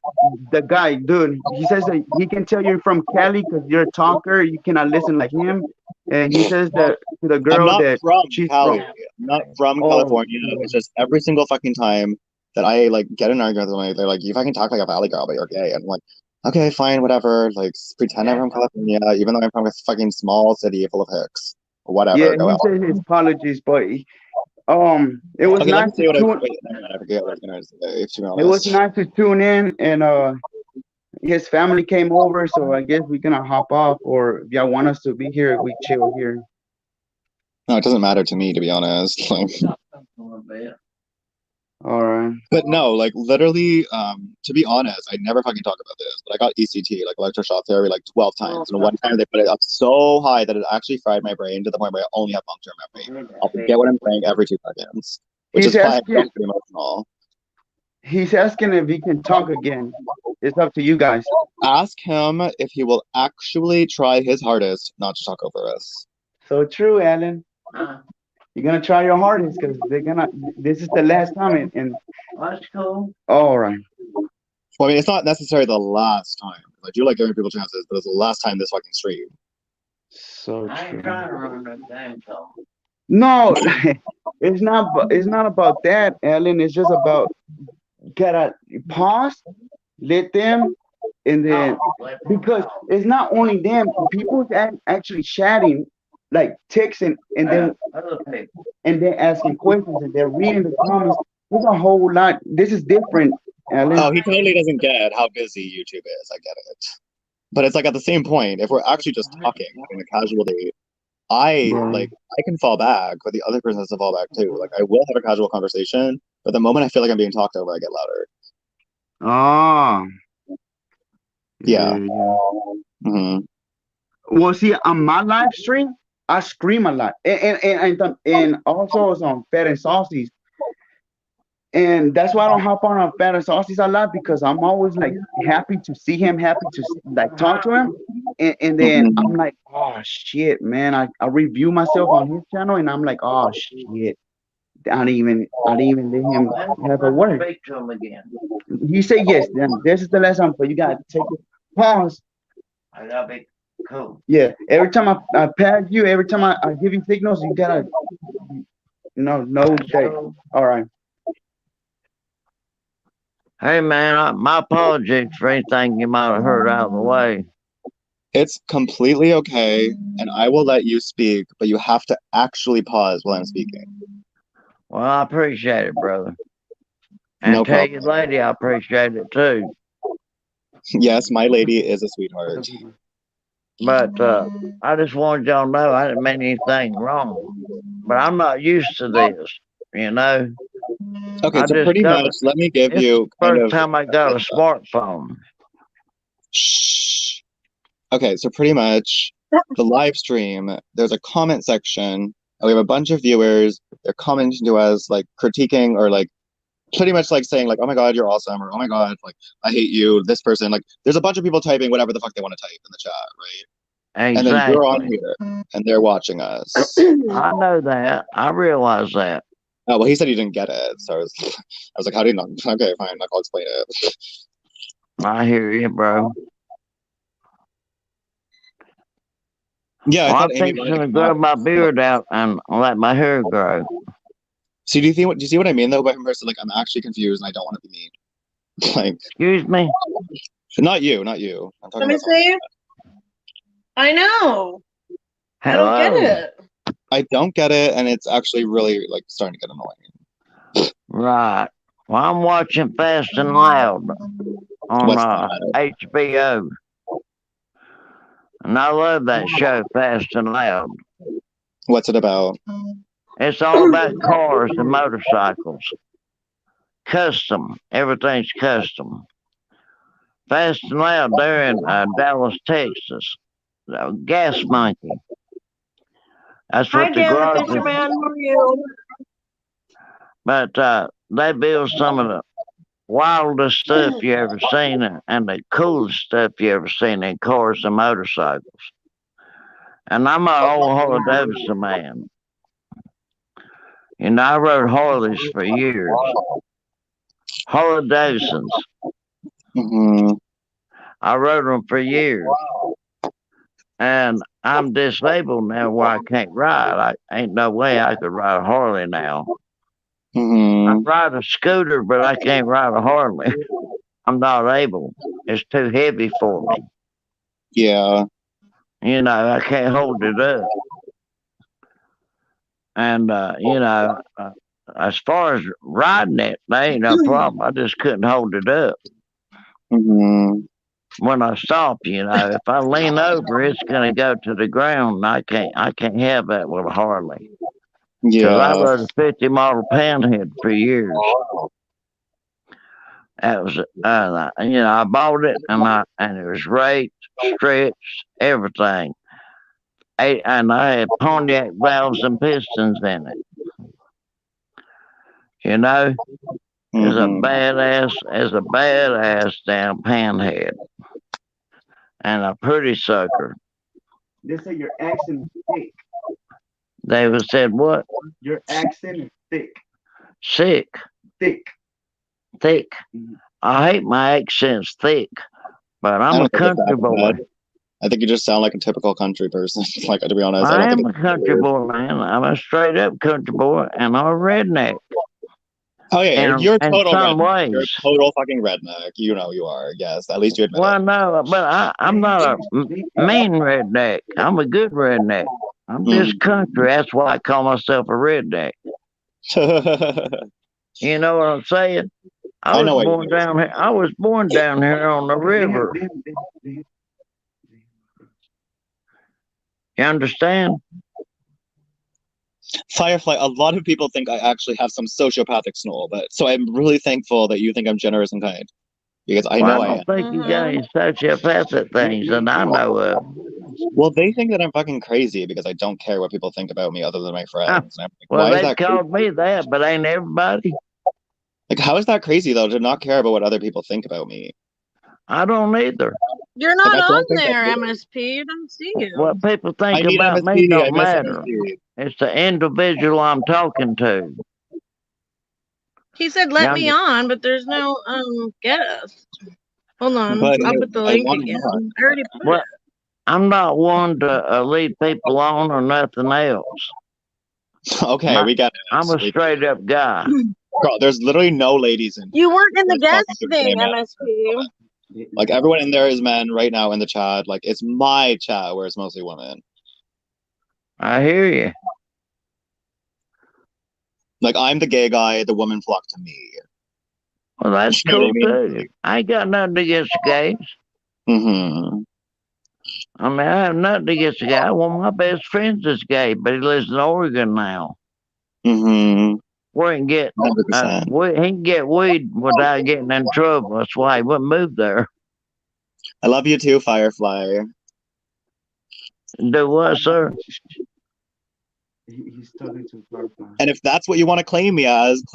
the guy, dude. He says that he can tell you're from Cali because you're a talker. You cannot listen like him, and he says that to the I'm girl not that from she's Cali. from. I'm not from Oh, California. It's just every single fucking time that I like get in an argument with them, they're like, "You fucking talk like a valley girl, but you're gay." And I'm like, "Okay, fine, whatever." Like, pretend I'm from California, even though I'm from a fucking small city full of hicks. yeah, Whatever. Go he out. says his apologies, but it was Okay, let me nice say to what I tune. wait. Never mind, I forget what I was gonna say. To be It was honest, nice to tune in, and his family came over, so I guess we're gonna hop off. Or if y'all want us to be here, we chill here. no, it doesn't matter to me, to be honest. Like, All right. but no, like literally, to be honest, I never fucking talk about this, but I got ECT, like electroshock therapy, like 12 times. And one time they put it up so high that it actually fried my brain to the point where I only have long-term memory. I'll forget what I'm saying every 2 seconds, which He's is why I asking. get pretty emotional. He's asking if he can talk again. It's up to you guys. Ask him if he will actually try his hardest not to talk over us. So true, Alan. You're gonna try your hardest because they're gonna. This is the last time, and That's cool. all right. Well, I mean, it's not necessarily the last time. I do like giving people chances, but it's the last time this fucking stream. So I ain't true. trying to run that damn song. No, it's not. It's not about that, Alan. It's just about gotta pause, let them, and then because it's not only them. People actually chatting, like texting, and then Other people. asking questions, and they're reading the comments. There's a whole lot. This is different, Alan. Oh, he totally doesn't get how busy YouTube is. I get it. But it's like at the same point, if we're actually just talking, having a casual date, Right. I can fall back, but the other person has to fall back too. Like I will have a casual conversation, but the moment I feel like I'm being talked over, I get louder. Ah. Yeah. Yeah. hmm Well, see, on my live stream, I scream a lot, and also it's on Fat and Saucies, and that's why I don't hop on Fat and Saucies a lot because I'm always like happy to see him, happy to like talk to him, and then hmm I'm like, oh shit, man, I review myself on his channel, and I'm like, oh shit, I didn't even let him have a word. Speak to him again. He said yes. Then this is the last time, so you gotta take it. Pause. I gotta be cool. Yeah, every time I pad you, every time I give you signals, you gotta no shade. All right. Hey man, my apologies for anything you might have heard out of the way. It's completely okay, and I will let you speak, but you have to actually pause while I'm speaking. Well, I appreciate it, brother. And No tell problem. your lady I appreciate it too. Yes, my lady is a sweetheart. But I just wanted y'all to know I didn't mean anything wrong. But I'm not used to this, you know. Okay, I so just pretty got much, let me give it's you the kind first of time I got a smartphone. Shh. Okay, so pretty much the live stream, there's a comment section, and we have a bunch of viewers. They're commenting to us, like critiquing or like pretty much like saying like, "Oh my God, you're awesome," or "Oh my God, like I hate you." This person, like, there's a bunch of people typing whatever the fuck they want to type in the chat, right? And then you're on Exactly. here, and they're watching us. I know that. I realize that. Oh, well, he said he didn't get it, so I was like, "How do you not?" Okay, fine, I'll explain it. I hear you, bro. Yeah, I Well, thought I'm Amy fixing wanted to to come grow up. my beard out and let my hair grow. See, do you see what I mean though by him person? Like, I'm actually confused, and I don't want to be mean. Like, Excuse me? not you, not you. I'm talking Let me about someone. see. I know. I don't get Hello. it. I don't get it, and it's actually really like starting to get annoying. Right. Well, I'm watching Fast and Loud on What's that? HBO. And I love that show, Fast and Loud. What's it about? It's all about cars and motorcycles. Custom. Everything's custom. Fast and Loud, they're in Dallas, Texas. gas monkey. That's Hi, what the Dan the garage is. Fisherman. How are you? But they build some of the wildest stuff you ever seen and the coolest stuff you ever seen in cars and motorcycles. And I'm an old Harley Davidson man. You know, I rode Harleys for years. Harley Davidsons. Mm-hmm. I rode them for years. And I'm disabled now where I can't ride. I ain't no way I could ride a Harley now. I Mm-hmm. ride a scooter, but I can't ride a Harley. I'm not able. It's too heavy for me. Yeah. You know, I can't hold it up. And, as far as riding it, there ain't no problem. I just couldn't hold it up. Mm-hmm. When I stop, if I lean over, it's gonna go to the ground. And I can't have that with a Harley. Because I Yeah. rode a 50 model Panhead for years. That was, I bought it and it was raked, stretched, everything. And I had Pontiac valves and pistons in it. You know, it's Mm-hmm. a badass damn Panhead, and a pretty sucker. They say your accent is thick. They said what? Your accent is thick. Sick, Thick. thick. Mhm. I hate my accent's thick, but I I'm a don't think it's country that boy. bad. I think you just sound like a typical country person. Like, to be honest, I I don't think am a it's country weird. boy, man. I'm a straight up country boy, and I'm a redneck. Oh yeah, you're a In total some redneck. You're ways. a total fucking redneck. You know you are. Yes, at least you admit Well, no, but I'm not a mean redneck. I'm a good redneck. I'm just country. That's why I call myself a redneck. it. You know what I'm saying? I know what you mean. I was born down here on the river. You understand? Firefly, a lot of people think I actually have some sociopathic snore, but so I'm really thankful that you think I'm generous and kind. Because I know Well, I I don't am. think you got any sociopathic things that I know of. Well, they think that I'm fucking crazy because I don't care what people think about me other than my friends. And I'm like, Well, why is they've that crazy? called me that, but ain't everybody. Like, how is that crazy though, to not care about what other people think about me? I don't either. You're Like, not I on don't think that's there, weird. MSP. You don't see you. What people I think need about me MSP. I don't miss matter. MSP. It's the individual I'm talking to. He said, You "Let me under- on," but there's no guest. Hold on, But I'll put the I link want again. not. I already put Well, it. I'm not one to lead people on or nothing else. Okay, we got it. I'm a straight up guy. Girl, there's literally no ladies in You weren't in the We're talking guest to thing, gay men. MSP. Like, everyone in there is men right now in the chat. Like, it's my chat where it's mostly women. I hear you. Like, I'm the gay guy, the women flock to me. Well, that's You know what cool I mean? too. I ain't got nothing against gays. Mm-hmm. I mean, I have nothing against the guy. One of my best friends is gay, but he lives in Oregon now. Mm-hmm. Where he can get, 100%. he can get weed without getting in trouble. That's why he wouldn't move there. I love you too, Firefly. Do what, sir? He's talking to Firefly. And if that's what you want to claim me as it.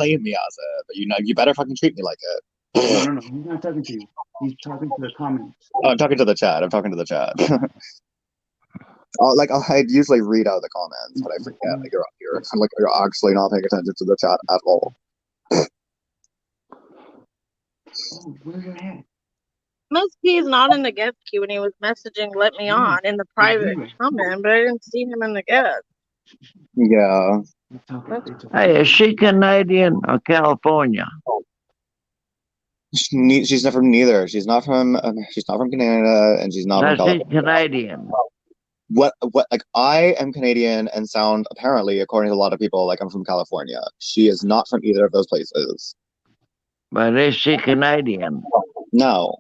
But you better fucking treat me like it. No. He's not talking to you. He's talking to the comments. Oh, I'm talking to the chat. I'd usually read out the comments, but I forget that you're up here. I'm like, you're actually not paying attention to the chat at all. Oh, where you at? MSP is not in the guest queue, and he was messaging "Let me on" in the private comment, but I didn't see him in the guest. Yeah. Hey, is she Canadian or California? She's not from neither. She's not from Canada, and she's not from She's California. Canadian. What like, I am Canadian and sound, apparently, according to a lot of people, like I'm from California. She is not from either of those places. But is she Canadian? No.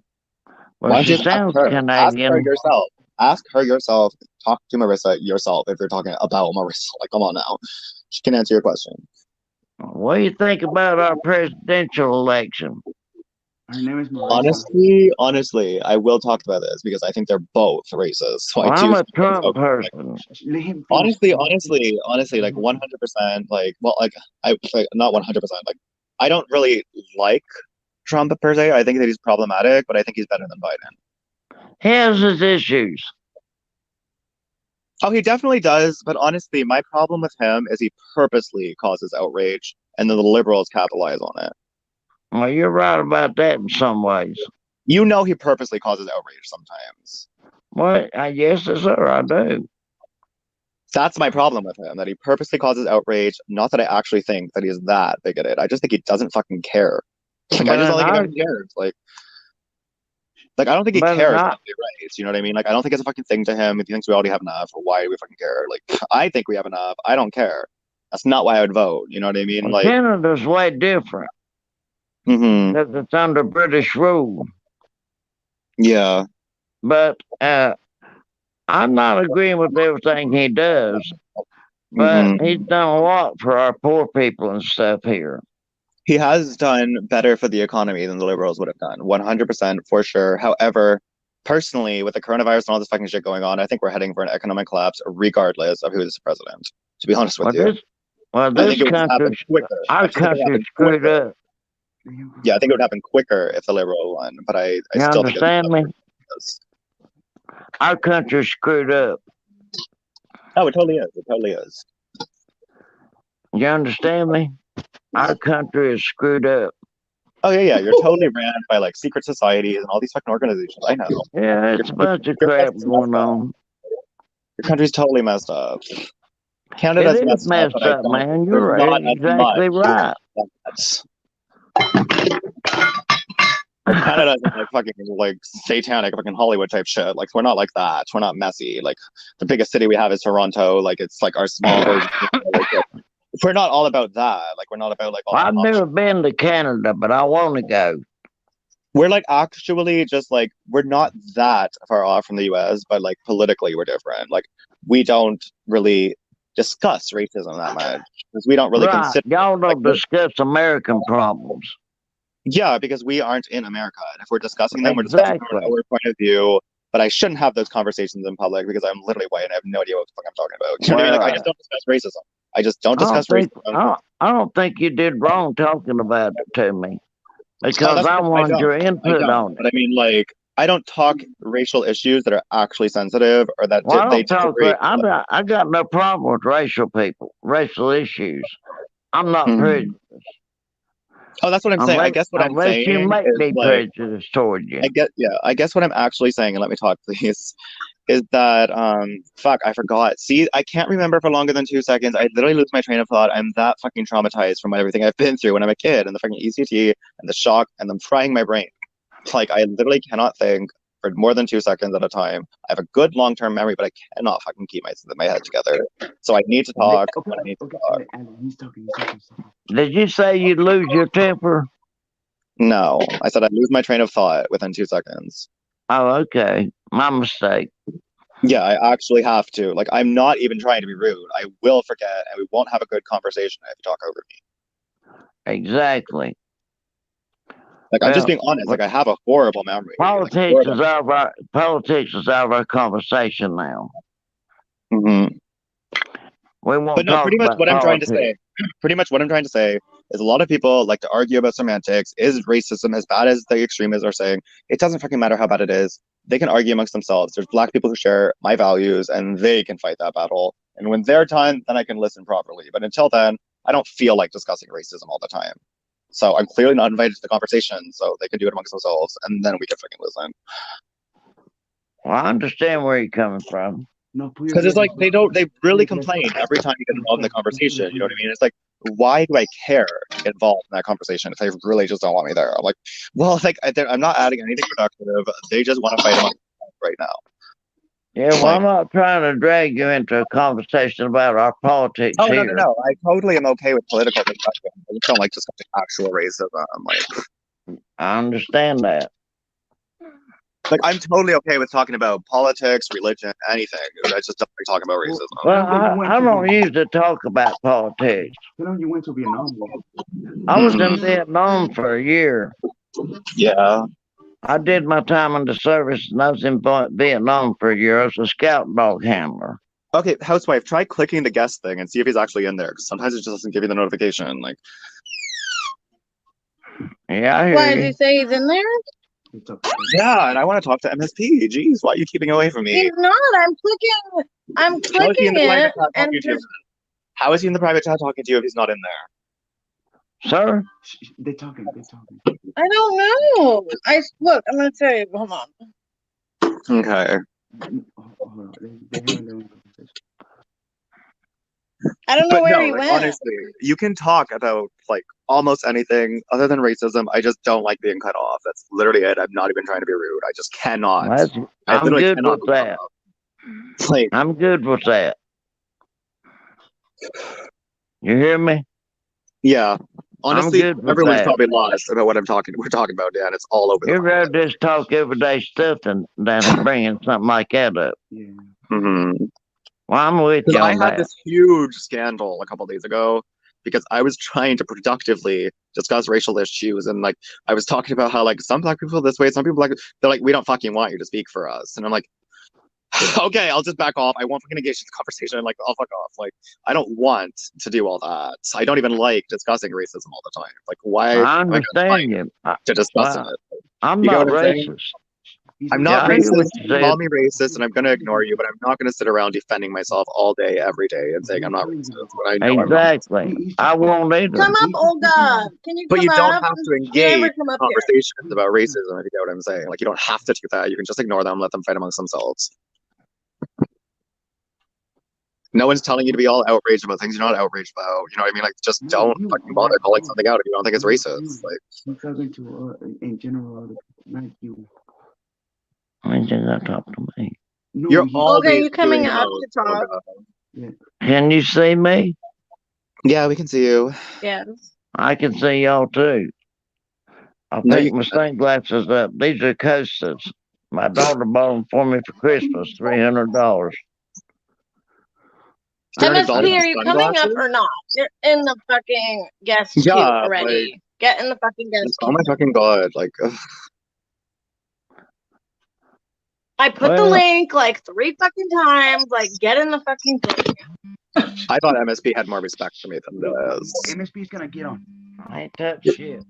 Well, Why she don't you ask sounds her? Canadian. Ask her yourself. Ask her yourself. Talk to Marissa yourself if you're talking about Marissa. Like, come on now. She can answer your question. What do you think about our presidential election? Her name is Marissa. Honestly, I will talk about this because I think they're both racist. So Well, I I'm do. a Trump person. Let him finish. Honestly, like 100%, like, well, like not 100%, like, I don't really like Trump per se. I think that he's problematic, but I think he's better than Biden. He has his issues. Oh, he definitely does. But honestly, my problem with him is he purposely causes outrage, and then the liberals capitalize on it. Well, you're right about that in some ways. You know, he purposely causes outrage sometimes. Well, yes, sir, I do. That's my problem with him, that he purposely causes outrage. Not that I actually think that he's that bigoted. I just think he doesn't fucking care. Like, I just don't think he fucking cares. Like, I don't think he cares about the rights. You know what I mean? Like, I don't think it's a fucking thing to him. If he thinks we already have enough, or why do we fucking care? Like, I think we have enough. I don't care. That's not why I would vote. You know what I mean? Well, like, Canada's way different. Mm-hmm. It's under British rule. Yeah. But I'm not agreeing with everything he does. But he's done a lot for our poor people and stuff here. He has done better for the economy than the liberals would have done, 100% for sure. However, personally, with the coronavirus and all this fucking shit going on, I think we're heading for an economic collapse, regardless of who is president. To be honest with you, this country, our country's screwed up. Yeah, I think it would happen quicker if the liberal won, but I still understand me? Our country's screwed up. Oh, it totally is. It totally is. You understand me? Our country is screwed up. Oh yeah. You're totally ran by like secret societies and all these fucking organizations. I know. Yeah, it's a bunch of crap going on. Your country's totally messed up. Canada's messed up, man. You're right. Exactly right. Canada's like fucking like satanic fucking Hollywood type shit. Like, we're not like that. We're not messy. Like, the biggest city we have is Toronto. Like, it's like our small version. We're not all about that. Like, we're not about like all I've never been to Canada, but I want to go. We're like actually just like, we're not that far off from the US, but like politically we're different. Like, we don't really discuss racism that much because we don't really consider. Y'all don't discuss American problems. Yeah, because we aren't in America. And if we're discussing them, we're discussing from our point of view. But I shouldn't have those conversations in public because I'm literally white and I have no idea what the fuck I'm talking about. You know what I mean? Like, I just don't discuss racism. I just don't discuss racism. I don't think you did wrong talking about it to me because I wanted your input on it. But I mean, like, I don't talk racial issues that are actually sensitive or that I got no problem with racial issues. I'm not prejudiced. Oh, that's what I'm saying. I guess what I'm saying you make me prejudiced toward you. I guess what I'm actually saying, and let me talk, please, is that fuck, I forgot. See, I can't remember for longer than 2 seconds. I literally lose my train of thought. I'm that fucking traumatized from everything I've been through when I'm a kid, and the fucking ECT and the shock, and them frying my brain. Like, I literally cannot think for more than 2 seconds at a time. I have a good long-term memory, but I cannot fucking keep my head together. So I need to talk. I need to talk. Did you say you'd lose your temper? No, I said I'd lose my train of thought within 2 seconds. Oh, okay. My mistake. Yeah, I actually have to. Like, I'm not even trying to be rude. I will forget, and we won't have a good conversation if you talk over me. Exactly. Like, I'm just being honest. Like, I have a horrible memory. Politics is out of our conversation now. Mm-hmm. We won't but no, pretty much what I'm trying to say. Pretty much what I'm trying to say is a lot of people like to argue about semantics. Is racism as bad as the extremists are saying? It doesn't fucking matter how bad it is. They can argue amongst themselves. There's black people who share my values, and they can fight that battle. And when they're time, then I can listen properly. But until then, I don't feel like discussing racism all the time. So I'm clearly not invited to the conversation, so they can do it amongst themselves, and then we can fucking listen. Well, I understand where you're coming from. Because it's like they really complain every time you get involved in the conversation. You know what I mean? It's like, why do I care to get involved in that conversation if they really just don't want me there? I'm like, well, like, I'm not adding anything productive. They just want to fight among themselves right now. Yeah, well, I'm not trying to drag you into a conversation about our politics here. No. I totally am okay with political discussion. I just don't like discussing actual racism. I understand that. Like, I'm totally okay with talking about politics, religion, anything. I just don't like talking about racism. Well, I don't usually talk about politics. You went to Vietnam. I was in Vietnam for a year. Yeah. I did my time in the service, and I was in Vietnam for a year. I was a scout dog handler. Okay, housewife, try clicking the guest thing and see if he's actually in there. Because sometimes it just doesn't give you the notification. Like, Yeah, I Why hear does he you. say he's in there? yeah, and I want to talk to MSP. Jeez, why are you keeping away from me? He's not. I'm clicking. I'm How is he in clicking the private it, chat and talking to you? How is he in the private chat talking to you if he's not in there? Sir? They're talking. I don't know. Look. I'm gonna tell you. Hold on. Okay. They're having their own conversation. I don't know But where no, he like, went. honestly, you can talk about like almost anything other than racism. I just don't like being cut off. That's literally it. I'm not even trying to be rude. I just cannot. I I'm literally good cannot with be cut that. off. Like, I'm good with that. You hear me? yeah. Honestly, good with everyone's that. probably lost about what we're talking about, Dan. It's all over the You'd rather just talk everyday stuff than bringing something like that up. Yeah. Mm-hmm. Well, I'm with you I on had that. this huge scandal a couple days ago because I was trying to productively discuss racial issues, and like I was talking about how like some black people feel this way, some people they're like, we don't fucking want you to speak for us, and I'm like, okay, I'll just back off. I won't fucking engage in the conversation. Like, I'll fuck off. Like, I don't want to do all that. I don't even like discussing racism all the time. Like, why I am I understand you. to discuss Well, it? I'm You get not what I'm saying? racist. I'm Yeah, not I hear what racist. you You call said. me racist, and I'm gonna ignore you. But I'm not gonna sit around defending myself all day, every day, and saying I'm not racist. But I know I'm not. Exactly. I won't either. Come up, Olga. Can you But come you don't up? have to Never engage come in up here. conversations about racism. If you get what I'm saying, like you don't have to do that. You can just ignore them, let them fight amongst themselves. No one's telling you to be all outraged about things you're not outraged about. You know what I mean? Like, just don't fucking bother calling something out if you don't think it's racist. Like, He's talking to in general other people, not you. I ain't just gonna talk to me. No, you're he, always Okay, you coming doing up those. to talk? yeah. Can you see me? Yeah, we can see you. Yes. I can see y'all too. I No, picked you my sunglasses up. These are Costas. My daughter bought them for me for Christmas, $300. $300 MSP, are you coming up sunglasses? or not? You're in the fucking guest queue Yeah, already. like, Get in the fucking guest oh queue. my fucking god! Like, ugh. I put the Well, link like 3 fucking times. Like, get in the fucking queue. I thought MSP had more respect for me than this. MSP's gonna get on. I ain't touch shit.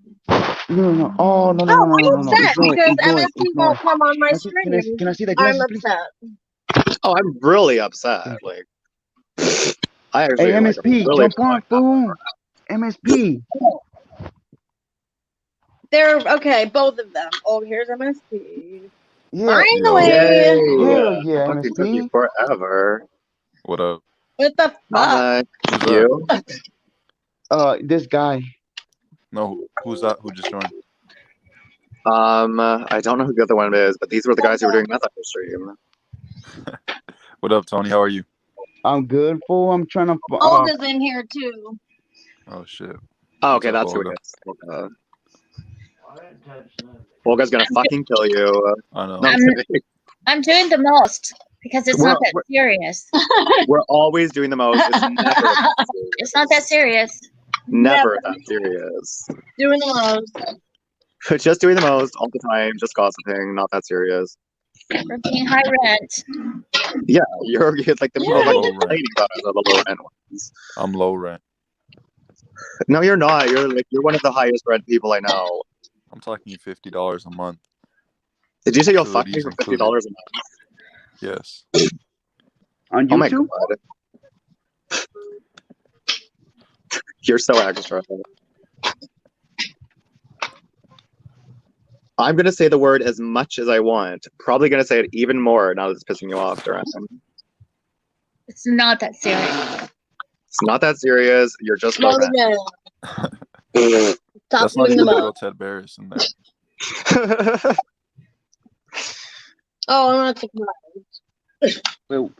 No. Oh no. Oh, I'm upset Ignore because it. MSP won't come on my Can I see the I'm glasses, please? upset. Oh, I'm really upset. Like, I actually Hey, like. MSP, Really jump on, fool. MSP. They're okay, both of them. Oh, here's MSP. Yeah. Finally! Yay! Hell yeah, Fucking took you MSP. forever. What up? What the fuck? Hi. Who's You? This guy. No, who's that? Who just joined? I don't know who the other one is, but these were the guys who were doing meth on the stream. What up, Tony? How are you? I'm good, fool. I'm trying to. Olga's in here too. Oh shit. Oh, okay, What's up, that's who it Olga? is. Olga's gonna fucking kill you. I know. No, I'm kidding. I'm doing the most because it's not that serious. We're always doing the most. It's never that serious. It's not that serious. Never that serious. Doing the most. Just doing the most all the time, just gossiping, not that serious. We're paying high rent. Yeah, you're like the people I'm like low rent. complaining about us are the low end ones. I'm low rent. No, you're not. You're one of the highest rent people I know. I'm talking $50 a month. Did you say you'll fuck me Utilities for $50 included. a month? Yes. On Oh my YouTube? god. You're so extra. I'm gonna say the word as much as I want. Probably gonna say it even more now that it's pissing you off, Duran. It's not that serious. It's not that serious. You're just low rent. Stop That's not doing even the the real most. Ted Barris in there. Oh, I'm not taking that. Wait,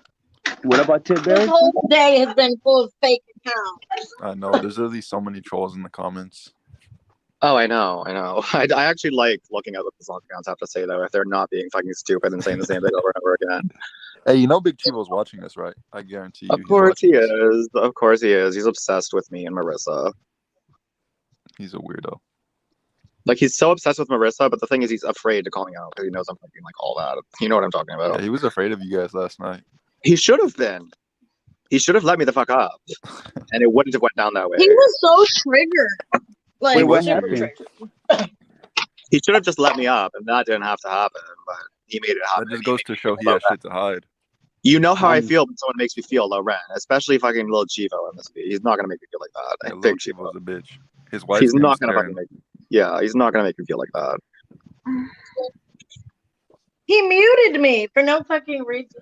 what about Ted This Barry? whole day has been full of fake accounts. I know. There's at least so many trolls in the comments. Oh, I know. I actually like looking at what the song accounts have to say though, if they're not being fucking stupid and saying the same thing over and over again. Hey, you know Big Chivo's watching us, right? I guarantee you. Of course he watching us. is. Of course he is. He's obsessed with me and Marissa. He's a weirdo. Like he's so obsessed with Marissa, but the thing is, he's afraid to call me out because he knows I'm fucking like all that. You know what I'm talking about? Yeah, he was afraid of you guys last night. He should have been. He should have let me the fuck up, and it wouldn't have went down that way. He was so triggered. Like, Wait, what super happened? triggered. He should have just let me up, and that didn't have to happen. But he made it happen. That just goes to show he has shit to hide. You know how I feel when someone makes me feel low rent, especially fucking little Chivo in this video. He's not gonna make me feel like that. Yeah, Big Chivo Chivo. was a bitch. His wife. He's not gonna fucking make me. Yeah, he's not gonna make me feel like that. He muted me for no fucking reason.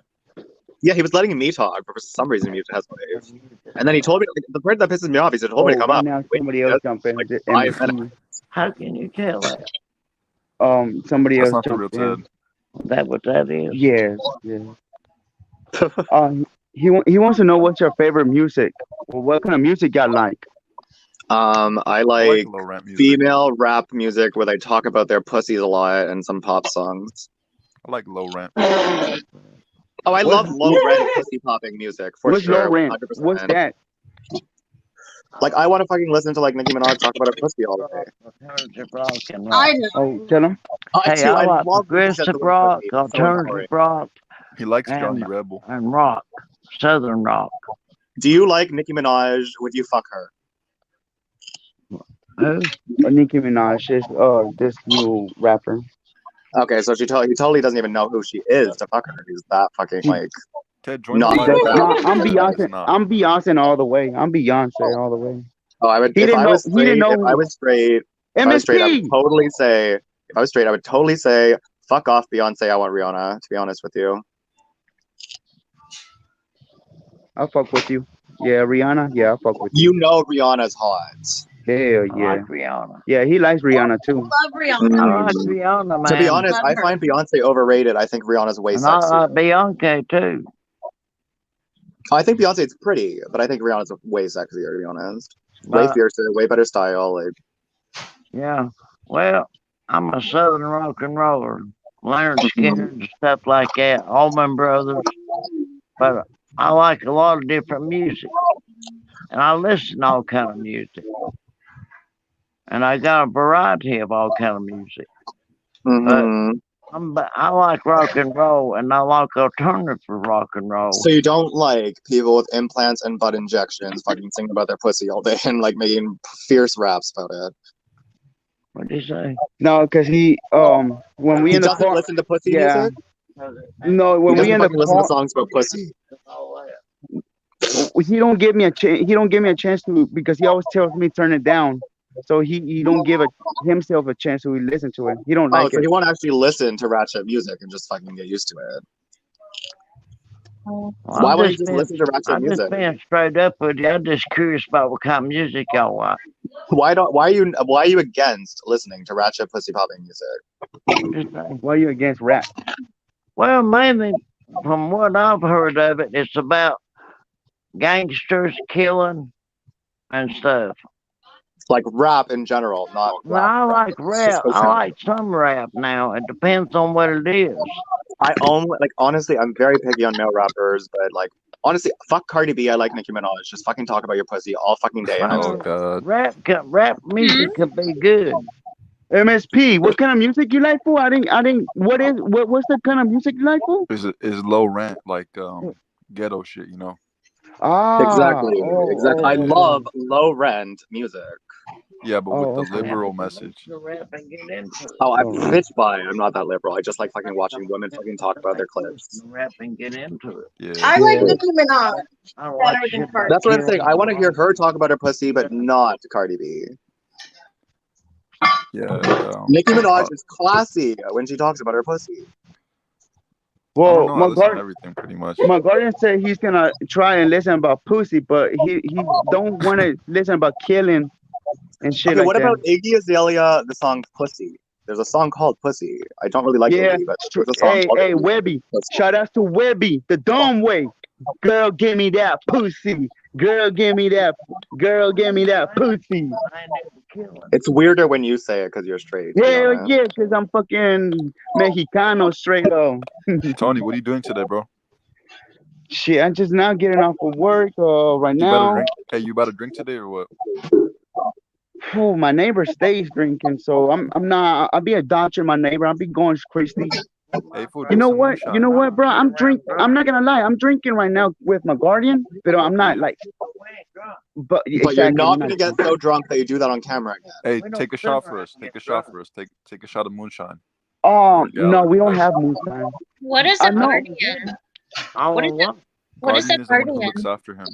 Yeah, he was letting me talk, but for some reason he muted his wave. And then he told me the part that pisses me off. He said, "Told me to come up." Now somebody else jumped in. Like The 5 MVP. minutes. How can you tell that? Somebody That's else not the real jumped in. Ted. Is that what that is? Yes, yes. He wants to know what's your favorite music. Well, what kind of music y'all like? I like low rent music. female rap music where they talk about their pussies a lot and some pop songs. I like low rent. Oh, I love low rent pussy popping music for What's sure. low rent? 100%. What's that? Like I want to fucking listen to like Nicki Minaj talk about her pussy all day. Alternative rock and rock. I know. Oh, tell him. Hey, I like progressive rock, alternative rock, He likes and, Johnny Rebel. and rock, southern rock. Do you like Nicki Minaj? Would you fuck her? Who? Nicki Minaj is this new rapper. Okay, so he totally doesn't even know who she is to fuck her. He's that fucking like. Ted, join Not the live. No, I'm Beyonce. I'm Beyonce all the way. I'm Beyonce all the way. Oh, I would. He If didn't I know- was he straight, didn't know if I who- was straight, if I was straight, I would MSP. totally say. If I was straight, I would totally say, "Fuck off, Beyonce. I want Rihanna." To be honest with you. I'll fuck with you. Yeah, Rihanna. Yeah, I'll fuck with you. You know Rihanna's hot. Hell I yeah. like Rihanna. Yeah, he likes Rihanna too. Love Rihanna. I like Rihanna, man. To be honest, Love I her. find Beyonce overrated. I think Rihanna's way And I sexier. like Beyonce too. I think Beyonce's pretty, but I think Rihanna's way sexier. To be honest, way But, fiercer, way better style. Like yeah. Well, I'm a southern rock and roller. Leonard Skinner and stuff like that. Allman Brothers. But I like a lot of different music. And I listen to all kind of music. And I got a variety of all kind of music. mhm. But I like rock and roll, and I like alternative for rock and roll. So you don't like people with implants and butt injections fucking singing about their pussy all day and like making fierce raps about it. What do you say? No, because he when we He in the doesn't car. listen to pussy Yeah. music. No, when He we doesn't in the fucking listen to car. songs about pussy. He don't give me a chance. He don't give me a chance to because he always tells me turn it down. So he don't give himself a chance to listen to it. He don't Oh, like so it. he won't actually listen to ratchet music and just fucking get used to it. Well, Why wouldn't he just listen to ratchet I'm music? just being straight up with you. I'm just curious about what kind of music y'all like. Why are you against listening to ratchet pussy popping music? Why are you against rap? Well, mainly from what I've heard of it, it's about gangsters killing and stuff. Like rap in general, not Well, rap. I like rap. Just I like some rap now. It depends on what it is. I only like honestly, I'm very picky on male rappers, but like honestly, fuck Cardi B. I like Nicki Minaj. Just fucking talk about your pussy all fucking day. Oh god. Rap music can be good. MSP, what kind of music you like for? I didn't. What's the kind of music you like for? Is low rent like ghetto shit, you know? Exactly. Oh, I love low rent music. Yeah, but Oh, with the okay. liberal message. Oh, I'm bitch by. I'm not that liberal. I just like fucking watching women fucking talk about their clips. Rap and get into it. Yeah. I like Yeah. Nicki Minaj I better like than shit Cardi. That's what I'm saying. I want to hear her talk about her pussy, but not Cardi B. Yeah. Nicki Minaj is classy when she talks about her pussy. I don't Well, know. I my listen to guardian, everything pretty much. my guardian said he's gonna try and listen about pussy, but he don't want to listen about killing and shit Okay, like what that. about Iggy Azalea? The song "Pussy." There's a song called "Pussy." I don't really like Yeah. Iggy, but there's a song called Hey, Iggy. Webby. Pussy. Shout out to Webby, the dumb way. Girl, give me that pussy. Girl, give me that. Girl, give me that pussy. It's weirder when you say it because you're straight. to be Hell honest. yeah, because I'm fucking Mexicano straight up. Tony, what are you doing today, bro? Shit, I'm just now getting off of work right You better now. drink. Hey, you about to drink today or what? Oh, my neighbor stays drinking, so I'm not. I'll be a dodging my neighbor. I'll be going crazy. Hey, fool, You drink know some what? You moonshine. know what, bro? I'm not gonna lie. I'm drinking right now with my guardian, but I'm not like. But But you're exactly, not we're gonna get so drunk that you do that on camera again. Hey, take a shot for us. Take a shot for us. Take a shot of moonshine. No, we don't have moonshine. What is I a know. guardian? What is a Guardian what is a is the one who guardian? looks after him.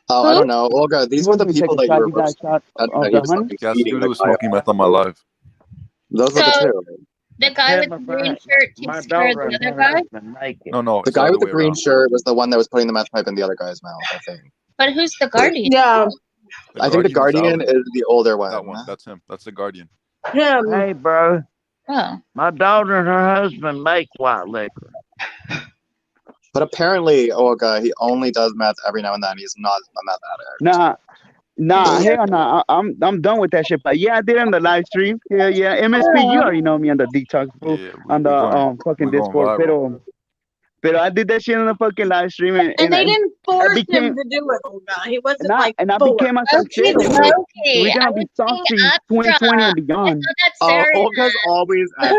Oh, I Who? don't know. Olga, these You were want the me to take people a that you shot? were You got a shot that of he the was honey? fucking He has to feeding do the with guy. smoking meth on my live. Those were the So two. the guy with the green shirt takes care of the other guy? No, The it's the guy other with the way green around. shirt was the one that was putting the meth pipe in the other guy's mouth, I think. But who's the guardian? Yeah. I think the Guardian Alan. is the older one. That one. That's him. That's the Guardian. Him. Hey, bro. Oh. My daughter and her husband make white liquor. But apparently, Olga, he only does meth every now and then. He's not a meth addict. Nah, hell nah. I'm done with that shit. But yeah, I did on the live stream. Yeah. MSP, you already know me on the detox bro, Yeah, on the fucking we're going Discord. viral. But I did that shit on the fucking live stream, And they didn't force him to do it, Olga. He wasn't like and I forced. became myself Okay, serious. okay. We're I gonna was be being saucy extra. 2020 and I beyond. thought that's serious. Olga's always extra.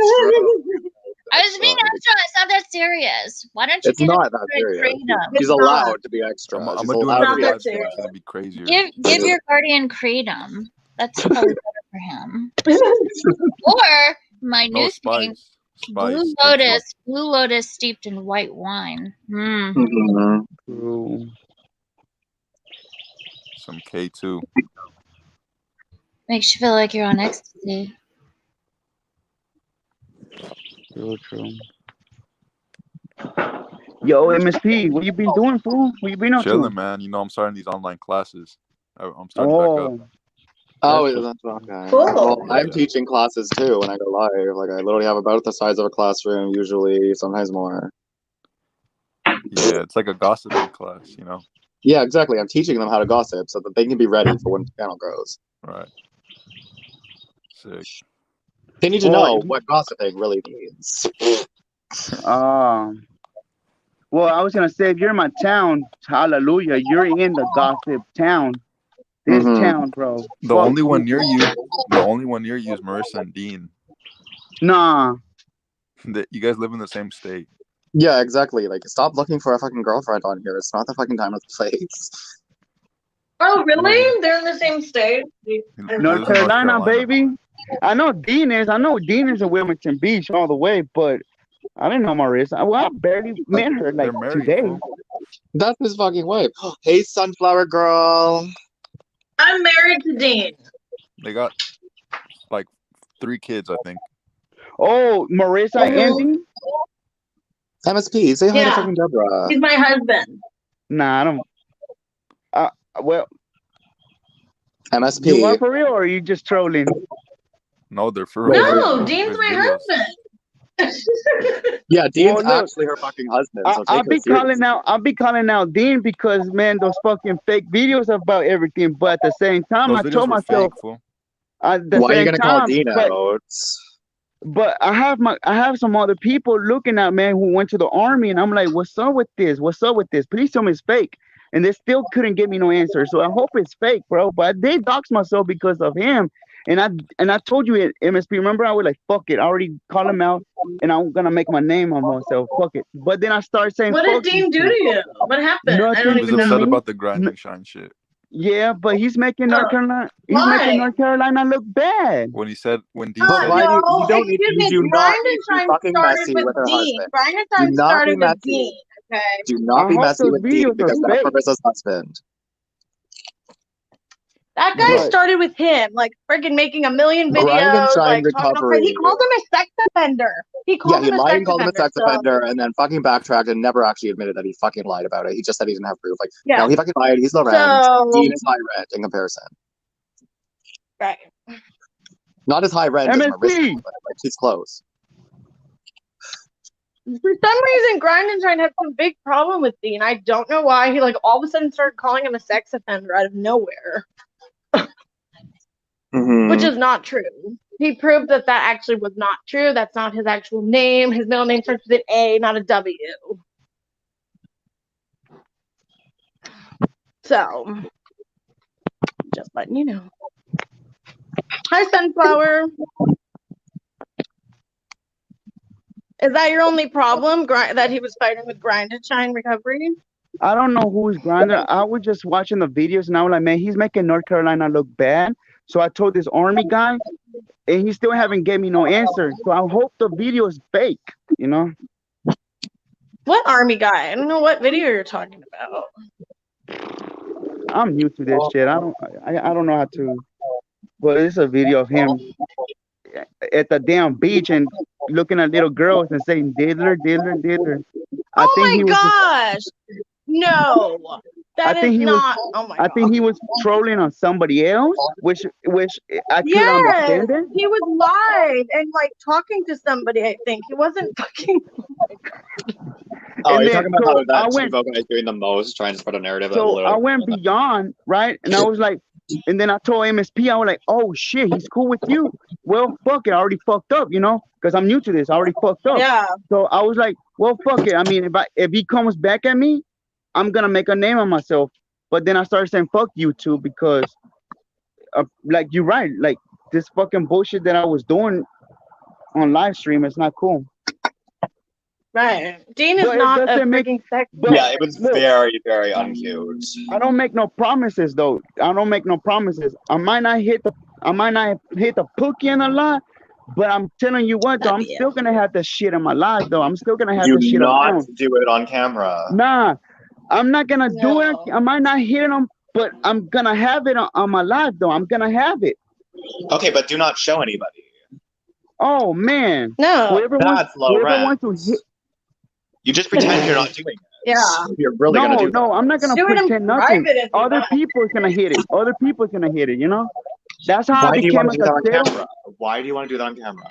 I was being extra. It's not that serious. Why don't you It's get not it that serious. freedom? She's allowed to be extra. I'm She's gonna do allowed to another be live extra. stream. It's gonna be crazier. Give your guardian kratom. That's probably better for him. Or my No, new thing, spice. Spice. Blue Lotus steeped in white wine. Some K2. Makes you feel like you're on ecstasy. True. Yo, MSP, what you been doing, fool? What you been up to? Chilling, man. You know, I'm starting these online classes. I'm starting back up. Oh, that's okay. Cool. Well, I'm teaching classes too when I go live. Like I literally have about the size of a classroom, usually, sometimes more. Yeah, it's like a gossiping class, you know. Yeah, exactly. I'm teaching them how to gossip so that they can be ready for when the channel grows. Right. Sick. They need to know what gossiping really means. Well, I was gonna say, if you're in my town, hallelujah, you're in the gossip town. This town, bro. The only one near you is Marissa and Dean. Nah. You guys live in the same state. Yeah, exactly. Like, stop looking for a fucking girlfriend on here. It's not the fucking time or the place. Oh, really? They're in the same state? North Carolina, baby. I know Dean is in Wilmington Beach all the way, but I didn't know Marissa. Well, I barely met her like today. That's his fucking wife. Hey, Sunflower Girl. I'm married to Dean. They got like 3 kids, I think. Oh, Marissa and Dean? MSP, say hi to fucking Deborah. He's my husband. Nah, I don't. Well, MSP. You are for real, or are you just trolling? No, they're for real. No, Dean's my husband. Yeah, Dean's actually her fucking husband. So I'll be calling out Dean because man, those fucking fake videos about everything. But at the same time, Those I videos told were myself, fake, fool. Why are you gonna call Dean out? But I have some other people looking at man who went to the army, and I'm like, what's up with this? What's up with this? Please tell me it's fake. And they still couldn't give me no answer. So I hope it's fake, bro. But I did dox myself because of him. And I told you at MSP, remember, I was like, fuck it. I already called him out and I'm gonna make my name on myself. Fuck it. But then I started saying, what did Dean do to you? What happened? Nothing. I don't He was even upset know. about the grinding shine shit. Yeah, but he's making North Carolina look bad. When Dean But said why do you don't need to do not need to be fucking messy with her husband. Do not be messy. Okay. Do not be messy with Dean because that's Marissa's husband. That guy started with him, like freaking making a million videos, Grind and shine like talking recovery. he called him a sex offender. He lied and called him a sex offender and then fucking backtracked and never actually admitted that he fucking lied about it. He just said he didn't have proof. Like, no, he fucking lied. He's low rent. Dean is high rent in comparison. Right. Not as high rent as Marissa, but like she's close. For some reason, Grind and Shine had some big problem with Dean. I don't know why. He like all of a sudden started calling him a sex offender out of nowhere. Which is not true. He proved that actually was not true. That's not his actual name. His middle name starts with an A, not a W. So, just letting you know. Hi, Sunflower. Is that your only problem? That he was fighting with Grind and Shine Recovery? I don't know who's Grinder. I was just watching the videos and I was like, man, he's making North Carolina look bad. So I told this army guy, and he still haven't gave me no answer. So I hope the video is fake, you know? What army guy? I don't know what video you're talking about. I'm new to this shit. I don't know how to. But it's a video of him at the damn beach and looking at little girls and saying diddler, diddler, diddler. I Oh think my he was. gosh! No, I that think is he was. not. Oh my I god. think he was trolling on somebody else, which I could Yes, understand it. he was live and like talking to somebody. I think he wasn't fucking. Oh, And you're then talking about so how that I went. Chivo guy is doing the most, trying to spread a narrative that So I literally. went beyond, right? And I was like, and then I told MSP, I was like, oh shit, he's cool with you. Well, fuck it, I already fucked up, you know, because I'm new to this. I already fucked up. Yeah. So I was like, well, fuck it. I mean, if he comes back at me, I'm gonna make a name of myself. But then I started saying fuck you too because, like you're right, like this fucking bullshit that I was doing on live stream is not cool. Right. Dean is But it not a doesn't make. freaking sex. But Yeah, it was look, very, very uncute. I don't make no promises though. I don't make no promises. I might not hit the pookie in a lot, but I'm telling you what though, I'm still gonna have the shit in my life though. I'm still gonna have Do the shit not around. do it on camera. Nah, I'm not gonna do it. No. I might not hit them, but I'm gonna have it on my life though. I'm gonna have it. Okay, but do not show anybody. Oh man. No. Whoever That's low rent. wants to hit. You just pretend you're not doing it. Yeah. You're really gonna do No, that. I'm not gonna Do it in pretend nothing. private if you Other want. people's gonna hit it. Other people's gonna hit it. You know. That's how I Why do you became want a to do that on casero. camera? Why do you want to do that on camera?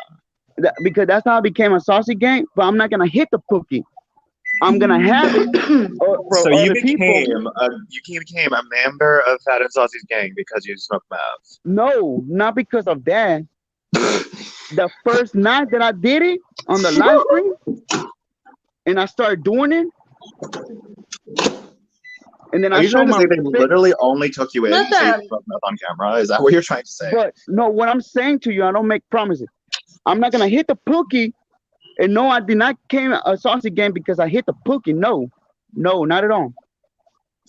Because that's how I became a saucy gang. But I'm not gonna hit the pookie. I'm gonna have it for So you other people. became a member of Fat and Saucy's gang because you smoked meth. No, not because of that. The first night that I did it on the live stream, and I started doing it, and then Are I you showed trying to my say they respect. literally only took you in to say you Listen. smoked meth on camera? Is that what you're trying to say? But no, what I'm saying to you, I don't make promises. I'm not gonna hit the pookie. And no, I did not came a saucy gang because I hit the pookie. No, not at all.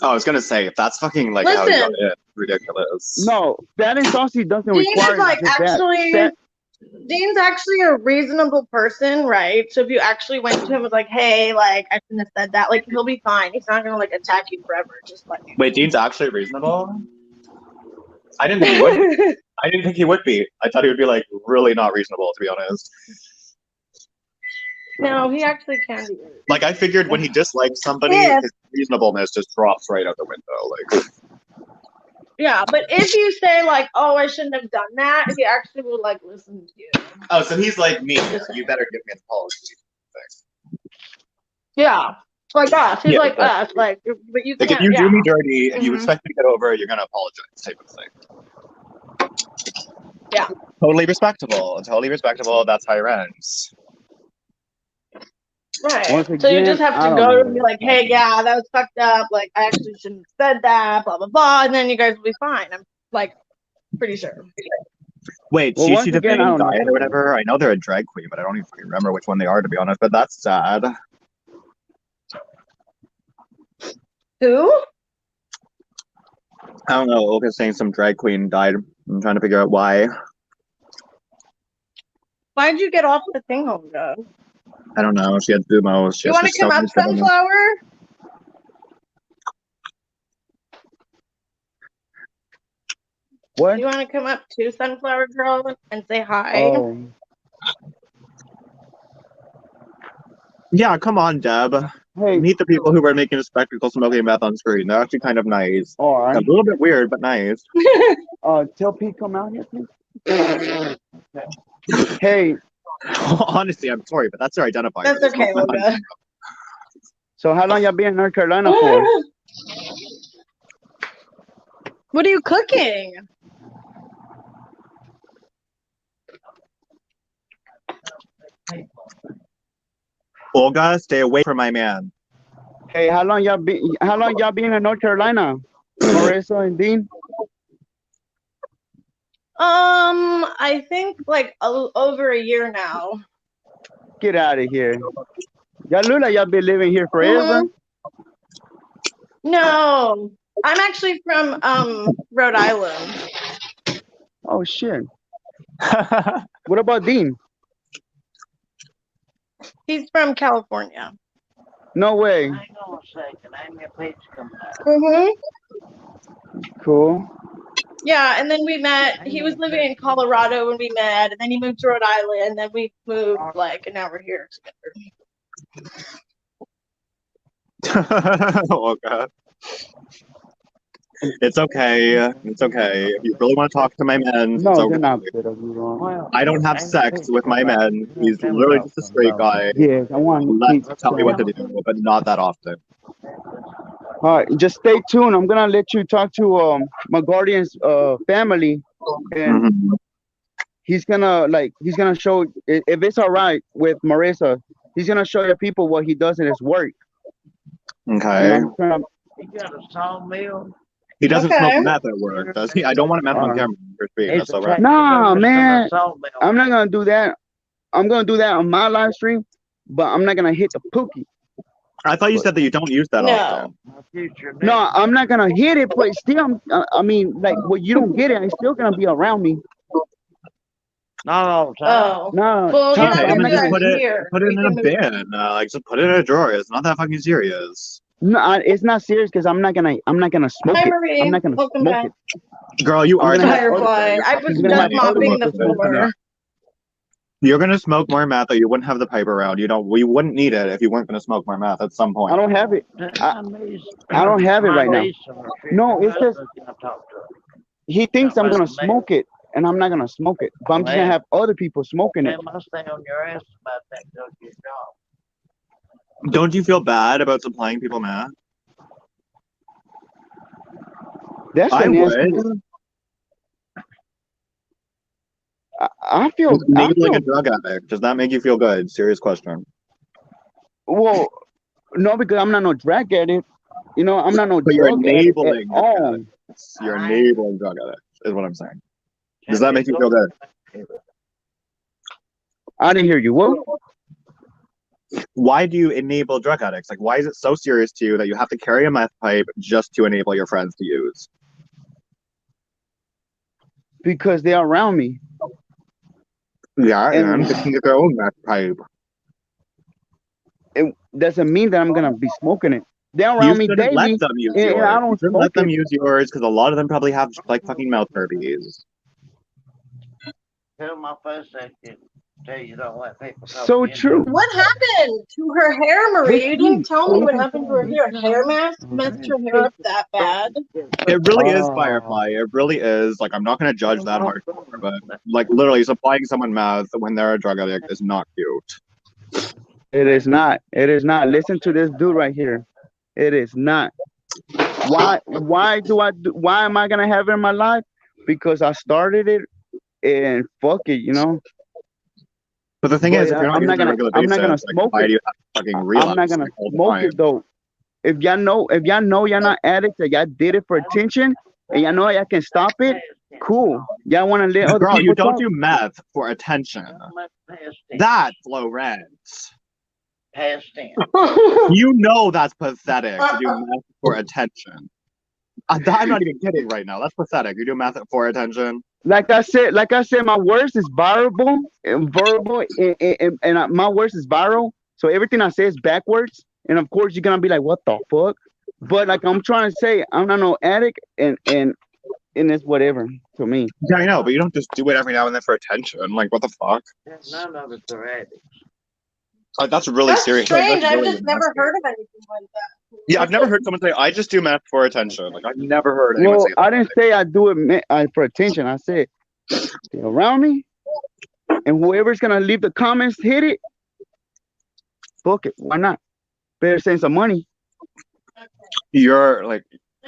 Oh, I was gonna say if that's fucking like how you got Listen. it, ridiculous. No, Fat and Saucy doesn't Dean require is like just that. actually. Dean's actually a reasonable person, right? So if you actually went to him and was like, hey, like, I shouldn't have said that, like, he'll be fine. He's not gonna, like, attack you forever. Just like. Wait, Dean's actually reasonable? I didn't think he would be. I didn't think he would be. I thought he would be like really not reasonable, to be honest. No, he actually can be. Like I figured when he dislikes somebody, If- his reasonableness just drops right out the window. Like Yeah, but if you say, like, oh, I shouldn't have done that, he actually will, like, listen to you. oh, so he's like me. You better give me an apology. Yeah. Like us. He's Yeah, like but- us. Like, but you Like can't. if you yeah. do me dirty and you Mhm. expect me to get over it, you're gonna apologize, type of thing. Yeah. Totally respectable. Totally respectable. That's high rents. Right. Once So you again, just have I to don't go know. and be like, hey, yeah, that was fucked up. Like, I actually shouldn't have said that, blah, blah, blah. And then you guys will be fine. I'm, like, pretty sure. Wait, Well, once Shishi the again, I Bang don't know. diet or whatever? I know they're a drag queen, but I don't even fucking remember which one they are, to be honest. But that's sad. Who? I don't know. Olga's saying some drag queen died. I'm trying to figure out why. Why'd you get off the thing, Olga? I don't know. She had Bumos. She You has want to come up, Sunflower? What? You want to come up to Sunflower Girl and say hi? Oh, Yeah, come on, Deb. hey. Meet the people who were making a spectacle smoking meth on screen. They're actually kind of nice. All A right. little bit weird, but nice. Tell Pete come out here, please. Hey, Honestly, I'm sorry, but that's their identifier. That's They okay, smoke meth on Olga. so how long y'all been in North Carolina for? What are you cooking? Olga, stay away from my man. Hey, how long y'all been in North Carolina? Marissa and Dean? I think like over a year now. Get out of here. Y'all look like y'all been living here forever. No, I'm actually from Rhode Island. Oh shit. What about Dean? He's from California. No way. Hang on a second. I need a pizza coming out. Cool. Yeah, and then we met. He was living in Colorado when we met, and then he moved to Rhode Island, and then we moved like, and now we're here together. Oh god. It's okay. It's okay. If you really want to talk to my men, it's No, okay. they're not bitter. You wrong. I don't have sex with my men. He's literally just a straight guy. Yes, I want Let's tell me what to do, but not that often. All right, just stay tuned. I'm gonna let you talk to my guardian's family, and he's gonna show if it's all right with Marissa. He's gonna show your people what he does in his work. Okay. He got a sawmill. He doesn't smoke meth at work, does he? I don't want to meth on camera. That's all right. Nah, man, I'm not gonna do that. I'm gonna do that on my live stream, but I'm not gonna hit the pookie. I thought you said that you don't use that often. No, I'm not gonna hit it, but still, I mean, like, well, you don't get it. It's still gonna be around me. Not all the time. Oh. No, Well, you're not Okay, gonna then do just that put it here. in a bin. Like, just put it in a drawer. It's not that fucking serious. No, it's not serious because I'm not gonna smoke Hi, it. Marie. I'm not gonna Welcome smoke back. it. Girl, you are. Firefly. I was just mopping the floor. You're gonna smoke more meth, or you wouldn't have the pipe around. You know, we wouldn't need it if you weren't gonna smoke more meth at some point. I don't have it. I don't have it right now. No, it's just he thinks I'm gonna smoke it, and I'm not gonna smoke it. But I'm just gonna have other people smoking it. Must stay on your ass about that. Go get your job. Don't you feel bad about supplying people meth? That's I an would. I feel Enabling a drug addict. Does that make you feel good? Serious question. Well, no, because I'm not no drug addict. You know, I'm not no But you're drug addict at enabling all. drug addicts. You're enabling drug addicts, is what I'm saying. Does that make you feel good? I didn't hear you. What? Why do you enable drug addicts? Like, why is it so serious to you that you have to carry a meth pipe just to enable your friends to use? Because they're around me. Yeah, and they can get their own meth pipe. It doesn't mean that I'm gonna be smoking it. They're You around me shouldn't daily, let them use and yours. I You don't shouldn't smoke let them it. use yours because a lot of them probably have like fucking mouth herpes. Tell my first section. Tell you don't let people talk So to you. true. What happened to her hair, Marie? You didn't tell me what happened to her hair. Hair mask messed her hair up that bad. It really is Firefly. It really is. Like, I'm not gonna judge that hardcore, but like literally supplying someone meth when they're a drug addict is not cute. It is not. It is not. Listen to this dude right here. It is not. Why am I gonna have it in my life? Because I started it and fuck it, you know. But the thing is, if you're not I'm not using it on a gonna regular I'm not basis, gonna like, smoke why it. do you have to fucking relapse? I'm not gonna like, all the smoke time? it though. If y'all know you're not addicts, that y'all did it for attention, and y'all know y'all can stop it, cool. Y'all want to let other Girl, people you don't talk? do meth for attention. That's low rent. Past tense. You know that's pathetic to do meth for attention. I'm not even kidding right now. That's pathetic. You do meth for attention. Like I said, my words is variable and verbal, and my words is viral. So everything I say is backwards, and of course you're gonna be like, "What the fuck?" But like I'm trying to say, I'm not no addict, and it's whatever to me. Yeah, I know, but you don't just do it every now and then for attention. Like, what the fuck? None of us are addicts. That's really That's serious. strange. That's I've really just never nasty. heard of anything like that. Yeah, I've never heard someone say, "I just do meth for attention." Like, I've never heard anyone Well, say that. I didn't say I do it for attention. I said they're around me, and whoever's gonna leave the comments, hit it. Fuck it. Why not? Better send some money. You're like,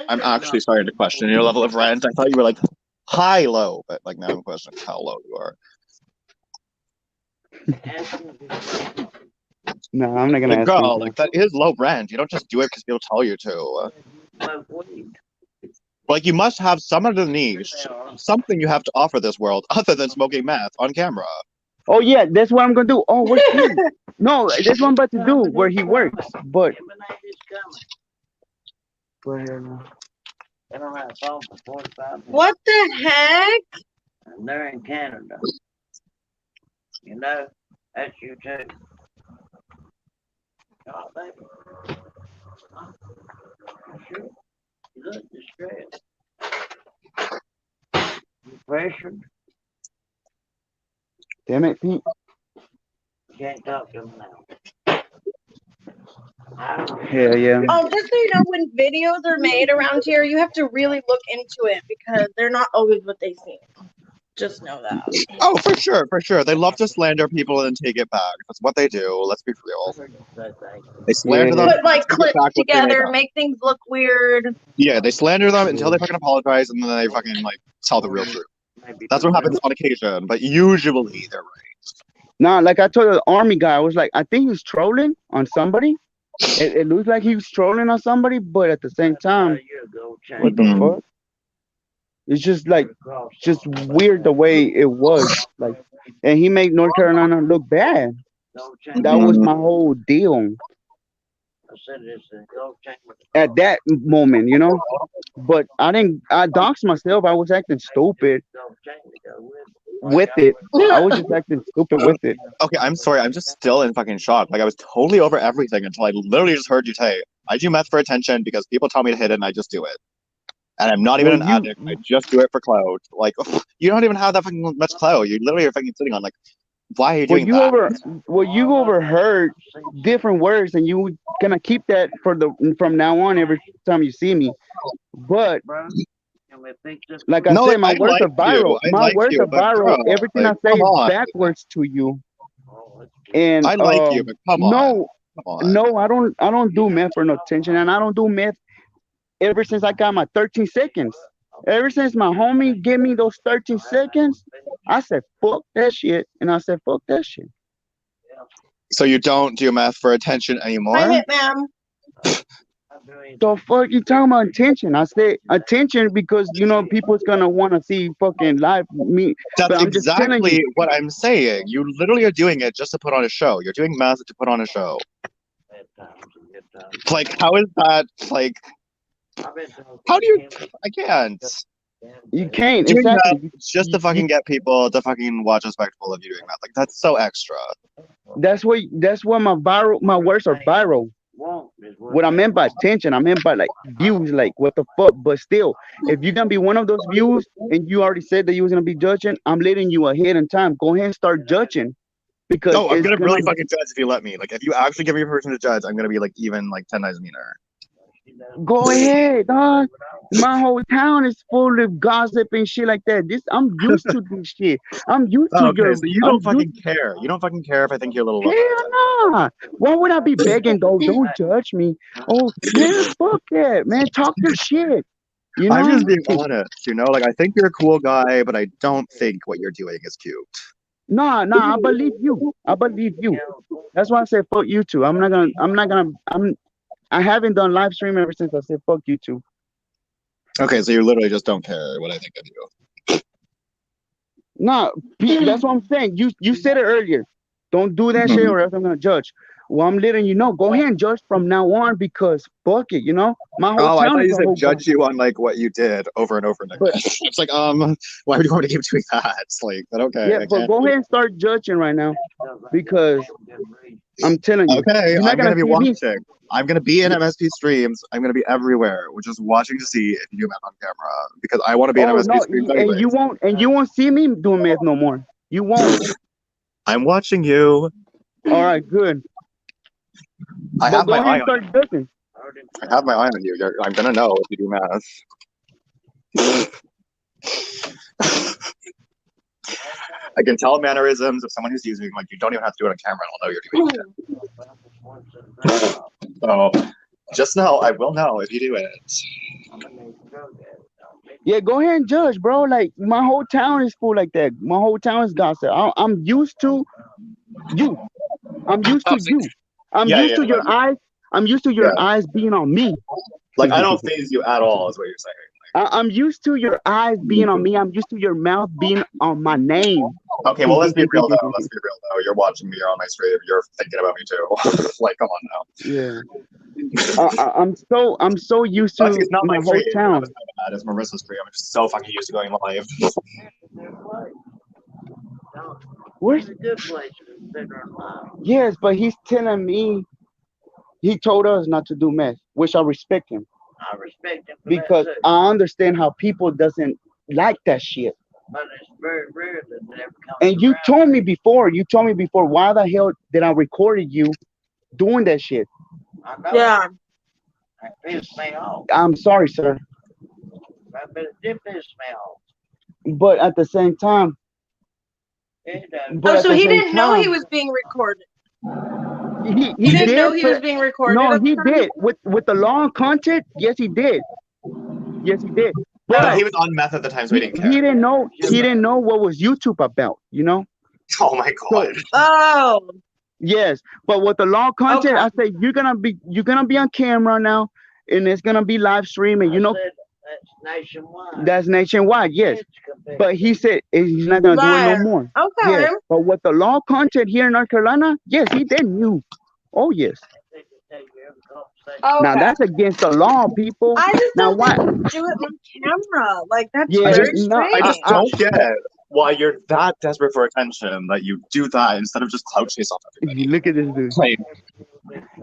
I'm actually starting to question your level of rent. I thought you were like high low, but like now I'm questioning how low you are. No, I'm not gonna Like, ask girl, you. like that is low rent. You don't just do it because people tell you to. Like, you must have some other niche, something you have to offer this world other than smoking meth on camera. Oh yeah, that's what I'm gonna do. Oh, where's he? No, that's what I'm about to do where he works. But They don't have phone for 45 minutes. What the heck? And they're in Canada. You know, that's you too. Oh, baby. Sure. You look distressed. You pressured? damn it, Pete. You can't talk to them now. Hell yeah. Oh, just so you know, when videos are made around here, you have to really look into it because they're not always what they seem. Just know that. Oh, for sure, for sure. They love to slander people and take it back. That's what they do. Let's be real. They slander them. Put like take it clips back what they made together, up. make things look weird. Yeah, they slander them until they fucking apologize, and then they fucking like tell the real truth. That's what happens on occasion, but usually they're right. Nah, like I told the army guy, I was like, I think he's trolling on somebody. It looks like he was trolling on somebody, but at the same time, what the Mhm. fuck? It's just like just weird the way it was. Like, and he made North Carolina look bad. That was Mhm. my whole deal at that moment, you know. But I doxed myself. I was acting stupid with it. I was just acting stupid with it. Okay, I'm sorry. I'm just still in fucking shock. Like, I was totally over everything until I literally just heard you say, I do meth for attention because people tell me to hit it and I just do it. And I'm not even Well, an addict. I just do it for clout. Like, you don't even have that fucking much clout. You literally are fucking sitting on, like, why are you doing that? You overheard different words, and you gonna keep that from now on every time you see me. But like I No, said, like, I my words like are viral. you. I My like words you, are but bro, viral. Everything I like, say come is on. backwards to you. And I like you, but come on. no, Come on. no, I don't do meth for no attention, and I don't do meth ever since I got my 13 seconds. Ever since my homie gave me those 13 seconds, I said fuck that shit, and I said fuck that shit. So you don't do meth for attention anymore? Hi, Hitman. The fuck you talking about attention? I said attention because you know people's gonna want to see fucking live me. That's But I'm just telling exactly you. what I'm saying. You literally are doing it just to put on a show. You're doing meth to put on a show. Like, how is that, like, how do you, I can't. You can't Doing exactly. meth just to fucking get people to fucking watch a spectacle of you doing meth. Like, that's so extra. That's what my words are viral. What I meant by attention, I meant by like views, like what the fuck. But still, if you're gonna be one of those views and you already said that you was gonna be judging, I'm letting you ahead in time. Go ahead and start judging. Because No, I'm it's gonna gonna really fucking judge if you let me. Like, if you actually give me a person to judge, I'm gonna be like even like 10 times meaner. go ahead, dog. My whole town is full of gossip and shit like that. I'm used to this shit. I'm used to Okay, so you I'm don't fucking care. You don't fucking care if I think you're a little low. hell nah. Why would I be begging though? Don't judge me. Oh man, fuck that, man. Talk your shit. You I'm know? just being honest, you know? Like, I think you're a cool guy, but I don't think what you're doing is cute. Nah, I believe you. I believe you. That's why I said fuck you too. I haven't done live stream ever since I said fuck you too. Okay, so you literally just don't care what I think of you. Nah, that's what I'm saying. You said it earlier. Don't do that shit or else I'm gonna judge. Well, I'm letting you know. Go ahead and judge from now on because fuck it, you know? My whole Oh, I town thought is you a said whole judge you on like what you did over and over and over. It's like, why would you want to keep doing that? It's like, but okay, yeah, I but can't. go ahead and start judging right now because I'm telling you, Okay, you're I'm not gonna gonna be see me. watching. I'm gonna be in MSP streams. I'm gonna be everywhere. We're just watching to see if you do meth on camera because I want to be in Oh MSP no, streams and anyways. you won't see me doing math no more. You won't. I'm watching you. All right, good. I But have go my ahead eye and on start you. judging. I have my eye on you. I'm gonna know if you do math. I can tell mannerisms of someone who's using like you don't even have to do it on camera. I'll know you're doing it. So just know I will know if you do it. Yeah, go ahead and judge, bro. Like my whole town is full like that. My whole town is gossip. I'm used to you. I'm used to you. I'm Yeah, used yeah, to your eyes. I'm used to your eyes being on me. Like I don't phase you at all, is what you're saying. I'm used to your eyes being on me. I'm used to your mouth being on my name. Okay, well let's be real though. Let's be real though. You're watching me. You're on my stream. You're thinking about me too. Like, come on now. Yeah. I'm so used Actually, to it's not my my whole stream. town. It's Marissa's stream. I'm just so fucking used to going live. Where's a good place to sit there and lie. Yes, but he's telling me he told us not to do meth, which I respect him I respect him for because that too. I understand how people doesn't like that shit. But it's very rare that it ever comes And you around. told me before, why the hell did I recorded you doing that shit? I know. Yeah. That pissed me off. I'm sorry, sir. But it did piss me off. But at the same time, It does. but Oh, at so the he same didn't know he time, was being recorded. he He didn't did, know he was but being recorded. no, at the he time? did with the long content. Yes, he did. Yes, he did. But But he was on meth at the time, so he didn't care. he didn't know. He didn't know what was YouTube about. You know. Oh my god. Oh. Yes, but with the long content, Okay. I say you're gonna be on camera now, and it's gonna be live stream, and you know That's nationwide. that's nationwide. Yes, It's competitive. but he said he's not gonna do it no Right. more. Okay. Yes, but with the long content here in North Carolina, yes, he did knew. Oh yes. They can take every conversation. Okay. Now that's against the law, people. I just Now don't why? think you do it on camera. Like that's Yeah, very no, strange. I just don't get why you're that desperate for attention that you do that instead of just clout chase off everybody. You look at this dude. Like,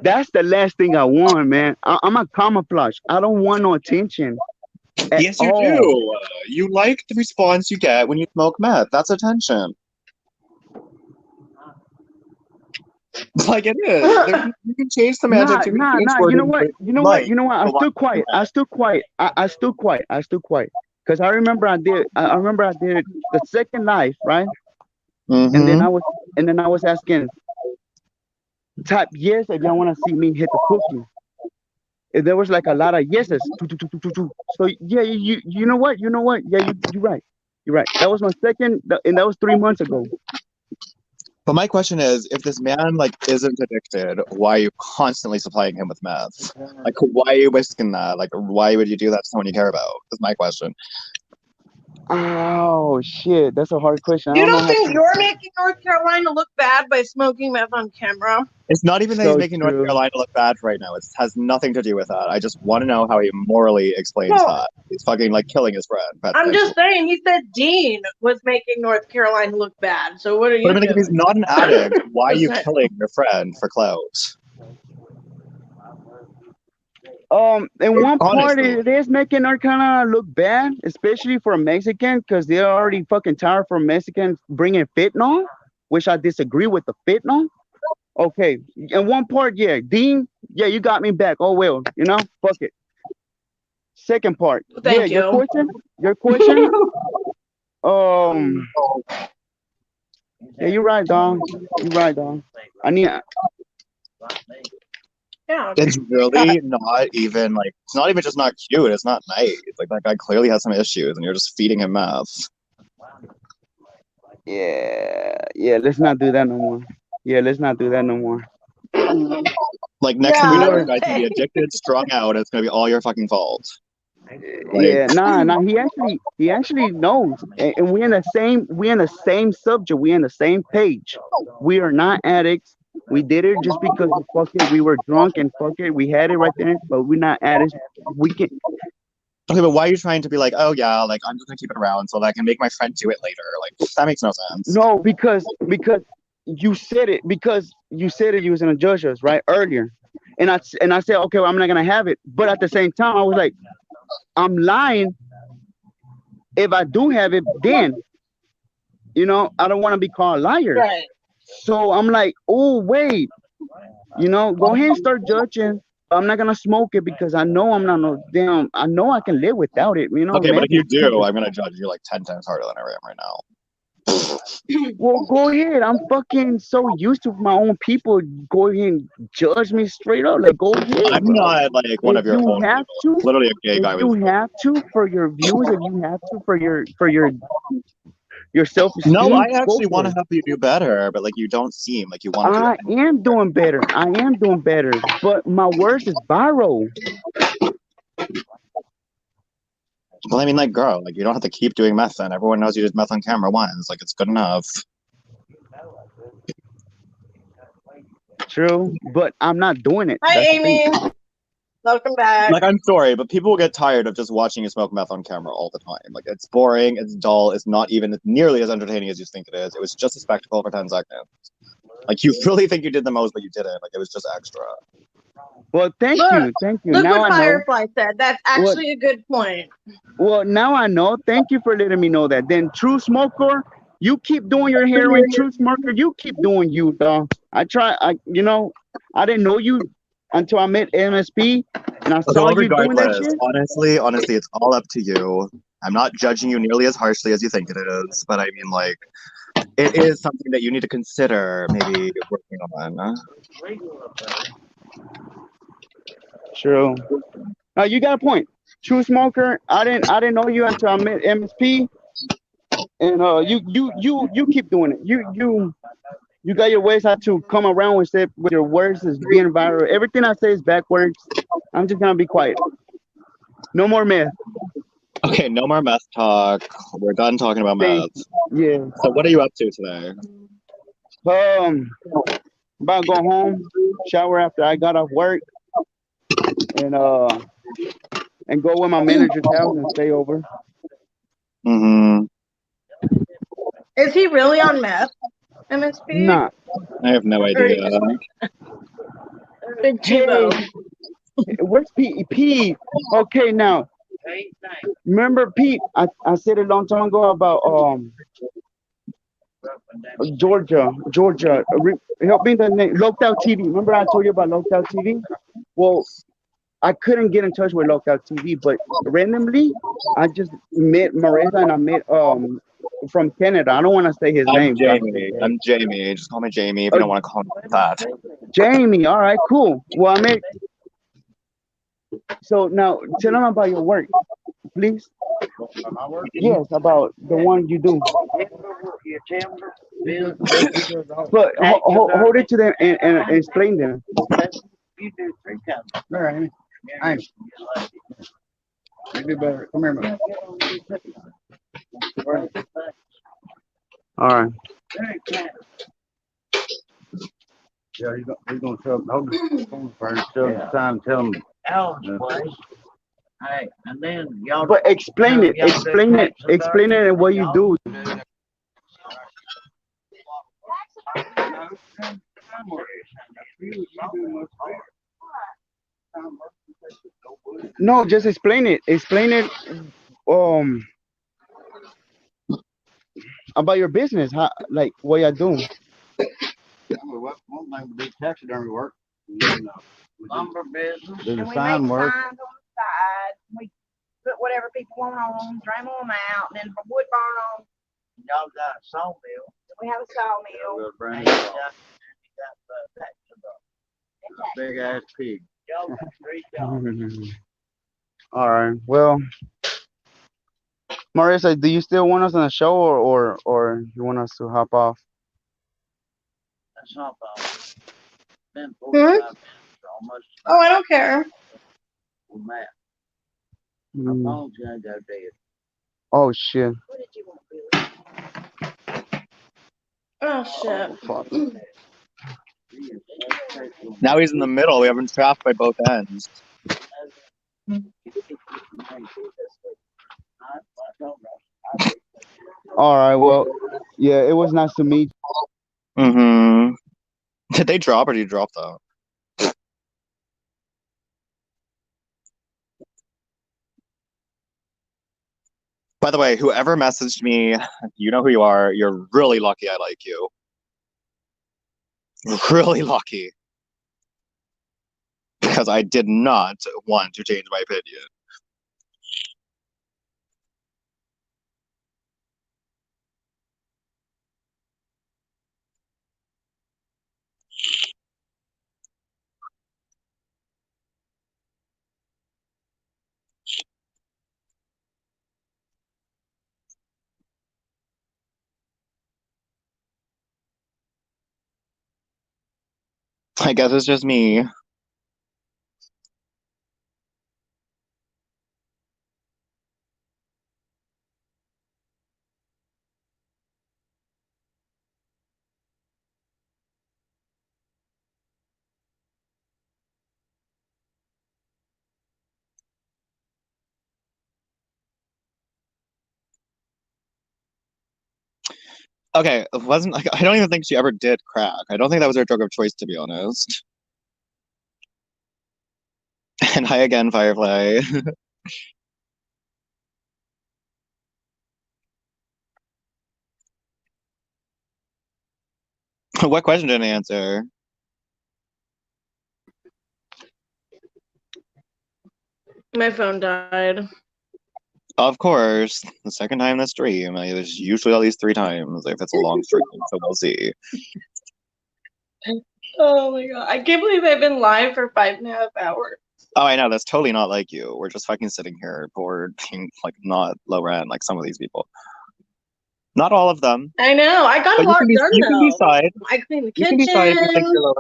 That's the last thing I want, man. I'm a camouflage. I don't want no attention. At yes, you all. do. You like the response you get when you smoke meth. That's attention. Like it is. You can change semantics. You can change You wording, know what? but You know what? You know what? I stood quiet. I stood quiet. I stood quiet. I stood quiet. Because I remember I did the second live, right? Mhm. And then I was asking, type yes if y'all want to see me hit the cookie. And there was like a lot of yeses. So yeah, you know what? Yeah, you're right. You're right. That was my second, and that was 3 months ago. But my question is, if this man like isn't addicted, why are you constantly supplying him with meth? Like, why are you risking that? Like, why would you do that to someone you care about? Is my question. Oh shit, that's a hard question. I You don't know don't how think to. you're making North Carolina look bad by smoking meth on camera? It's not even that he's So making North true. Carolina look bad right now. It has nothing to do with that. I just want to know how he morally explains Well, that. He's fucking like killing his friend. I'm just saying, he said Dean was making North Carolina look bad. So what are But you I mean, if he's doing? not an addict, why are you Just saying. killing your friend for clout? In one part, Honestly. it is making North Carolina look bad, especially for a Mexican, because they're already fucking tired for Mexicans bringing fentanyl, which I disagree with the fentanyl. Okay, in one part, yeah, Dean, yeah, you got me back. Oh well, you know, fuck it. Second part, Thank yeah, you. your question. Yeah, you're right, dog. You're right, dog. I need. Yeah. It's really not even like, it's not even just not cute. It's not nice. Like that guy clearly has some issues and you're just feeding him meth. Yeah, let's not do that no more. Yeah, let's not do that no more. Like next thing we Yeah, know, I the guy's gonna be addicted, strung out, and it's gonna be all your fucking fault. Like, Yeah, nah. He actually knows, and we're in the same subject. We're in the same page. We are not addicts. We did it just because fuck it, we were drunk and fuck it, we had it right there. But we're not addicts. We can. okay, but why are you trying to be like, oh yeah, like I'm just gonna keep it around so that I can make my friend do it later? Like that makes no sense. No, because you said it. Because you said it. You was gonna judge us right earlier, and I said okay, well, I'm not gonna have it. But at the same time, I was like, I'm lying. If I do have it, then you know I don't want to be called a liar. right. So I'm like, oh wait, you know, go ahead and start judging. I'm not gonna smoke it because I know I'm not no damn. I know I can live without it. You know, Okay, but man. if you do, I'm gonna judge you like 10 times harder than I am right now. Well, go ahead. I'm fucking so used to my own people. Go ahead and judge me straight up. Like, go ahead. I'm Bro. not like one If of your you own have people. to, Literally a gay if guy you with have to for your views, if you have to for your self-esteem, no, I go actually for want to it. help you do better, but like you don't seem like you want to. I am doing better. But my words is viral. Well, I mean, like, girl, like, you don't have to keep doing meth then. Everyone knows you did meth on camera once. Like, it's good enough. True, but I'm not doing it. Hi, That's the thing. Amy. Welcome back. Like, I'm sorry, but people will get tired of just watching you smoke meth on camera all the time. Like, it's boring, it's dull, it's not even nearly as entertaining as you think it is. It was just a spectacle for 10 seconds. Like, you really think you did the most, but you didn't. Like, it was just extra. Well, thank you. Look Now what I know. Firefly said. That's actually a good point. Well, now I know. Thank you for letting me know that. Then, true smoker, you keep doing your heroin. True smoker, you keep doing you, dog. I didn't know you until I met MSP and I saw Although, you doing that regardless, shit. honestly, it's all up to you. I'm not judging you nearly as harshly as you think it is, but I mean, like, it is something that you need to consider maybe working on. True. You got a point. True smoker. I didn't know you until I met MSP, and you keep doing it. You got your ways how to come around with it. With your words is being viral. Everything I say is backwards. I'm just gonna be quiet. No more myth. Okay, no more meth talk. We're done talking about meth. Yeah. So, what are you up to today? About to go home, shower after I got off work, and go with my manager's house and stay over. Mm-hmm. Is he really on meth? MSP? Nah. I have no idea. Big Chivo. Hey, where's Pete? Pete. Okay, now. Remember Pete? I said a long time ago about Georgia. Help me the name. Lockout TV. Remember I told you about Lockout TV? Well, I couldn't get in touch with Lockout TV, but randomly I just met Marissa and I met from Canada. I don't want to say his name. I'm Jamie. Just call me Jamie if you don't want to call me that. Jamie. All right, cool. Well, I met. So now tell them about your work, please. Yes, about the one you do. But hold it to them and explain them. You do 3 times. All right. Hey. You do better. Come here, man. All right. Yeah, he's gonna tell him. Hold the phone first. Tell him. Alan's place. Hey, and then y'all. But explain it. Explain it and what you do. No, just explain it. Explain it. About your business. How, like what you do. One thing would be taxidermy work. Lumber business. Do the sign work. Signs on the side. We put whatever people want on them, drain them out, and then wood burn them. Y'all got a sawmill. We have a sawmill. We'll bring it up. A big ass pig. All right. Well, Marissa, do you still want us on the show, or you want us to hop off? That's not bad. Been 45 Hmm? minutes almost. Oh, I don't care. With Matt. My phone's gonna go dead. Oh shit. What did you want, Billy? Oh shit. Fuck. Now he's in the middle. We have him trapped by both ends. All right. Well, yeah, it was nice to meet. Mm-hmm. Did they drop or did you drop that? By the way, whoever messaged me, you know who you are. You're really lucky I like you. Really lucky. Because I did not want to change my opinion. I guess it's just me. Okay, it wasn't like I don't even think she ever did crack. I don't think that was her drug of choice, to be honest. And hi again, Firefly. What question didn't I answer? My phone died. Of course, the second time this stream. There's usually at least 3 times if it's a long stream, so we'll see. Oh my god. I can't believe I've been live for 5.5 hours. Oh, I know, that's totally not like you. We're just fucking sitting here bored, being like not low rent like some of these people. Not all of them. I know. I got But a lot done you can though. decide. I cleaned the You kitchen. can decide if you think you're low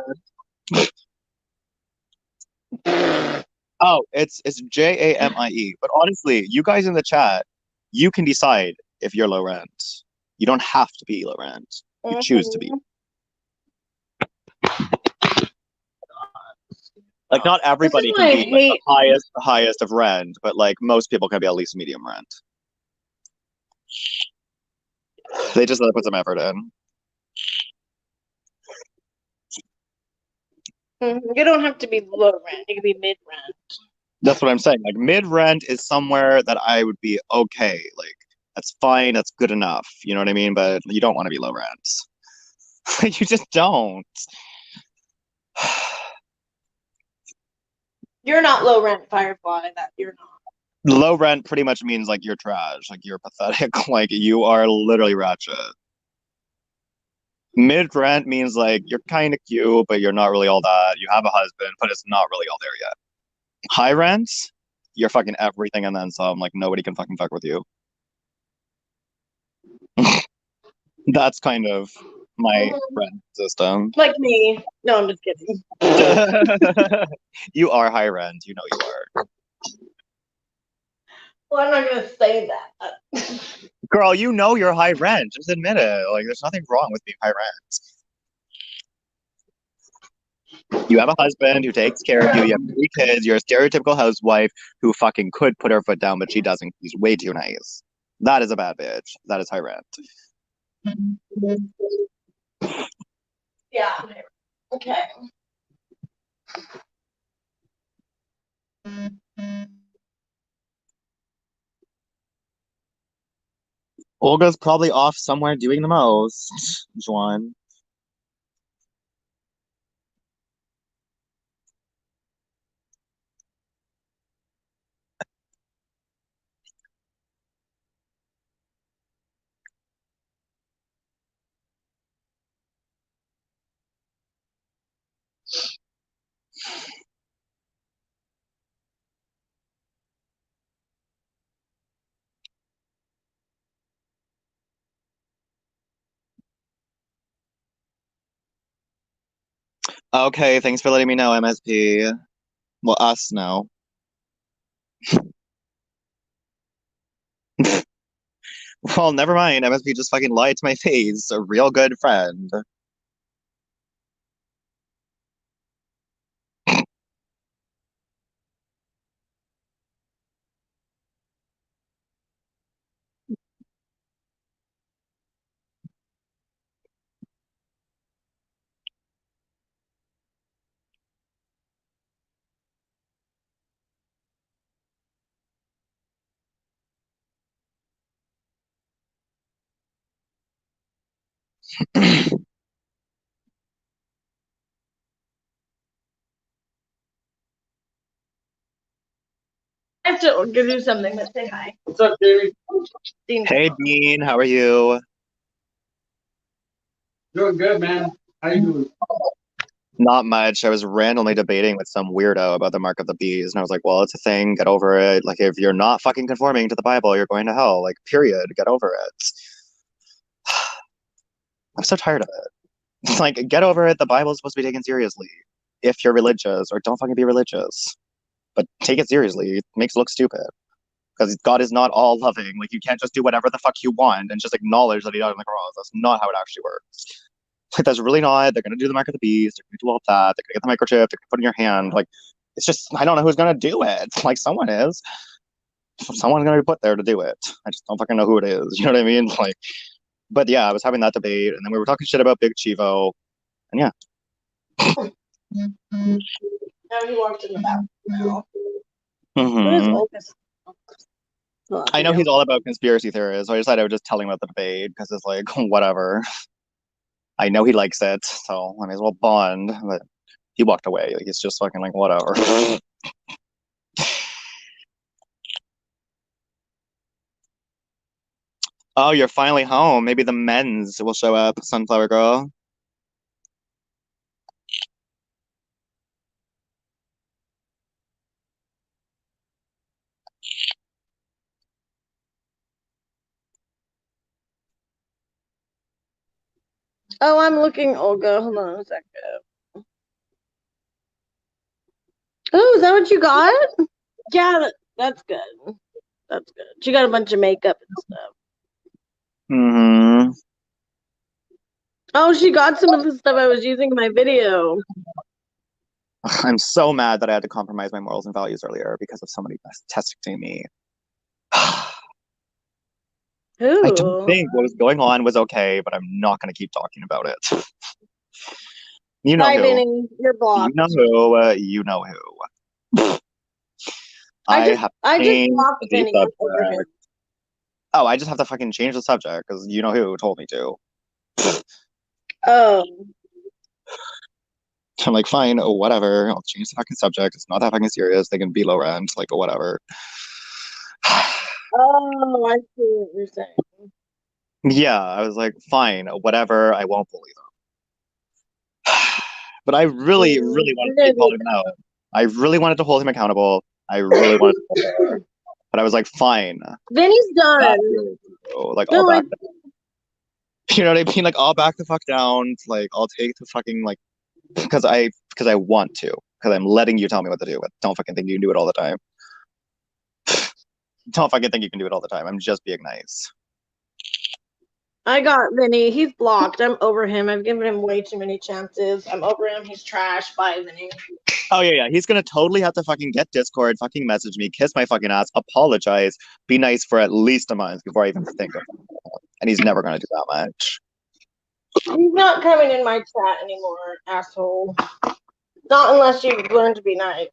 rent. Oh, it's Jamie. But honestly, you guys in the chat, you can decide if you're low rent. You don't have to be low rent. You choose to be. Like not everybody can be like, the highest of rent, but like most people can be at least medium rent. They just have to put some effort in. You don't have to be low rent. You can be mid rent. That's what I'm saying. Like mid rent is somewhere that I would be okay. Like that's fine. That's good enough. You know what I mean? But you don't want to be low rent. You just don't. You're not low rent, Firefly. That you're not. Low rent pretty much means like you're trash. Like you're pathetic. Like you are literally ratchet. Mid rent means like you're kind of cute, but you're not really all that. You have a husband, but it's not really all there yet. High rent, you're fucking everything and then some. Like nobody can fucking fuck with you. That's kind of my rent system. Like me. No, I'm just kidding. You are high rent. You know you are. Well, I'm not gonna say that. Girl, you know you're high rent. Just admit it. Like there's nothing wrong with being high rent. You have a husband who takes care of you. You have 3 kids. You're a stereotypical housewife who fucking could put her foot down, but she doesn't. She's way too nice. That is a bad bitch. That is high rent. Yeah. Okay. Olga's probably off somewhere doing the most. Juan. Okay, thanks for letting me know, MSP. Well, us know. Well, never mind. MSP just fucking lied to my face. A real good friend. I have to give you something, but say hi. What's up, Davey? Hey, Dean. How are you? Doing good, man. How you doing? Not much. I was randomly debating with some weirdo about the mark of the beast, and I was like, well, it's a thing. Get over it. Like, if you're not fucking conforming to the Bible, you're going to hell. Like, period. Get over it. I'm so tired of it. It's like, get over it. The Bible is supposed to be taken seriously. If you're religious, or don't fucking be religious. But take it seriously. It makes it look stupid. Because God is not all loving. Like, you can't just do whatever the fuck you want and just acknowledge that he died on the cross. That's not how it actually works. Like, that's really not. They're going to do the mark of the beast. They're going to do all of that. They're going to get the microchip. They're going to put it in your hand. Like, it's just, I don't know who's going to do it. Like, someone is. Someone's going to be put there to do it. I just don't fucking know who it is. You know what I mean? Like, But yeah, I was having that debate, and then we were talking shit about Big Chivo, and yeah. Now he walked in the bathroom now. Mhm. What is Olga's? I know he's all about conspiracy theories, so I decided I would just tell him about the debate because it's like whatever. I know he likes it, so I may as well bond. But he walked away. Like, he's just fucking like whatever. Oh, you're finally home. Maybe the men's will show up, Sunflower Girl. Oh, I'm looking, Olga. Hold on a second. Oh, is that what you got? Yeah, that's good. That's good. She got a bunch of makeup and stuff. Mm-hmm. Oh, she got some of the stuff I was using in my video. I'm so mad that I had to compromise my morals and values earlier because of somebody testing me. Who? I don't think what was going on was okay, but I'm not going to keep talking about it. You know Hi, who. Vinny. You're blocked. You know who. You know who. I just blocked the Vinny over him. subject. Oh, I just have to fucking change the subject because you know who told me to. Oh. I'm like, fine, whatever. I'll change the fucking subject. It's not that fucking serious. They can be low rent, like, whatever. Oh, I see what you're saying. Yeah, I was like, fine, whatever. I won't bully them. But I really, really wanted to keep calling him out. I really wanted to hold him accountable. I really wanted to. But I was like, fine. Vinny's done. Like, I'll back down. You know what I mean? Like, I'll back the fuck down. Like, I'll take the fucking, like, because I want to. Because I'm letting you tell me what to do. But don't fucking think you can do it all the time. Don't fucking think you can do it all the time. I'm just being nice. I got Vinny. He's blocked. I'm over him. I've given him way too many chances. I'm over him. He's trash. Bye, Vinny. Oh, yeah. He's gonna totally have to fucking get Discord, fucking message me, kiss my fucking ass, apologize, be nice for at least a month before I even think of it. And he's never gonna do that much. He's not coming in my chat anymore, asshole. Not unless you learn to be nice.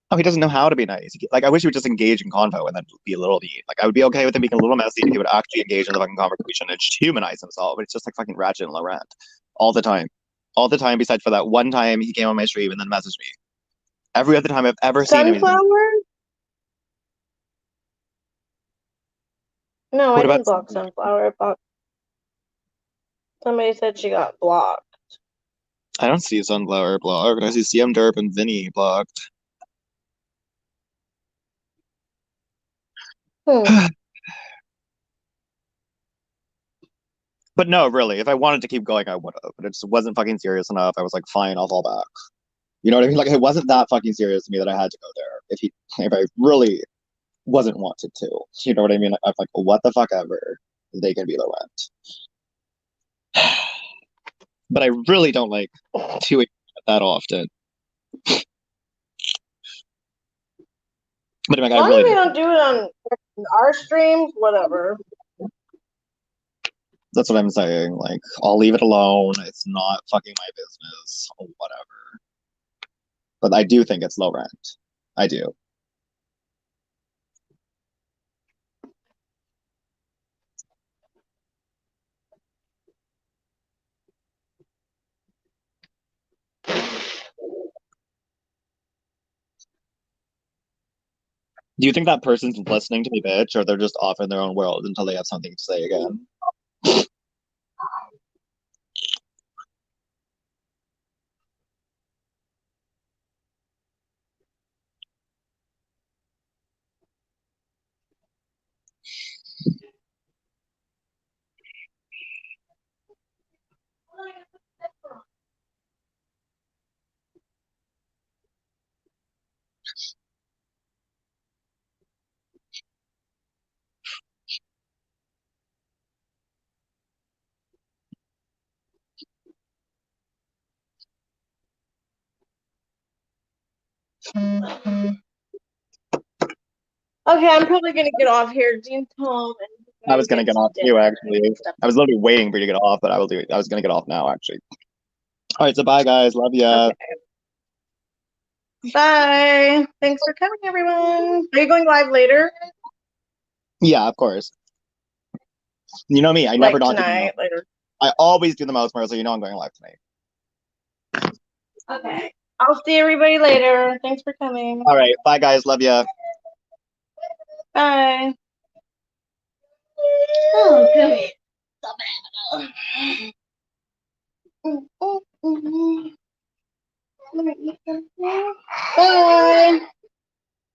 Oh, he doesn't know how to be nice. Like, I wish he would just engage in convo and then be a little mean. Like, I would be okay with him being a little messy if he would actually engage in the fucking conversation and humanize himself. But it's just like fucking ratchet and low rent all the time. All the time, besides for that one time he came on my stream and then messaged me. Every other time I've ever seen him. Sunflower? No, I didn't block Sunflower. Somebody said she got blocked. I don't see Sunflower blocked. I see CM Derp and Vinny blocked. But no, really, if I wanted to keep going, I would have. But it just wasn't fucking serious enough. I was like, fine, I'll fall back. You know what I mean? Like, it wasn't that fucking serious to me that I had to go there. If I really wasn't wanted to, you know what I mean? I'm like, what the fuck ever. They can be the rent. But I really don't like to that often. But like, As long as we don't do it on our streams, whatever. That's what I'm saying. Like, I'll leave it alone. It's not fucking my business or whatever. But I do think it's low rent. I do. Do you think that person's listening to me, bitch, or they're just off in their own world until they have something to say again? Okay, I'm probably gonna get off here. Dean's home and he's I was gonna get off too, actually. I was literally waiting for you to get off, but I was gonna get off now, actually. All right, so bye, guys. Love ya. Okay. Bye. Thanks for coming, everyone. Are you going live later? Yeah, of course. You know me. I never Like not do the tonight, most. later. I always do the most, so you know I'm going live tonight. Okay. I'll see everybody later. Thanks for coming. All right, bye, guys. Love ya. Bye. Oh, good. Bye.